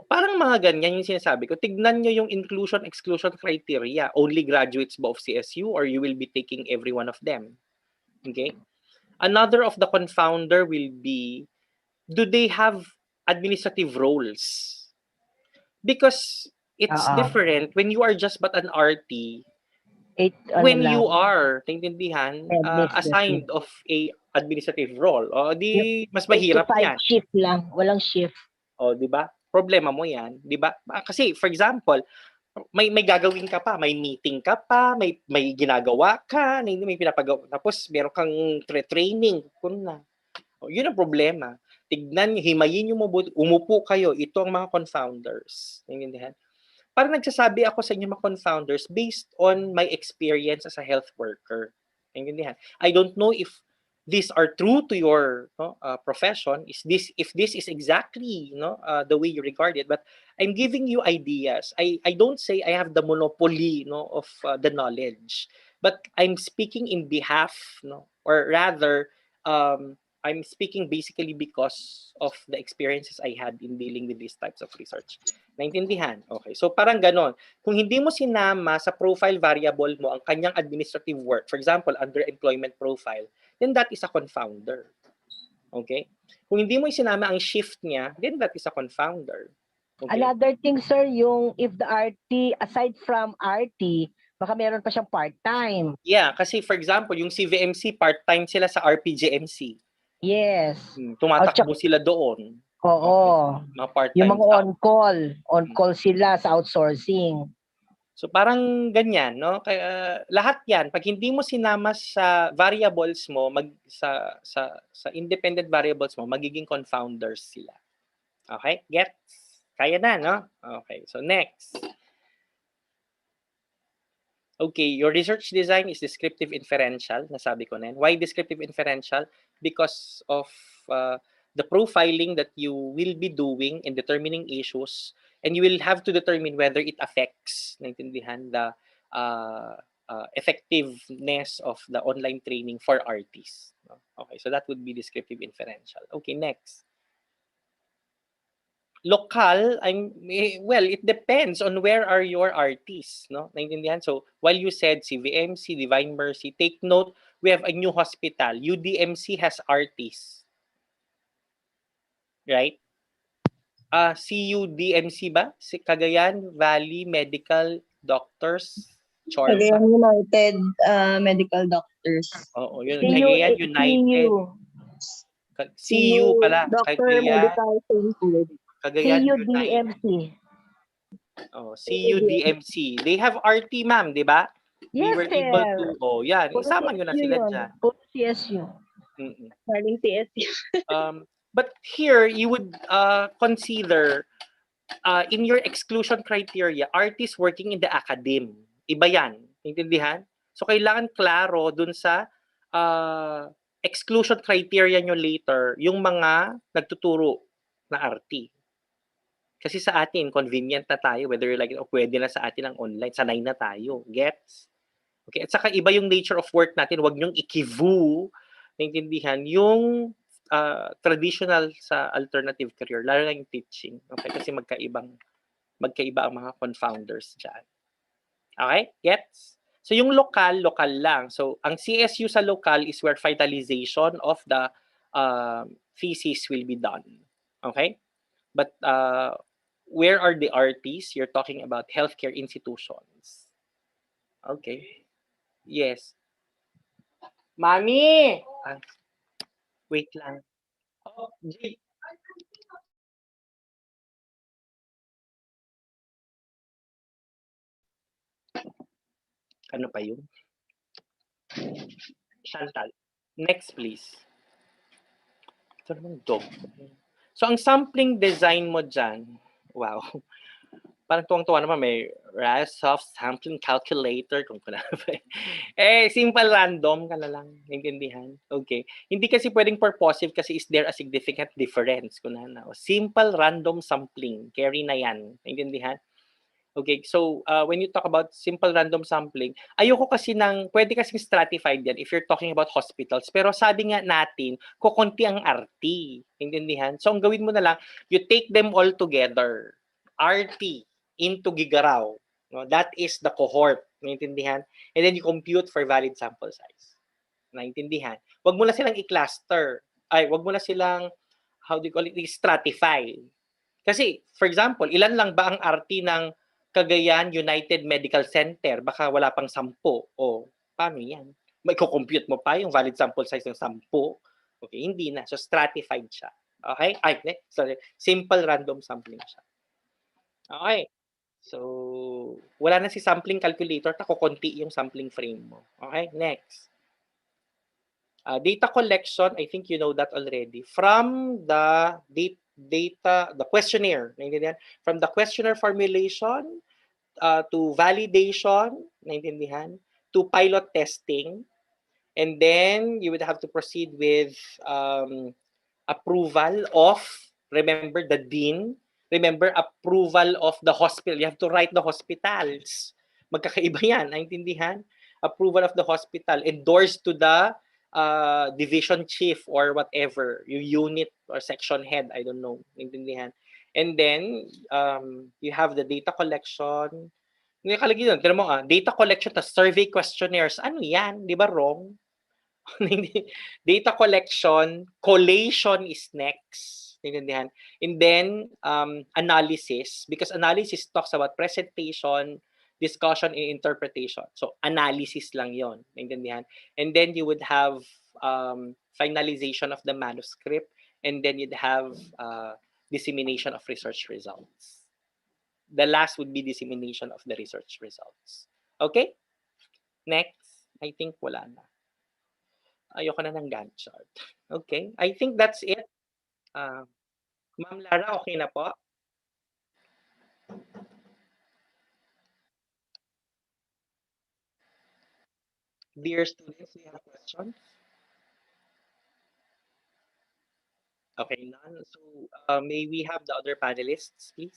Parang mga ganyan yung sinasabi ko. Tignan nyo yung inclusion-exclusion criteria. Only graduates ba of CSU or you will be taking every one of them? Okay? Another of the confounder will be, do they have administrative roles? Because it's different when you are just but an RT. When you are, naintindihan, assigned of a administrative role. Mas mahirap 8 to 5 yan. shift lang. Walang shift. Di ba? Problema mo yan, di ba? Kasi for example, may gagawin ka pa, may meeting ka pa, may ginagawa ka, may pinapagawa, tapos meron kang training, yun ang problema. Tignan, himayin yung umupo kayo, ito ang mga confounders. Naintindihan? Parang nagsasabi ako sa inyo mga confounders based on my experience as a health worker. Naintindihan? I don't know if these are true to your profession. If this is exactly the way you regard it, but I'm giving you ideas. I don't say I have the monopoly of the knowledge, but I'm speaking in behalf, or rather, I'm speaking basically because of the experiences I had in dealing with these types of research. Naintindihan? Okay. So parang ganon. Kung hindi mo sinama sa profile variable mo ang kanyang administrative work, for example, under employment profile, then that is a confounder. Okay? Kung hindi mo isinama ang shift niya, then that is a confounder. Okay? Another thing, sir, yung if the RT, aside from RT, baka meron pa siyang part-time. Yeah, kasi for example, yung CVMC, part-time sila sa RPGMC. Yes. Tumatakbo sila doon. Oo. Mga part-time Yung mga staff. on-call. On-call sila sa outsourcing. So parang ganyan, no? Kaya lahat 'yan, pag hindi mo sinama sa variables mo, sa independent variables mo, magiging confounders sila. Okay? Gets? Kaya na, no? Okay. So next. Okay, your research design is descriptive inferential, nasabi ko na yan. Why descriptive inferential? Because of the profiling that you will be doing in determining issues, and you will have to determine whether it affects, naintindihan, the effectiveness of the online training for artists. Okay, so that would be descriptive inferential. Okay, next. Lokal, well, it depends on where are your artists, no? Naintindihan? So, while you said CVMC, Divine Mercy, take note, we have a new hospital. UDMC has artists. Right? CUDMC ba? Si Cagayan Valley Medical Doctors, Chorba. Cagayan United Medical Doctors. Oo, yun. Cagayan United. CU pala. Doctor Medical Center. Cagayan CUDMC. Oh, CUDMC. They have RT, ma'am, di ba? We Yes, were able sir. to, yan, isama nyo na sila dyan. Puro CSU. Galing TSU. But here, you would consider, in your exclusion criteria, artists working in the academe. Iba yan. Intindihan? So, kailangan klaro dun sa exclusion criteria nyo later, yung mga nagtuturo na RT. Kasi sa atin, convenient na tayo, whether like, pwede na sa atin ang online, sanay na tayo. Gets? Okay, at saka iba yung nature of work natin, wag nyong ikivu, naintindihan, yung traditional sa alternative career, lalo na yung teaching. Okay, kasi magkaiba ang mga confounders dyan. Okay, gets? So yung lokal lang. So ang CSU sa lokal is where finalization of the thesis will be done. Okay? But where are the RTs? You're talking about healthcare institutions. Okay. Yes. Mami! Wait lang. Oh, Jay. Ano pa yun? Chantal. Next, please. Ito naman dog. So, ang sampling design mo dyan, wow. Parang tuwang-tuwa naman, may soft sampling calculator, kung kuna ba. Simple random ka na lang, naintindihan. Okay. Hindi kasi pwedeng purposive kasi is there a significant difference? Kuna na. Simple random sampling, carry na yan, naintindihan. Okay, so when you talk about simple random sampling, ayoko kasi pwede kasing stratified yan if you're talking about hospitals. Pero sabi nga natin, kukunti ang RT. Intindihan? So ang gawin mo na lang, you take them all together. RT into Gigaraw. No? That is the cohort. Naintindihan? And then you compute for valid sample size. Naintindihan? Wag mo na silang i-cluster. Wag mo na silang, how do you call it, i-stratify. Kasi, for example, ilan lang ba ang RT ng Cagayan United Medical Center? Baka wala pang 10. O, paano yan? May compute mo pa yung valid sample size ng 10. Okay, hindi na. So, stratified siya. Okay? Sorry. Simple random sampling siya. Okay. So, wala na si sampling calculator, kukunti yung sampling frame mo. Okay? Next. Data collection, I think you know that already. From the the questionnaire, naintindihan? From the questionnaire formulation to validation, naintindihan? To pilot testing, and then you would have to proceed with approval of, remember the dean, remember approval of the hospital. You have to write the hospitals. Magkakaiba yan, naintindihan? Approval of the hospital, endorsed to the division chief or whatever, yung unit or section head, I don't know, naintindihan? And then, you have the data collection. Nakalagay doon, tignan mo data collection tas survey questionnaires. Ano yan? Di ba wrong? Data collection, collation is next. Naintindihan? And then, analysis, because analysis talks about presentation, discussion, and interpretation. So, analysis lang yon. Naintindihan? And then, you would have finalization of the manuscript, and then you'd have dissemination of research results. The last would be dissemination of the research results. Okay? Next. I think wala na. Ayoko na ng Gantt chart. Okay? I think that's it. Ma'am Lara, okay na po? Dear students, do you have questions? Okay, none. So, may we have the other panelists, please?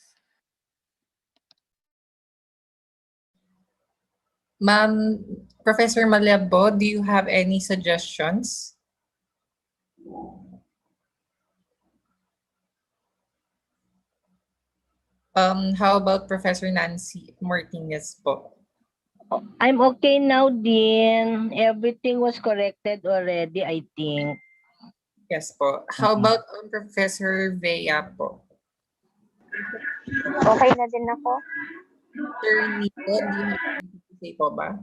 Ma'am, Professor Malabo, do you have any suggestions? How about Professor Nancy Martinez po? I'm okay now, Dean. Everything was corrected already, I think. Yes po. How about Professor Vea po? Okay na din ako. Sir Nico, do you have anything to say po ba?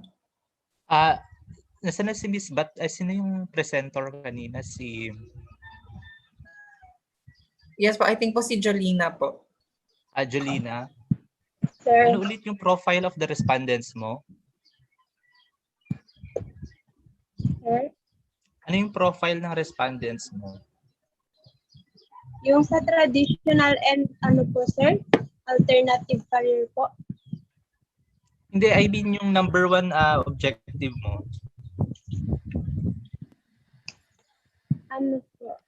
Nasaan na si Miss Bat? Sino yung presenter kanina? Si... Yes po, I think po si Jolina po. Jolina? Sir. Ano ulit yung profile of the respondents mo? Sir? Ano yung profile ng respondents mo? Yung sa traditional and ano po, sir? Alternative career po. Hindi, I mean yung number one objective mo. Ano po?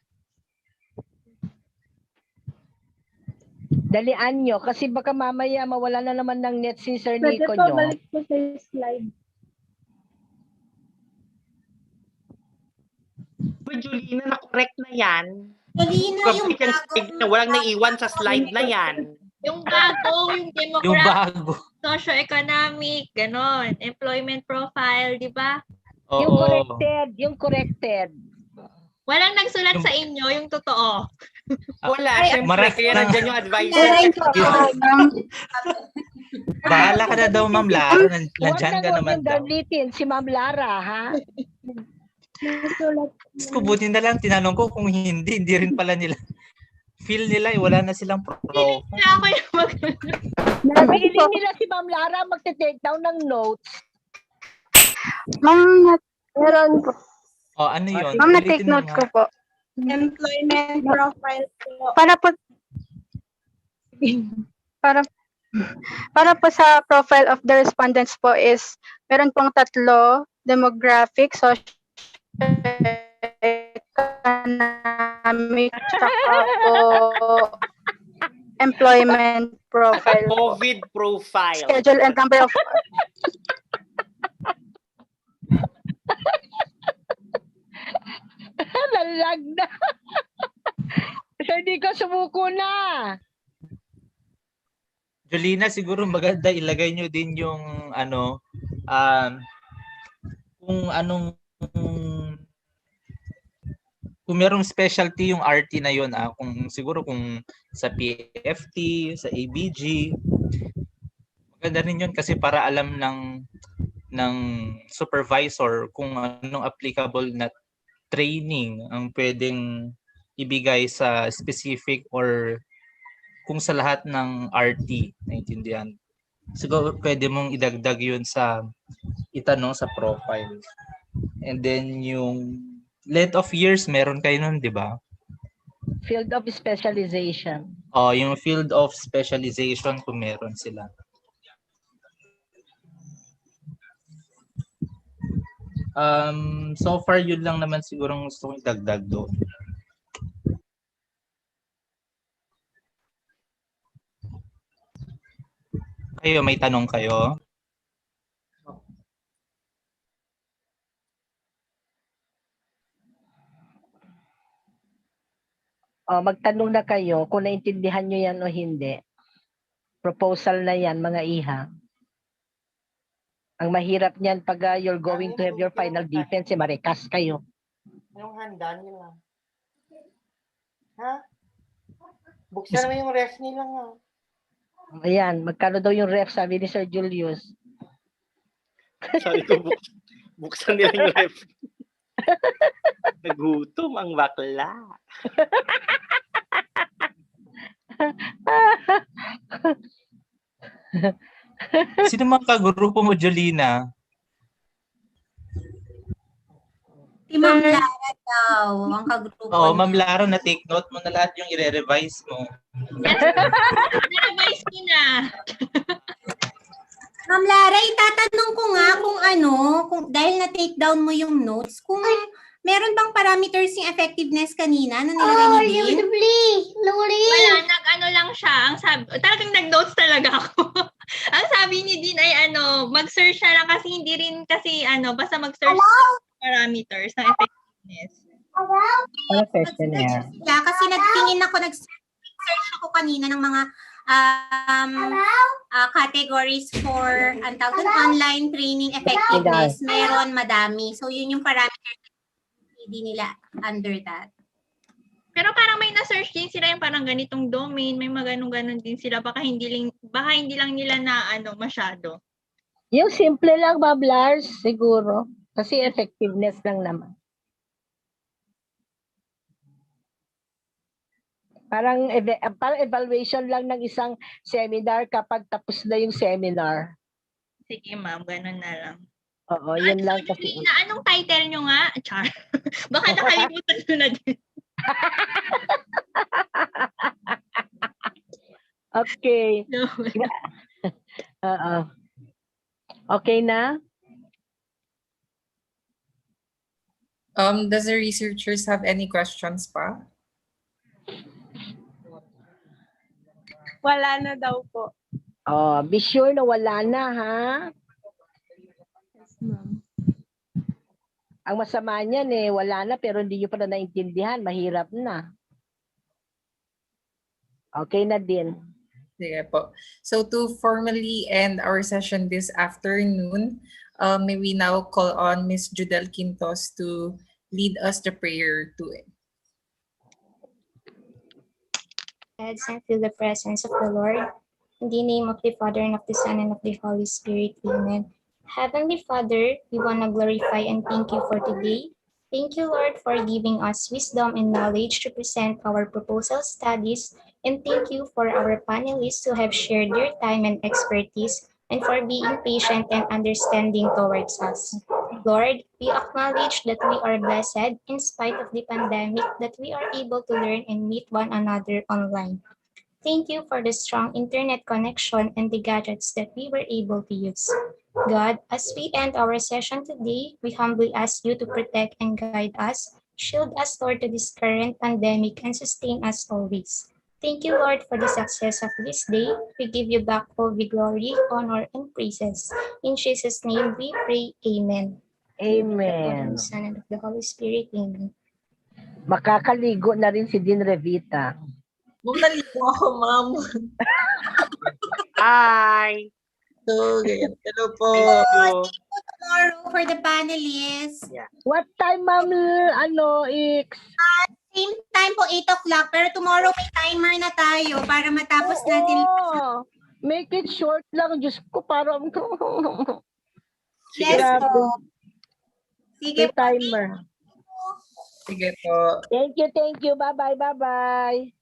Dalian nyo, kasi baka mamaya mawala na naman ng net si Sir Pwede Nico po, nyo. balik po sa slide. But Julina, na-correct na yan. Jolina, yung bago. Walang naiwan sa slide na yan. Yung bago, yung demographic, Yung bago. socio-economic, ganon. Employment profile, di ba? Yung corrected. Walang nagsulat sa inyo, yung totoo. Wala, syempre. Kaya nandiyan yung advisor. Bahala ka na daw, Ma'am Lara. Nandiyan ka naman daw. Gamitin si Ma'am Lara, ha? Ko buti na lang tinanong ko kung hindi rin pala nila. Feel nila wala na silang pro. Kaya ako yung Napiling nila si Ma'am Lara magte-take down ng notes. Ma'am, meron po. Ano yun? Ma'am, na-take note ko po. Employment profile po. Para po sa profile of the respondents po is meron pong 3, demographic, social economic, tsaka po employment profile. COVID profile. Schedule and number of... Lalag na. Sir Nico, sumuko na. Jolina, siguro maganda ilagay nyo din yung kung anong kung merong specialty yung RT na yun, kung siguro kung sa PFT, sa ABG, maganda rin yun kasi para alam ng supervisor kung anong applicable na training ang pwedeng ibigay sa specific or kung sa lahat ng RT, naintindihan. Siguro pwede mong idagdag yun sa itanong sa profile. And then yung length of years, meron kayo nun, di ba? Field of specialization. Yung field of specialization kung meron sila. So far, yun lang naman siguro gusto kong idagdag doon. Kayo, may tanong kayo? magtanong na kayo kung naintindihan nyo yan o hindi. Proposal na yan, mga iha. Ang mahirap niyan pag you're going to have your final defense, marikas kayo. Anong handa nila? Ha? Buksan mo yung ref nila nga. Ayan, magkano daw yung ref, sabi ni Sir Julius. Sabi ko, buksan nila yung ref. Nagutom ang bakla. Sino mang kagrupo mo, Jolina? Si Ma'am Lara daw, ang kagrupo Oo, niya. Ma'am Lara, na-take note mo na lahat yung i-revise mo. Na-revise ko na. Ma'am Lara, itatanong ko nga kung dahil na-take down mo yung notes, kung meron bang parameters yung effectiveness kanina na nilagay ni Dean? Wala, nag-ano lang siya. Ang sabi, talagang nag-notes talaga ako. Ang sabi ni Dean ay mag-search siya lang kasi hindi rin kasi basta mag-search parameters ng effectiveness. Ano questionnaire? Yeah, kasi nag-search ako kanina ng mga categories for online training effectiveness. Meron madami. So, yun yung parameters hindi nila under that. Pero parang may na-search din sila yung parang ganitong domain, may mga ganun din sila, baka hindi lang nila na masyado. Yung simple lang, Ma'am Lars, siguro. Kasi effectiveness lang naman. Parang evaluation lang ng isang seminar kapag tapos na yung seminar. Sige ma'am, ganun na lang. Oo, yun lang kasi. Anong title nyo nga? Char. Baka nakalimutan nyo na din. Okay. Okay na? Does the researchers have any questions pa? Wala na daw po. Be sure na wala na, ha? Yes, ma'am. Ang masama niyan wala na pero hindi nyo pa na naintindihan. Mahirap na. Okay na din. Sige po. So to formally end our session this afternoon, may we now call on Ms. Judel Quintos to lead us the prayer to it. Heads and feel the presence of the Lord. In the name of the Father, and of the Son, and of the Holy Spirit. Amen. Heavenly Father, we want to glorify and thank you for today. Thank you, Lord, for giving us wisdom and knowledge to present our proposal studies. And thank you for our panelists who have shared their time and expertise and for being patient and understanding towards us. Lord, we acknowledge that we are blessed in spite of the pandemic that we are able to learn and meet one another online. Thank you for the strong internet connection and the gadgets that we were able to use. God, as we end our session today, we humbly ask you to protect and guide us, shield us, Lord, to this current pandemic, and sustain us always. Thank you, Lord, for the success of this day. We give you back all the glory, honor, and praises. In Jesus' name we pray, Amen. Amen. Of the Father, and the Son, and of the Holy Spirit, Amen. Makakaligo na rin si Dean Revita. Ma'am, naligo ako, ma'am. Hi! So, hello po. See you tomorrow for the panelists. Yeah. What time, Ma'am, X? Same time po, 8 o'clock. Pero tomorrow may timer na tayo para matapos natin. Make it short lang. Diyos ko, parang... Yes po. Sige May timer. Sige po. Thank you. Bye-bye.